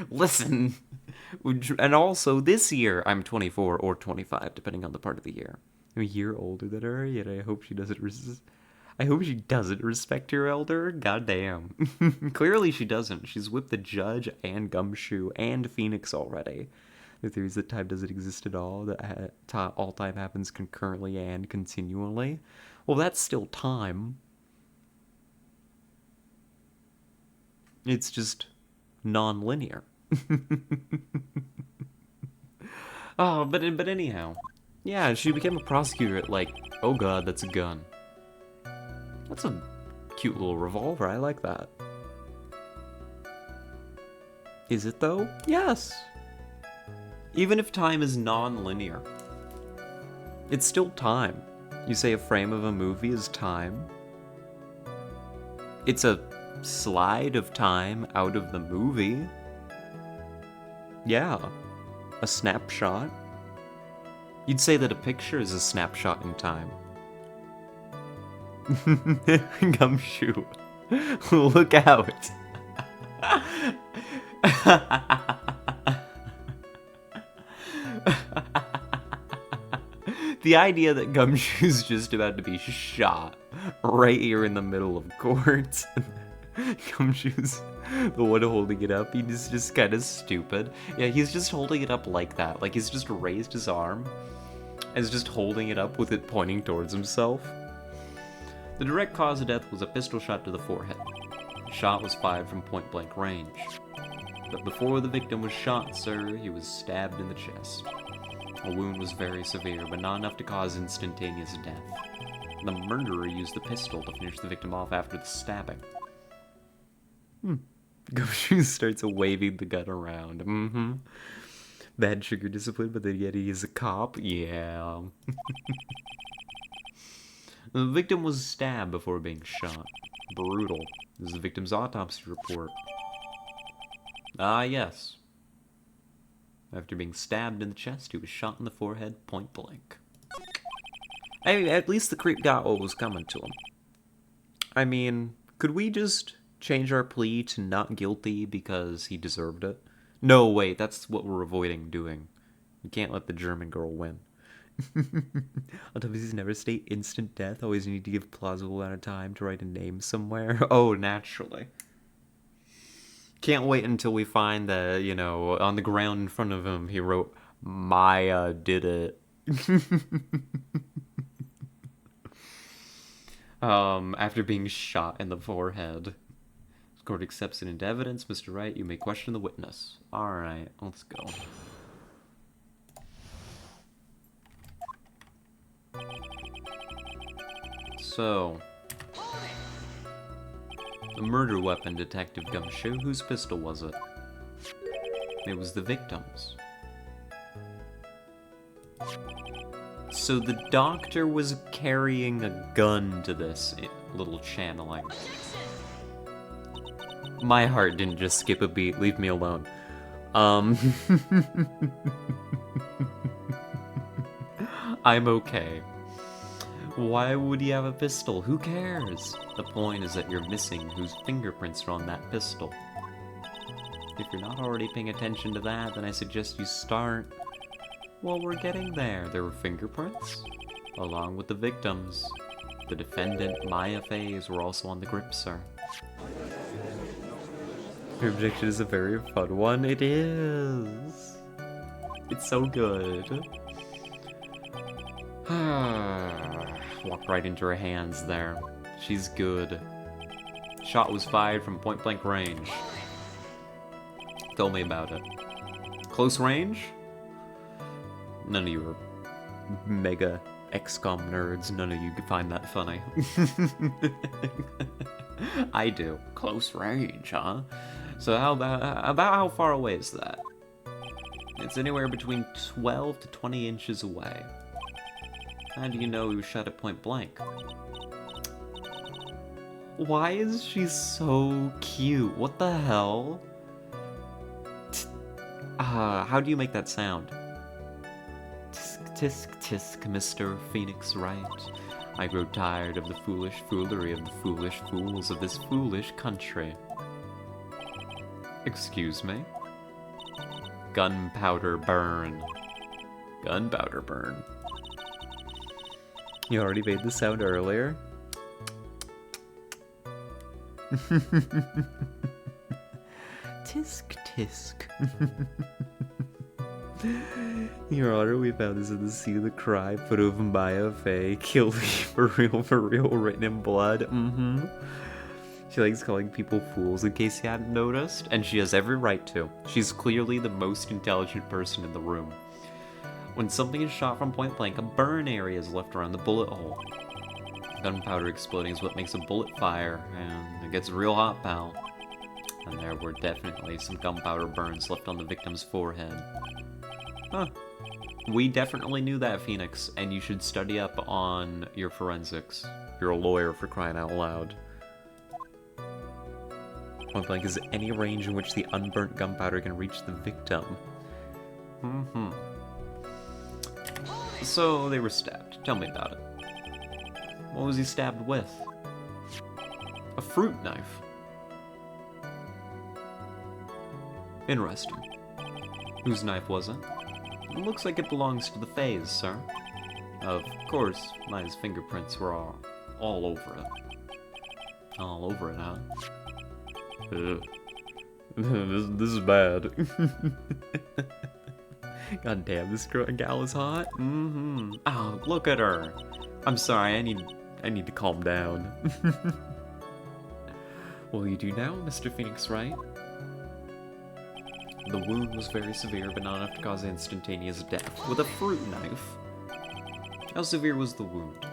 Listen. And also, this year, I'm 24 or 25, depending on the part of the year. I'm a year older than her, yet I hope she doesn't I hope she doesn't respect her elder. Goddamn. Clearly she doesn't. She's with the judge and Gumshoe and Phoenix already. The theories that time doesn't exist at all, that all time happens concurrently and continually. Well, that's still time. It's just non-linear. Oh, but anyhow. Yeah, she became a prosecutor at like, oh god, that's a gun. That's a cute little revolver, I like that. Is it though? Yes. Even if time is non-linear. It's still time. You say a frame of a movie is time. It's a slide of time out of the movie. Yeah. A snapshot. You'd say that a picture is a snapshot in time. Gumshoe. Look out. The idea that Gumshoe's just about to be shot right here in the middle of court. Gumshoe's the one holding it up. He's just kind of stupid. Yeah, he's just holding it up like that. Like he's just raised his arm and is just holding it up with it pointing towards himself. The direct cause of death was a pistol shot to the forehead. The shot was fired from point-blank range. But before the victim was shot, sir, he was stabbed in the chest. The wound was very severe, but not enough to cause instantaneous death. The murderer used the pistol to finish the victim off after the stabbing. Gumshoe starts waving the gun around. Bad sugar discipline, but then yet he is a cop? Yeah. The victim was stabbed before being shot. Brutal. This is the victim's autopsy report. Ah, yes. After being stabbed in the chest, he was shot in the forehead, point blank. I mean, at least the creep got what was coming to him. I mean, could we just change our plea to not guilty because he deserved it? No, wait, that's what we're avoiding doing. You can't let the German girl win. Autopsies never state instant death. Always need to give plausible amount of time to write a name somewhere. Oh, naturally. Can't wait until we find that, you know, on the ground in front of him, he wrote, Maya did it. After being shot in the forehead. The court accepts it into evidence. Mr. Wright, you may question the witness. Alright, let's go. So, the murder weapon, Detective Gumshoe. Whose pistol was it? It was the victim's. So the doctor was carrying a gun to this little channeling. My heart didn't just skip a beat. Leave me alone. I'm okay. Why would he have a pistol? Who cares? The point is that you're missing whose fingerprints are on that pistol. If you're not already paying attention to that, then I suggest you start. Well, we're getting there. There were fingerprints, along with the victims. The defendant, Maya Fays, were also on the grip, sir. Your objection is a very fun one. It is. It's so good. Walked right into her hands there. She's good. Shot was fired from point-blank range. Tell me about it. Close range? None of you are mega XCOM nerds. None of you could find that funny. I do. Close range, huh? So how about how far away is that? It's anywhere between 12 to 20 inches away. How do you know he was shot at point blank? Why is she so cute? What the hell? How do you make that sound? Tisk, tisk, Mr. Phoenix Wright. I grow tired of the foolish foolery of the foolish fools of this foolish country. Excuse me? Gunpowder burn. Gunpowder burn. You already made the sound earlier? Tisk, tisk. Your Honor, we found this in the scene of the crime, photo of Maya Fey, killed for real, written in blood. She likes calling people fools, in case you hadn't noticed, and she has every right to. She's clearly the most intelligent person in the room. When something is shot from point blank, a burn area is left around the bullet hole. Gunpowder exploding is what makes a bullet fire, and it gets real hot, pal. And there were definitely some gunpowder burns left on the victim's forehead. Huh. We definitely knew that, Phoenix, and you should study up on your forensics. You're a lawyer, for crying out loud. Point blank is any range in which the unburnt gunpowder can reach the victim. So, they were stabbed. Tell me about it. What was he stabbed with? A fruit knife. Interesting. Whose knife was it? It looks like it belongs to the Fays, sir. Of course, Maya's fingerprints were all over it. All over it, huh? This is bad. God damn, this gal is hot. Oh, look at her. I'm sorry, I need to calm down. Well, you do now, Mr. Phoenix Wright. The wound was very severe, but not enough to cause instantaneous death. With a fruit knife? How severe was the wound?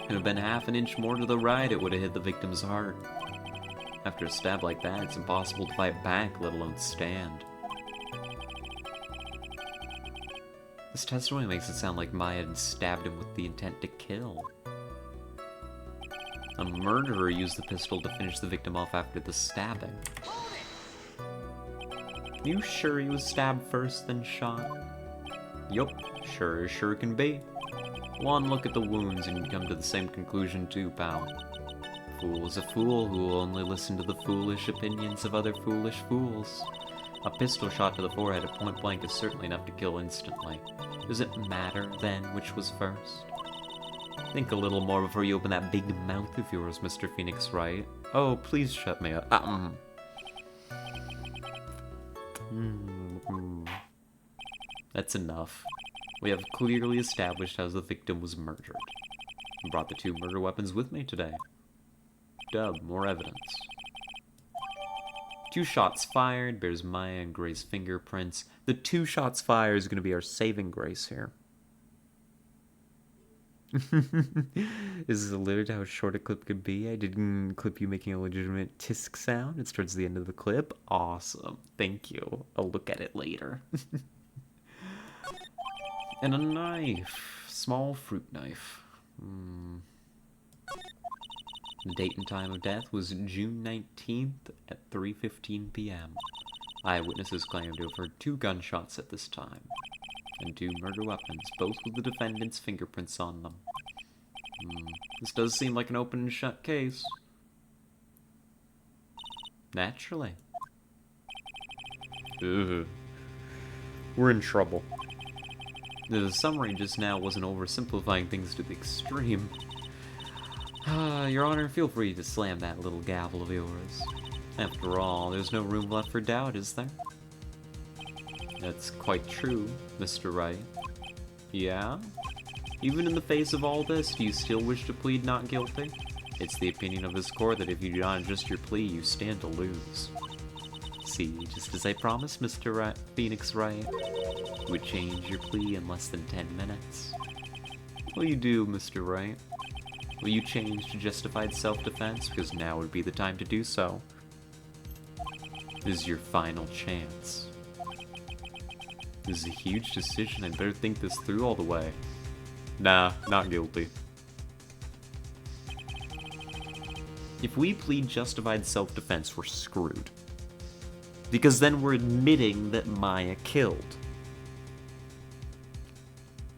It had been half an inch more to the right, it would have hit the victim's heart. After a stab like that, it's impossible to fight back, let alone stand. This testimony makes it sound like Maya had stabbed him with the intent to kill. A murderer used the pistol to finish the victim off after the stabbing. You sure he was stabbed first, then shot? Yup, sure as sure can be. One look at the wounds and you come to the same conclusion too, pal. Fool is a fool who will only listen to the foolish opinions of other foolish fools. A pistol shot to the forehead at point blank is certainly enough to kill instantly. Does it matter, then, which was first? Think a little more before you open that big mouth of yours, Mr. Phoenix Wright. Oh, please shut me up. That's enough. We have clearly established how the victim was murdered. I brought the two murder weapons with me today. Dub, more evidence. 2 shots fired, bears Maya and Gray's fingerprints. The 2 shots fired is going to be our saving grace here. This is literally how short a clip could be. I didn't clip you making a legitimate tisk sound. It's towards the end of the clip. Awesome. Thank you. I'll look at it later. And a knife. Small fruit knife. The date and time of death was June 19th at 3:15 p.m. Eyewitnesses claim to have heard 2 gunshots at this time, and 2 murder weapons, both with the defendant's fingerprints on them. This does seem like an open and shut case. Naturally. Ugh. We're in trouble. The summary just now wasn't oversimplifying things to the extreme. Your Honor, feel free to slam that little gavel of yours. After all, there's no room left for doubt, is there? That's quite true, Mr. Wright. Yeah? Even in the face of all this, do you still wish to plead not guilty? It's the opinion of this court that if you do not adjust your plea, you stand to lose. See, just as I promised, Mr. Phoenix Wright, you would change your plea in less than 10 minutes. What will you do, Mr. Wright? Will you change to justified self-defense? Because now would be the time to do so. This is your final chance. This is a huge decision. I'd better think this through all the way. Nah, not guilty. If we plead justified self-defense, we're screwed. Because then we're admitting that Maya killed.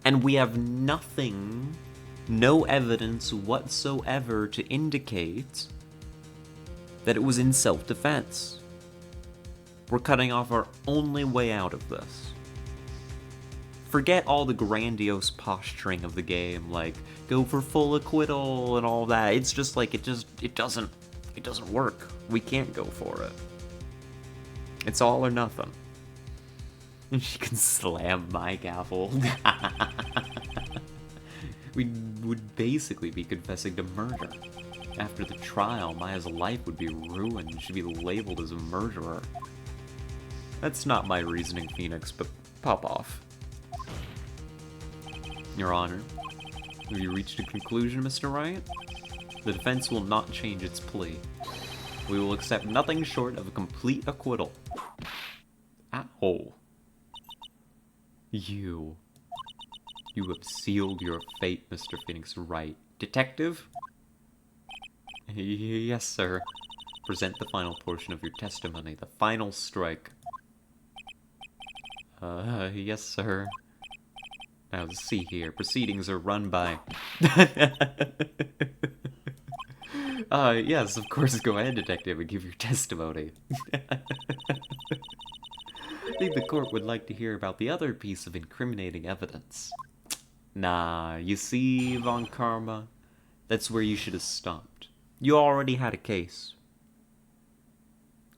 And we have nothing, no evidence whatsoever to indicate that it was in self-defense. We're cutting off our only way out of this. Forget all the grandiose posturing of the game, like, go for full acquittal and all that. It's just like, it doesn't work. We can't go for it. It's all or nothing. And she can slam my gavel. We would basically be confessing to murder. After the trial, Maya's life would be ruined and she'd be labeled as a murderer. That's not my reasoning, Phoenix, but pop off. Your Honor, have you reached a conclusion, Mr. Wright? The defense will not change its plea. We will accept nothing short of a complete acquittal. Ow. You have sealed your fate, Mr. Phoenix Wright. Detective? Yes, sir. Present the final portion of your testimony, the final strike. Yes, sir. Now, let's see here. Proceedings are run by... yes, of course, go ahead, detective, and give your testimony. I think the court would like to hear about the other piece of incriminating evidence. Nah, you see, Von Karma? That's where you should have stopped. You already had a case.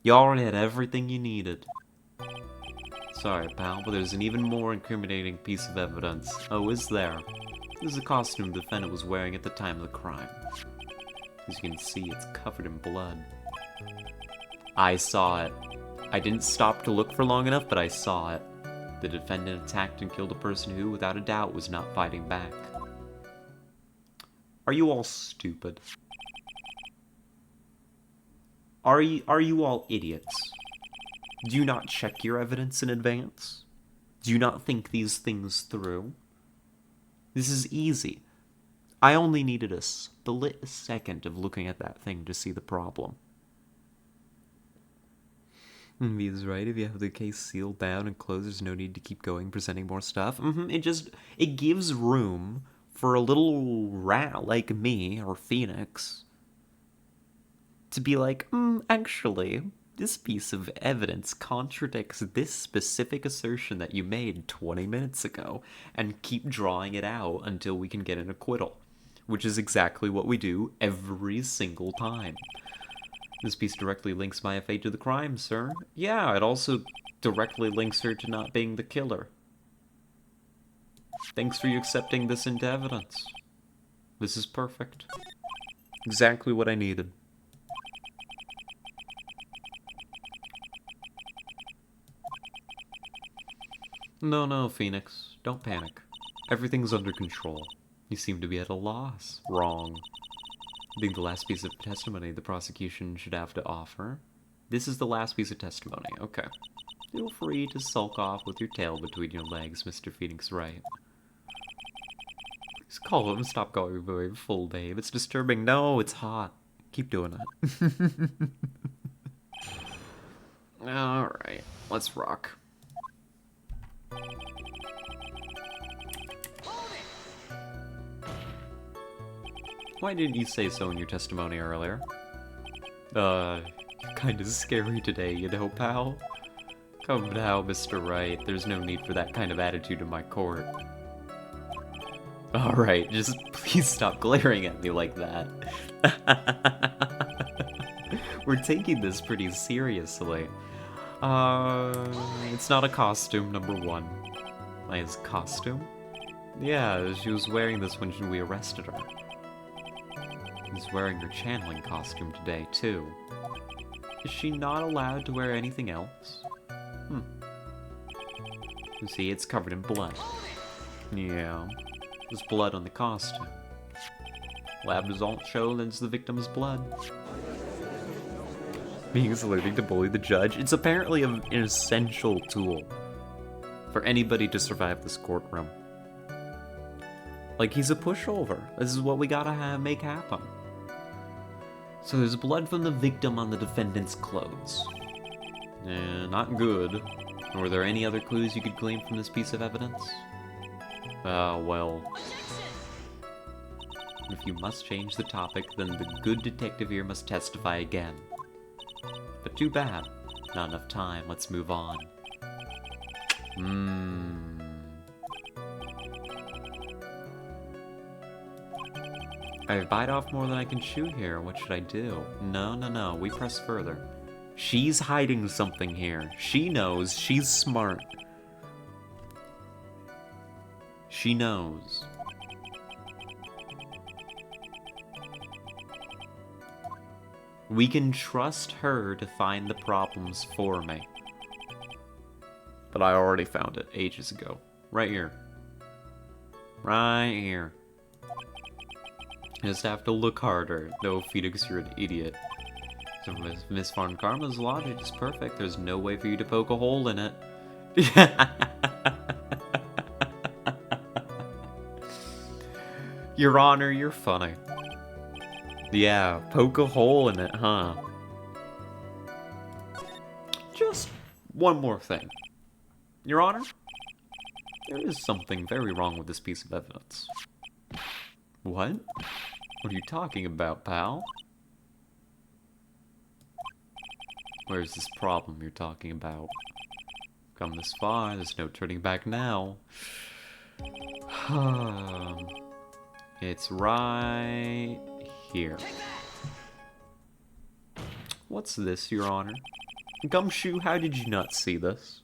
You already had everything you needed. Sorry, pal, but there's an even more incriminating piece of evidence. Oh, is there? This is a costume the defendant was wearing at the time of the crime. As you can see, it's covered in blood. I saw it. I didn't stop to look for long enough, but I saw it. The defendant attacked and killed a person who, without a doubt, was not fighting back. Are you all stupid? Are you all idiots? Do you not check your evidence in advance? Do you not think these things through? This is easy. I only needed a split second of looking at that thing to see the problem. He's right. If you have the case sealed down and closed, there's no need to keep going, presenting more stuff. It gives room for a little rat like me, or Phoenix, to be like, actually, this piece of evidence contradicts this specific assertion that you made 20 minutes ago, and keep drawing it out until we can get an acquittal, which is exactly what we do every single time. This piece directly links Maya Fate to the crime, sir. Yeah, it also directly links her to not being the killer. Thanks for you accepting this into evidence. This is perfect. Exactly what I needed. No, Phoenix. Don't panic. Everything's under control. You seem to be at a loss. Wrong. I think the last piece of testimony the prosecution should have to offer. This is the last piece of testimony. Okay. Feel free to sulk off with your tail between your legs, Mr. Phoenix Wright. Please call him. Stop calling me full name. It's disturbing. No, it's hot. Keep doing it. Alright, let's rock. Why didn't you say so in your testimony earlier? You're kinda scary today, you know, pal? Come now, Mr. Wright. There's no need for that kind of attitude in my court. Alright, just please stop glaring at me like that. We're taking this pretty seriously. It's not a costume, number one. His costume? Yeah, she was wearing this when we arrested her. She's wearing her channeling costume today, too. Is she not allowed to wear anything else? You see, it's covered in blood. Yeah, there's blood on the costume. Lab results show that it's the victim's blood. Being saluting to bully the judge. It's apparently an essential tool for anybody to survive this courtroom. Like, he's a pushover. This is what we gotta make happen. So there's blood from the victim on the defendant's clothes. Not good. Were there any other clues you could glean from this piece of evidence? Well... If you must change the topic, then the good detective here must testify again. But too bad. Not enough time. Let's move on. I bite off more than I can chew here. What should I do? No. We press further. She's hiding something here. She knows. She's smart. She knows. We can trust her to find the problems for me. But I already found it ages ago. Right here. Right here. I just have to look harder. No, Phoenix, you're an idiot. So Miss Von Karma's logic is perfect. There's no way for you to poke a hole in it. Your Honor, you're funny. Yeah, poke a hole in it, huh? Just one more thing. Your Honor, there is something very wrong with this piece of evidence. What? What are you talking about, pal? Where's this problem you're talking about? Come this far, there's no turning back now. It's right here. What's this, Your Honor? Gumshoe, how did you not see this?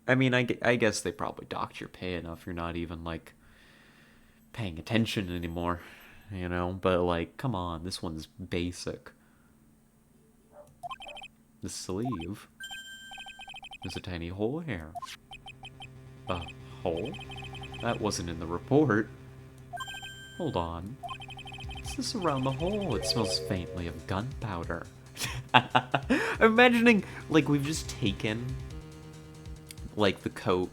I mean, I guess they probably docked your pay enough you're not even, like, paying attention anymore, you know? But, like, come on, this one's basic. The sleeve. There's a tiny hole here. A hole? That wasn't in the report. Hold on. What's this around the hole? It smells faintly of gunpowder. I'm imagining, like, we've just taken, like, the coat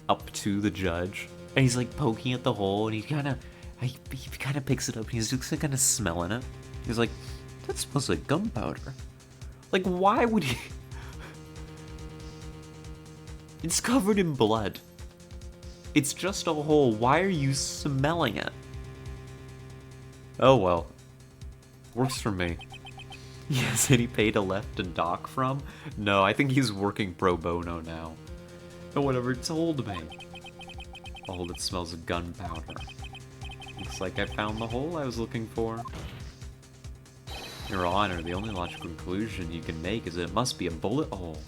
up to the judge, and he's, like, poking at the hole, and he kind of picks it up, and he's just kind of smelling it. He's like, that smells like gunpowder. Like, why would he... It's covered in blood. It's just a hole. Why are you smelling it? Oh, well. Works for me. Yes, any pay to left and dock from? No, I think he's working pro bono now. No one ever told me. A hole that smells of gunpowder. Looks like I found the hole I was looking for. Your Honor, the only logical conclusion you can make is that it must be a bullet hole.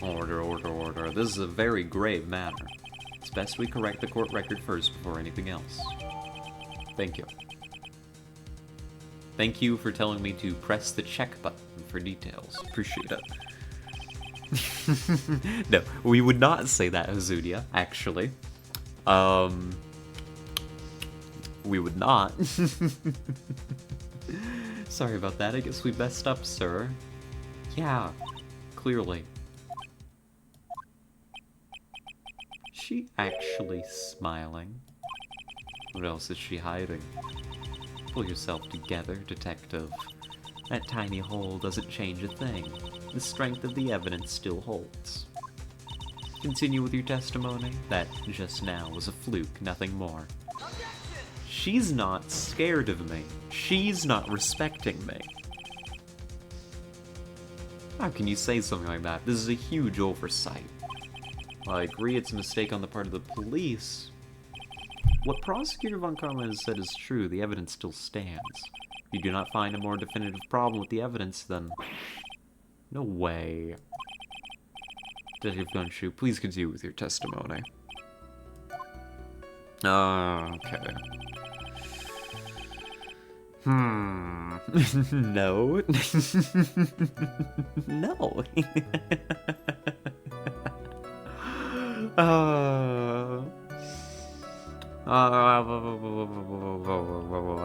Order, order, order. This is a very grave matter. It's best we correct the court record first before anything else. Thank you. Thank you for telling me to press the check button for details. Appreciate it. No, we would not say that, Hazudia, actually. We would not. Sorry about that, I guess we messed up, sir. Yeah, clearly. She actually smiling? What else is she hiding? Pull yourself together, detective. That tiny hole doesn't change a thing. The strength of the evidence still holds. Continue with your testimony. That just now was a fluke, nothing more. She's not scared of me. She's not respecting me. How can you say something like that? This is a huge oversight. While I agree it's a mistake on the part of the police, what Prosecutor Von Karma has said is true. The evidence still stands. If you do not find a more definitive problem with the evidence, then... No way. Detective Gunshoe, please continue with your testimony. Okay. No. No.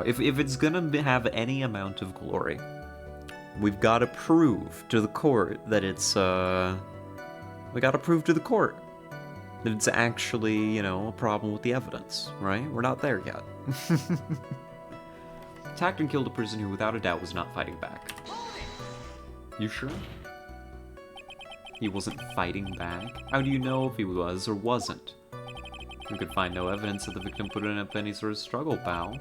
If it's gonna have any amount of glory, we've got to prove to the court that it's, we gotta prove to the court that it's actually, you know, a problem with the evidence, right? We're not there yet. Attacked and killed a person who without a doubt was not fighting back. You sure? He wasn't fighting back? How do you know if he was or wasn't? You could find no evidence that the victim put in any sort of struggle, pal.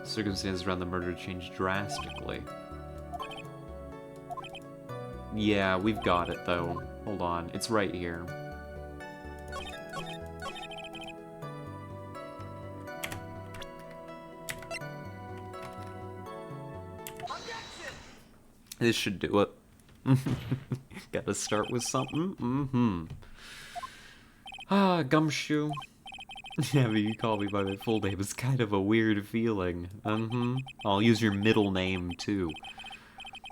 Circumstances around the murder changed drastically. Yeah, we've got it, though. Hold on, it's right here. This should do it. Gotta start with something. Gumshoe. Having you call me by my full name is kind of a weird feeling. I'll use your middle name, too.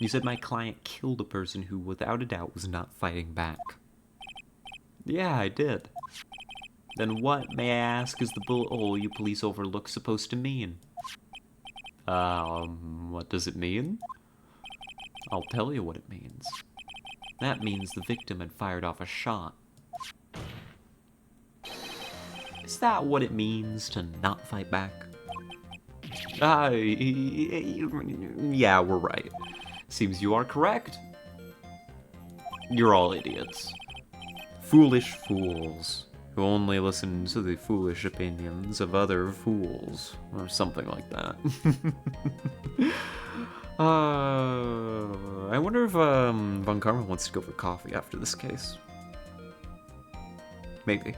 You said my client killed a person who, without a doubt, was not fighting back. Yeah, I did. Then what, may I ask, is the bullet hole you police overlook supposed to mean? What does it mean? I'll tell you what it means. That means the victim had fired off a shot. Is that what it means to not fight back? Yeah, we're right. Seems you are correct. You're all idiots. Foolish fools who only listen to the foolish opinions of other fools, or something like that. I wonder if Von Karma wants to go for coffee after this case. Maybe.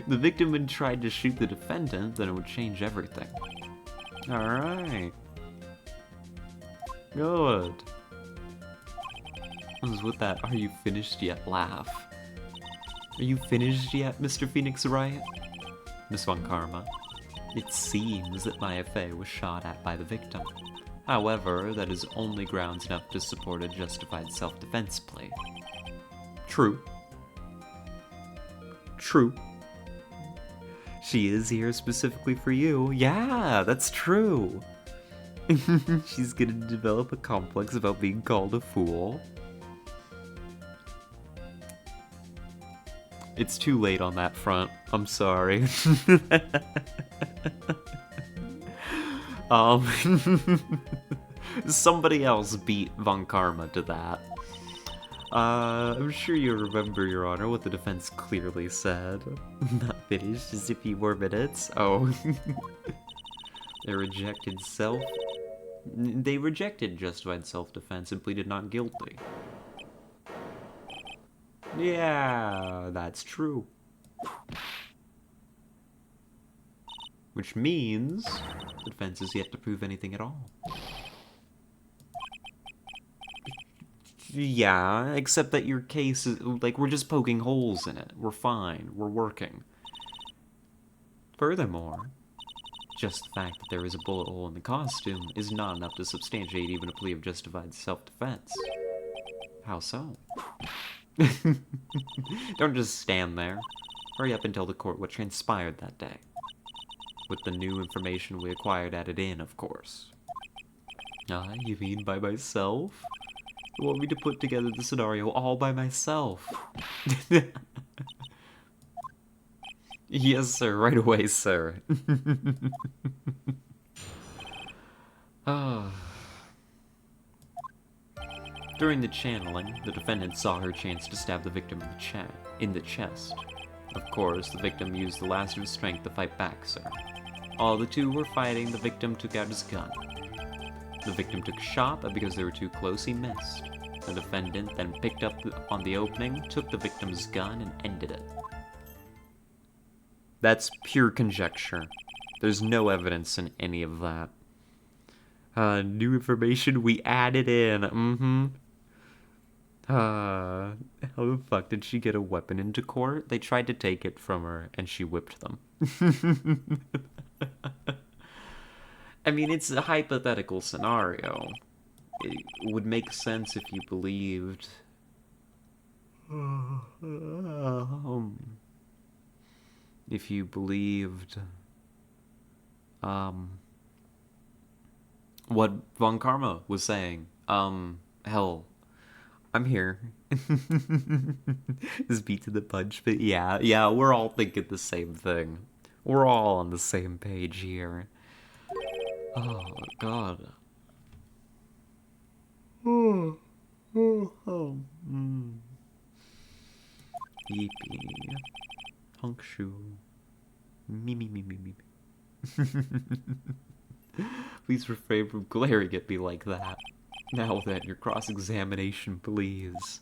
The victim had tried to shoot the defendant, then it would change everything. Alright. Good. What was with that "are you finished yet" laugh? Are you finished yet, Mr. Phoenix Wright? Miss Von Karma, it seems that my affair was shot at by the victim. However, that is only grounds enough to support a justified self-defense plea. True. True. She is here specifically for you. Yeah, that's true. She's gonna develop a complex about being called a fool. It's too late on that front. I'm sorry. Somebody else beat Von Karma to that. I'm sure you remember, Your Honor, what the defense clearly said. Not finished, as if you were minutes. Oh. They rejected justified self-defense and pleaded not guilty. Yeah, that's true. Which means the defense is yet to prove anything at all. Yeah, except that your case is, like, we're just poking holes in it. We're fine. We're working. Furthermore, Just the fact that there is a bullet hole in the costume is not enough to substantiate even a plea of justified self-defense. How so? Don't just stand there. Hurry up and tell the court what transpired that day. With the new information we acquired added in, of course. Ah, you mean by myself? You want me to put together the scenario all by myself? Yes, sir. Right away, sir. Ah. During the channeling, the defendant saw her chance to stab the victim in the chest. Of course, the victim used the last of his strength to fight back, sir. While the two were fighting, the victim took out his gun. The victim took a shot, but because they were too close, he missed. The defendant then picked up on the opening, took the victim's gun, and ended it. That's pure conjecture. There's no evidence in any of that. New information we added in. How the fuck did she get a weapon into court? They tried to take it from her, and she whipped them. I mean, it's a hypothetical scenario. It would make sense if you believed... if you believed... what Von Karma was saying. Hell... I'm here. Just beat to the punch, but yeah, we're all thinking the same thing. We're all on the same page here. Oh, God. Yippee. Hunk shoe. Me. Please refrain from glaring at me like that. Now then, your cross-examination, please.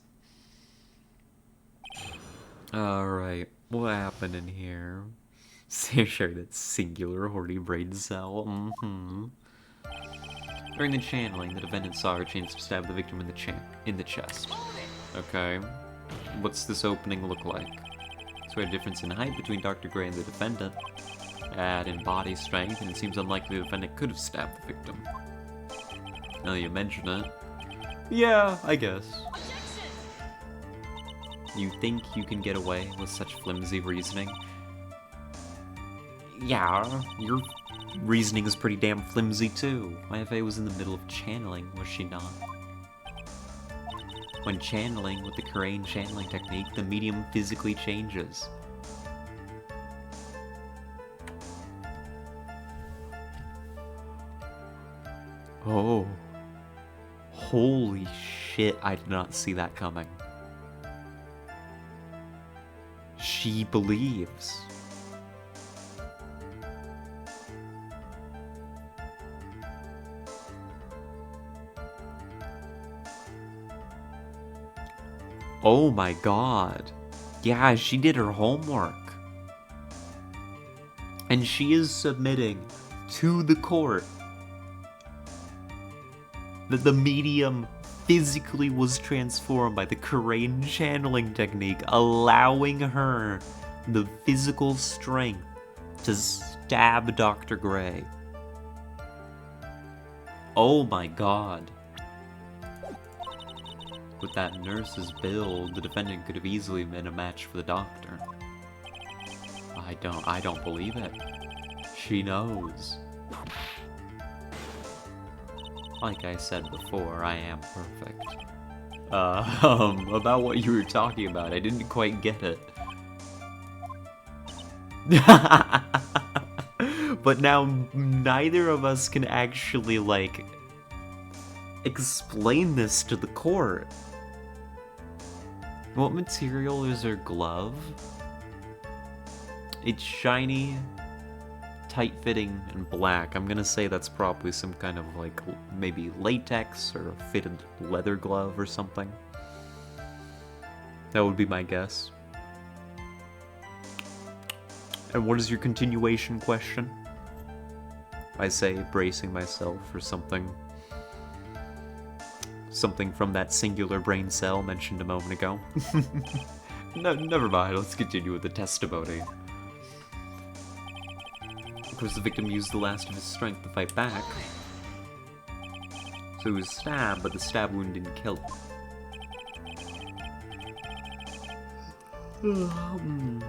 Alright, what happened in here? Share that singular horny brain cell. During the channeling, the defendant saw her chance to stab the victim in the chest. Okay. What's this opening look like? Is there a difference in height between Dr. Gray and the defendant? Add in body strength, and it seems unlikely the defendant could have stabbed the victim. Now that you mention it. Yeah, I guess. You think you can get away with such flimsy reasoning? Yeah, your reasoning is pretty damn flimsy too. IFA was in the middle of channeling, was she not? When channeling with the Crane channeling technique, the medium physically changes. Oh. Holy shit, I did not see that coming. She believes. Oh my god. Yeah, she did her homework. And she is submitting to the court that the medium physically was transformed by the Crane channeling technique, allowing her the physical strength to stab Dr. Gray. Oh my god. With that nurse's build, the defendant could have easily been a match for the doctor. I don't believe it. She knows. Like I said before, I am perfect. About what you were talking about, I didn't quite get it. But now, neither of us can actually, like, explain this to the court. What material is her glove? It's shiny, tight-fitting, and black. I'm gonna say that's probably some kind of, like, maybe latex or a fitted leather glove or something. That would be my guess. And what is your continuation question? I say, bracing myself for something from that singular brain cell mentioned a moment ago. No, never mind, let's continue with the testimony. Of course, the victim used the last of his strength to fight back. So he was stabbed, but the stab wound didn't kill him.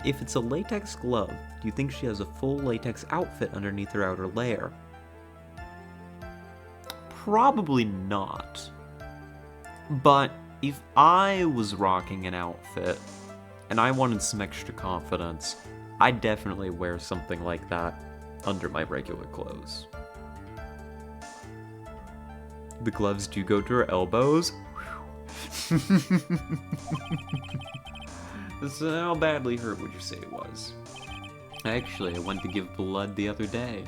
If it's a latex glove, do you think she has a full latex outfit underneath her outer layer? Probably not. But if I was rocking an outfit and I wanted some extra confidence, I'd definitely wear something like that under my regular clothes. The gloves do go to her elbows. So how badly hurt would you say it was? Actually, I went to give blood the other day,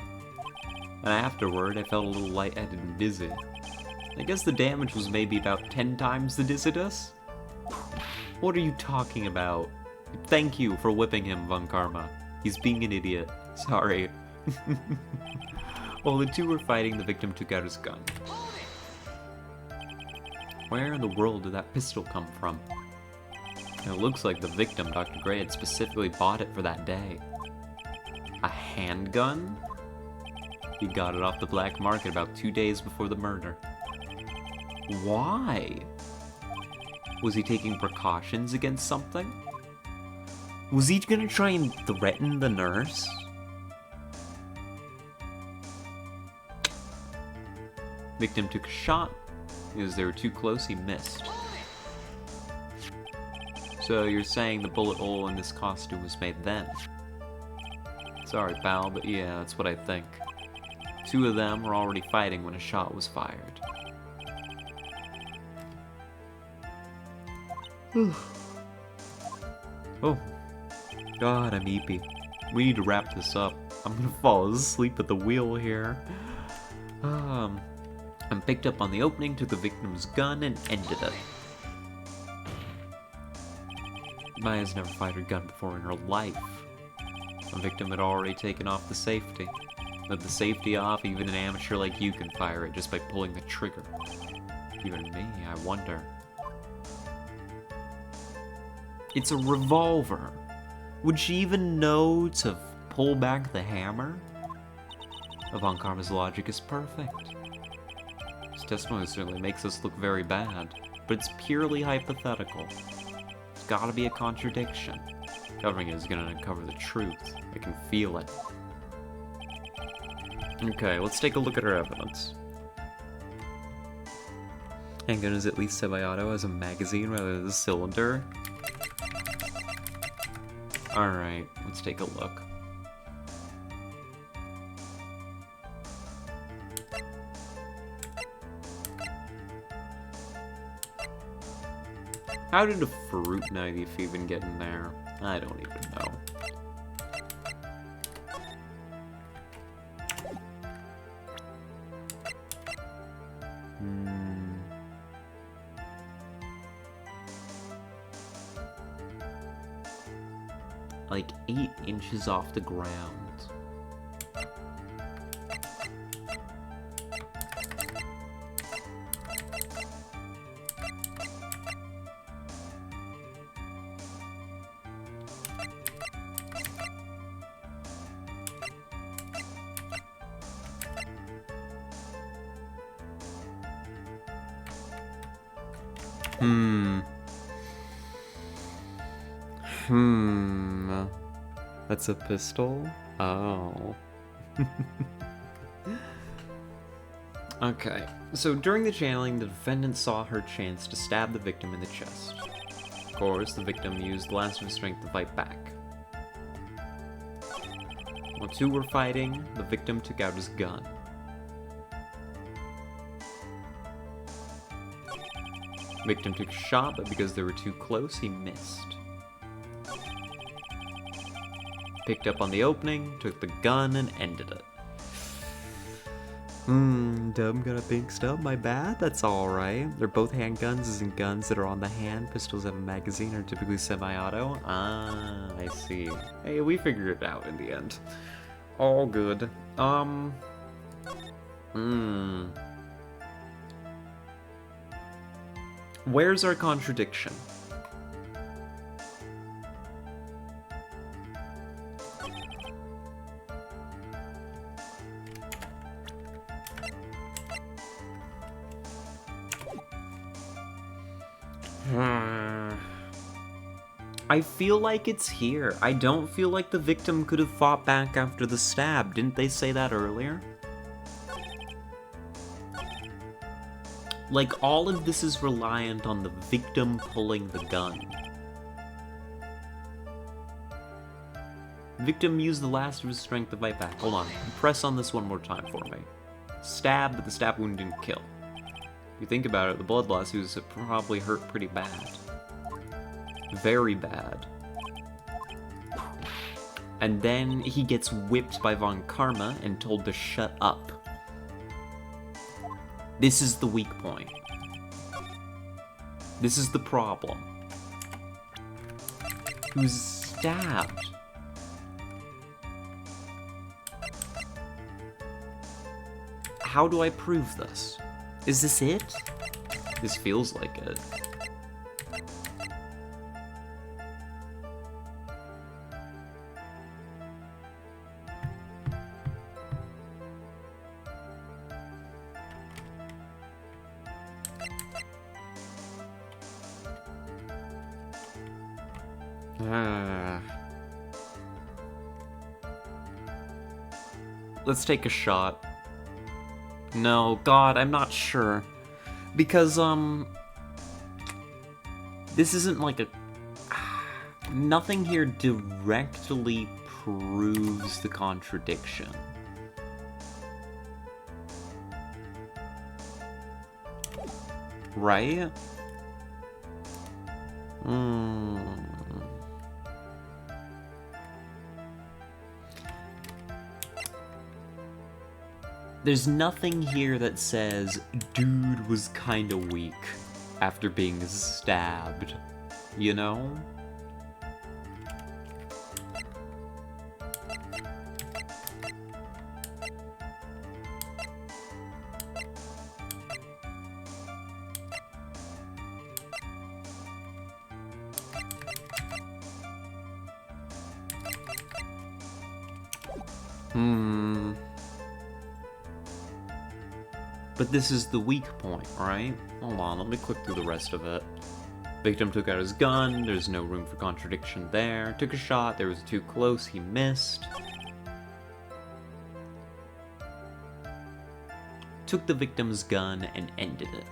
and afterward I felt a little lightheaded and dizzy. I guess the damage was maybe about 10 times the dizziness? What are you talking about? Thank you for whipping him, Von Karma. He's being an idiot. Sorry. While the two were fighting, the victim took out his gun. Where in the world did that pistol come from? It looks like the victim, Dr. Gray, had specifically bought it for that day. A handgun? He got it off the black market about 2 days before the murder. Why? Was he taking precautions against something? Was he gonna try and threaten the nurse? Victim took a shot. Because they were too close, he missed. So you're saying the bullet hole in this costume was made then? Sorry, pal, but yeah, that's what I think. Two of them were already fighting when a shot was fired. Oh. God, I'm eepy. We need to wrap this up. I'm gonna fall asleep at the wheel here. I'm picked up on the opening, took the victim's gun, and ended it. Maya's never fired a gun before in her life. The victim had already taken off the safety. With the safety off, even an amateur like you can fire it just by pulling the trigger. Even me, I wonder. It's a revolver. Would she even know to pull back the hammer? Von Karma's logic is perfect. His testimony certainly makes us look very bad, but it's purely hypothetical. There's gotta be a contradiction. Covering it is gonna uncover the truth. I can feel it. Okay, let's take a look at our evidence. Handgun is at least semi-auto as a magazine rather than a cylinder. Alright, let's take a look. How did a fruit knife even get in there? I don't even know. Like 8 inches off the ground. That's a pistol? Oh. Okay, so during the channeling, the defendant saw her chance to stab the victim in the chest. Of course, the victim used the last of his strength to fight back. While two were fighting, the victim took out his gun. Victim took a shot, but because they were too close, he missed. Picked up on the opening, took the gun, and ended it. Dumb got a pink stub, my bad, that's alright. They're both handguns, as in guns that are on the hand. Pistols have a magazine, are typically semi-auto. Ah, I see. Hey, we figured it out in the end. All good. Where's our contradiction? I feel like it's here. I don't feel like the victim could have fought back after the stab. Didn't they say that earlier? Like, all of this is reliant on the victim pulling the gun. Victim used the last of his strength to fight back. Hold on. Press on this one more time for me. Stab, but the stab wound didn't kill. If you think about it, the blood loss, he was probably hurt pretty bad. Very bad. And then he gets whipped by Von Karma and told to shut up. This is the weak point. This is the problem. Who's stabbed? How do I prove this? Is this it? This feels like it. Let's take a shot. No, God, I'm not sure. Because, this isn't like a... Nothing here directly proves the contradiction. Right? There's nothing here that says, dude was kinda weak after being stabbed, you know? But this is the weak point, right? Hold on, let me click through the rest of it. Victim took out his gun, there's no room for contradiction there. Took a shot, there was too close, he missed. Took the victim's gun and ended it.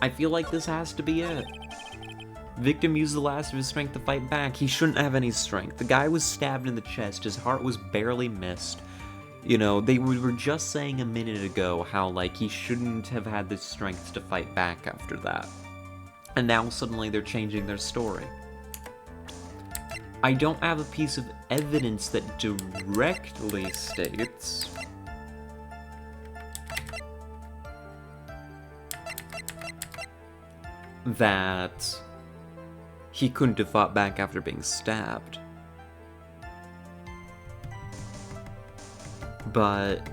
I feel like this has to be it. Victim used the last of his strength to fight back. He shouldn't have any strength. The guy was stabbed in the chest. His heart was barely missed. You know, they were just saying a minute ago how, like, he shouldn't have had the strength to fight back after that. And now suddenly they're changing their story. I don't have a piece of evidence that directly states that he couldn't have fought back after being stabbed. But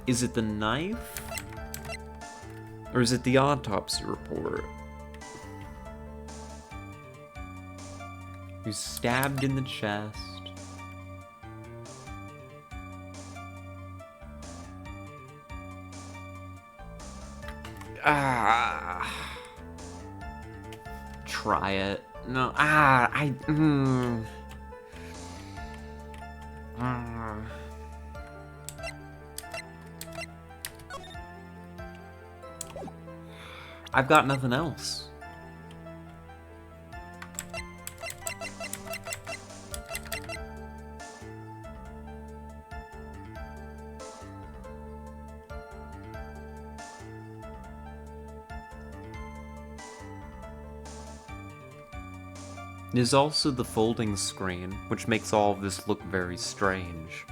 is it the knife? Or is it the autopsy report? He was stabbed in the chest. Try it. No. I've got nothing else. There's also the folding screen, which makes all of this look very strange.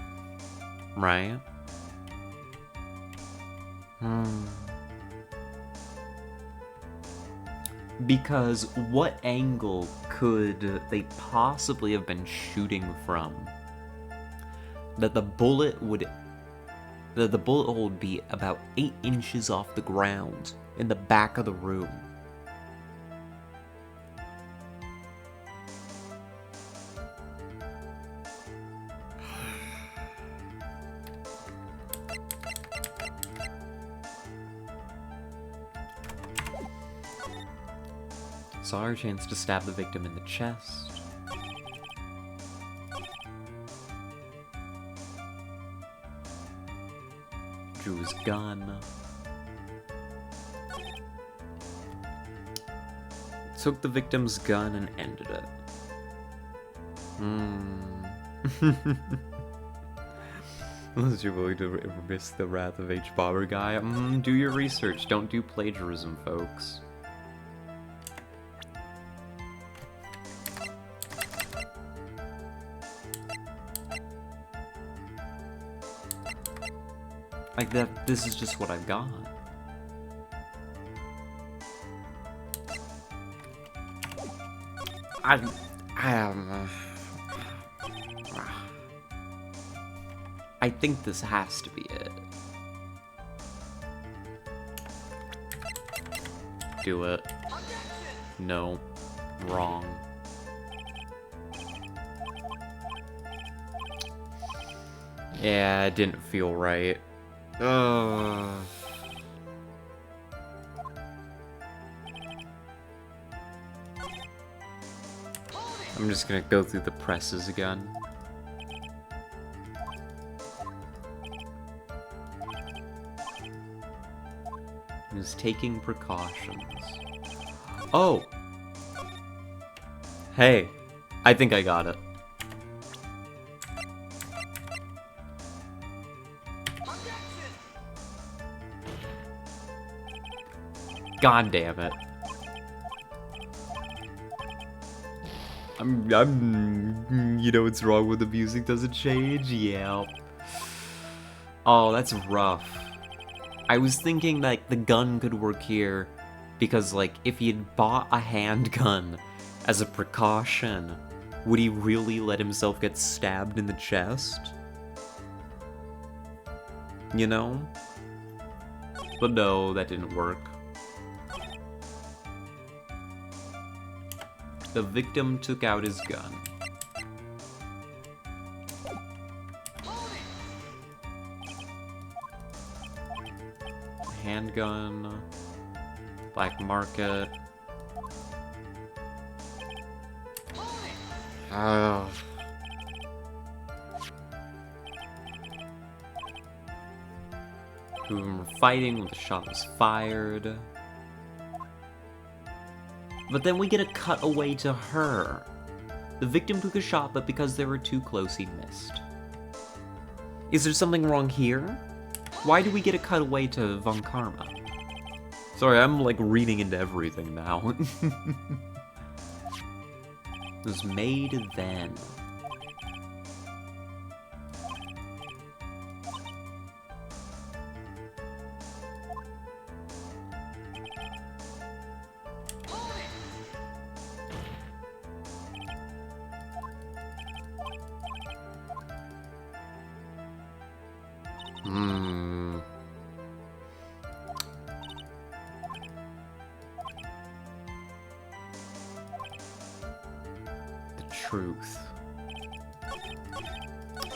Right? Because what angle could they possibly have been shooting from? That the bullet hole would be about 8 inches off the ground in the back of the room. Saw our chance to stab the victim in the chest. Drew his gun. Took the victim's gun and ended it. Unless you're willing to risk the wrath of H. Bobber guy. Do your research. Don't do plagiarism, folks. Like that, this is just what I've got. I think this has to be it. Do it. No. Wrong. Yeah, it didn't feel right. I'm just gonna go through the presses again. Who's taking precautions? Oh! Hey, I think I got it. God damn it. You know what's wrong when the music doesn't change? Yeah. Oh, that's rough. I was thinking, like, the gun could work here, because, like, if he had bought a handgun as a precaution, would he really let himself get stabbed in the chest? You know? But no, that didn't work. The victim took out his gun. Handgun. Black market. Oh. Two of them were fighting when the shot was fired. But then we get a cut away to her. The victim took a shot, but because they were too close, he missed. Is there something wrong here? Why do we get a cut away to Von Karma? Sorry, I'm like reading into everything now. It was made then. Truth.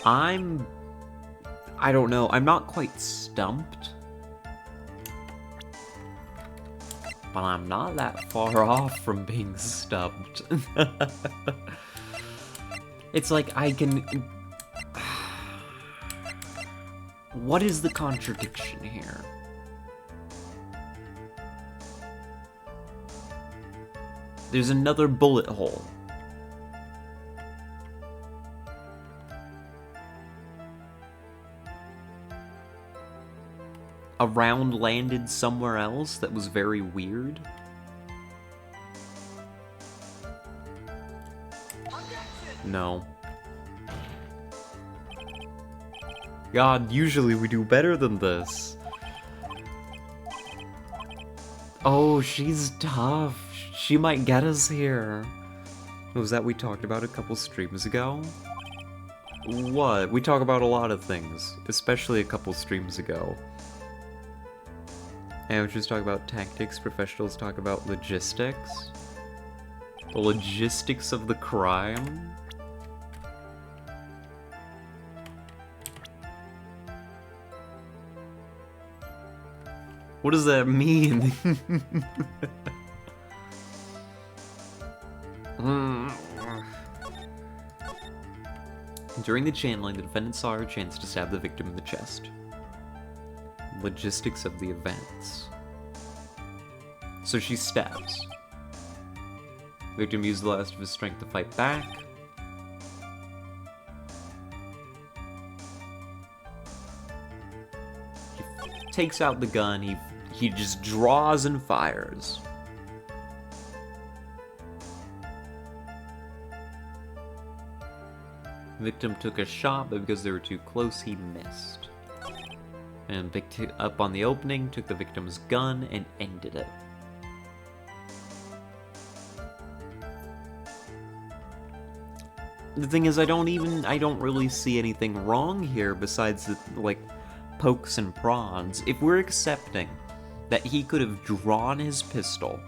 I don't know, I'm not quite stumped. But I'm not that far off from being stumped. It's like I can... What is the contradiction here? There's another bullet hole. A round landed somewhere else that was very weird. No. God, usually we do better than this. Oh, she's tough. She might get us here. Was that we talked about a couple streams ago? What? We talk about a lot of things, especially a couple streams ago. Amateurs talk about tactics, professionals talk about logistics. The logistics of the crime? What does that mean? During the channeling, the defendant saw her chance to stab the victim in the chest. Logistics of the events. So she stabs. The victim used the last of his strength to fight back. He takes out the gun, he just draws and fires. The victim took a shot, but because they were too close, he missed. And picked it up on the opening, took the victim's gun, and ended it. The thing is, I don't really see anything wrong here besides the, like, pokes and prods. If we're accepting that he could have drawn his pistol,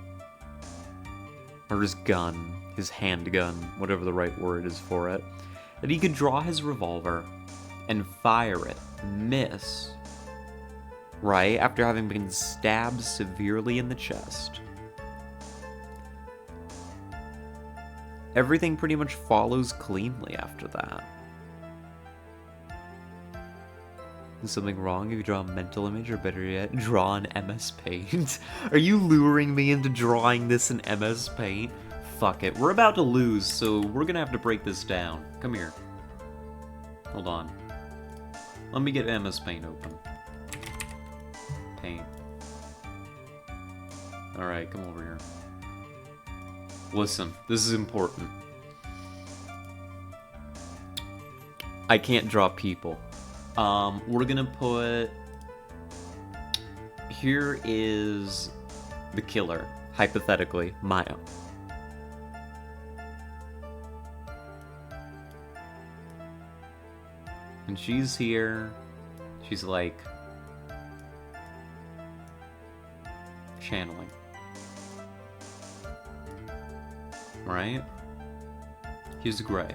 or his gun, his handgun, whatever the right word is for it, that he could draw his revolver and fire it, miss, right, after having been stabbed severely in the chest. Everything pretty much follows cleanly after that. Is something wrong if you draw a mental image, or better yet, draw an MS Paint? Are you luring me into drawing this in MS Paint? Fuck it. We're about to lose, so we're gonna have to break this down. Come here. Hold on. Let me get MS Paint open. Paint. Alright, come over here. Listen, this is important. I can't draw people. We're gonna put... Here is the killer, hypothetically, Maya. And she's here. She's like... channeling. Right? He's gray.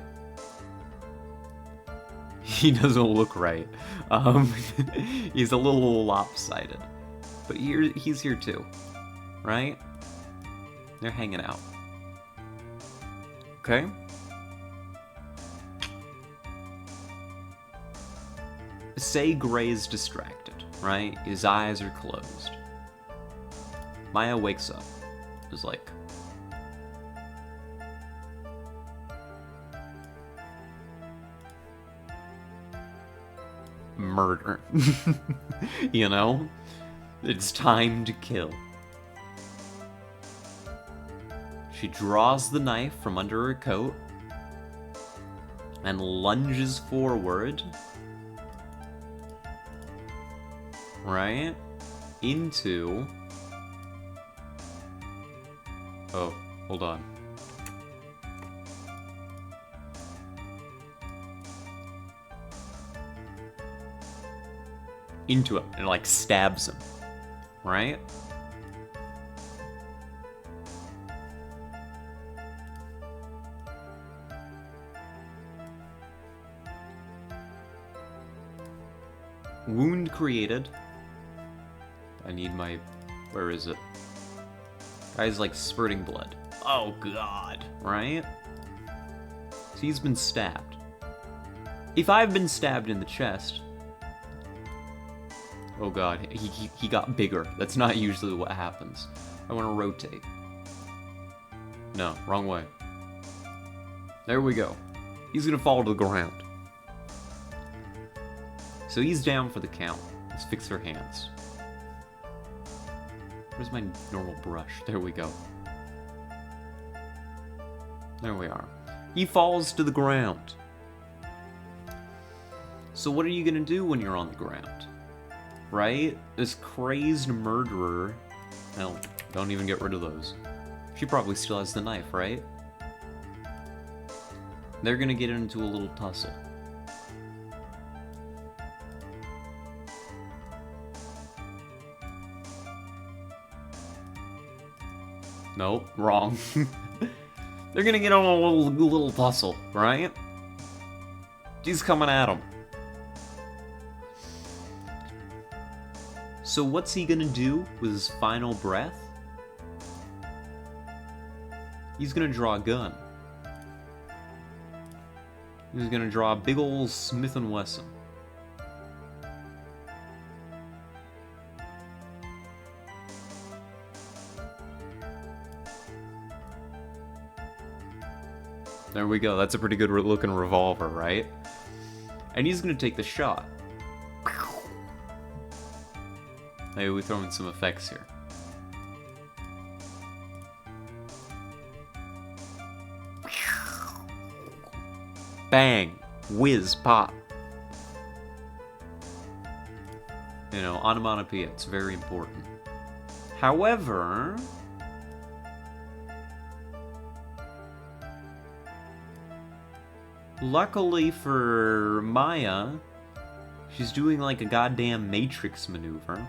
He doesn't look right. He's a little lopsided. But he's here too. Right? They're hanging out. Okay? Say Gray's distracted, right? His eyes are closed. Maya wakes up. Is like... murder. You know? It's time to kill. She draws the knife from under her coat and lunges forward. Right? Into... Oh, hold on. Into him and like stabs him, right? Wound created. I need my... where is it? Guy's like spurting blood. Oh god, right? So he's been stabbed. If I've been stabbed in the chest... Oh god, he got bigger. That's not usually what happens. I want to rotate. No, wrong way. There we go. He's gonna fall to the ground. So he's down for the count. Let's fix her hands. Where's my normal brush? There we go. There we are. He falls to the ground. So what are you gonna do when you're on the ground? Right? This crazed murderer... Hell, don't even get rid of those. She probably still has the knife, right? They're gonna get into a little tussle. Nope, wrong. They're gonna get on a little tussle, right? She's coming at him. So what's he gonna do with his final breath? He's gonna draw a gun. He's gonna draw a big ol' Smith & Wesson. There we go. That's a pretty good looking revolver, right? And he's gonna take the shot. Maybe we throw in some effects here. Bang! Whiz! Pop! You know, onomatopoeia, it's very important. However... luckily for Maya, she's doing like a goddamn Matrix maneuver.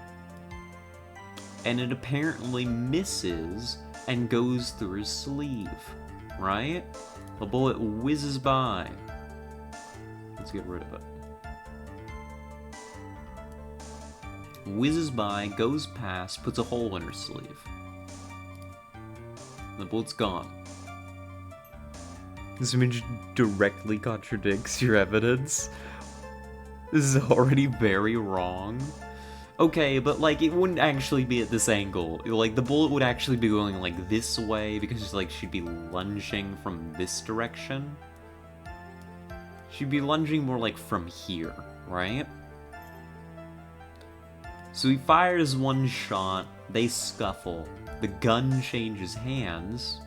And it apparently misses and goes through his sleeve, right? The bullet whizzes by. Let's get rid of it. Whizzes by, goes past, puts a hole in her sleeve. The bullet's gone. This image directly contradicts your evidence. This is already very wrong. Okay, but like it wouldn't actually be at this angle. Like the bullet would actually be going like this way because like she'd be lunging from this direction. She'd be lunging more like from here, right? So he fires one shot, they scuffle, the gun changes hands.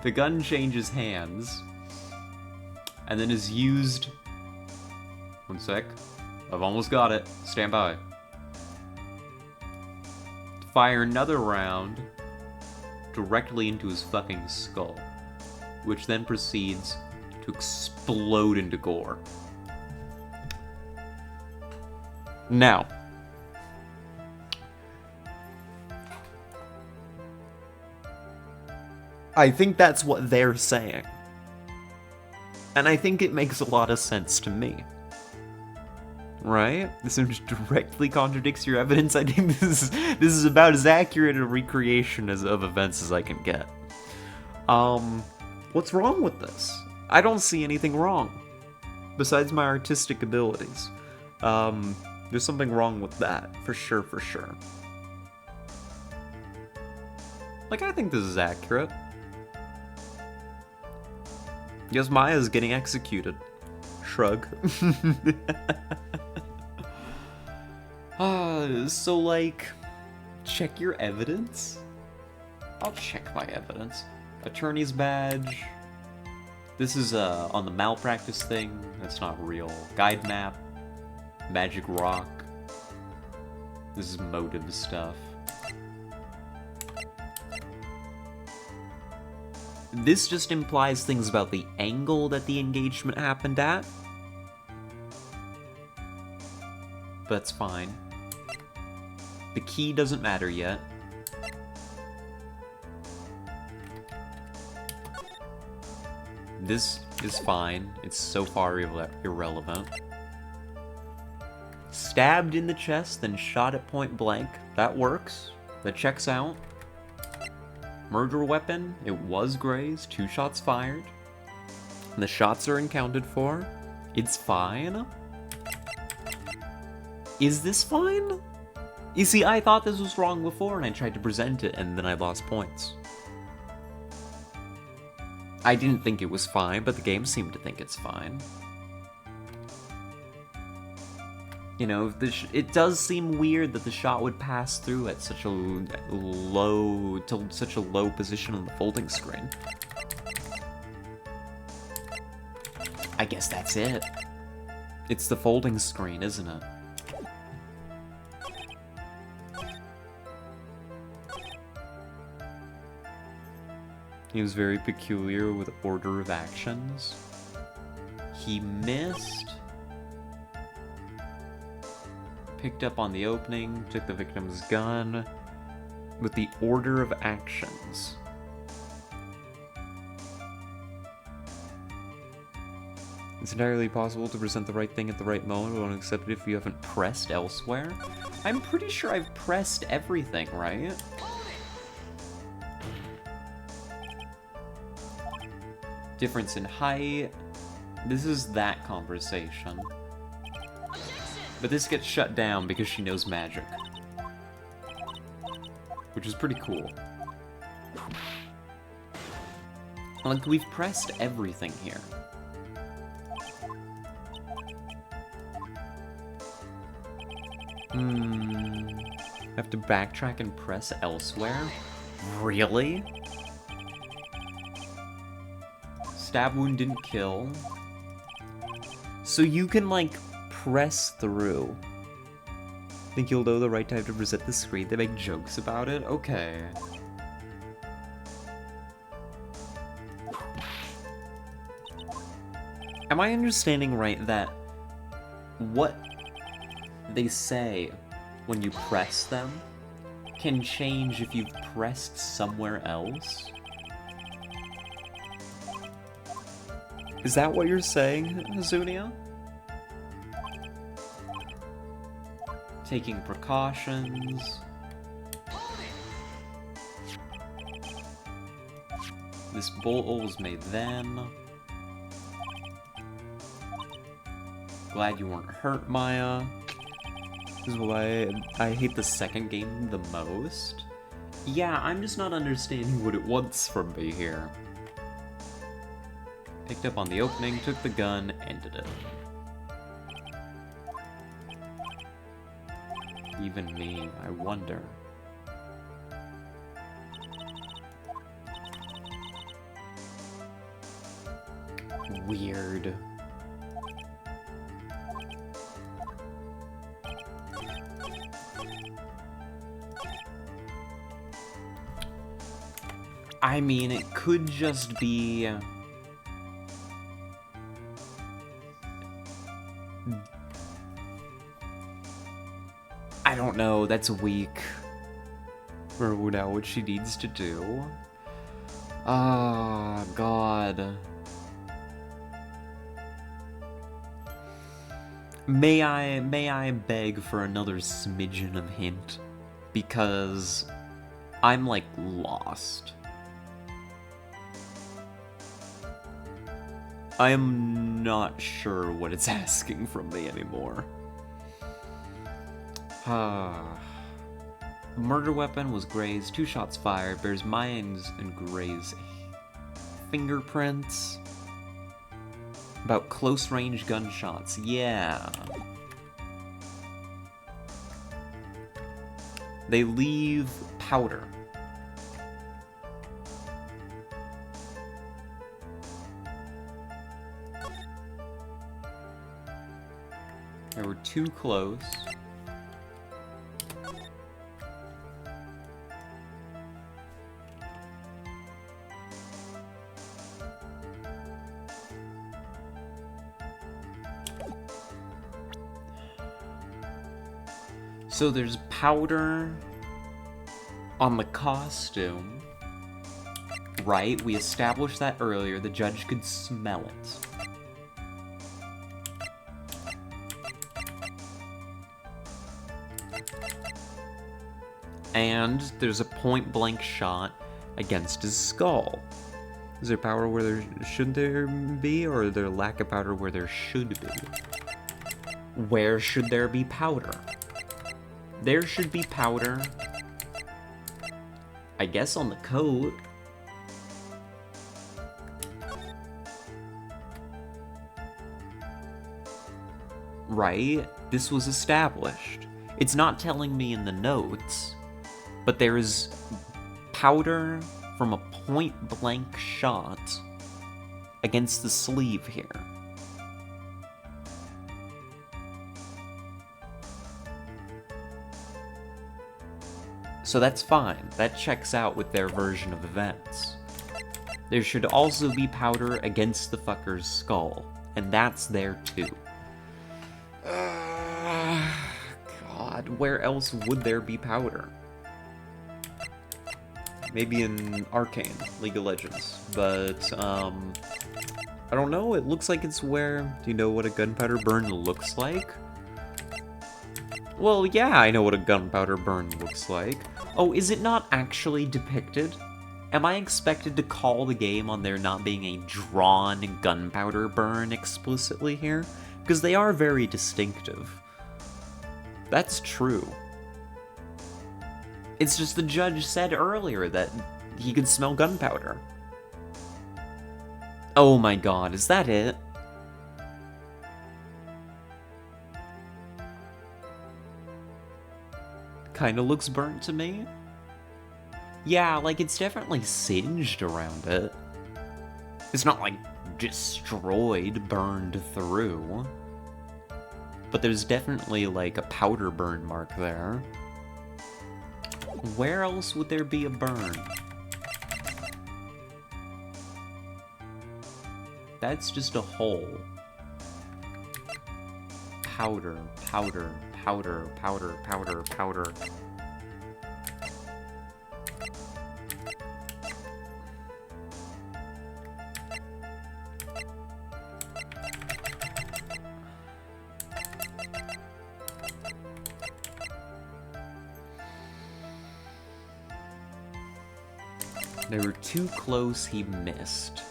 The gun changes hands, and then is used... One sec. I've almost got it. Stand by. To fire another round directly into his fucking skull, which then proceeds to explode into gore. Now, I think that's what they're saying. And I think it makes a lot of sense to me. Right? This image directly contradicts your evidence. I think this is about as accurate a recreation of events as I can get. What's wrong with this? I don't see anything wrong. Besides my artistic abilities. There's something wrong with that. For sure, for sure. Like, I think this is accurate. Yes, Maya's getting executed. Shrug. So like, check your evidence? I'll check my evidence. Attorney's badge. This is on the malpractice thing. That's not real. Guide map. Magic rock. This is motive stuff. This just implies things about the angle that the engagement happened at. But that's fine. The key doesn't matter yet. This is fine. It's so far irrelevant. Stabbed in the chest, then shot at point blank. That works. That checks out. Murder weapon, it was grazed, 2 shots fired. The shots are accounted for. It's fine. Is this fine? You see, I thought this was wrong before and I tried to present it and then I lost points. I didn't think it was fine, but the game seemed to think it's fine. You know, it does seem weird that the shot would pass through at such a low position on the folding screen. I guess that's it. It's the folding screen, isn't it? He was very peculiar with order of actions. He missed. Picked up on the opening, took the victim's gun. With the order of actions. It's entirely possible to present the right thing at the right moment, but won't accept it if you haven't pressed elsewhere. I'm pretty sure I've pressed everything, right? Difference in height. This is that conversation. But this gets shut down because she knows magic. Which is pretty cool. Like, we've pressed everything here. Have to backtrack and press elsewhere? Really? Stab wound didn't kill. So you can, like, press through. Think you'll know the right time to reset the screen? They make jokes about it? Okay. Am I understanding right that what they say when you press them can change if you've pressed somewhere else? Is that what you're saying, Hazunia? Taking precautions. This bowl was made then. Glad you weren't hurt, Maya. This is why I hate the second game the most. Yeah, I'm just not understanding what it wants from me here. Picked up on the opening, took the gun, ended it. Even me, I wonder. Weird. I mean, it could just be... I don't know, that's weak. For now what she needs to do. Ah, God. May I beg for another smidgen of hint? Because I'm, like, lost. I am not sure what it's asking from me anymore. Murder weapon was Gray's. 2 shots fired. Bears Mayan's and Gray's fingerprints. About close range gunshots. Yeah. They leave powder. They were too close. So there's powder on the costume, right? We established that earlier. The judge could smell it. And there's a point-blank shot against his skull. Is there powder where there shouldn't there be, or is there lack of powder where there should be? Where should there be powder? There should be powder, I guess, on the coat. Right? This was established. It's not telling me in the notes, but there is powder from a point-blank shot against the sleeve here. So that's fine. That checks out with their version of events. There should also be powder against the fucker's skull, and that's there too. God, where else would there be powder? Maybe in Arcane, League of Legends, but, I don't know, it looks like it's where... Do you know what a gunpowder burn looks like? Well, yeah, I know what a gunpowder burn looks like. Oh, is it not actually depicted Am I expected to call the game on there not being a drawn gunpowder burn explicitly here? Because they are very distinctive. That's true. It's just the judge said earlier that he could smell gunpowder. Oh my god, is that it? Kinda looks burnt to me. Yeah, like, it's definitely singed around it. It's not, like, destroyed, burned through. But there's definitely, like, a powder burn mark there. Where else would there be a burn? That's just a hole. Powder, powder, powder, powder, powder, powder. They were too close, he missed.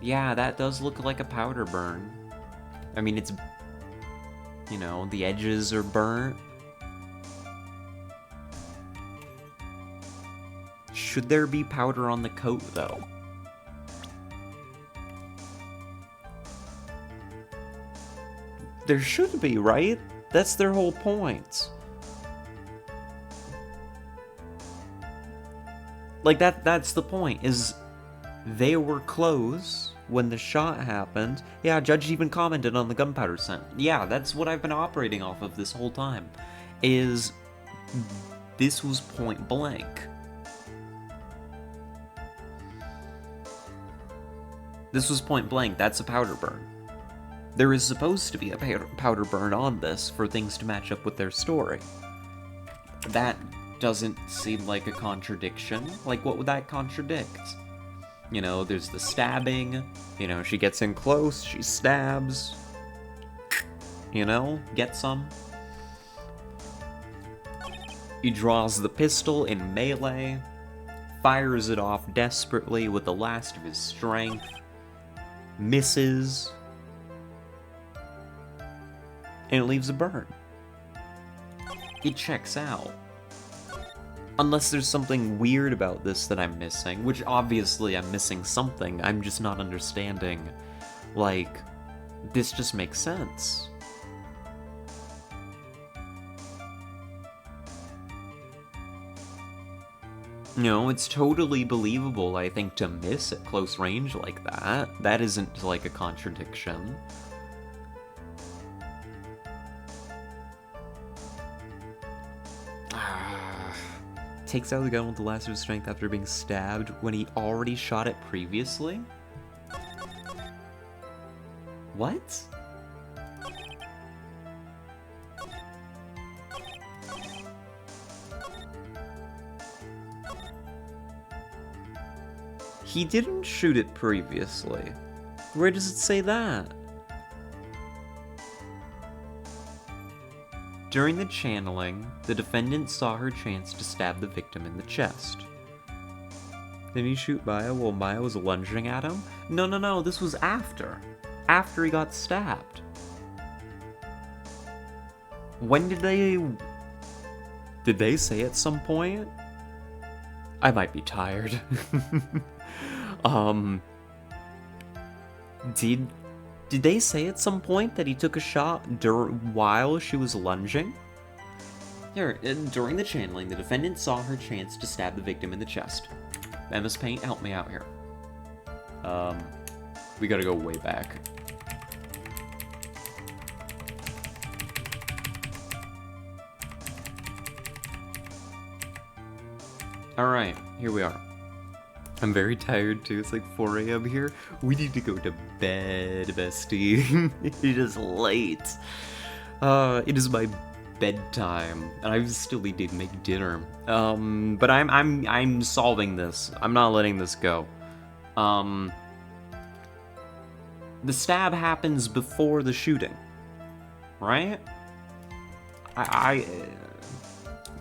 Yeah, that does look like a powder burn. I mean, it's... you know, the edges are burnt. Should there be powder on the coat, though? There should be, right? That's their whole point. Like, that's the point, is they were close when the shot happened. Yeah, Judge even commented on the gunpowder scent. Yeah, that's what I've been operating off of this whole time, is this was point blank. This was point blank, that's a powder burn. There is supposed to be a powder burn on this for things to match up with their story. That doesn't seem like a contradiction. Like, what would that contradict? You know, there's the stabbing, you know, she gets in close, she stabs, you know, get some. He draws the pistol in melee, fires it off desperately with the last of his strength, misses, and it leaves a burn. It checks out. Unless there's something weird about this that I'm missing, which obviously I'm missing something, I'm just not understanding. Like, this just makes sense. You know, it's totally believable, I think, to miss at close range like that. That isn't, like, a contradiction. Takes out the gun with the last of his strength after being stabbed when he already shot it previously? What? He didn't shoot it previously. Where does it say that? During the channeling, the defendant saw her chance to stab the victim in the chest. Did he shoot Maya while Maya was lunging at him? No, this was after. After he got stabbed. When did they... Did they say at some point? I might be tired. Did they say at some point that he took a shot while she was lunging? Here, during the channeling, the defendant saw her chance to stab the victim in the chest. MS Paint, help me out here. We gotta go way back. Alright, here we are. I'm very tired too, it's like 4 AM here. We need to go to bed, bestie. It is late. It is my bedtime, and I still need to make dinner. But I'm solving this. I'm not letting this go. The stab happens before the shooting, right?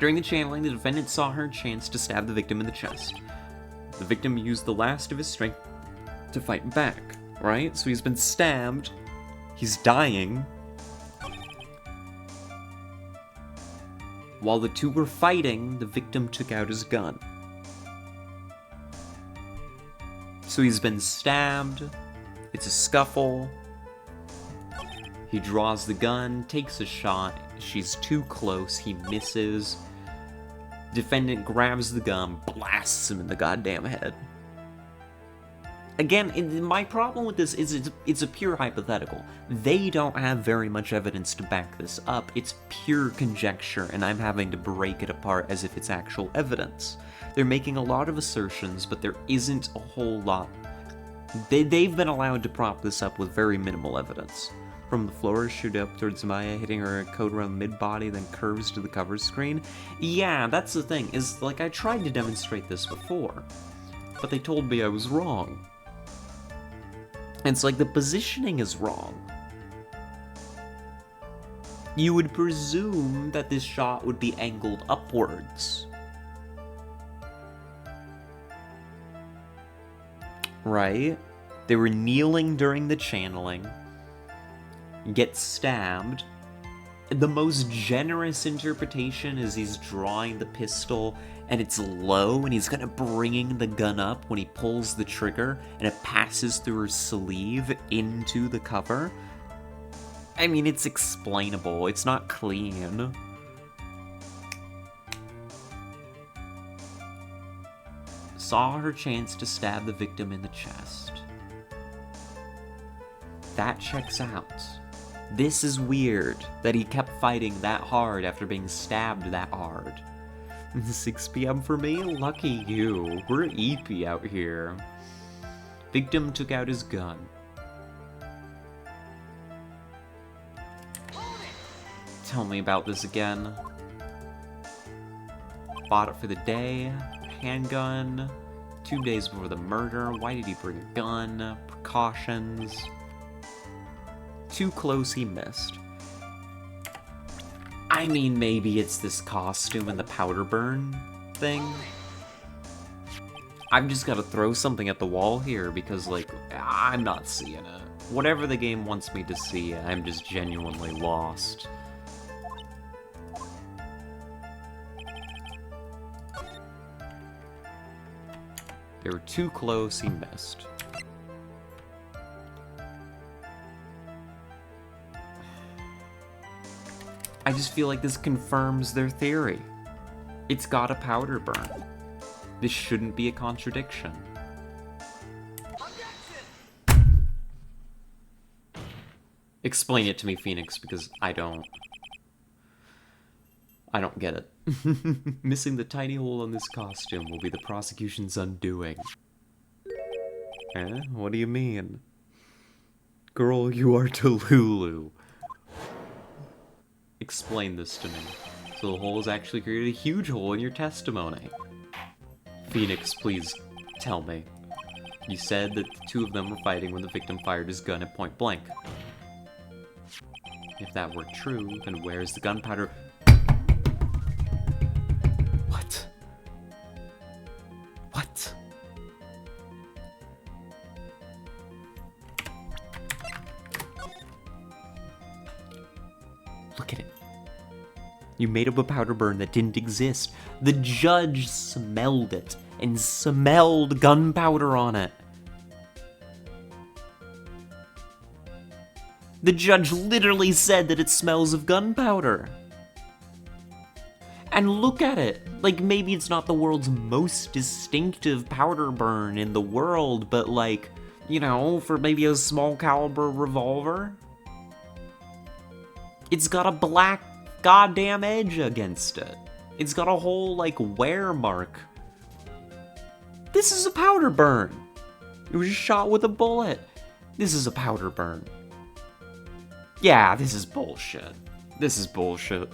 During the channeling, the defendant saw her chance to stab the victim in the chest. The victim used the last of his strength to fight back, right? So he's been stabbed, he's dying. While the two were fighting, the victim took out his gun. So he's been stabbed, it's a scuffle, he draws the gun, takes a shot, she's too close, he misses. Defendant grabs the gun, blasts him in the goddamn head. Again, my problem with this is it's a pure hypothetical. They don't have very much evidence to back this up. It's pure conjecture, and I'm having to break it apart as if it's actual evidence. They're making a lot of assertions, but there isn't a whole lot. They've been allowed to prop this up with very minimal evidence. From the floor, shoot up towards Maya, hitting her code around mid-body, then curves to the cover screen. Yeah, that's the thing, is, like, I tried to demonstrate this before, but they told me I was wrong. And it's like, the positioning is wrong. You would presume that this shot would be angled upwards. Right? They were kneeling during the channeling, get stabbed. The most generous interpretation is he's drawing the pistol and it's low and he's kind of bringing the gun up when he pulls the trigger and it passes through her sleeve into the cover. I mean, it's explainable. It's not clean. Saw her chance to stab the victim in the chest. That checks out. This is weird, that he kept fighting that hard after being stabbed that hard. 6 p.m. for me? Lucky you. We're EP out here. Victim took out his gun. Tell me about this again. Bought it for the day. Handgun. 2 days before the murder. Why did he bring a gun? Precautions. Too close, he missed. I mean, maybe it's this costume and the powder burn thing. I've just got to throw something at the wall here because, like, I'm not seeing it. Whatever the game wants me to see, I'm just genuinely lost. They were too close, he missed. I just feel like this confirms their theory. It's got a powder burn. This shouldn't be a contradiction. Explain it to me, Phoenix, because I don't get it. Missing the tiny hole on this costume will be the prosecution's undoing. Eh? What do you mean? Girl, you are Delulu. Explain this to me. So the hole has actually created a huge hole in your testimony. Phoenix, please tell me. You said that the two of them were fighting when the victim fired his gun at point blank. If that were true, then where's the gunpowder? What? What? Look at it. You made up a powder burn that didn't exist. The judge smelled it and smelled gunpowder on it. The judge literally said that it smells of gunpowder. And look at it. Like, maybe it's not the world's most distinctive powder burn in the world, but like, you know, for maybe a small caliber revolver, it's got a black goddamn edge against it. It's got a whole, like, wear mark. This is a powder burn. It was shot with a bullet. This is a powder burn. Yeah, this is bullshit. This is bullshit.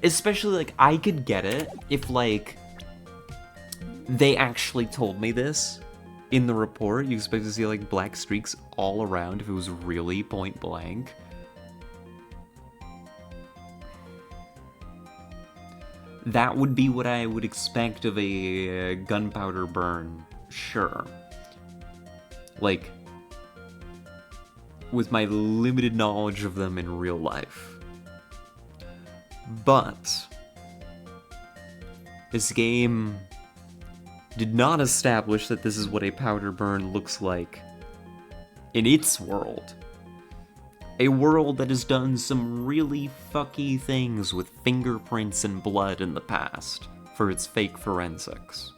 Especially, like, I could get it if, like, they actually told me this in the report. You expect to see, like, black streaks all around if it was really point blank. that would be what I would expect of a gunpowder burn, sure. Like, with my limited knowledge of them in real life. But this game did not establish that this is what a powder burn looks like in its world. A world that has done some really fucky things with fingerprints and blood in the past for its fake forensics.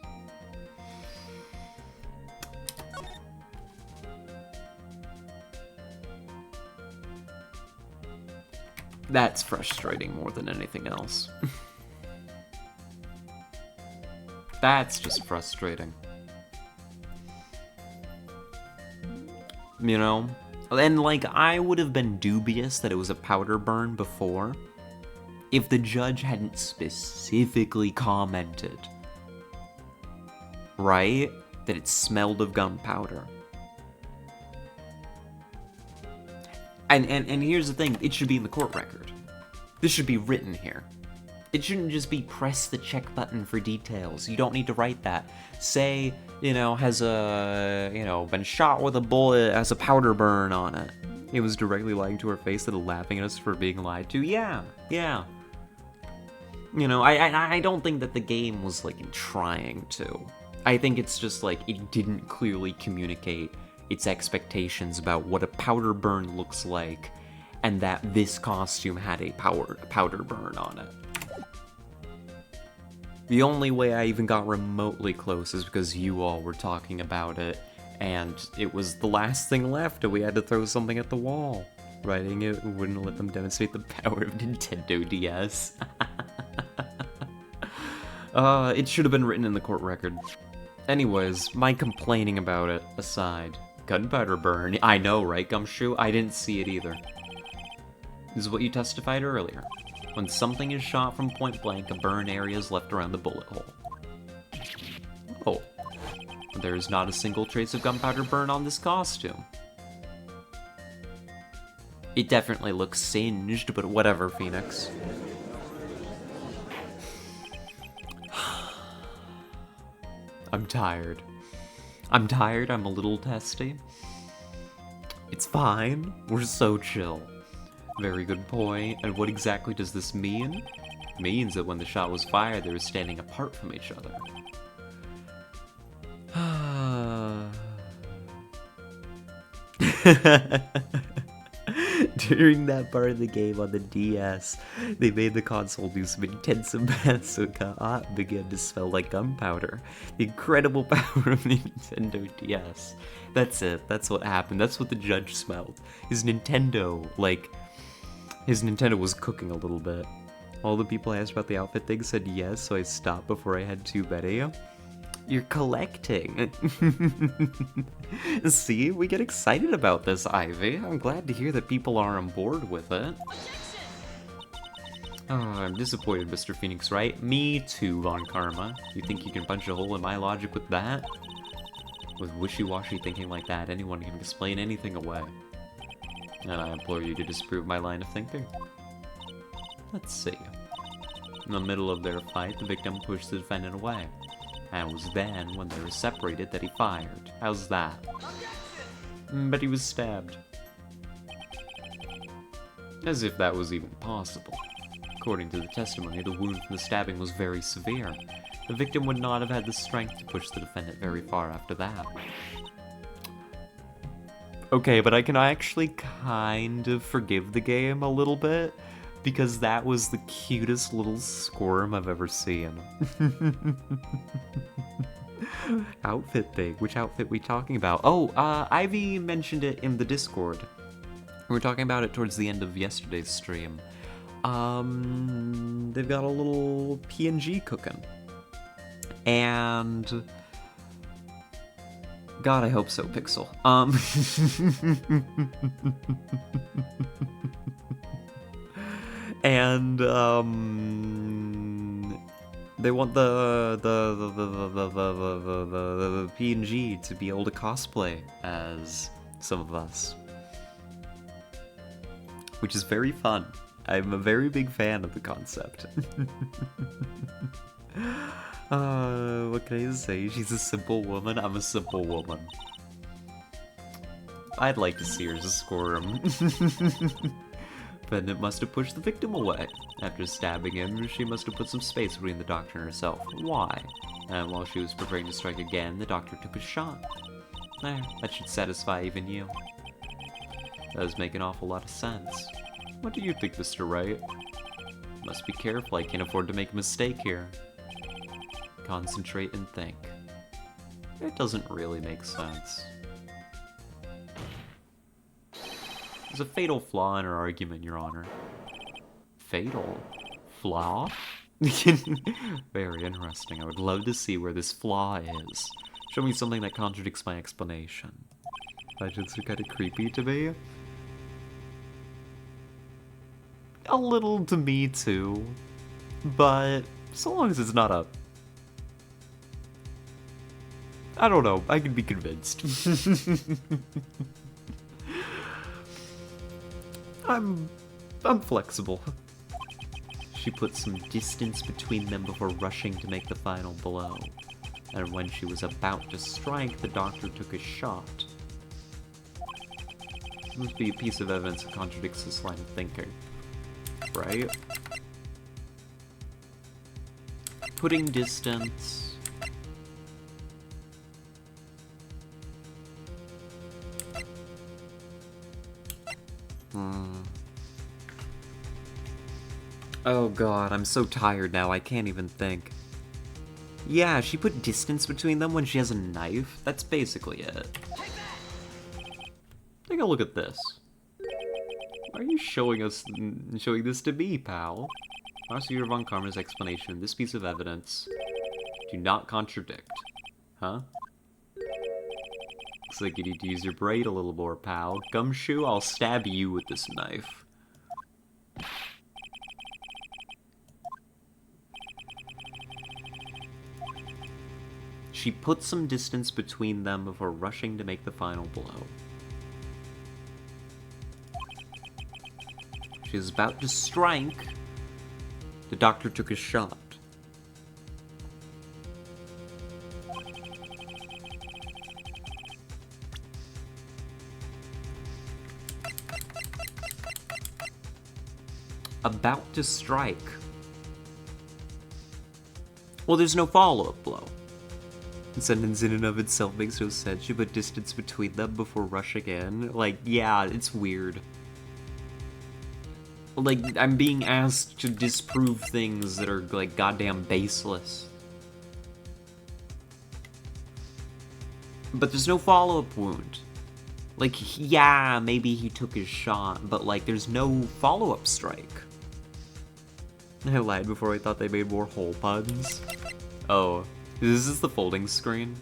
That's frustrating more than anything else. That's just frustrating. You know? And, like, I would have been dubious that it was a powder burn before if the judge hadn't specifically commented, right? That it smelled of gunpowder. And here's the thing, it should be in the court record. This should be written here. It shouldn't just be press the check button for details. You don't need to write that. Say, has been shot with a bullet, has a powder burn on it. It was directly lying to her face and laughing at us for being lied to. Yeah. I don't think that the game was, like, trying to. I think it's just, like, it didn't clearly communicate its expectations about what a powder burn looks like, and that this costume had a powder burn on it. The only way I even got remotely close is because you all were talking about it, and it was the last thing left, and we had to throw something at the wall. Writing it wouldn't let them demonstrate the power of Nintendo DS. It should have been written in the court record. Anyways, my complaining about it aside. Gunpowder burn. I know, right, Gumshoe? I didn't see it either. This is what you testified earlier. When something is shot from point blank, a burn area is left around the bullet hole. Oh. There is not a single trace of gunpowder burn on this costume. It definitely looks singed, but whatever, Phoenix. I'm tired. I'm a little testy. It's fine. We're so chill. Very good point. And what exactly does this mean? It means that when the shot was fired, they were standing apart from each other. During that part of the game on the DS, they made the console do some intensive math so art began to smell like gunpowder. The incredible power of the Nintendo DS. That's it. That's what happened. That's what the judge smelled. His Nintendo was cooking a little bit. All the people I asked about the outfit thing said yes, so I stopped before I had too many. You're collecting. See, we get excited about this, Ivy. I'm glad to hear that people are on board with it. Oh, I'm disappointed, Mr. Phoenix Wright. Me too, Von Karma. You think you can punch a hole in my logic with that? With wishy-washy thinking like that, anyone can explain anything away. And I implore you to disprove my line of thinking. Let's see. In the middle of their fight, the victim pushed the defendant away. And it was then, when they were separated, that he fired. How's that? But he was stabbed. As if that was even possible. According to the testimony, the wound from the stabbing was very severe. The victim would not have had the strength to push the defendant very far after that. Okay, but I can actually kind of forgive the game a little bit, because that was the cutest little squirm I've ever seen. Outfit thing. Which outfit we talking about? Oh, Ivy mentioned it in the Discord. We were talking about it towards the end of yesterday's stream. They've got a little PNG cooking. And... God, I hope so, Pixel. And, they want the PNG to be able to cosplay as some of us. Which is very fun. I'm a very big fan of the concept. What can I say? She's a simple woman. I'm a simple woman. I'd like to see her squirm. Pendant must have pushed the victim away. After stabbing him, she must have put some space between the doctor and herself. Why? And while she was preparing to strike again, the doctor took a shot. There, that should satisfy even you. Does make an awful lot of sense. What do you think, Mr. Wright? Must be careful, I can't afford to make a mistake here. Concentrate and think. It doesn't really make sense. There's a fatal flaw in her argument, Your Honor. Fatal? Flaw? Very interesting. I would love to see where this flaw is. Show me something that contradicts my explanation. Legends are kind of creepy to me. A little to me too. But so long as it's not a... I don't know. I can be convinced. I'm flexible. She put some distance between them before rushing to make the final blow. And when she was about to strike, the doctor took a shot. This must be a piece of evidence that contradicts this line of thinking. Right? Putting distance... Oh god, I'm so tired now, I can't even think. Yeah, she put distance between them when she has a knife? That's basically it. Take a look at this. Why are you showing this to me, pal? Prosecutor Von Karma's explanation and this piece of evidence do not contradict. Huh? Looks like you need to use your brain a little more, pal. Gumshoe, I'll stab you with this knife. She put some distance between them before rushing to make the final blow. She was about to strike. The doctor took a shot. About to strike. Well, there's no follow-up blow. The sentence in and of itself makes no sense. She put distance between them before rushing in. Like, yeah, it's weird. Like, I'm being asked to disprove things that are, like, goddamn baseless. But there's no follow-up wound. Like, yeah, maybe he took his shot, but, like, there's no follow-up strike. I lied before I thought they made more hole puns. Oh. Is this the folding screen?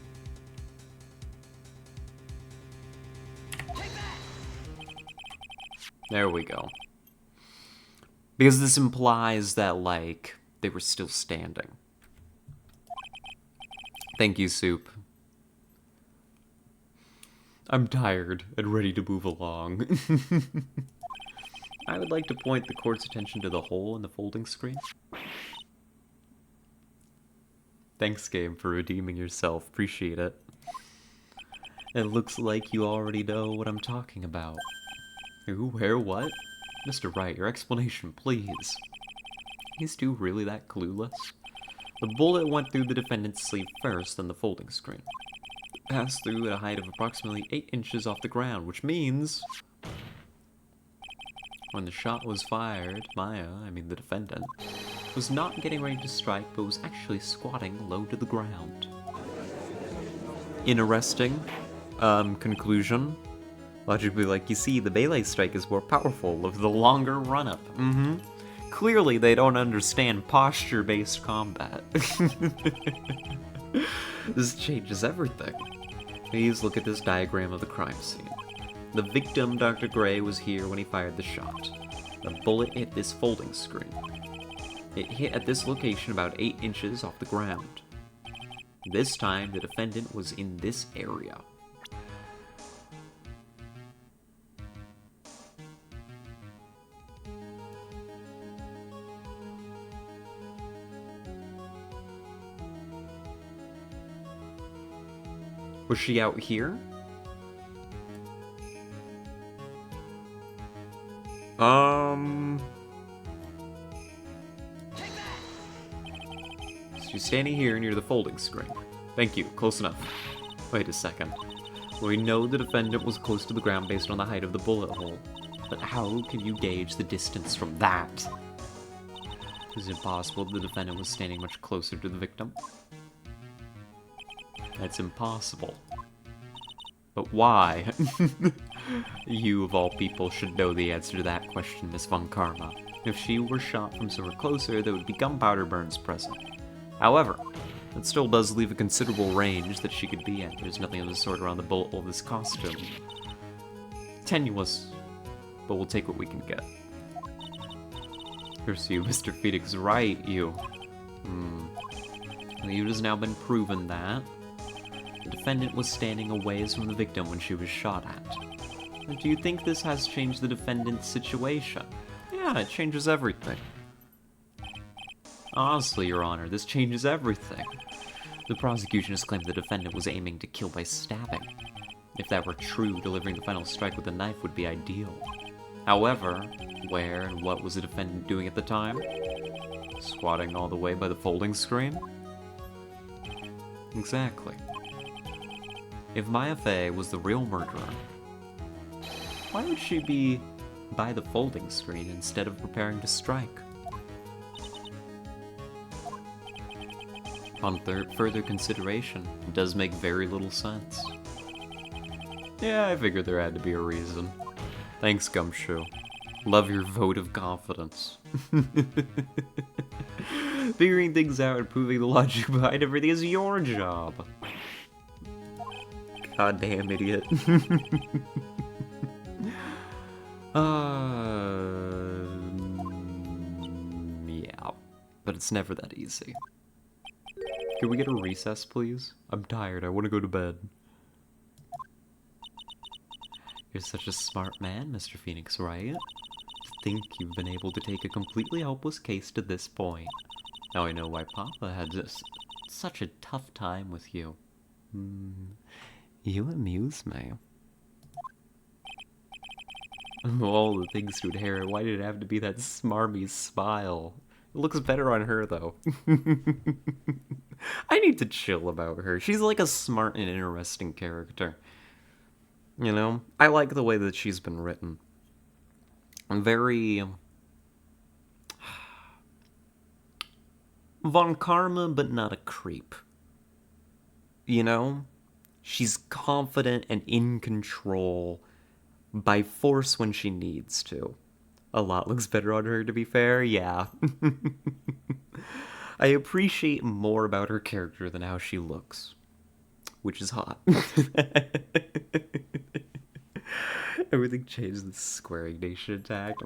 There we go. Because this implies that, like, they were still standing. Thank you, Soup. I'm tired and ready to move along. I would like to point the court's attention to the hole in the folding screen. Thanks, game, for redeeming yourself. Appreciate it. It looks like you already know what I'm talking about. Who, where, what? Mr. Wright, your explanation, please. Is Stu really that clueless? The bullet went through the defendant's sleeve first, then the folding screen. It passed through at a height of approximately 8 inches off the ground, which means... when the shot was fired, Maya, I mean the defendant, was not getting ready to strike, but was actually squatting low to the ground. Interesting. Conclusion. Logically, like, you see, the melee strike is more powerful of the longer run-up. Clearly, they don't understand posture-based combat. This changes everything. Please look at this diagram of the crime scene. The victim, Dr. Gray, was here when he fired the shot. The bullet hit this folding screen. It hit at this location about 8 inches off the ground. This time, the defendant was in this area. Was she out here? She's standing here near the folding screen. Thank you, close enough. Wait a second. We know the defendant was close to the ground based on the height of the bullet hole. But how can you gauge the distance from that? Is it possible the defendant was standing much closer to the victim? That's impossible. But why? You, of all people, should know the answer to that question, Miss Von Karma. If she were shot from somewhere closer, there would be gunpowder burns present. However, it still does leave a considerable range that she could be in. There's nothing of the sort around the bullet hole of this costume. Tenuous, but we'll take what we can get. Here's you, Mr. Phoenix Wright, you. Well, it has now been proven that the defendant was standing a ways from the victim when she was shot at. And do you think this has changed the defendant's situation? Yeah, it changes everything. Honestly, Your Honor, this changes everything. The prosecution has claimed the defendant was aiming to kill by stabbing. If that were true, delivering the final strike with a knife would be ideal. However, where and what was the defendant doing at the time? Squatting all the way by the folding screen? Exactly. If Maya Fey was the real murderer, why would she be by the folding screen instead of preparing to strike? On further consideration, it does make very little sense. Yeah, I figured there had to be a reason. Thanks, Gumshoe. Love your vote of confidence. Figuring things out and proving the logic behind everything is your job. Goddamn idiot. Yeah, but it's never that easy. Can we get a recess, please? I'm tired, I want to go to bed. You're such a smart man, Mr. Phoenix Wright. To think you've been able to take a completely hopeless case to this point. Now I know why Papa had such a tough time with you. You amuse me. Of all the things to inherit, why did it have to be that smarmy smile? It looks better on her, though. I need to chill about her. She's like a smart and interesting character. You know? I like the way that she's been written. Very... Von Karma, but not a creep. You know? She's confident and in control by force when she needs to. A lot looks better on her, to be fair, yeah. I appreciate more about her character than how she looks. Which is hot. Everything changed the Squaring Nation attack.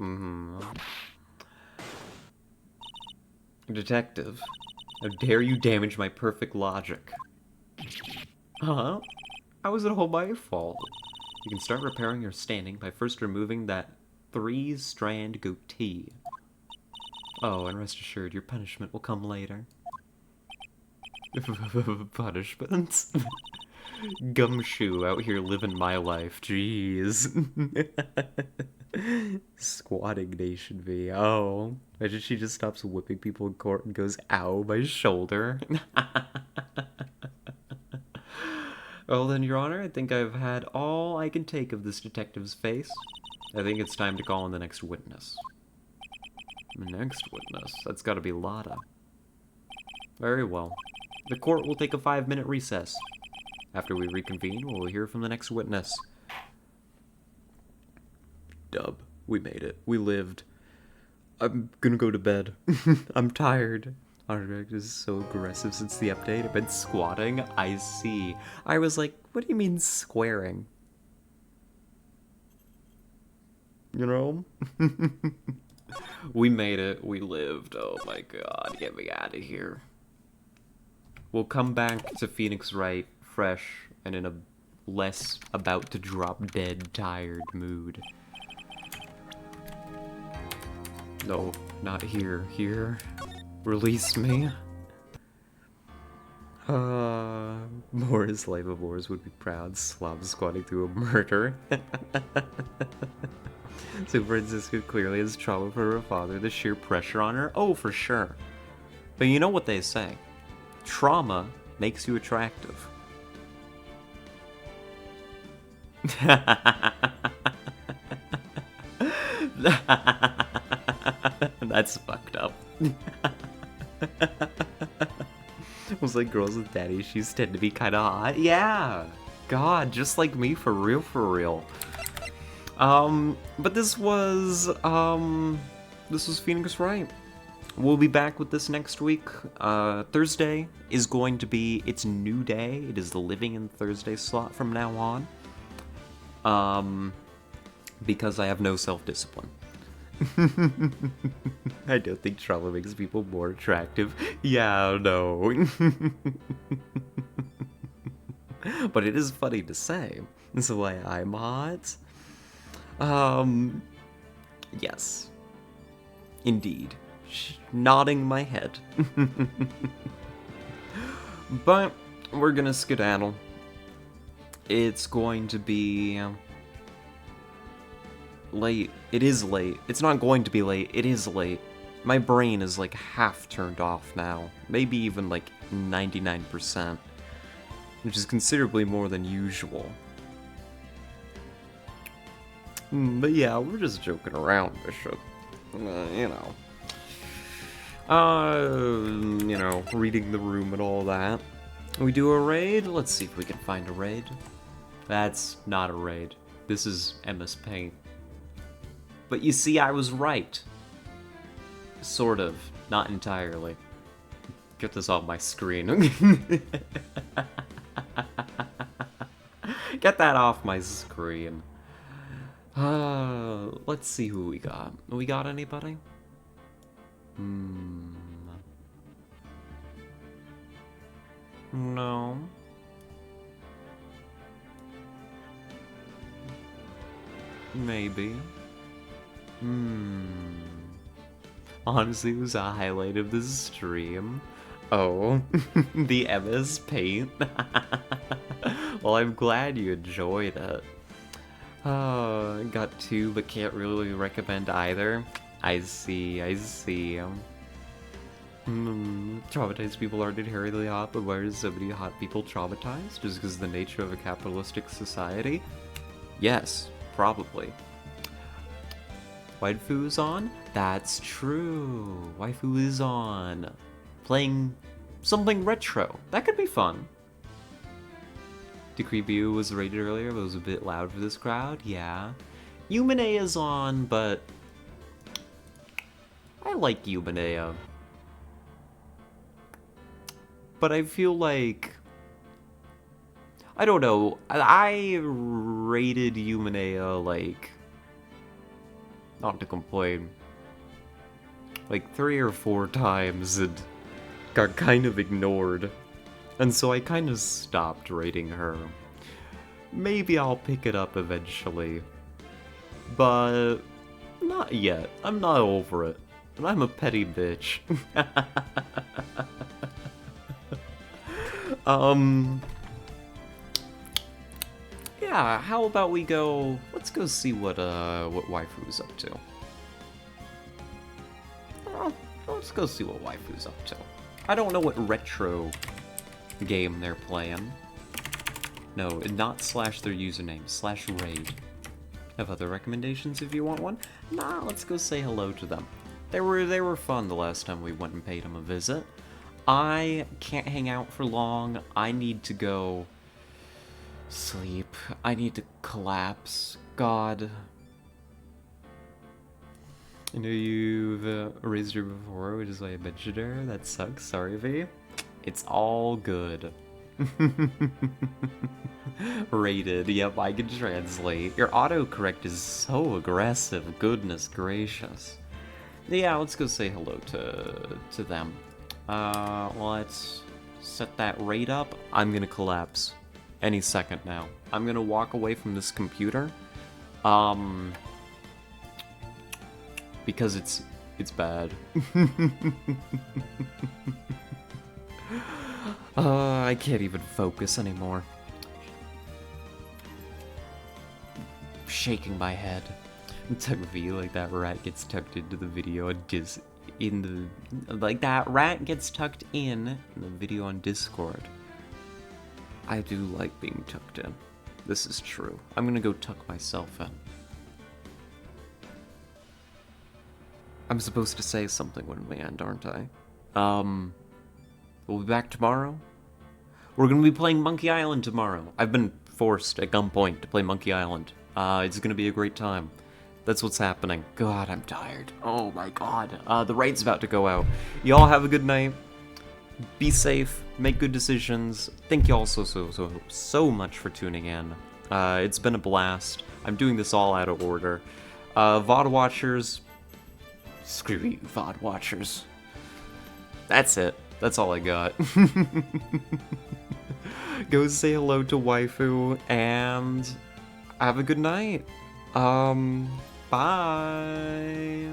Detective, how dare you damage my perfect logic? Huh? How is it all my fault? You can start repairing your standing by first removing that 3-strand goatee. Oh, and rest assured, your punishment will come later. Punishments? Gumshoe out here living my life, jeez. Squatting Nation V. Oh, imagine she just stops whipping people in court and goes, ow, my shoulder. Well then, Your Honor, I think I've had all I can take of this detective's face. I think it's time to call in the next witness. The next witness? That's gotta be Lotta. Very well. The court will take a 5-minute recess. After we reconvene, we'll hear from the next witness. Dub. We made it. We lived. I'm gonna go to bed. I'm tired. Our director is so aggressive since the update. I've been squatting. I see. I was like, what do you mean squaring? You know? We made it. We lived. Oh my god. Get me out of here. We'll come back to Phoenix Wright fresh and in a less about to drop dead tired mood. No, not here. Here. Release me. Boris Labor would be proud, slob squatting through a murder. So Francisca clearly has trauma for her father, the sheer pressure on her. Oh, for sure. But you know what they say. Trauma makes you attractive. That's fucked up. I was like, girls with daddy issues tend to be kind of hot. Yeah. God, just like me, for real, for real. But this was Phoenix Wright. We'll be back with this next week. Thursday is going to be its new day. It is the Living in Thursday slot from now on. Because I have no self-discipline. I don't think trauma makes people more attractive. Yeah, no. But it is funny to say. That's why I'm hot. Yes. Indeed. Nodding my head. But we're gonna skedaddle. It's going to be late. It is late. It's not going to be late. It is late. My brain is like half turned off now. Maybe even like 99%. Which is considerably more than usual. But yeah, we're just joking around, Bishop. You know, reading the room and all that. We do a raid? Let's see if we can find a raid. That's not a raid. This is MS Paint. But you see, I was right. Sort of. Not entirely. Get this off my screen. Get that off my screen. Let's see who we got. We got anybody? No. Maybe. Honestly, it was a highlight of the stream. Oh, the MS Paint. Well, I'm glad you enjoyed it. Got two, but can't really recommend either. I see. Traumatized people aren't inherently hot, but why are so many hot people traumatized? Just because of the nature of a capitalistic society? Yes, probably. Waifu is on? That's true. Waifu is on. Playing something retro. That could be fun. Decree View was rated earlier, but it was a bit loud for this crowd. Yeah. Yumenea is on, but I like Yumenea. But I feel like, I don't know, I rated Yumenea, like, not to complain, like 3 or 4 times and got kind of ignored. And so I kind of stopped rating her. Maybe I'll pick it up eventually. But not yet. I'm not over it. And I'm a petty bitch. Yeah, how about we go, let's go see what Waifu's up to. Let's go see what Waifu's up to. I don't know what retro game they're playing. No, not slash their username, slash raid. Have other recommendations if you want one? Nah, let's go say hello to them. They were fun the last time we went and paid them a visit. I can't hang out for long. I need to go sleep. I need to collapse. God. I know you've raised her before, which is why I mentioned her. That sucks. Sorry, V. It's all good. Rated. Yep, I can translate. Your autocorrect is so aggressive. Goodness gracious. Yeah, let's go say hello to them. Let's set that rate up. I'm gonna collapse any second now. I'm gonna walk away from this computer. Because it's bad. I can't even focus anymore. Shaking my head. Tuck V, like that rat gets tucked into the video and like that rat gets tucked in the video on Discord. I do like being tucked in. This is true. I'm gonna go tuck myself in. I'm supposed to say something when we end, aren't I? We'll be back tomorrow. We're gonna be playing Monkey Island tomorrow. I've been forced at gunpoint to play Monkey Island. It's gonna be a great time. That's what's happening. God, I'm tired. Oh my god. The Wright's about to go out. Y'all have a good night. Be safe. Make good decisions. Thank y'all so much for tuning in. It's been a blast. I'm doing this all out of order. VOD watchers. Screw you, VOD watchers. That's it. That's all I got. Go say hello to waifu and have a good night. Bye.